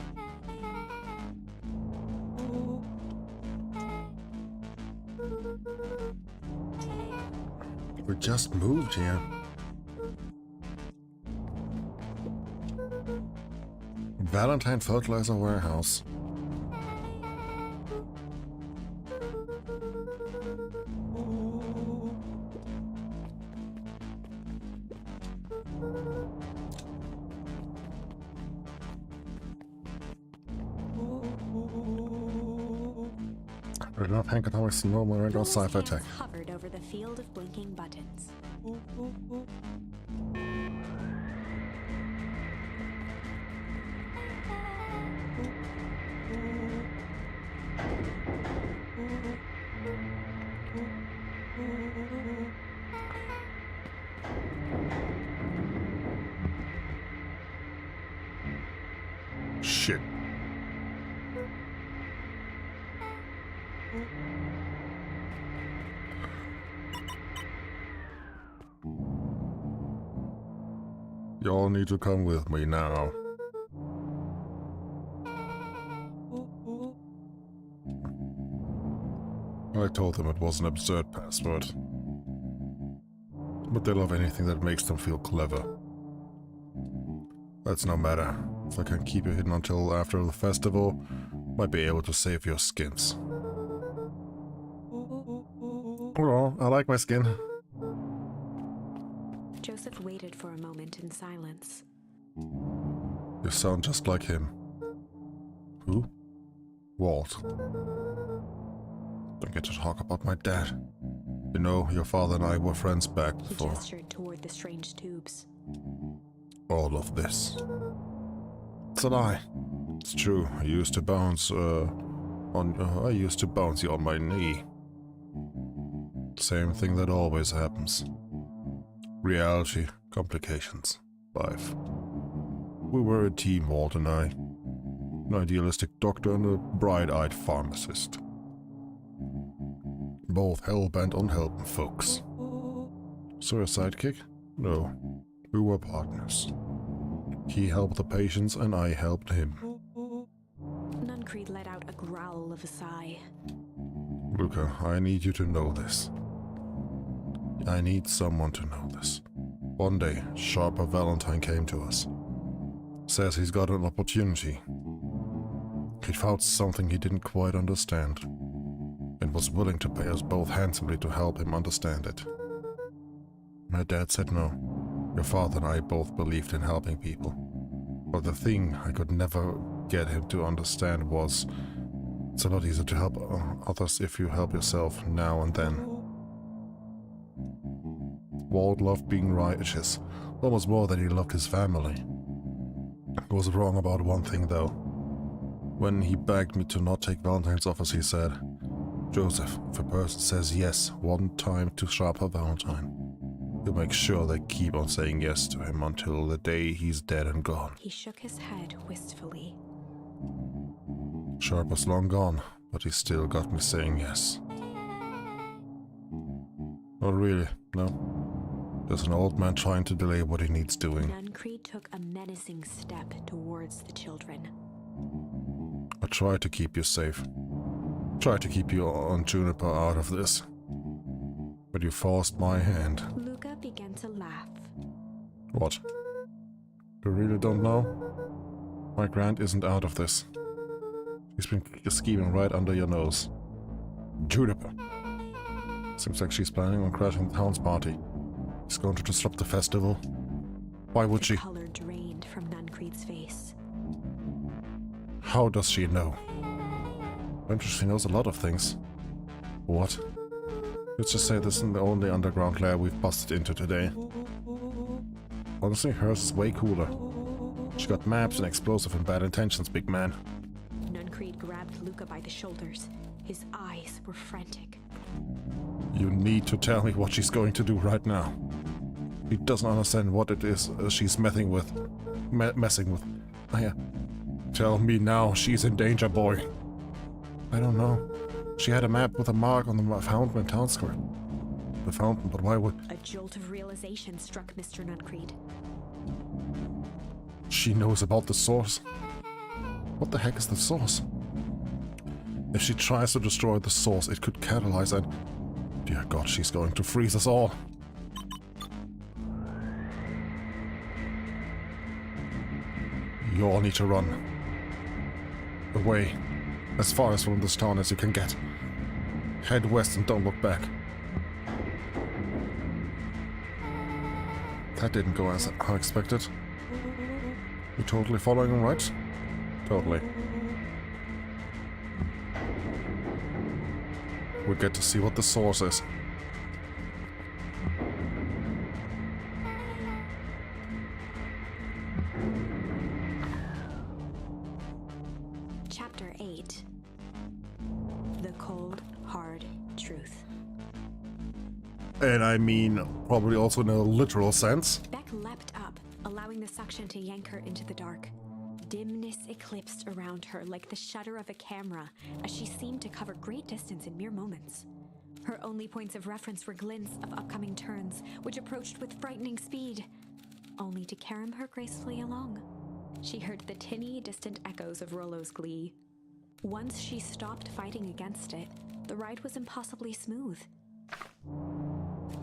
We just moved here. Valentine Fertilizer Warehouse. Enough Hank Atomic's normal random sci-fi tech. Hovered over the field of blinking buttons. Shit. Y'all need to come with me now. I told them it was an absurd password. But they love anything that makes them feel clever. That's no matter. If I can keep it hidden until after the festival, might be able to save your skins. Well, I like my skin. Joseph waited for a moment in silence. You sound just like him. Who? Walt. Don't get to talk about my dad. You know, your father and I were friends back before. He gestured toward the strange tubes. All of this. It's a lie. It's true. I used to bounce you on my knee. Same thing that always happens. Reality, complications, life. We were a team, Walt and I. An idealistic doctor and a bright-eyed pharmacist. Both hell-bent on helping folks. So a sidekick? No. We were partners. He helped the patients and I helped him. Nuncreed let out a growl of a sigh. Luca, I need you to know this. I need someone to know this. One day, Sharper Valentine came to us. Says he's got an opportunity. He found something he didn't quite understand, and was willing to pay us both handsomely to help him understand it. My dad said no. Your father and I both believed in helping people. But the thing I could never get him to understand was, it's a lot easier to help others if you help yourself now and then. Walt loved being righteous, almost more than he loved his family. He was wrong about one thing though. When he begged me to not take Valentine's offers, he said, Joseph, if a person says yes one time to Sharper Valentine, he'll make sure they keep on saying yes to him until the day he's dead and gone. He shook his head wistfully. Sharper's long gone, but he still got me saying yes. Not really, no. There's an old man trying to delay what he needs doing. Nuncreed took a menacing step towards the children. I tried to keep you safe. Tried to keep you on Juniper out of this. But you forced my hand. Luca began to laugh. What? You really don't know? My Grant isn't out of this. He's been scheming right under your nose. Juniper. Seems like she's planning on crashing the town's party. She's going to disrupt the festival. Why would she? The color drained from Nuncreed's face. How does she know? She knows a lot of things. What? Let's just say this isn't the only underground lair we've busted into today. Honestly, hers is way cooler. She got maps and explosive and bad intentions, big man. Nuncreed grabbed Luca by the shoulders. His eyes were frantic. You need to tell me what she's going to do right now. He doesn't understand what it is she's messing with. Tell me now, she's in danger, boy. I don't know. She had a map with a mark on the fountain in town square. The fountain, but why would... A jolt of realization struck Mr. Nuncreed. She knows about the source. What the heck is the source? If she tries to destroy the source, it could catalyze and... Dear God, she's going to freeze us all. You all need to run. Away. As far as from this town as you can get. Head west and don't look back. That didn't go as I expected. You totally following him, right? Totally. We get to see what the source is. Chapter 8. The Cold, Hard Truth. And I mean, probably also in a literal sense. Beck leapt up, allowing the suction to yank her into the dark. Dimness eclipsed around her like the shutter of a camera, as she seemed to cover great distance in mere moments. Her only points of reference were glints of upcoming turns, which approached with frightening speed, only to carom her gracefully along. She heard the tinny, distant echoes of Rollo's glee. Once she stopped fighting against it, the ride was impossibly smooth.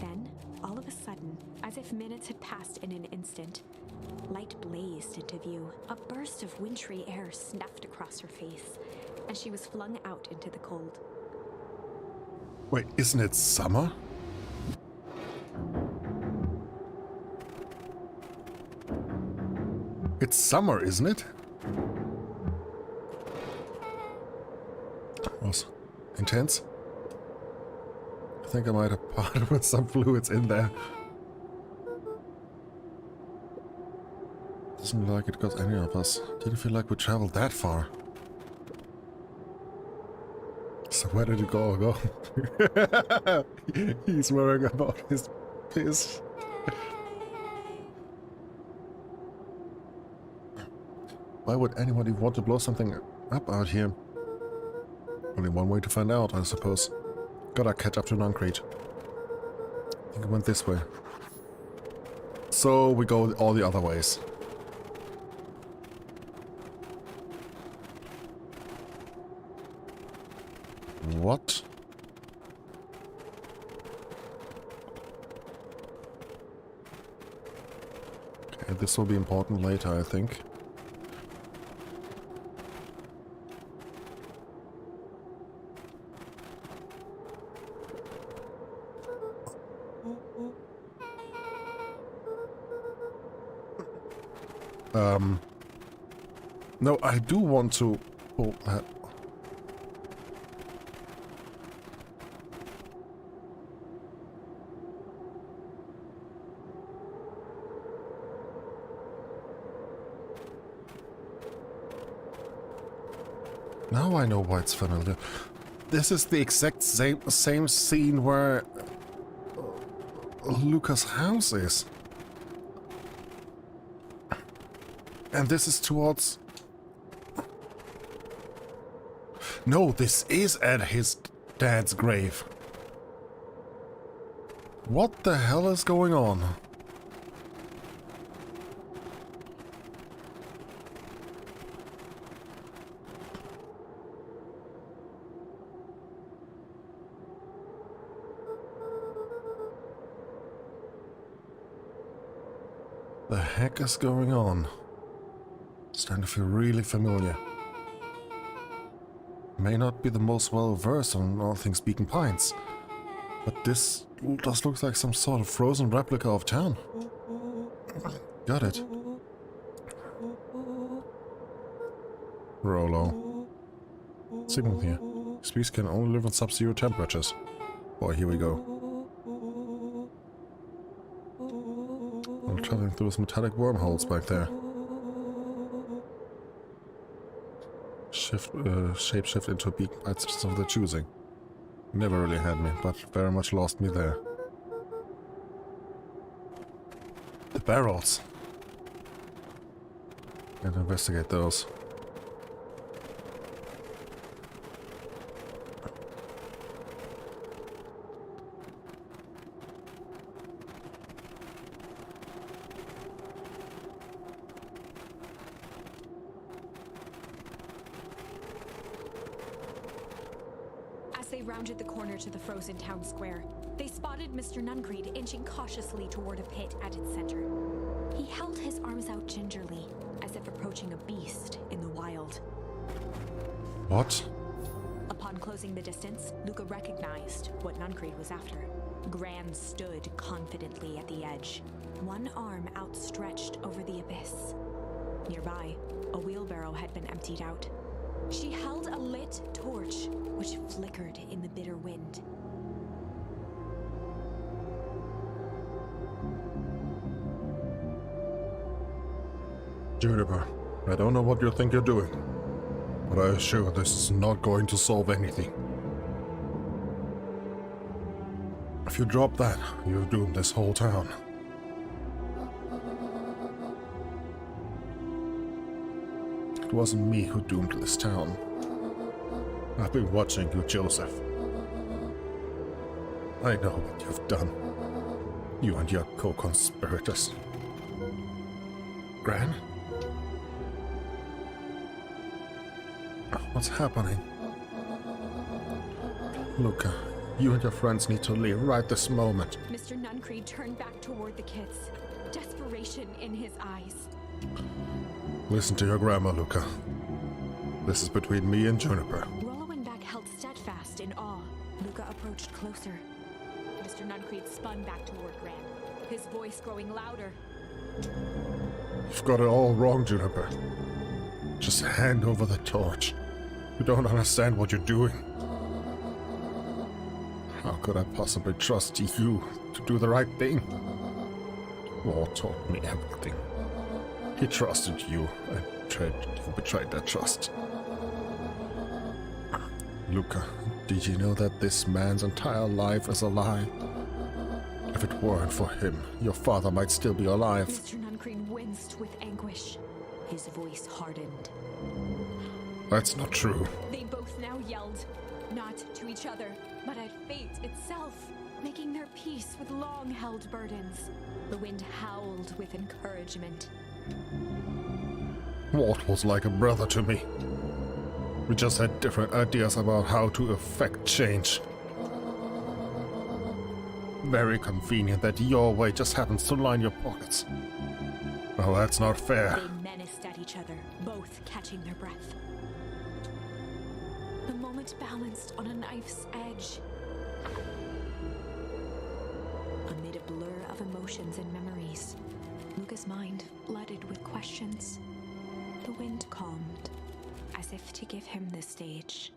Then, all of a sudden, as if minutes had passed in an instant, light blazed into view. A burst of wintry air snuffed across her face, and she was flung out into the cold. Wait, isn't it summer? It's summer, isn't it? Was intense. I think I might have parted with some fluids in there. Doesn't look like it got any of us. Didn't feel like we traveled that far. So where did it go? He's worrying about his piss. Why would anybody want to blow something up out here? Only one way to find out, I suppose. Gotta catch up to Nuncreed. I think it went this way. So we go all the other ways. What? Okay, this will be important later, I think. No, I do want to pull that. Now I know why it's familiar. This is the exact same scene where Luca's house is. And this is towards... No, this is at his dad's grave. What the hell is going on? The heck is going on? It's starting to feel really familiar. May not be the most well-versed on all things Beacon Pines, but this does look like some sort of frozen replica of town. Got it. Rolo. Signal here. Species can only live in sub-zero temperatures. Boy, here we go. I'm traveling through those metallic wormholes back there. Shapeshift into a beacon by of their choosing. Never really had me, but very much lost me there. The barrels. And investigate those. They rounded the corner to the frozen town square. They spotted Mr. Nuncreed inching cautiously toward a pit at its center. He held his arms out gingerly, as if approaching a beast in the wild. What? Upon closing the distance, Luca recognized what Nuncreed was after. Gran stood confidently at the edge, one arm outstretched over the abyss. Nearby, a wheelbarrow had been emptied out. She held a lit torch, which flickered in the bitter wind. Juniper, I don't know what you think you're doing, but I assure this is not going to solve anything. If you drop that, you've doomed this whole town. It wasn't me who doomed this town. I've been watching you, Joseph. I know what you've done. You and your co-conspirators. Gran? What's happening? Luca, you and your friends need to leave right this moment. Mr. Nuncreed turned back toward the kids, desperation in his eyes. Listen to your grandma, Luca. This is between me and Juniper. Rollo and Beck held steadfast in awe. Luca approached closer. Mr. Nuncreed spun back toward Gran, his voice growing louder. You've got it all wrong, Juniper. Just hand over the torch. You don't understand what you're doing. How could I possibly trust you to do the right thing? War taught me everything. He trusted you, and you betrayed that trust. Luca, did you know that this man's entire life is a lie? If it weren't for him, your father might still be alive. Mr. Nuncreed winced with anguish. His voice hardened. That's not true. They both now yelled, not to each other, but at fate itself, making their peace with long-held burdens. The wind howled with encouragement. Walt was like a brother to me. We just had different ideas about how to effect change. Very convenient that your way just happens to line your pockets. Well, that's not fair. They menaced at each other, both catching their breath. The moment balanced on a knife's edge. Amid a blur of emotions and memories, Luca's mind flooded with questions. The wind calmed, as if to give him the stage.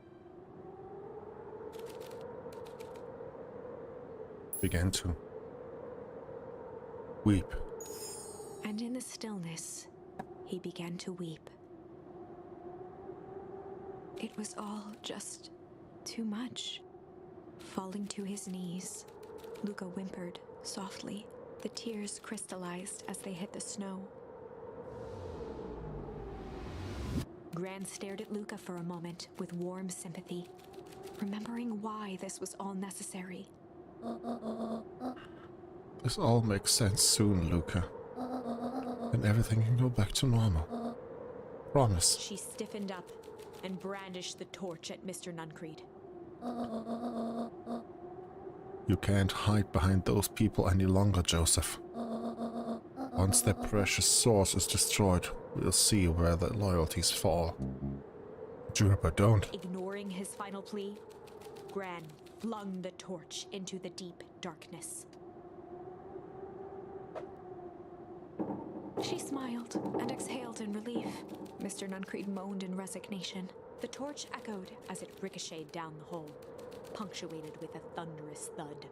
Began to weep. And in the stillness, he began to weep. It was all just too much. Falling to his knees, Luca whimpered softly. The tears crystallized as they hit the snow. Gran stared at Luca for a moment with warm sympathy, remembering why this was all necessary. This all makes sense soon, Luca. And everything can go back to normal. Promise. She stiffened up and brandished the torch at Mr. Nuncreed. You can't hide behind those people any longer, Joseph. Once their precious source is destroyed, we'll see where their loyalties fall. Juniper, don't. Ignoring his final plea, Gran flung the torch into the deep darkness. She smiled and exhaled in relief. Mr. Nuncreed moaned in resignation. The torch echoed as it ricocheted down the hole, punctuated with a thunderous thud.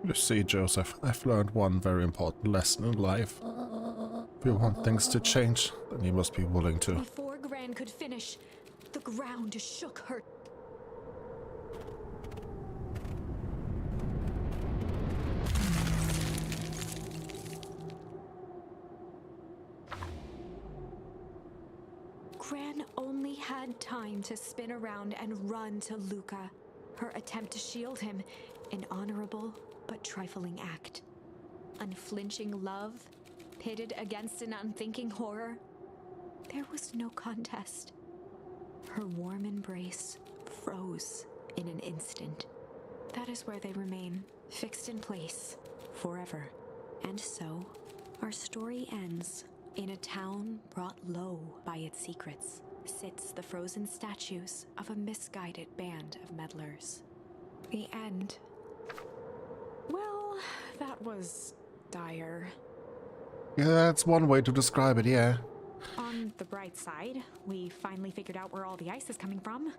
You see, Joseph, I've learned one very important lesson in life. If you want things to change, then you must be willing to. Before Gran could finish, the ground shook her. Gran only had time to spin around and run to Luca. Her attempt to shield him, an honorable but trifling act. Unflinching love, pitted against an unthinking horror. There was no contest. Her warm embrace froze in an instant. That is where they remain, fixed in place, forever. And so, our story ends. In a town brought low by its secrets, sits the frozen statues of a misguided band of meddlers. The end. Well, that was dire. Yeah, that's one way to describe it, yeah. On the bright side, we finally figured out where all the ice is coming from.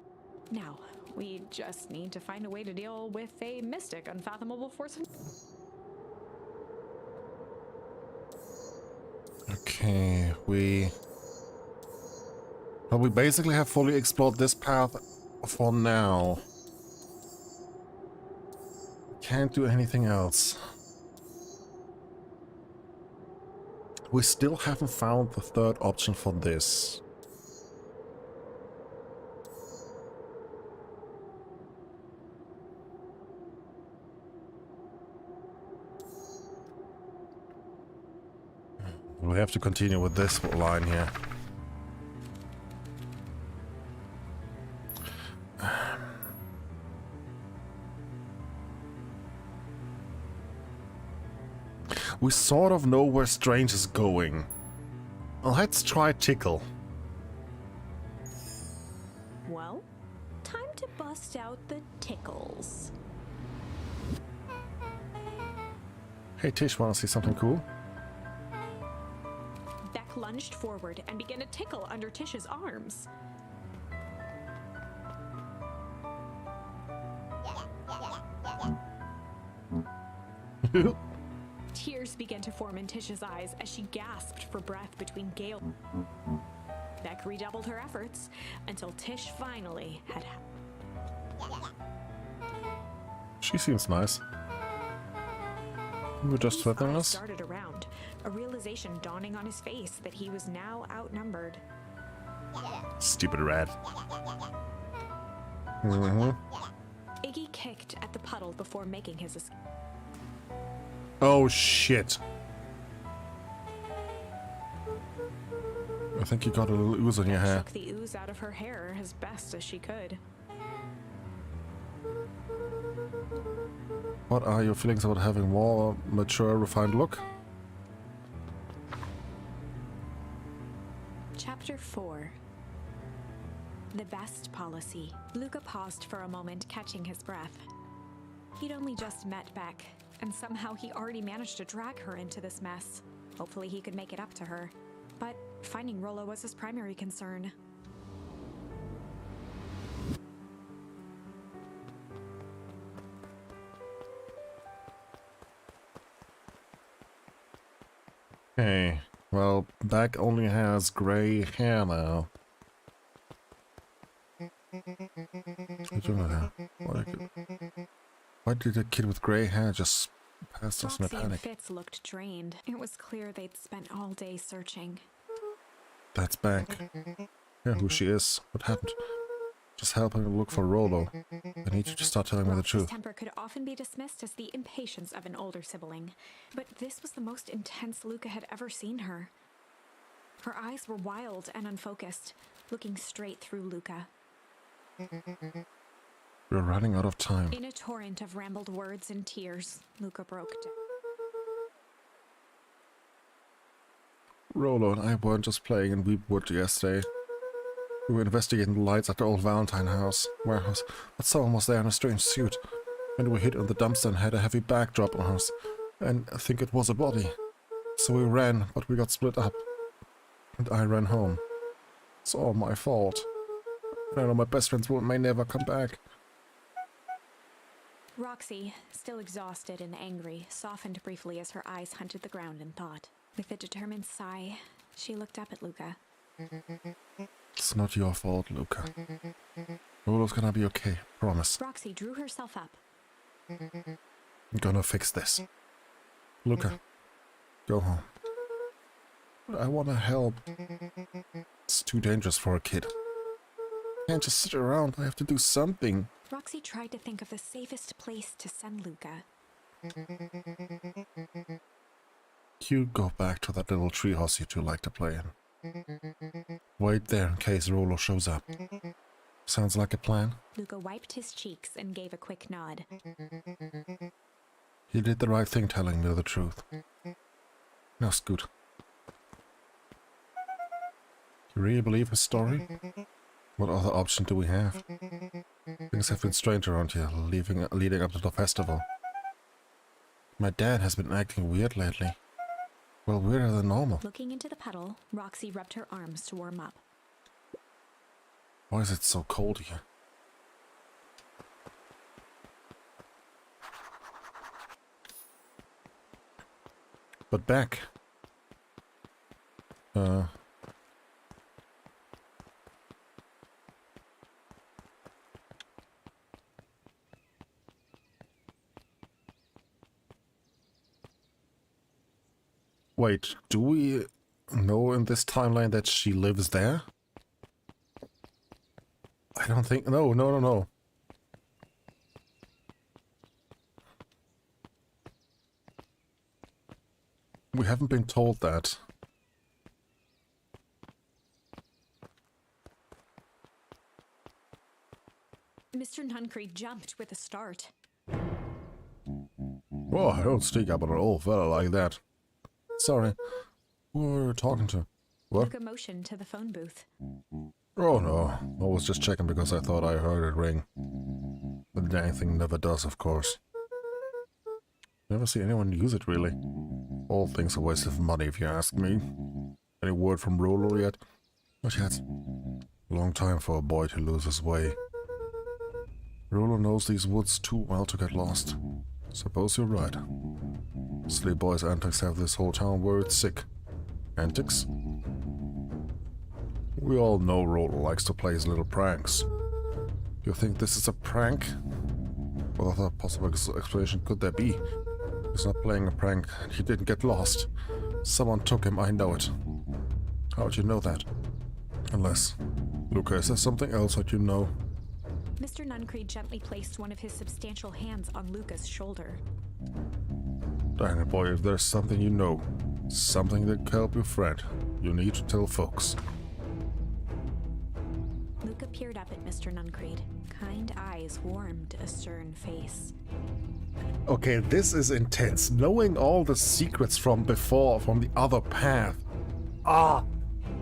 Now, we just need to find a way to deal with a mystic, unfathomable force. Okay, we basically have fully explored this path for now. Can't do anything else. We still haven't found the third option for this. We have to continue with this line here. We sort of know where Strange is going. Let's try Tickle. Well, time to bust out the tickles. Hey Tish, wanna see something cool? Beck lunged forward and began to tickle under Tish's arms. Tears began to form in Tish's eyes as she gasped for breath between gale. Beck redoubled her efforts until Tish finally had. She seems nice. You were just threatening us? Started around, a realization dawning on his face that he was now outnumbered. Stupid rat. Mm-hmm. Iggy kicked at the puddle before making his escape. Oh shit. I think you got a little ooze on your hair. Shook the ooze out of her hair as best as she could. What are your feelings about having more mature, refined look? Chapter 4. The best policy. Luca paused for a moment, catching his breath. He'd only just met Beck, and somehow he already managed to drag her into this mess. Hopefully he could make it up to her. But finding Rollo was his primary concern. Okay, well, Beck only has gray hair now. Why did a kid with gray hair just pass us in a Foxy and panic? Fitz looked drained. It was clear they'd spent all day searching. That's Beck. Yeah, who she is. What happened? Just helping to look for Rolo. I need you to start telling me the Roxy's truth. temper could often be dismissed as the impatience of an older sibling, but this was the most intense Luca had ever seen her. Her eyes were wild and unfocused, looking straight through Luca. We're running out of time. In a torrent of rambled words and tears, Luca broke down. Rolo and I weren't just playing in Weepwood yesterday. We were investigating the lights at the old Valentine warehouse, but someone was there in a strange suit. And we hid in the dumpster and had a heavy backdrop on us, and I think it was a body. So we ran, but we got split up. And I ran home. It's all my fault. I know my best friends may never come back. Roxy, still exhausted and angry, softened briefly as her eyes hunted the ground in thought. With a determined sigh, she looked up at Luca. It's not your fault, Luca. Rolo's gonna be okay, promise. Roxy drew herself up. I'm gonna fix this. Luca, go home. But I wanna help. It's too dangerous for a kid. I can't just sit around, I have to do something. Roxy tried to think of the safest place to send Luca. You go back to that little treehouse you two like to play in. Wait there in case Rolo shows up. Sounds like a plan? Luca wiped his cheeks and gave a quick nod. You did the right thing telling me the truth. Now scoot. You really believe his story? What other option do we have? Things have been strange around here, leading up to the festival. My dad has been acting weird lately. Well, weirder than normal. Looking into the puddle, Roxy rubbed her arms to warm up. Why is it so cold here? But back. Wait, do we know in this timeline that she lives there? I don't think... No. We haven't been told that. Mr. Nuncree jumped with a start. Oh, I don't sneak up on an old fella like that. Sorry. Who were you talking to? What? Luca motioned to the phone booth. Oh no, I was just checking because I thought I heard it ring. The dang thing never does, of course. Never see anyone use it, really. All things a waste of money, if you ask me. Any word from Rolo yet? Not yet. Long time for a boy to lose his way. Rolo knows these woods too well to get lost. Suppose you're right. Silly boy's antics have this whole town worried sick. Antics? We all know Rolo likes to play his little pranks. You think this is a prank? What other possible explanation could there be? He's not playing a prank, and he didn't get lost. Someone took him, I know it. How'd you know that? Unless... Luca, is there something else that you know? Mr. Nuncree gently placed one of his substantial hands on Luca's shoulder. Dang it, boy, if there's something you know, something that can help your friend, you need to tell folks. Luca peered up at Mr. Nuncree. Kind eyes warmed a stern face. Okay, this is intense. Knowing all the secrets from before, from the other path.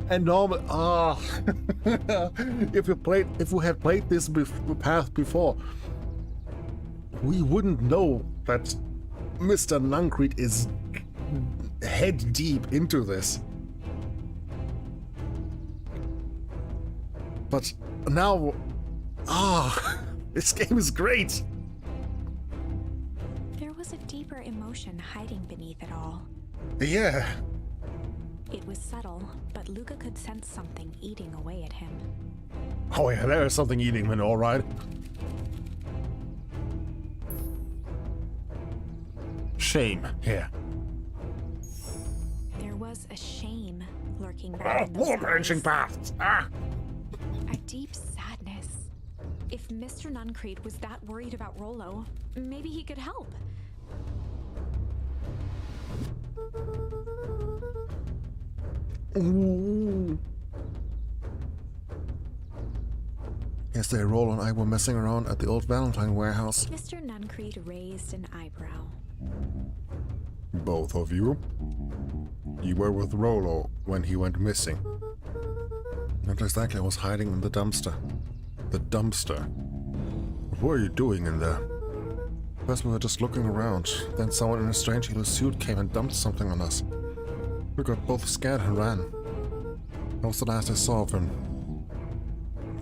And normal. If we had played this path before, we wouldn't know that Mr. Nuncree is head deep into this. But now, this game is great. There was a deeper emotion hiding beneath it all. Yeah. It was subtle, but Luca could sense something eating away at him. Oh yeah, there is something eating him, all right. Shame here. There was a shame lurking back in More those branching eyes. paths. A deep sadness, If Mr. Nuncreed was that worried about Rollo, maybe he could help. Ooh. Yesterday, Rollo and I were messing around at the old Valentine warehouse. Mr. Nuncreed raised an eyebrow. Both of you? You were with Rollo when he went missing. Not exactly, I was hiding in the dumpster. The dumpster? What were you doing in there? First we were just looking around, then someone in a strange yellow suit came and dumped something on us. We got both scared and ran. That was the last I saw of him.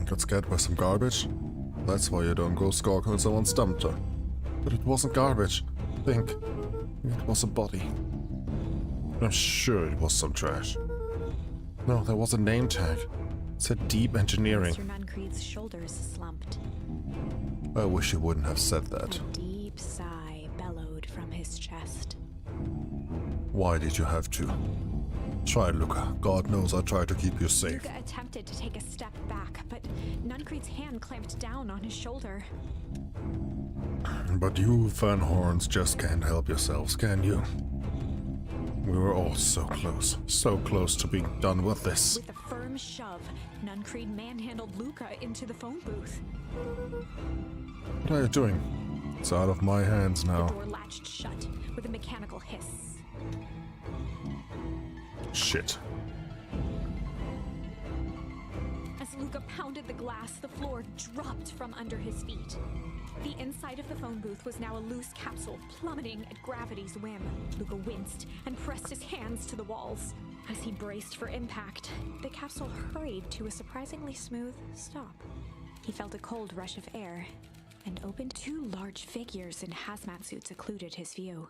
I got scared by some garbage. That's why you don't go stalking on someone's dumpster. But it wasn't garbage. Think. It was a body. I'm sure it was some trash. No, there was a name tag. It said Deep Engineering. Mr. Nuncreed's shoulders slumped. I wish you wouldn't have said that. A deep sigh bellowed from his chest. Why did you have to? Try, Luca. God knows I tried to keep you safe. Luca attempted to take a step back, but Nuncreed's hand clamped down on his shoulder. But you Fernhorns just can't help yourselves, can you? We were all so close to being done with this. With a firm shove, Nuncreed manhandled Luca into the phone booth. What are you doing? It's out of my hands now. The door latched shut with a mechanical hiss. Shit. As Luca pounded the glass, the floor dropped from under his feet. The inside of the phone booth was now a loose capsule, plummeting at gravity's whim. Luca winced and pressed his hands to the walls. As he braced for impact, the capsule hurried to a surprisingly smooth stop. He felt a cold rush of air and opened. Two large figures in hazmat suits occluded his view.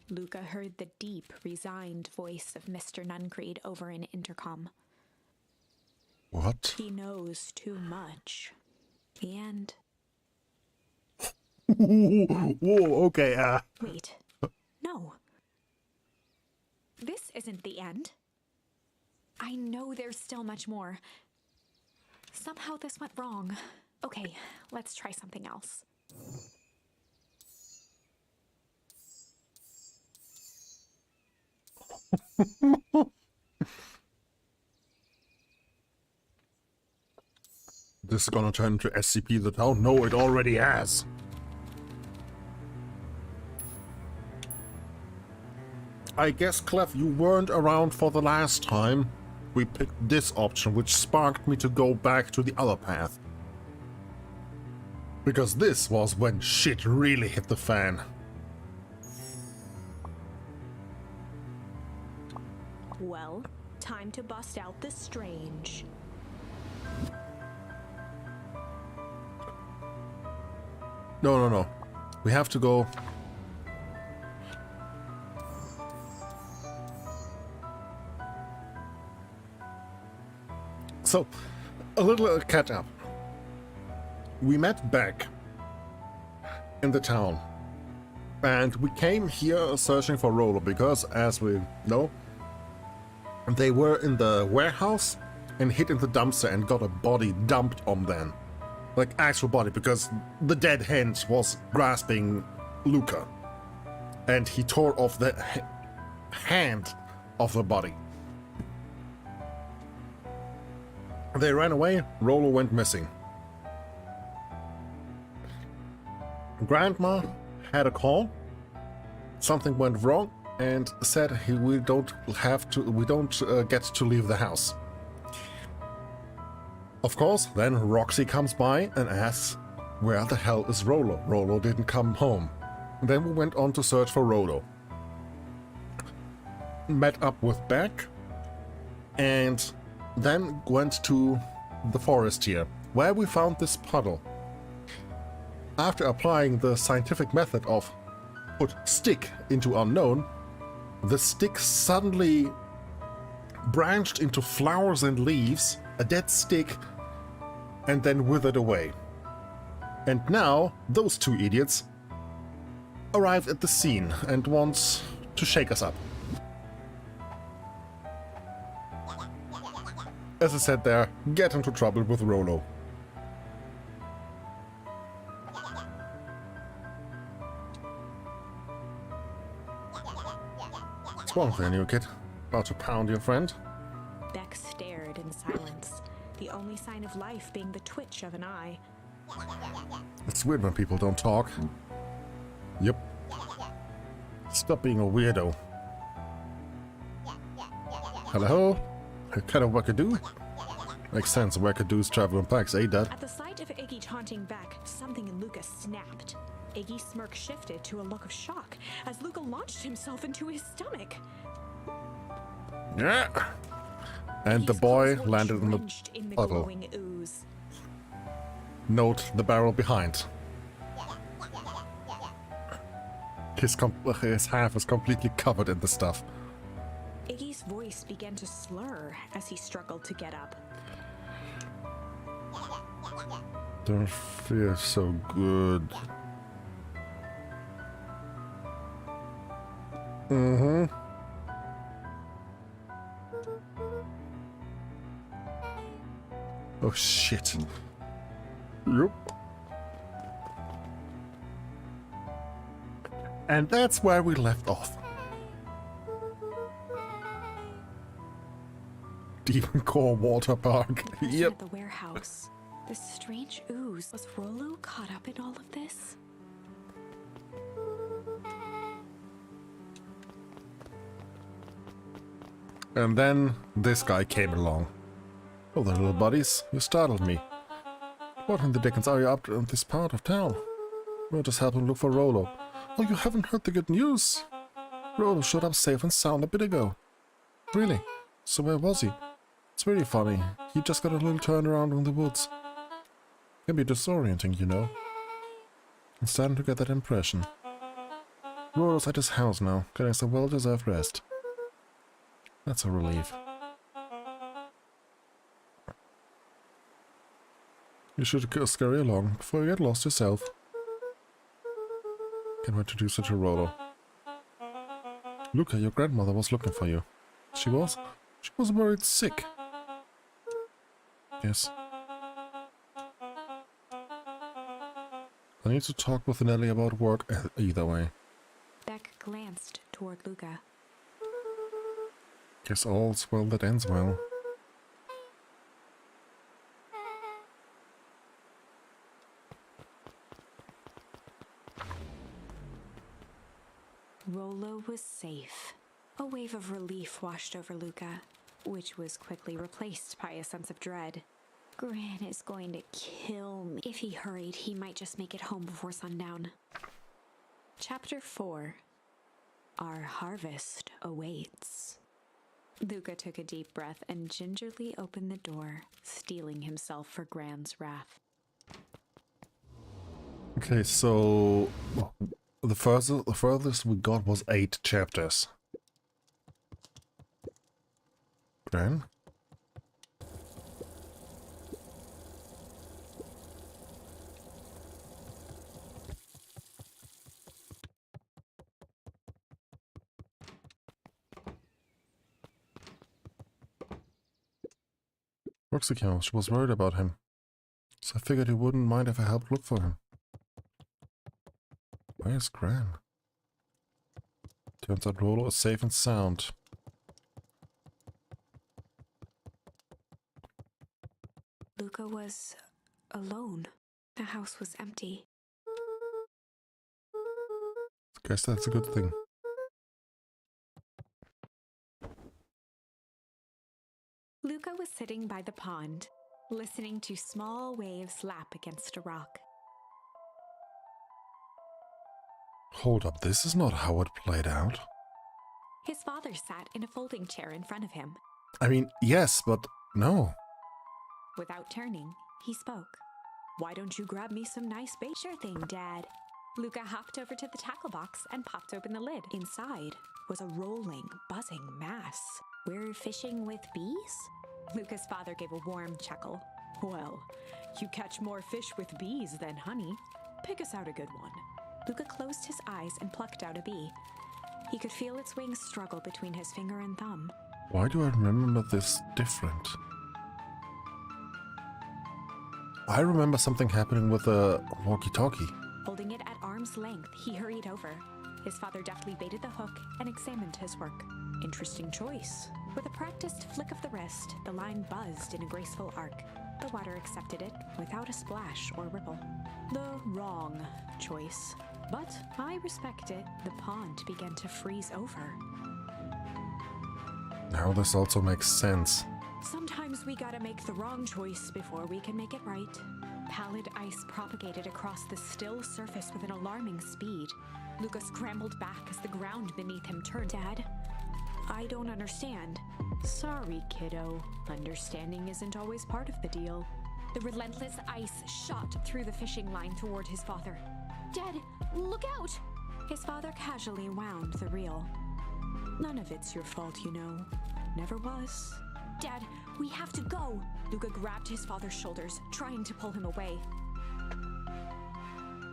Luca heard the deep, resigned voice of Mr. Nuncreed over an intercom. What? He knows too much. The end. Whoa, okay, Wait. No. This isn't the end. I know there's still much more. Somehow this went wrong. Okay, let's try something else. This is gonna turn into SCP the town? No, it already has. I guess, Clef, you weren't around for the last time. We picked this option, which sparked me to go back to the other path. Because this was when shit really hit the fan. Well, time to bust out the strange. No. We have to go. So, a little catch up. We met back in the town. And we came here searching for Rollo because, as we know, they were in the warehouse and hid in the dumpster and got a body dumped on them. Like actual body, because the dead hand was grasping Luca. And he tore off the hand of the body. They ran away, Rollo went missing. Grandma had a call. Something went wrong and said we don't get to leave the house. Of course, then Roxy comes by and asks, where the hell is Rollo? Rollo didn't come home. Then we went on to search for Rollo. Met up with Beck and then went to the forest here, where we found this puddle. After applying the scientific method of put stick into unknown, the stick suddenly branched into flowers and leaves, a dead stick, and then withered away. And now, those two idiots arrived at the scene and want to shake us up. As I said there, get into trouble with Rollo. What's wrong there, new kid? About to pound your friend? Beck stared in silence, the only sign of life being the twitch of an eye. It's weird when people don't talk. Yep. Stop being a weirdo. Hello? A kind of wackadoo? Makes sense, wackadoos travel in packs, eh, Dad? At the sight of Iggy taunting Beck, something in Luca snapped. Iggy's smirk shifted to a look of shock as Luca launched himself into his stomach. Yeah. And the boy landed in the puddle. Glowing ooze. Note the barrel behind. His half is completely covered in the stuff. Iggy's voice began to slur as he struggled to get up. Don't feel so good. Mm-hmm. Oh shit. Yep. And that's where we left off. Demon Core Water Park. Yep. At the warehouse, this strange ooze. Was Rollo caught up in all of this? And then this guy came along. Oh, the little buddies, you startled me. What in the dickens are you up to in this part of town? We're just helping look for Rollo. Oh, you haven't heard the good news? Rollo showed up safe and sound a bit ago. Really? So where was he? It's really funny. He just got a little turned around in the woods. Can be disorienting, you know. I'm starting to get that impression. Rollo's at his house now, getting some well-deserved rest. That's a relief. You should scurry along before you get lost yourself. Can I introduce you to Rollo? Luca, your grandmother was looking for you. She was? She was worried sick. Yes. I need to talk with Nelly about work either way. Beck glanced toward Luca. Guess all's well that ends well. Rollo was safe. A wave of relief washed over Luca, which was quickly replaced by a sense of dread. Gran is going to kill me. If he hurried, he might just make it home before sundown. Chapter 4. Our harvest awaits. Luca took a deep breath and gingerly opened the door, steeling himself for Gran's wrath. Okay, so the furthest we got was 8 chapters. Gran? Roxicam, she was worried about him, so I figured he wouldn't mind if I helped look for him. Where's Gran? Turns out Rollo is safe and sound. Luca was alone. The house was empty. Guess that's a good thing. Luca was sitting by the pond, listening to small waves lap against a rock. Hold up, this is not how it played out. His father sat in a folding chair in front of him. I mean, yes, but no. Without turning, he spoke. Why don't you grab me some nice bait? Sure thing, Dad. Luca hopped over to the tackle box and popped open the lid. Inside was a rolling, buzzing mass. We're fishing with bees? Luca's father gave a warm chuckle. Well, you catch more fish with bees than honey. Pick us out a good one. Luca closed his eyes and plucked out a bee. He could feel its wings struggle between his finger and thumb. Why do I remember this different? I remember something happening with a walkie-talkie. Holding it at arm's arm's length, he hurried over. His father deftly baited the hook and examined his work. Interesting choice. With a practiced flick of the wrist, the line buzzed in a graceful arc. The water accepted it without a splash or ripple. The wrong choice. But I respect it. The pond began to freeze over. Now this also makes sense. Sometimes we gotta make the wrong choice before we can make it right. Pallid ice propagated across the still surface with an alarming speed. Luca scrambled back as the ground beneath him turned. Dad, I don't understand. Sorry, kiddo. Understanding isn't always part of the deal. The relentless ice shot through the fishing line toward his father. Dad, look out! His father casually wound the reel. None of it's your fault, you know. Never was. Dad, we have to go! Luca grabbed his father's shoulders, trying to pull him away.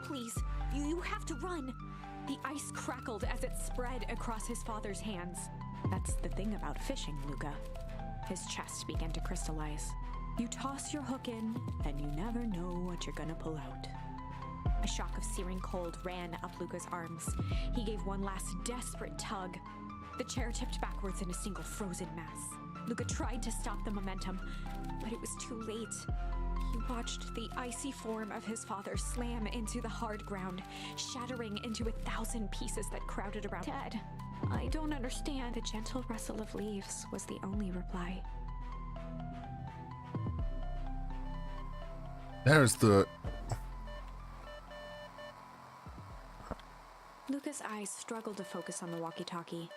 Please, you have to run! The ice crackled as it spread across his father's hands. That's the thing about fishing, Luca. His chest began to crystallize. You toss your hook in, and you never know what you're gonna pull out. A shock of searing cold ran up Luca's arms. He gave one last desperate tug. The chair tipped backwards in a single frozen mass. Luca tried to stop the momentum, but it was too late. He watched the icy form of his father slam into the hard ground, shattering into 1,000 pieces that crowded around. Dad, I don't understand. The gentle rustle of leaves was the only reply. There's the... Luca's eyes struggled to focus on the walkie-talkie.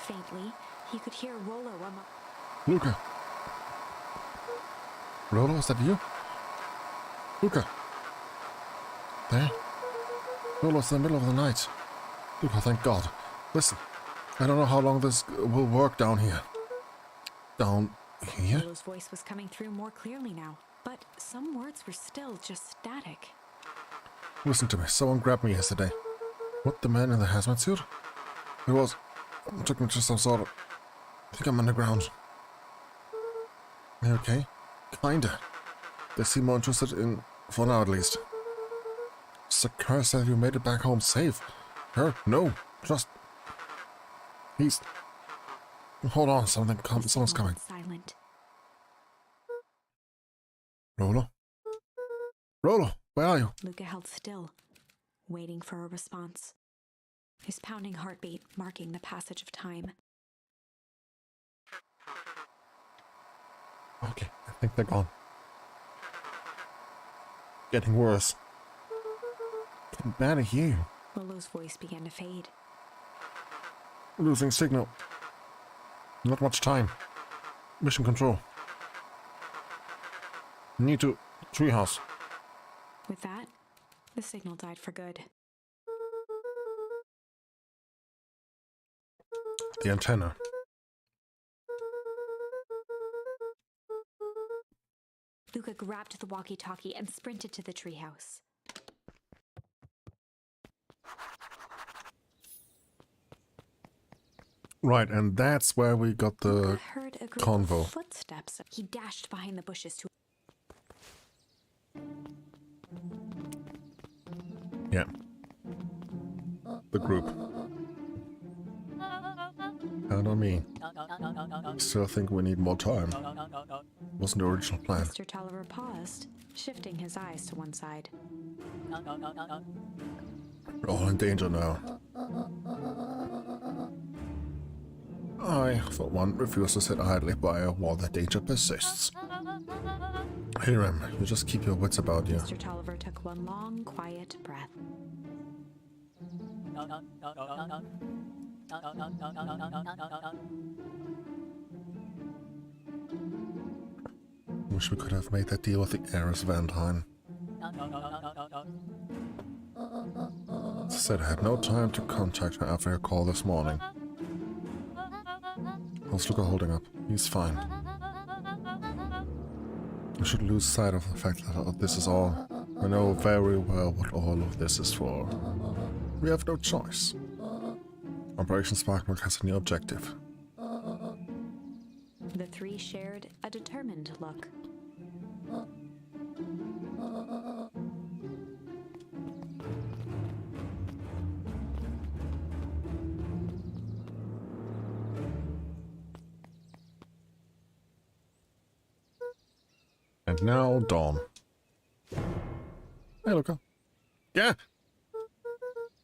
Faintly, he could hear Rollo Luca! Rollo, is that you? Luca! There? Rollo's in the middle of the night. Luca, thank God. Listen, I don't know how long this will work down here. Down here? Rollo's voice was coming through more clearly now, but some words were still just static. Listen to me, someone grabbed me yesterday. What, the man in the hazmat suit? It was... took me to some sort of... I think I'm underground. Are you okay? Kinda. They seem more interested in... for now at least. Sakura said you made it back home safe. Her? No. Just... He's... Hold on, someone's coming. Silent. Rollo? Rollo, where are you? Luca held still, waiting for a response. His pounding heartbeat marking the passage of time. Okay, I think they're gone. Getting worse. Can barely hear you. Rollo's voice began to fade. Losing signal. Not much time. Mission control. Need to... treehouse. With that, the signal died for good. The antenna. Luca grabbed the walkie-talkie and sprinted to the treehouse. Right, and that's where we got the heard a group convo. Of footsteps. He dashed behind the bushes to... Yeah. The group. Count on me. Still think we need more time. Wasn't the original plan. Mr. Tolliver paused, shifting his eyes to one side. We're all in danger now. I, for one, refuse to sit idly by while the danger persists. Hiram, you just keep your wits about you. Mr. Tolliver took one long, quiet breath. Wish we could have made that deal with the heiress Valentine. As I said, I had no time to contact her after her call this morning. How's Luca holding up? He's fine. I shouldn't lose sight of the fact that this is all... I know very well what all of this is for. We have no choice. Operation Sparkmark has a new objective. The three shared a determined look. And now dawn. Hey, Luca. Yeah!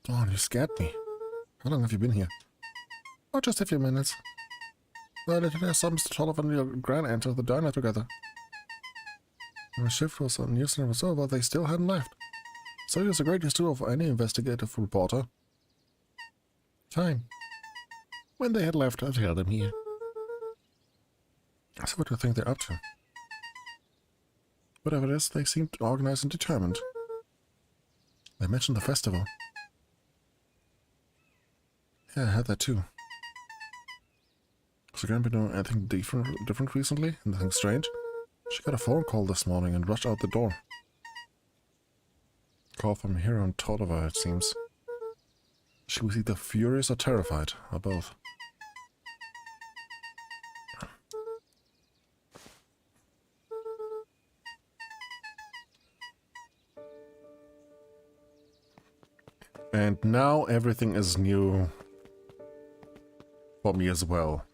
Dawn, you scared me. How long have you been here? Oh, just a few minutes. Well, today saw Mr. Tolliver and your Gran enter the diner together. When the shift was on Houston was over, they still hadn't left. So it was the greatest tool for any investigative reporter. Time. When they had left, I held them here. So what do you think they're up to? Whatever it is, they seemed organized and determined. They mentioned the festival. Yeah, I heard that too. Has the Gran been doing anything different recently? Anything strange? She got a phone call this morning and rushed out the door. Call from Hero and Tolliver, it seems. She was either furious or terrified, or both. And now everything is new for me as well.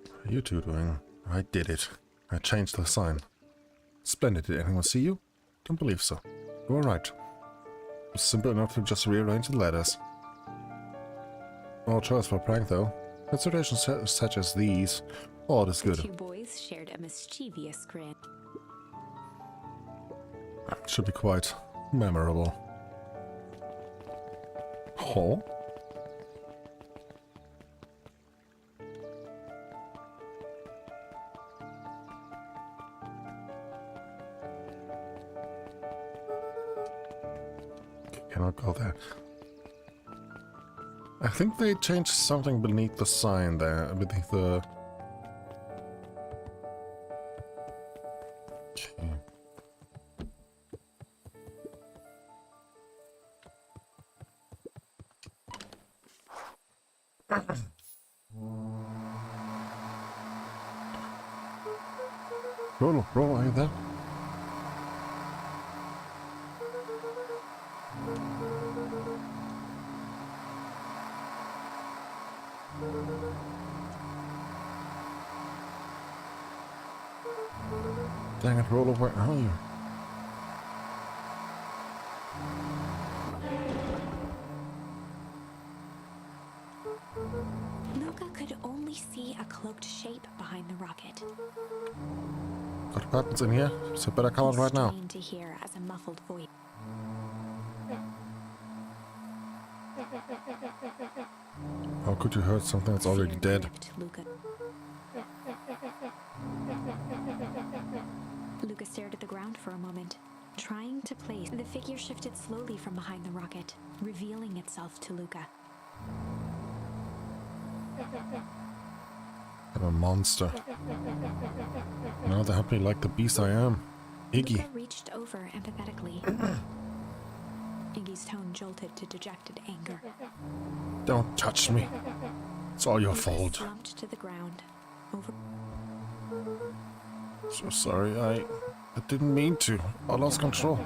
What are you two doing? I did it. I changed the sign. Splendid. Did anyone see you? Don't believe so. You were right. It was simple enough to just rearrange the letters. No choice for a prank, though. Considerations such as these. All is good. The two boys shared a mischievous grin. Should be quite memorable. Oh? Cannot go there. I think they changed something beneath the sign there, beneath the... Okay. Roll, are you there? Dang it, Rolo, where are you? Luca could only see a cloaked shape behind the rocket. Got buttons in here, so better come out right now. Strained to hear as a muffled voice. How could you hurt something that's already dead? Luca. Luca stared at the ground for a moment, trying to place. The figure shifted slowly from behind the rocket, revealing itself to Luca. I'm a monster. Now they help me like the beast I am. Iggy. Luca reached over empathetically. Iggy's tone jolted to dejected anger. Don't touch me. It's all your Luca fault. slumped to the ground. Over. So sorry, I didn't mean to. I lost control.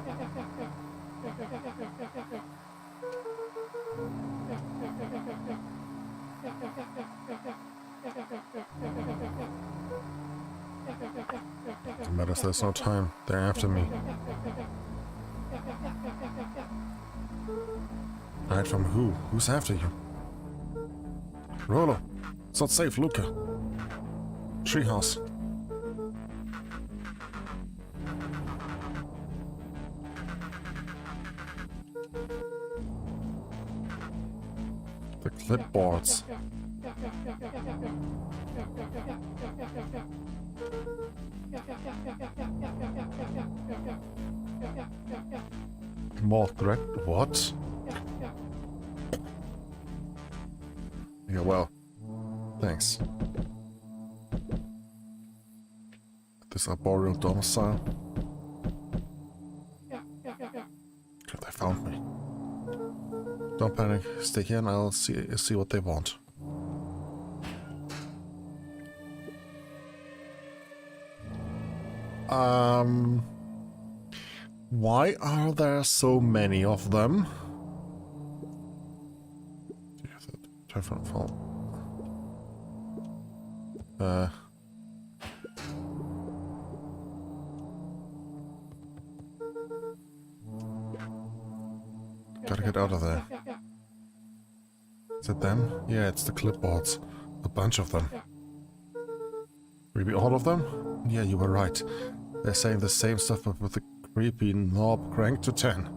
It matters there's no time. They're after me. Hide from who? Who's after you? Rolo. It's not safe, Luca. Treehouse. The clipboards. More threat? What? Yeah, well, thanks. This arboreal domicile. Good, they found me. Don't panic. Stay here and I'll see what they want. Why are there so many of them? different fault. Gotta get out of there. Is it them? Yeah, it's the clipboards. A bunch of them. Maybe all of them? Yeah, you were right. They're saying the same stuff but with the creepy knob cranked to 10.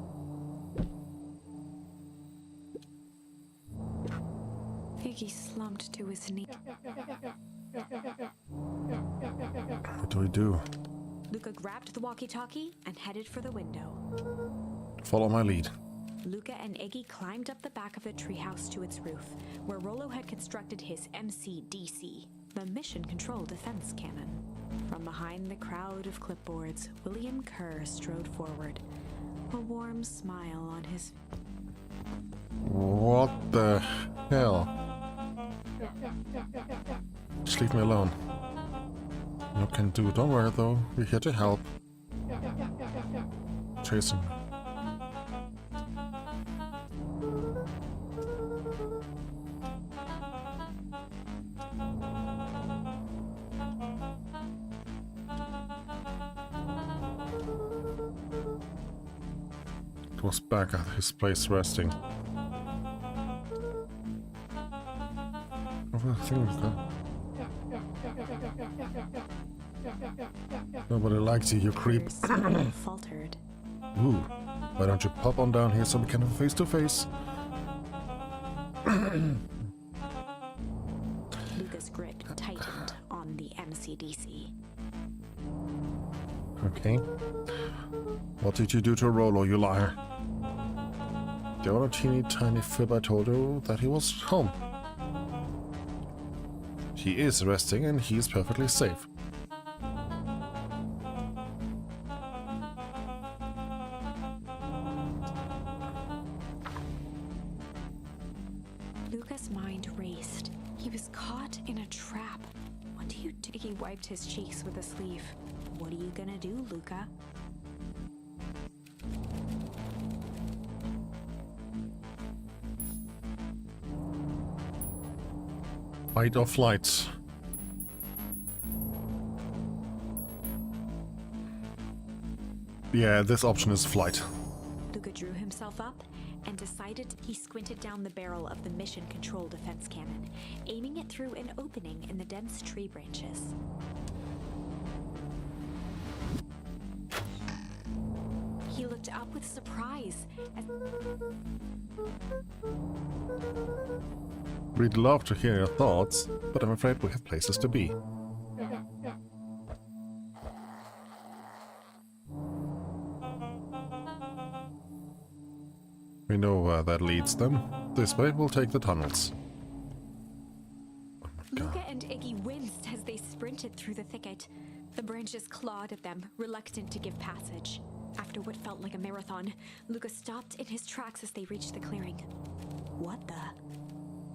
Iggy slumped to his knee. What do we do? Luca grabbed the walkie-talkie and headed for the window. Follow my lead. Luca and Iggy climbed up the back of the treehouse to its roof, where Rollo had constructed his MCDC, the Mission Control Defense Cannon. From behind the crowd of clipboards, William Kerr strode forward, a warm smile on his... What the hell? Just leave me alone. No can do. Don't worry though, we're here to help. Chasing me. Was back at his place resting. Nobody likes you, you creep. faltered. Ooh, why don't you pop on down here so we can have face to face? Luca's grip tightened on the MCDC. Okay. What did you do to Rollo, you liar? The other teeny tiny fib I told you that he was home. He is resting and he is perfectly safe. Luca's mind raced. He was caught in a trap. What do you do? He wiped his cheeks with a sleeve. What are you gonna do, Luca? Fight or flight. Yeah, this option is flight. Luca drew himself up and decided. He squinted down the barrel of the Mission Control Defense Cannon, aiming it through an opening in the dense tree branches. He looked up with surprise as... We'd love to hear your thoughts, but I'm afraid we have places to be. We know where that leads them. This way we'll take the tunnels. Oh my God. Luca and Iggy winced as they sprinted through the thicket. The branches clawed at them, reluctant to give passage. After what felt like a marathon, Luca stopped in his tracks as they reached the clearing. What the?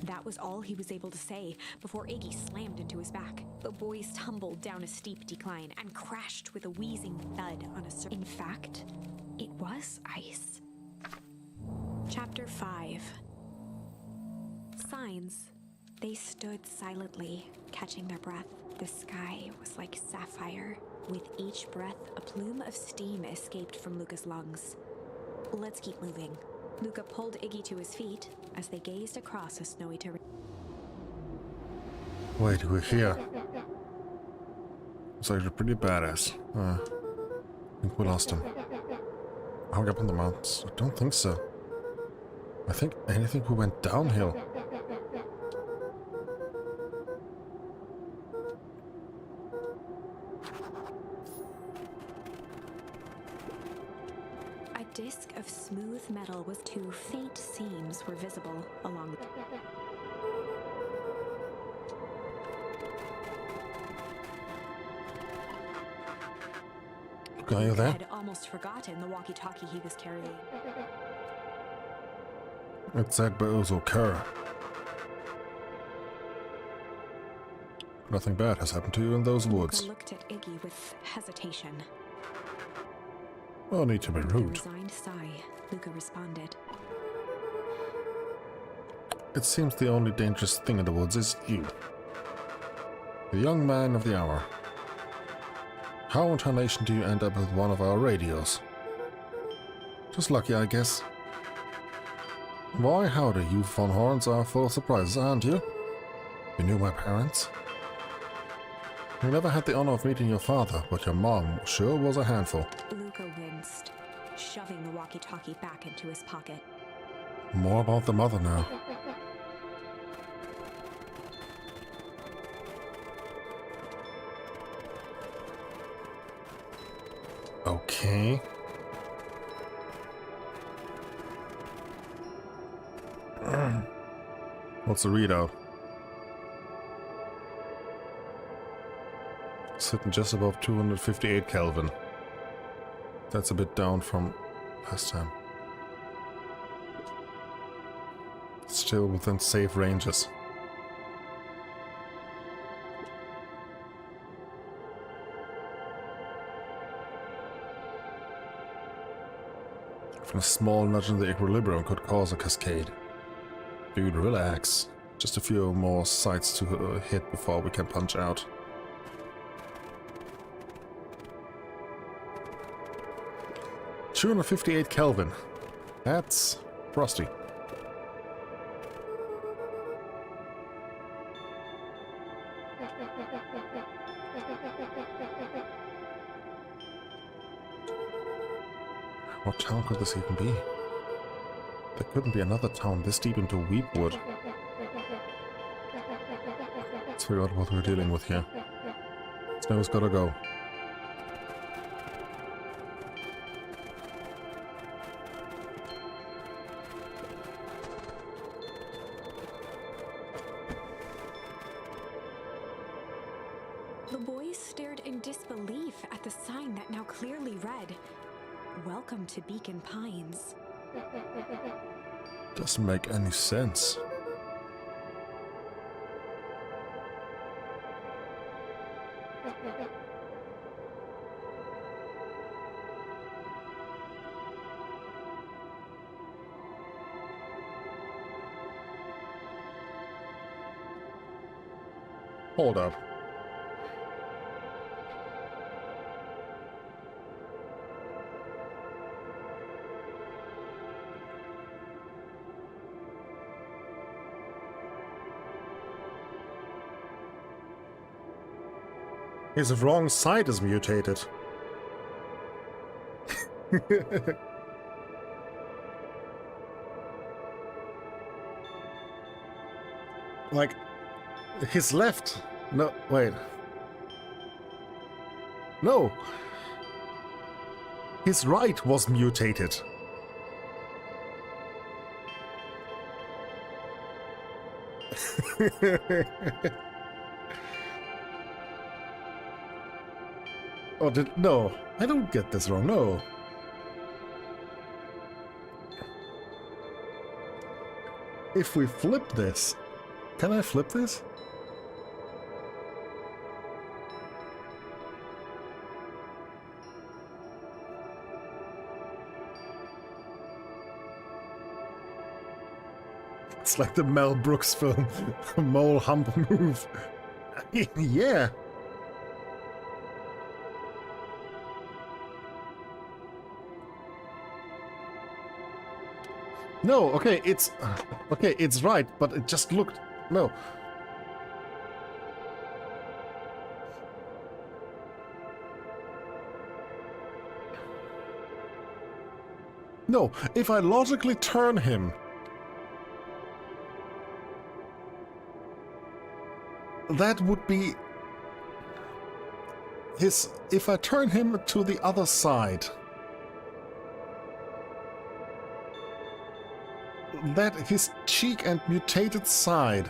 That was all he was able to say before Iggy slammed into his back. The boys tumbled down a steep decline and crashed with a wheezing thud on a surface. In fact, it was ice. Chapter 5. Signs. They stood silently, catching their breath. The sky was like sapphire. With each breath, a plume of steam escaped from Luca's lungs. Let's keep moving. Luca pulled Iggy to his feet as they gazed across a snowy terrain. Wait, we're here. It's actually pretty badass. I think we lost him. Are we up in the mountains? I don't think so. I think anything we went downhill. A disc of smooth metal with two faint seams were visible along the... Are you there? Had almost forgotten the walkie-talkie he was carrying. It said Bozo Kerr. Nothing bad has happened to you in those woods. Luca looked at Iggy with hesitation. No need to be With a rude. resigned sigh, Luca responded. It seems the only dangerous thing in the woods is you. The young man of the hour. How in tarnation do you end up with one of our radios? Just lucky, I guess. Why, howdy, you von Horns are full of surprises, aren't you? You knew my parents? You never had the honor of meeting your father, but your mom sure was a handful. Luca winced, shoving the walkie-talkie back into his pocket. More about the mother now. Okay. What's the readout? Sitting just above 258 Kelvin. That's a bit down from last time. Still within safe ranges. Even a small nudge in the equilibrium could cause a cascade. Dude, relax. Just a few more sites to hit before we can punch out. $258 Kelvin. That's frosty. What town could this even be? There couldn't be another town this deep into Weepwood. Let's figure out what we're dealing with here. Snow's gotta go. The boys stared in disbelief at the sign that now clearly read, "Welcome to Beacon Pines." Doesn't make any sense. Hold up. His wrong side is mutated. Like, his left. No, wait. No. His right was mutated. Oh, no, I don't get this wrong, no. If we flip this, can I flip this? It's like the Mel Brooks film, Mole Hump Move. Yeah. No, okay, it's right, but it just looked no. No, if I logically turn him, that would be his. If I turn him to the other side, that his cheek and mutated side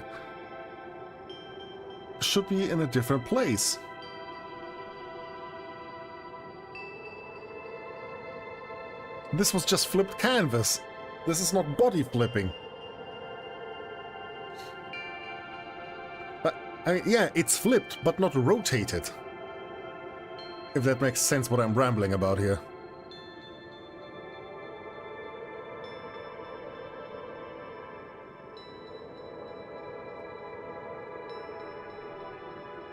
should be in a different place. This was just flipped canvas. This is not body flipping. I mean, yeah, it's flipped, but not rotated. If that makes sense what I'm rambling about here.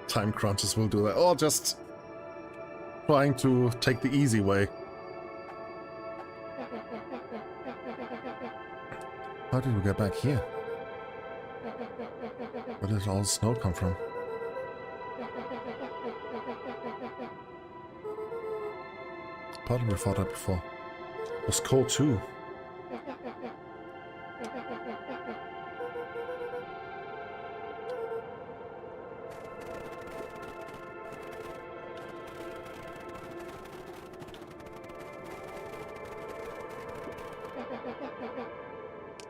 Time crunches will do that. Or just trying to take the easy way. How did we get back here? Where did all the snow come from? Probably we fought that before. It was cold too.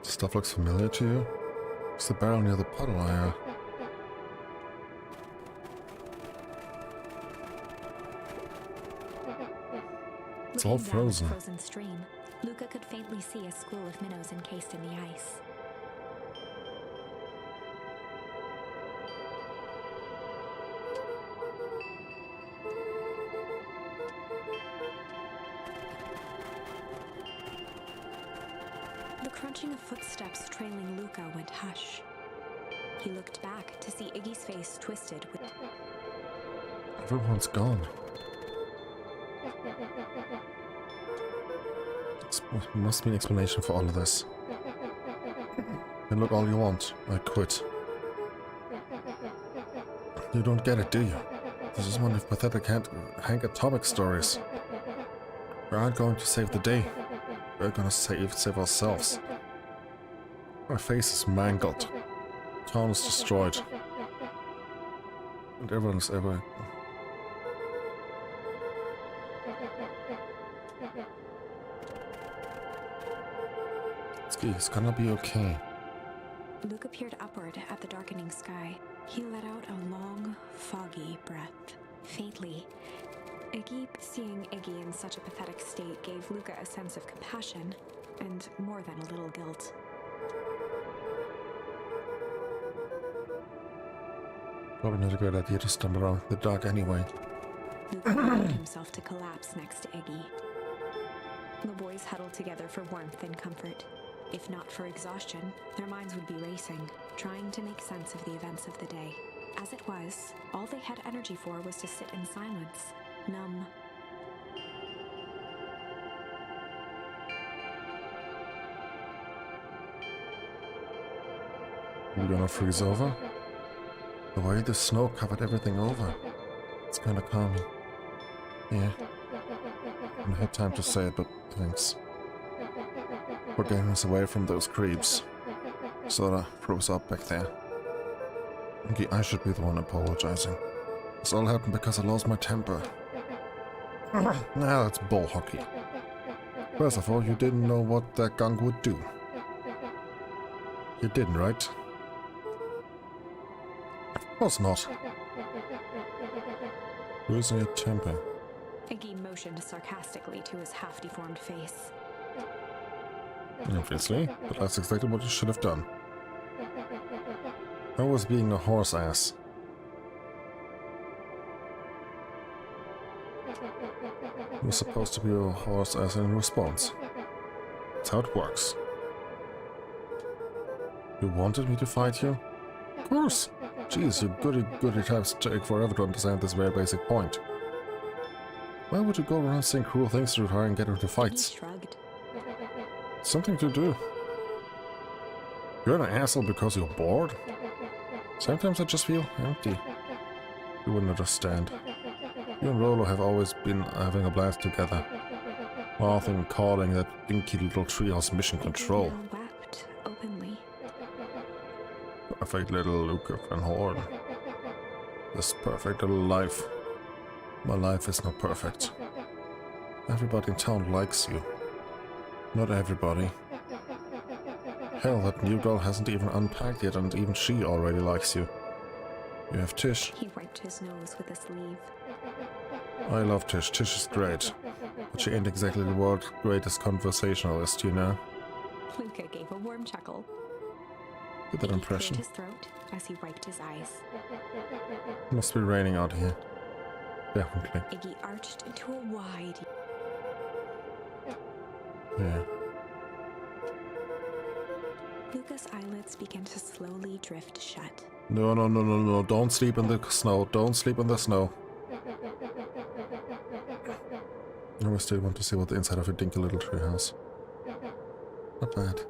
Stuff looks familiar to you? It's the barrel near the puddle I It's all frozen. Frozen stream. Luca could faintly see a school of minnows encased in the ice. The crunching of footsteps trailing Luca went hush. He looked back to see Iggy's face twisted with... Everyone's gone. There must be an explanation for all of this. And look all you want. I quit. You don't get it, do you? This is one of pathetic Hank Atomic stories. We aren't going to save the day. We're gonna save ourselves. My face is mangled. Town is destroyed. And everyone's ever... It's gonna be okay. Luca peered upward at the darkening sky. He let out a long, foggy breath. Faintly, seeing Iggy in such a pathetic state gave Luca a sense of compassion, and more than a little guilt. Probably not a good idea to stumble around in the dark anyway. Luca allowed himself to collapse next to Iggy. The boys huddled together for warmth and comfort. If not for exhaustion, their minds would be racing, trying to make sense of the events of the day. As it was, all they had energy for was to sit in silence, numb. We're gonna freeze over? The way the snow covered everything over. It's kinda calming. Yeah. I haven't had time to say it, but thanks. For getting us away from those creeps. Sorta froze up back there. Okay, I should be the one apologizing. This all happened because I lost my temper. Now that's bull hockey. First of all, you didn't know what that gunk would do. You didn't, right? Of course not. Losing your temper. Iggy motioned sarcastically to his half-deformed face. Obviously, but that's exactly what you should have done. I was being a horse ass. You're supposed to be a horse ass in response. That's how it works. You wanted me to fight you? Of course! Jeez, you goody types take forever to understand this very basic point. Why would you go around saying cruel things to try and get into fights? He shrugged. Something to do. You're an asshole because you're bored? Sometimes I just feel empty. You wouldn't understand. You and Rolo have always been having a blast together. Laughing and calling that dinky little treehouse mission control. Wept openly. Perfect little Luca Van Horn. This perfect little life. My life is not perfect. Everybody in town likes you. Not everybody. Hell, that new girl hasn't even unpacked yet, and even she already likes you. You have Tish. He wiped his nose with a sleeve. I love Tish. Tish is great. But she ain't exactly the world's greatest conversationalist, you know? Luca gave a warm chuckle. Get that impression. He cleared his throat as he wiped his eyes. Must be raining out here. Definitely. Iggy arched into a wide... Yeah. Luca's eyelids began to slowly drift shut. No, no, no, no, no. Don't sleep in the snow. Don't sleep in the snow. I still want to see what the inside of a dinky little tree has. Not bad.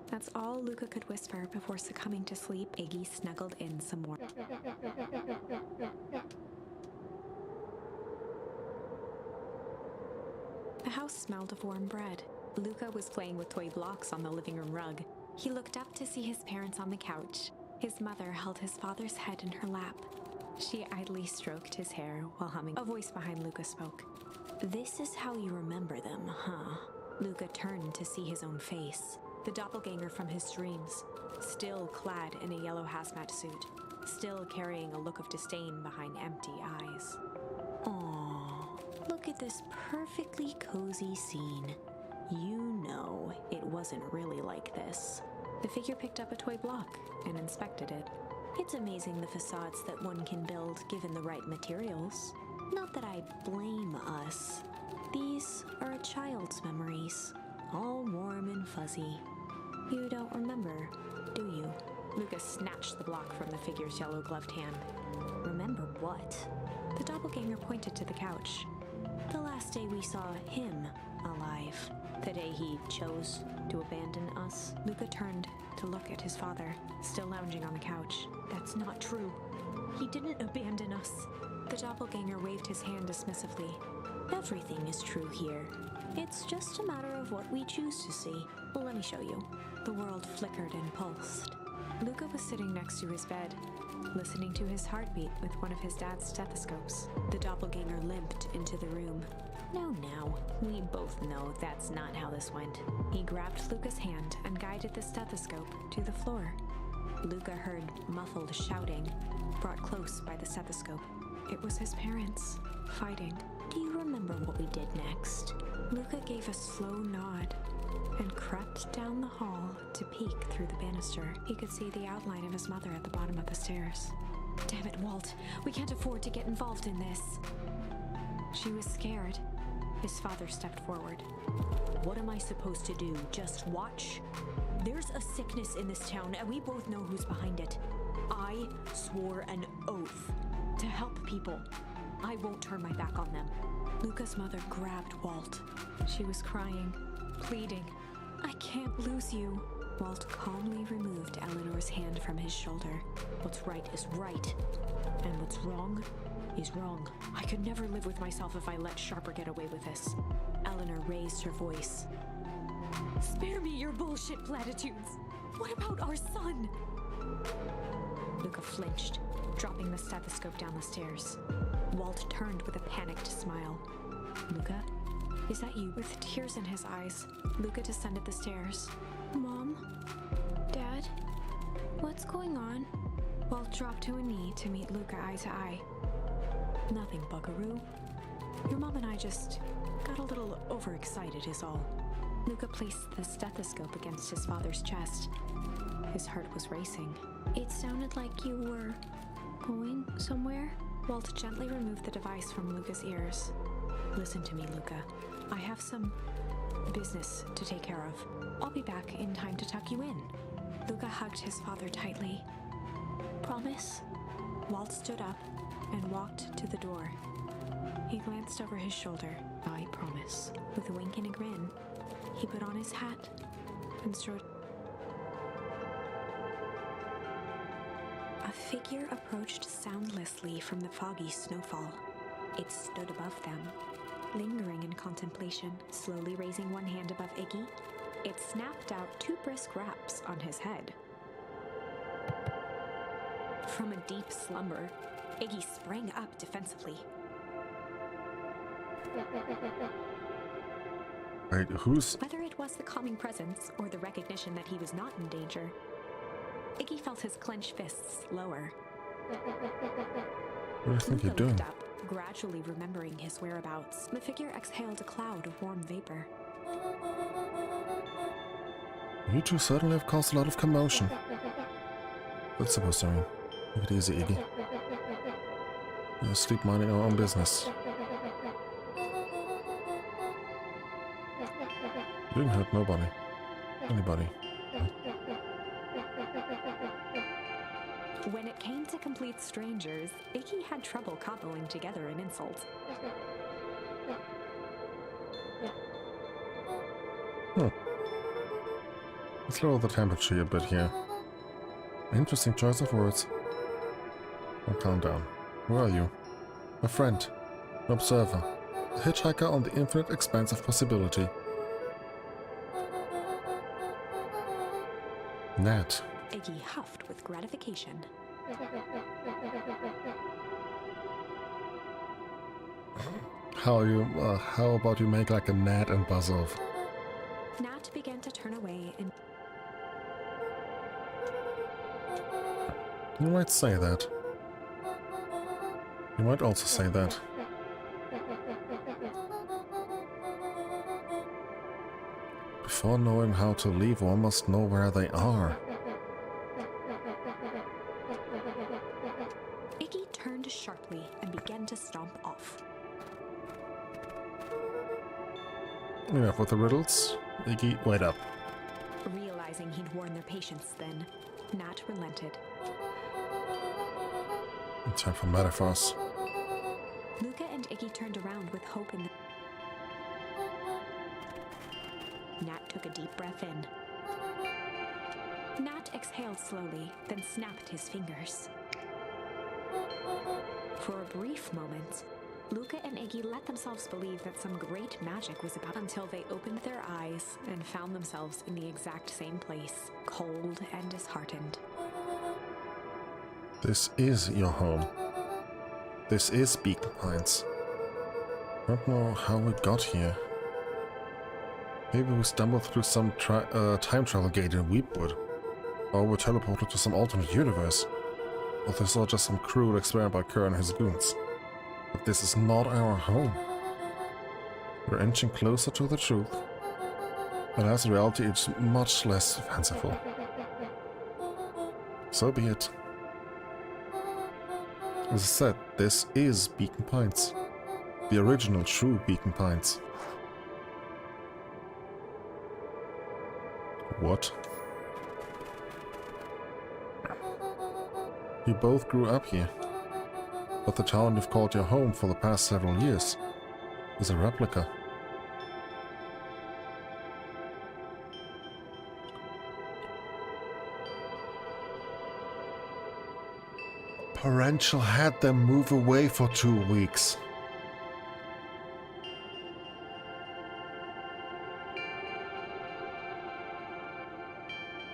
That's all Luca could whisper before succumbing to sleep. Iggy snuggled in some more. The house smelled of warm bread. Luca was playing with toy blocks on the living room rug. He looked up to see his parents on the couch. His mother held his father's head in her lap. She idly stroked his hair while humming. A voice behind Luca spoke. "This is how you remember them, huh?" Luca turned to see his own face. The doppelganger from his dreams, still clad in a yellow hazmat suit, still carrying a look of disdain behind empty eyes. Aww, look at this perfectly cozy scene. You know it wasn't really like this. The figure picked up a toy block and inspected it. It's amazing the facades that one can build given the right materials. Not that I blame us. These are a child's memories, all warm and fuzzy. You don't remember, do you? Lucas snatched the block from the figure's yellow-gloved hand. Remember what? The doppelganger pointed to the couch. The last day we saw him alive. The day he chose to abandon us. Luca turned to look at his father, still lounging on the couch. That's not true. He didn't abandon us. The doppelganger waved his hand dismissively. Everything is true here. It's just a matter of what we choose to see. Well, let me show you. The world flickered and pulsed. Luca was sitting next to his bed, listening to his heartbeat with one of his dad's stethoscopes. The doppelganger limped into the room. No, we both know that's not how this went. He grabbed Luca's hand and guided the stethoscope to the floor. Luca heard muffled shouting, brought close by the stethoscope. It was his parents, fighting. Do you remember what we did next? Luca gave a slow nod and crept down the hall to peek through the banister. He could see the outline of his mother at the bottom of the stairs. Damn it, Walt. We can't afford to get involved in this. She was scared. His father stepped forward. What am I supposed to do? Just watch? There's a sickness in this town, and we both know who's behind it. I swore an oath to help people. I won't turn my back on them. Luca's mother grabbed Walt. She was crying, pleading. I can't lose you. Walt calmly removed Eleanor's hand from his shoulder. What's right is right, and what's wrong is wrong. I could never live with myself if I let Sharper get away with this. Eleanor raised her voice. Spare me your bullshit platitudes. What about our son? Luca flinched, dropping the stethoscope down the stairs. Walt turned with a panicked smile. Luca, is that you? With tears in his eyes, Luca descended the stairs. Mom? Dad? What's going on? Walt dropped to a knee to meet Luca eye to eye. Nothing, buckaroo. Your mom and I just got a little overexcited is all. Luca placed the stethoscope against his father's chest. His heart was racing. It sounded like you were going somewhere? Walt gently removed the device from Luca's ears. Listen to me, Luca. I have some business to take care of. I'll be back in time to tuck you in. Luca hugged his father tightly. Promise? Walt stood up and walked to the door. He glanced over his shoulder. I promise. With a wink and a grin, he put on his hat and strode. A figure approached soundlessly from the foggy snowfall. It stood above them, lingering in contemplation, slowly raising one hand above Iggy. It snapped out 2 brisk raps on his head. From a deep slumber, Iggy sprang up defensively. Wait, who's... Whether it was the calming presence or the recognition that he was not in danger, Iggy felt his clenched fists lower. What do you think you're Luca doing? looked up, gradually remembering his whereabouts. The figure exhaled a cloud of warm vapor. You two certainly have caused a lot of commotion. What's supposed to mean? Take it easy, Iggy. You're asleep minding our own business. You didn't hurt nobody. Anybody? When it came to complete strangers, Iggy had trouble cobbling together an insult. Let's lower the temperature a bit here. Interesting choice of words. Oh, calm down. Who are you? A friend. An observer. A hitchhiker on the infinite expanse of possibility. Nat. Iggy huffed with gratification. How about you make like a Nat and buzz off? Nat began to turn away and... You might say that. You might also say that. Before knowing how to leave, one must know where they are. Iggy turned sharply and began to stomp off. Enough with the riddles. Iggy, wait up. Realizing he'd worn their patience then, Nat relented. Time for metaphors. Luca and Iggy turned around with hope in the... Nat took a deep breath in. Nat exhaled slowly, then snapped his fingers. For a brief moment, Luca and Iggy let themselves believe that some great magic was about until they opened their eyes and found themselves in the exact same place, cold and disheartened. This is your home. This is Beacon Pines. I don't know how we got here. Maybe we stumbled through some time travel gate in Weepwood. Or were teleported to some alternate universe. Or this is all just some cruel experiment by Kerr and his goons. But this is not our home. We're inching closer to the truth. But as reality, it's much less fanciful. So be it. As I said, this is Beacon Pines. The original true Beacon Pines. What? You both grew up here. But the town you've called your home for the past several years is a replica. Parental had them move away for 2 weeks.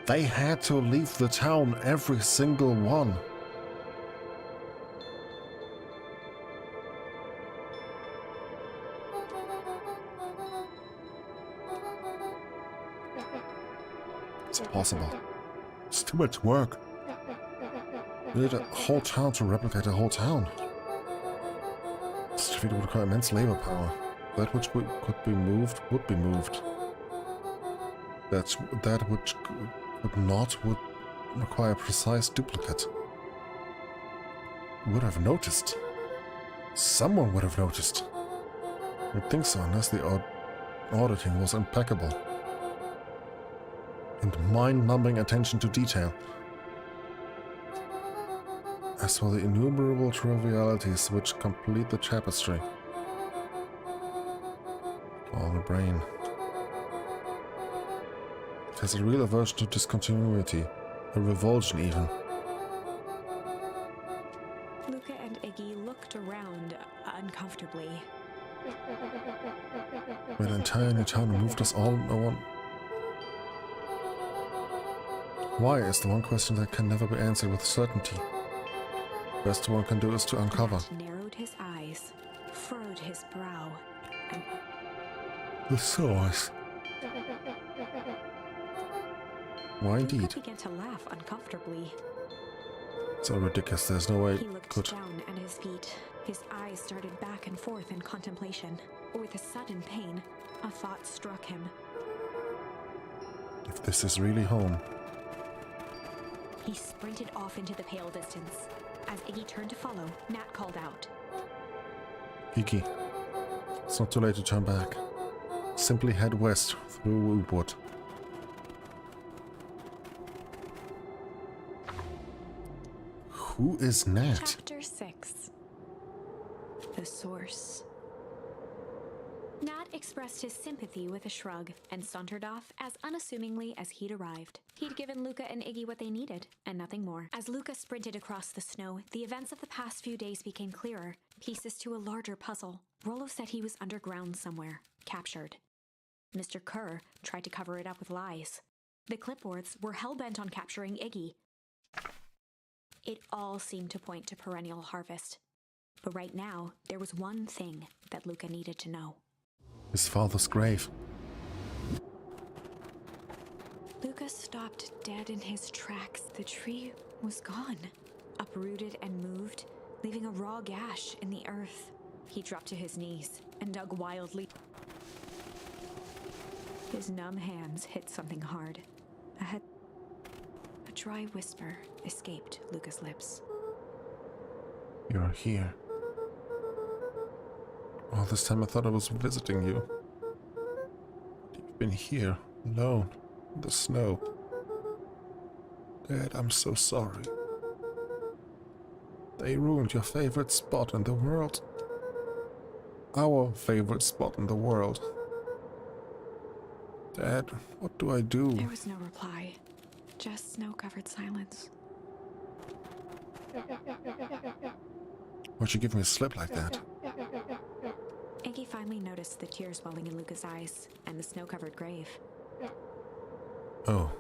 They had to leave the town, every single one. It's impossible. It's too much work. We need a whole town to replicate a whole town. This defeat would require immense labor power. That which could be moved would be moved. That which would not would require a precise duplicate. Would have noticed. Someone would have noticed. I would think so, unless the auditing was impeccable. And mind-numbing attention to detail. As for the innumerable trivialities which complete the tapestry. All the brain. It has a real aversion to discontinuity, a revulsion even. Luca and Iggy looked around uncomfortably. When an entire new town moved us all, no one... Why is the one question that can never be answered with certainty. Best one can do is to uncover. Nat narrowed his eyes, furrowed his brow, and... The source. Why indeed? Luca began to laugh uncomfortably. So ridiculous, there's no way He it looked could. down at his feet. His eyes started back and forth in contemplation. With a sudden pain, a thought struck him. If this is really home. He sprinted off into the pale distance. As Iggy turned to follow, Nat called out. Iggy, it's not too late to turn back. Simply head west through Woodwood. Who is Nat? Chapter 6. The Source. Nat expressed his sympathy with a shrug and sauntered off as unassumingly as he'd arrived. He'd given Luca and Iggy what they needed, and nothing more. As Luca sprinted across the snow, the events of the past few days became clearer, pieces to a larger puzzle. Rollo said he was underground somewhere, captured. Mr. Kerr tried to cover it up with lies. The clipboards were hell-bent on capturing Iggy. It all seemed to point to perennial harvest. But right now, there was one thing that Luca needed to know. His father's grave. Luca stopped dead in his tracks. The tree was gone, uprooted and moved, leaving a raw gash in the earth. He dropped to his knees and dug wildly. His numb hands hit something hard. A dry whisper escaped Luca's lips. You're here. All this time I thought I was visiting you. You've been here, alone, in the snow. Dad, I'm so sorry. They ruined your favorite spot in the world. Our favorite spot in the world. Dad, what do I do? There was no reply. Just snow-covered silence. Why'd you give me a slip like that? Iggy finally noticed the tears welling in Luca's eyes and the snow-covered grave. Oh.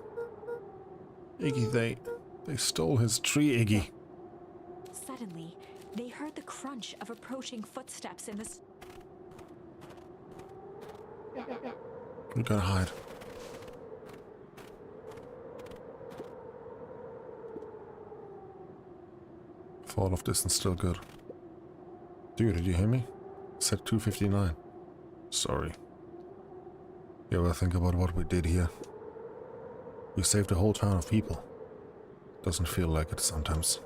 Iggy, they stole his tree, Iggy. Suddenly, they heard the crunch of approaching footsteps in the... We gotta hide. Fall of distance still good. Dude, did you hear me? Set 259. Sorry. You ever think about what we did here? We saved a whole town of people. Doesn't feel like it sometimes.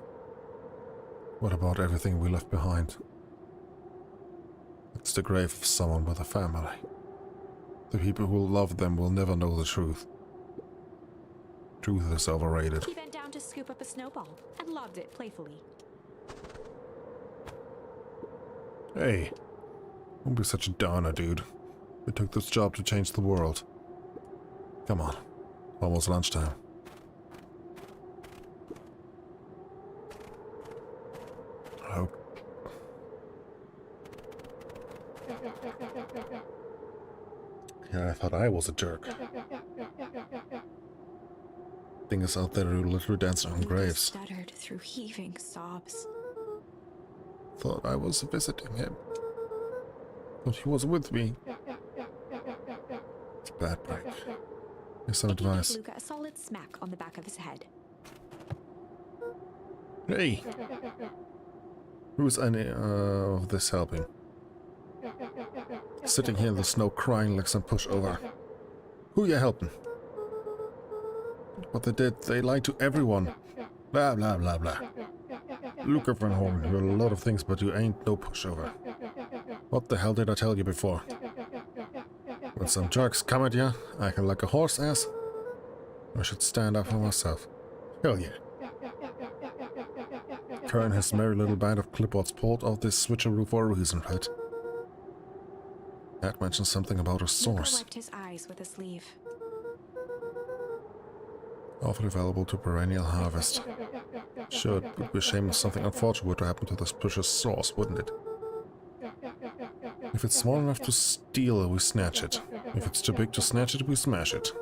What about everything we left behind? It's the grave of someone with a family. The people who love them will never know the truth. Truth is overrated. He bent down to scoop up a snowball and lobbed it playfully. Hey, don't be such a downer, dude. We took this job to change the world. Come on, almost lunchtime. Oh. Yeah, I thought I was a jerk. Thing is out there who literally danced on graves. Stuttered through heaving sobs. Thought I was visiting him. Thought he was with me. It's a bad break. Here's some advice. Gave Luca a solid smack on the back of his head. Hey! Who's any of this helping? Sitting here in the snow crying like some pushover. Who you helping? What they did, they lied to everyone. Blah blah blah blah. Luca Van Horn, you're a lot of things, but you ain't no pushover. What the hell did I tell you before? When some jerks come at you, acting like a horse ass, I should stand up for myself. Hell yeah. Kerr and his merry little band of clipboards pulled out this switcheroo for a reason, right? Nat mentioned something about a source. Luca wiped his eyes with a sleeve. Awfully valuable to perennial harvest. Sure, it would be a shame if something unfortunate were to happen to this precious source, wouldn't it? If it's small enough to steal, we snatch it. If it's too big to snatch it, we smash it.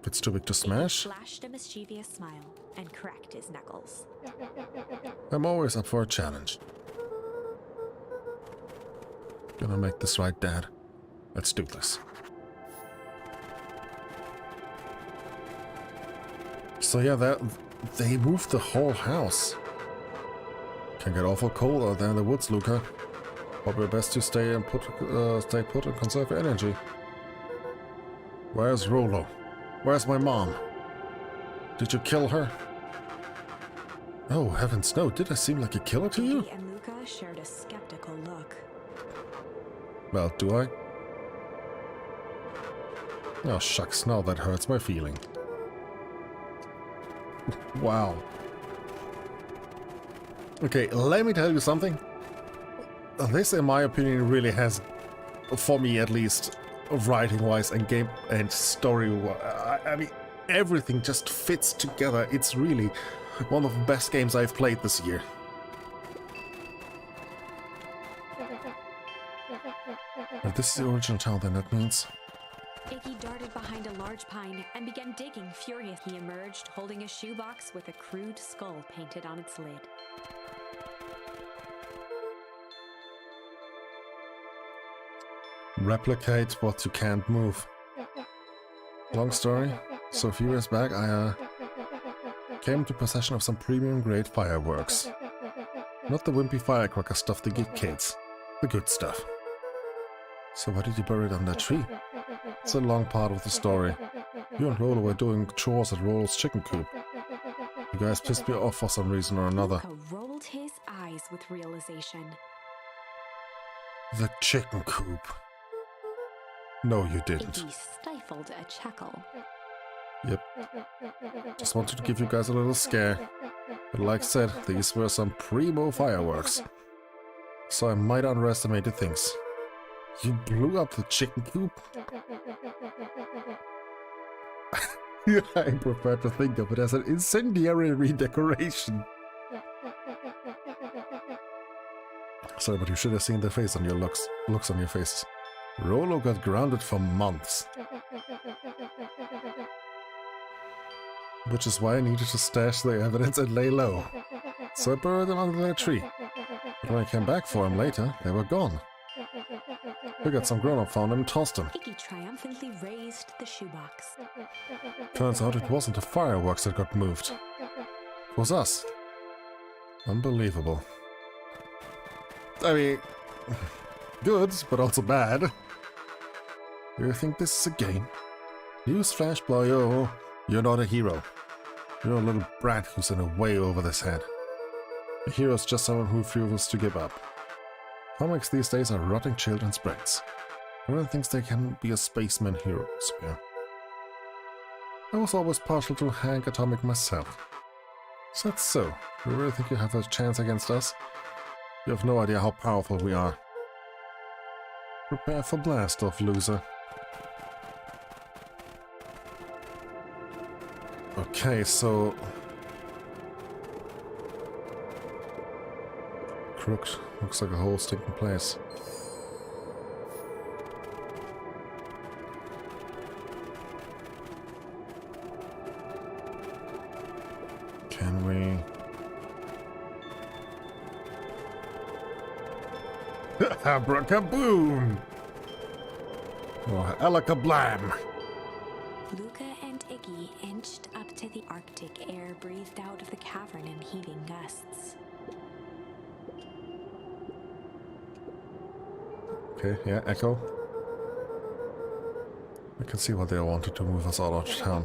If it's too big to smash... He flashed a mischievous smile and cracked his knuckles. I'm always up for a challenge. Gonna make this right, Dad. Let's do this. So yeah, they moved the whole house. Can get awful cold out there in the woods, Luca. Probably best to stay put and conserve energy. Where's Rollo? Where's my mom? Did you kill her? Oh, heavens no, did I seem like a killer to you? He and Luca shared a skeptical look. Well, do I? Oh shucks, now that hurts my feeling. Wow. Okay, let me tell you something. This, in my opinion, really has, for me at least, writing-wise and game and story. I mean, everything just fits together. It's really one of the best games I've played this year. If this is the original town, then that means... Iggy darted behind a large pine and began digging furiously. He emerged, holding a shoebox with a crude skull painted on its lid. Replicate what you can't move. Long story. So a few years back, I came into possession of some premium-grade fireworks. Not the wimpy firecracker stuff they give kids. The good stuff. So why did you bury it under a tree? It's a long part of the story. You and Rolo were doing chores at Rolo's chicken coop. You guys pissed me off for some reason or another. Luca rolled his eyes with realization. The chicken coop. No, you didn't. Iggy stifled a chuckle. Yep. Just wanted to give you guys a little scare. But like I said, these were some primo fireworks. So I might have underestimated things. You blew up the chicken coop? I prefer to think of it as an incendiary redecoration. Sorry, but you should have seen the face on your looks on your faces. Rolo got grounded for months. Which is why I needed to stash the evidence and lay low. So I buried them under that tree. But when I came back for them later, they were gone. Figured some grown-up found them and tossed them. Iggy triumphantly raised the shoebox. Turns out it wasn't the fireworks that got moved. It was us. Unbelievable. I mean, good, but also bad. Do you think this is a game? Newsflash, boyo, you're not a hero. You're a little brat who's in a way over this head. A hero's just someone who refuses to give up. Comics these days are rotting children's brains. Everyone thinks they can be a spaceman heroes, yeah. I was always partial to Hank Atomic myself. So that's so. You really think you have a chance against us? You have no idea how powerful we are. Prepare for blast-off, loser. Okay, so... Crook looks like a whole stinking place. Can we... Abrackaboom! Or alakablam! Luca and Iggy inched up to the Arctic air breathed out of the cavern in heaving gusts. Okay, yeah, Echo. I can see why they wanted to move us all out of town.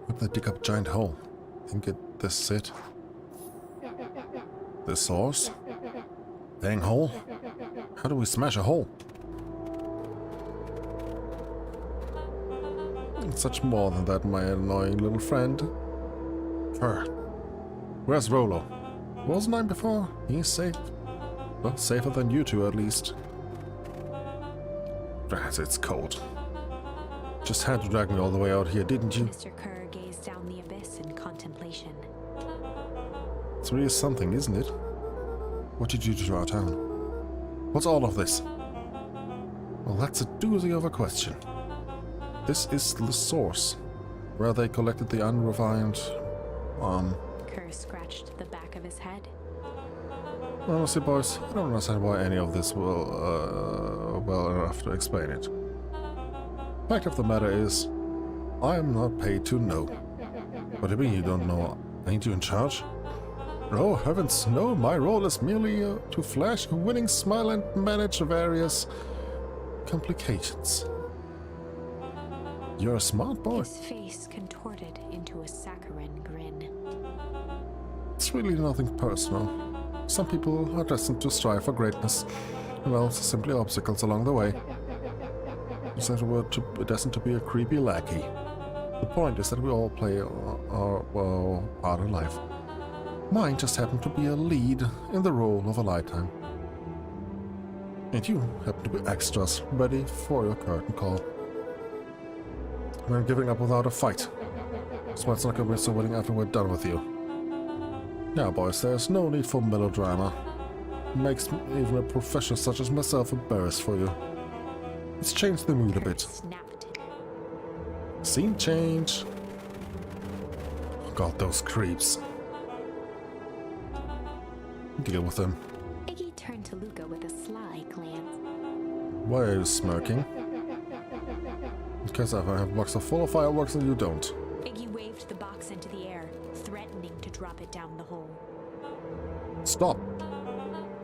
Hope they dig up a giant hole. Think this is it? The source? Dang hole? How do we smash a hole? It's such more than that, my annoying little friend. Her. Where's Rolo? Wasn't I before? He's safe. Well, safer than you two, at least. Rats, it's cold. Just had to drag me all the way out here, didn't you? Mr. Kerr gazed down the abyss in contemplation. It's really something, isn't it? What did you do to our town? What's all of this? Well, that's a doozy of a question. This is the source, where they collected the unrefined, Kerr scratched the back of his head. Honestly, boys, I don't understand why any of this will, well enough to explain it. Fact of the matter is, I am not paid to know. What do you mean you don't know? Ain't you in charge? No, heavens, no, my role is merely to flash a winning smile and manage various complications. You're a smart boy. His face contorted into a saccharine grin. It's really nothing personal. Some people are destined to strive for greatness, and else simply obstacles along the way. It's that we're destined to be a creepy lackey. The point is that we all play our part in life. Mine just happened to be a lead in the role of a lifetime. And you happen to be extras ready for your curtain call. We're giving up without a fight. So it's not gonna be so willing after we're done with you. Now boys, there's no need for melodrama. It makes even a professional such as myself embarrassed for you. Let's change the mood a bit. Scene change. Oh God, those creeps. Deal with them. Iggy turned to Luca with a sly glance. Why are you smirking? Because I have a box full of fireworks and you don't. Iggy waved the box into the air, threatening to drop it down the hole. Stop.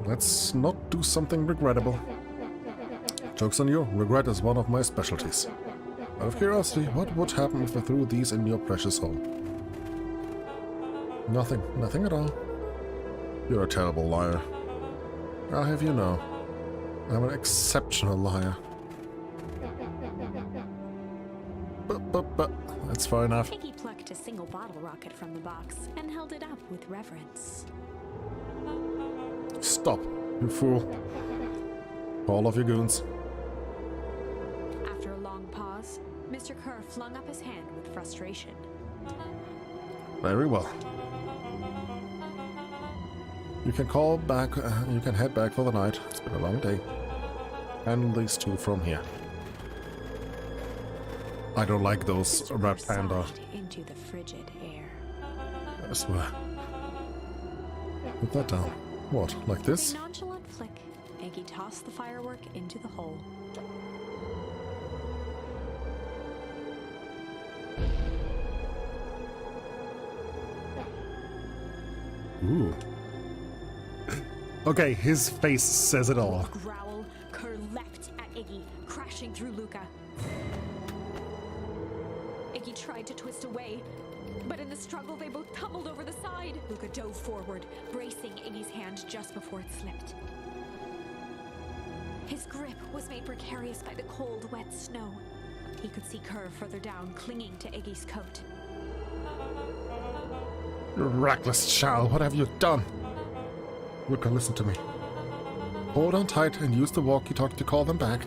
Let's not do something regrettable. Joke's on you, regret is one of my specialties. Out of curiosity, what would happen if I threw these in your precious hole? Nothing. Nothing at all. You're a terrible liar. I'll have you know, I'm an exceptional liar. But, that's far enough. Iggy plucked a single bottle rocket from the box and held it up with reverence. Stop, you fool. All of your goons. After a long pause, Mr. Kerr flung up his hand with frustration. Very well. You can call back, you can head back for the night. It's been a long day. Handle these two from here. I don't like those rat panda. Into the frigid air. I swear. Put that down. What, like this? With a nonchalant flick, Iggy tossed the firework into the hole. Ooh. Okay, his face says it all. With a growl, Kerr leapt at Iggy, crashing through Luca. Iggy tried to twist away, but in the struggle they both tumbled over the side. Luca dove forward, bracing Iggy's hand just before it slipped. His grip was made precarious by the cold, wet snow. He could see Kerr further down, clinging to Iggy's coat. You reckless child, what have you done? Luca, listen to me. Hold on tight and use the walkie-talkie to call them back.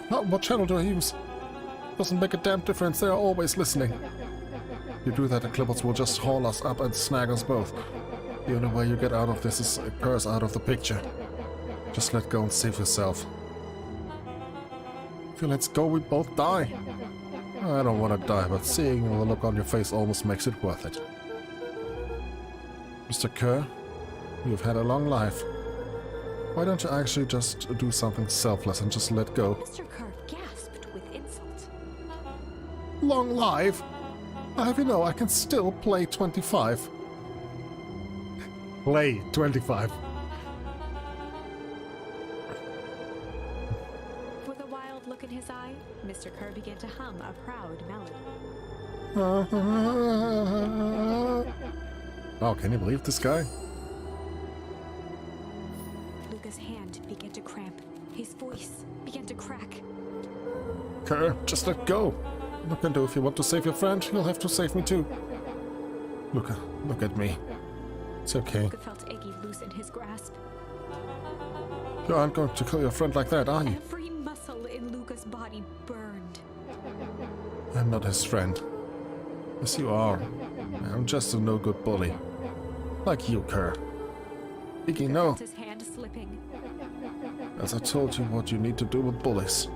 What channel do I use? Doesn't make a damn difference, they are always listening. If you do that, the Clippers will just haul us up and snag us both. The only way you get out of this is a curse out of the picture. Just let go and save yourself. If you let go, we both die. I don't want to die, but seeing the look on your face almost makes it worth it. Mr. Kerr, you've had a long life. Why don't you actually just do something selfless and just let go? Mr. Kerr gasped with insult. Long life? I have you know, I can still play 25. Play 25. With a wild look in his eye, Mr. Kerr began to hum a proud melody. Oh, can you believe this guy? Luca's hand began to cramp. His voice began to crack. Kerr, just let go. Look and do if you want to save your friend, you'll have to save me too. Luca, look at me. It's okay. Luca felt Iggy loosen his grasp. You aren't going to kill your friend like that, are you? Every muscle in Luca's body burned. I'm not his friend. Yes, you are. I'm just a no-good bully. Like you, Kerr. Iggy, no. His hand slipping. As I told you what you need to do with bullies.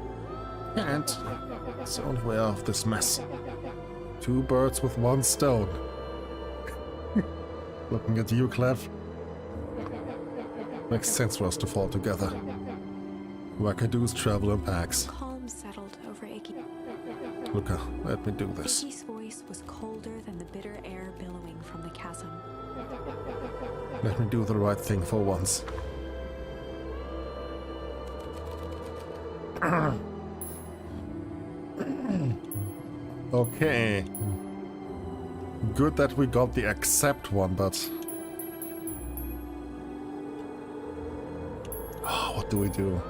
And it's the only way out of this mess. 2 birds with 1 stone. Looking at you, Clev. Makes sense for us to fall together. Wackadoos travel in packs. Calm settled over Iggy. Luca, let me do this. Iggy's voice was colder than the bitter air billowing from the chasm. Let me do the right thing for once. Okay. Good that we got the accept one, but... Oh, what do we do?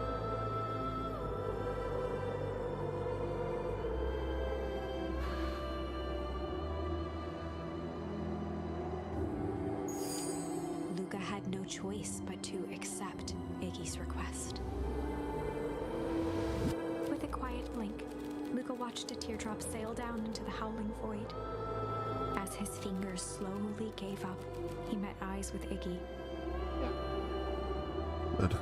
had no choice but to accept Iggy's request. With a quiet blink, Luca watched a teardrop sail down into the howling void. As his fingers slowly gave up, he met eyes with Iggy. Good.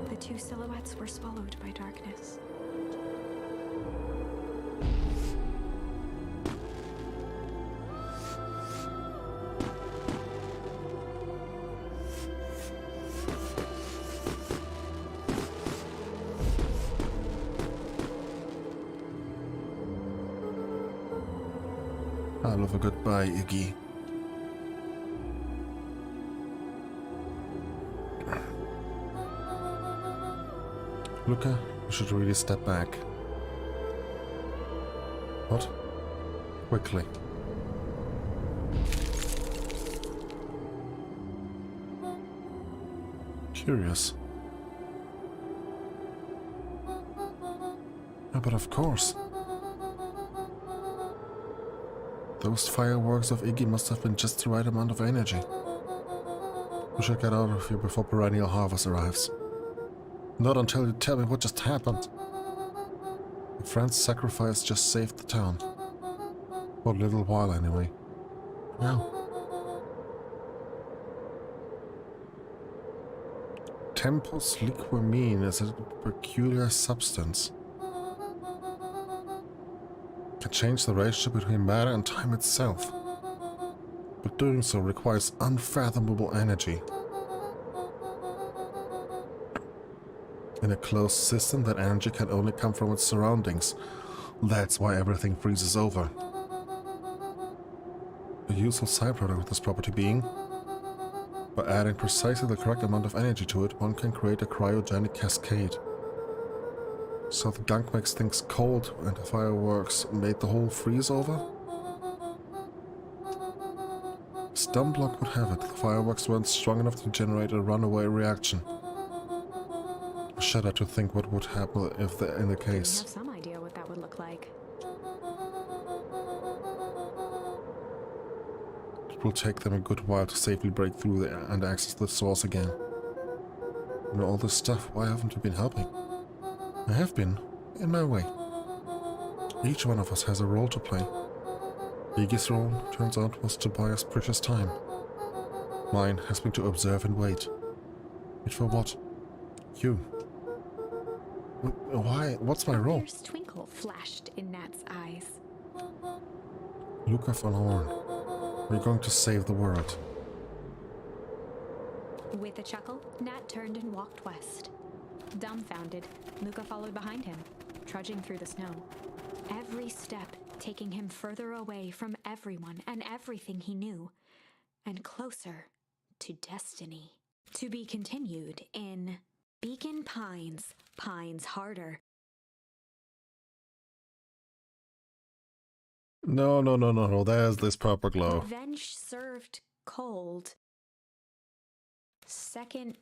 The two silhouettes were swallowed by darkness. I love a goodbye, Iggy. Luca, you should really step back. What? Quickly. Curious. Yeah, but of course. Those fireworks of Iggy must have been just the right amount of energy. We should get out of here before perennial harvest arrives. Not until you tell me what just happened. A friend's sacrifice just saved the town. For a little while, anyway. Now. Tempus liquamine is a peculiar substance. Can change the relationship between matter and time itself. But doing so requires unfathomable energy. In a closed system, that energy can only come from its surroundings. That's why everything freezes over. A useful side product of this property being, by adding precisely the correct amount of energy to it, one can create a cryogenic cascade. So the gunk makes things cold and the fireworks made the whole freeze over? As Dumblock would have it, the fireworks weren't strong enough to generate a runaway reaction. I shudder to think what would happen if they're in the case. We have some idea what that would look like. It will take them a good while to safely break through and access the source again. You know all this stuff, why haven't you been helping? I have been, in my way. Each one of us has a role to play. Iggy's role, turns out, was to buy us precious time. Mine has been to observe and wait. Wait for what? You. Why? What's my role? A fierce twinkle flashed in Nat's eyes. Luca von Horn. We're going to save the world. With a chuckle, Nat turned and walked west. Dumbfounded, Luca followed behind him, trudging through the snow. Every step taking him further away from everyone and everything he knew, and closer to destiny. To be continued in Beacon Pines, Pines Harder. No, there's this purple glow. Revenge served cold. Second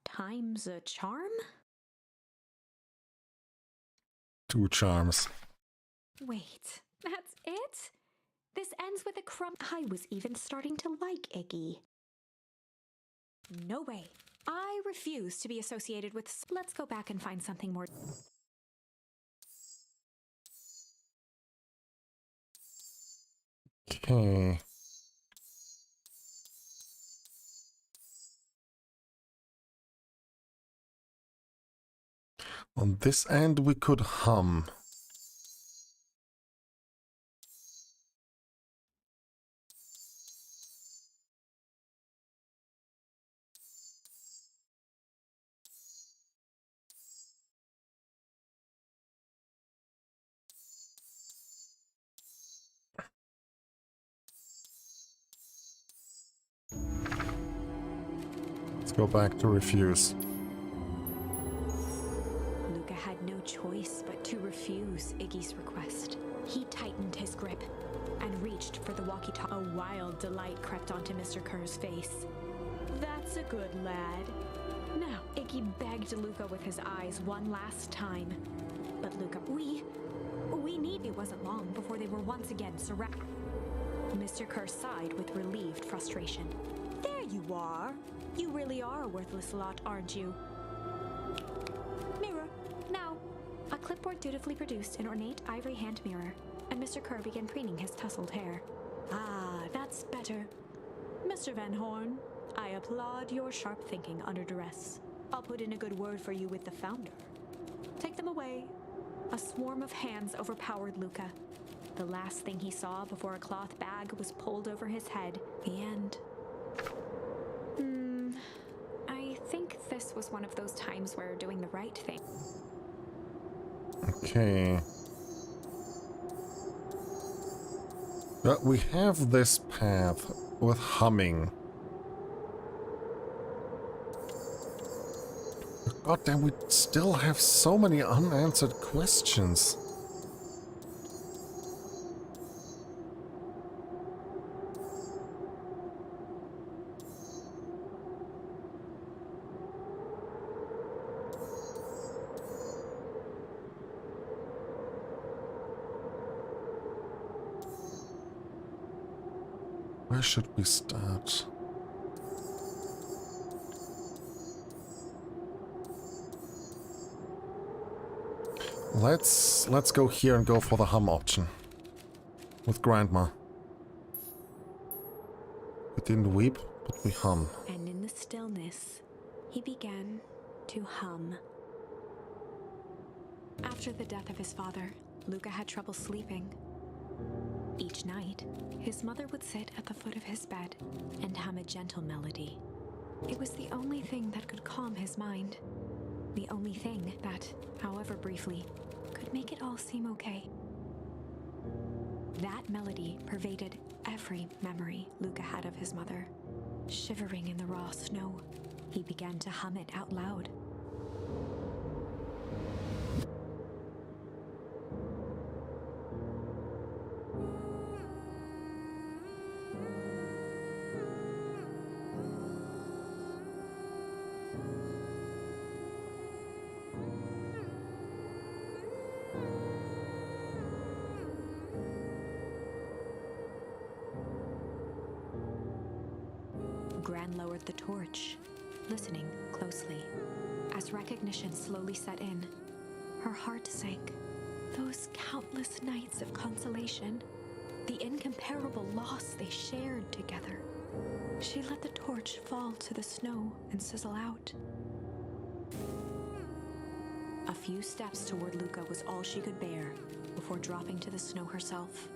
time's a charm? 2 charms. Wait, that's it? This ends with a crumb. I was even starting to like Iggy. No way. I refuse to be associated with. Let's go back and find something more. Okay. On this end, we could hum. Let's go back to refuse. Luca had no choice but to refuse Iggy's request. He tightened his grip and reached for the walkie-talkie. A wild delight crept onto Mr. Kerr's face. That's a good lad. Now, Iggy begged Luca with his eyes one last time. But Luca, we need it. wasn't long before they were once again surrounded. Mr. Kerr sighed with relieved frustration. There you are. You really are a worthless lot, aren't you? Mirror, now. A clipboard dutifully produced an ornate ivory hand mirror, and Mr. Kerr began preening his tousled hair. Ah, that's better. Mr. Van Horn, I applaud your sharp thinking under duress. I'll put in a good word for you with the founder. Take them away. A swarm of hands overpowered Luca. The last thing he saw before a cloth bag was pulled over his head. The end. I think this was one of those times where doing the right thing. Okay. But we have this path with humming. God damn, we still have so many unanswered questions. Where should we start? Let's go here and go for the hum option. With Grandma. We didn't weep, but we hum. And in the stillness, he began to hum. After the death of his father, Luca had trouble sleeping. Each night, his mother would sit at the foot of his bed and hum a gentle melody. It was the only thing that could calm his mind. The only thing that, however briefly, could make it all seem okay. That melody pervaded every memory Luca had of his mother. Shivering in the raw snow, he began to hum it out loud. Gran lowered the torch, listening closely. As recognition slowly set in, her heart sank. Those countless nights of consolation, the incomparable loss they shared together. She let the torch fall to the snow and sizzle out. A few steps toward Luca was all she could bear before dropping to the snow herself.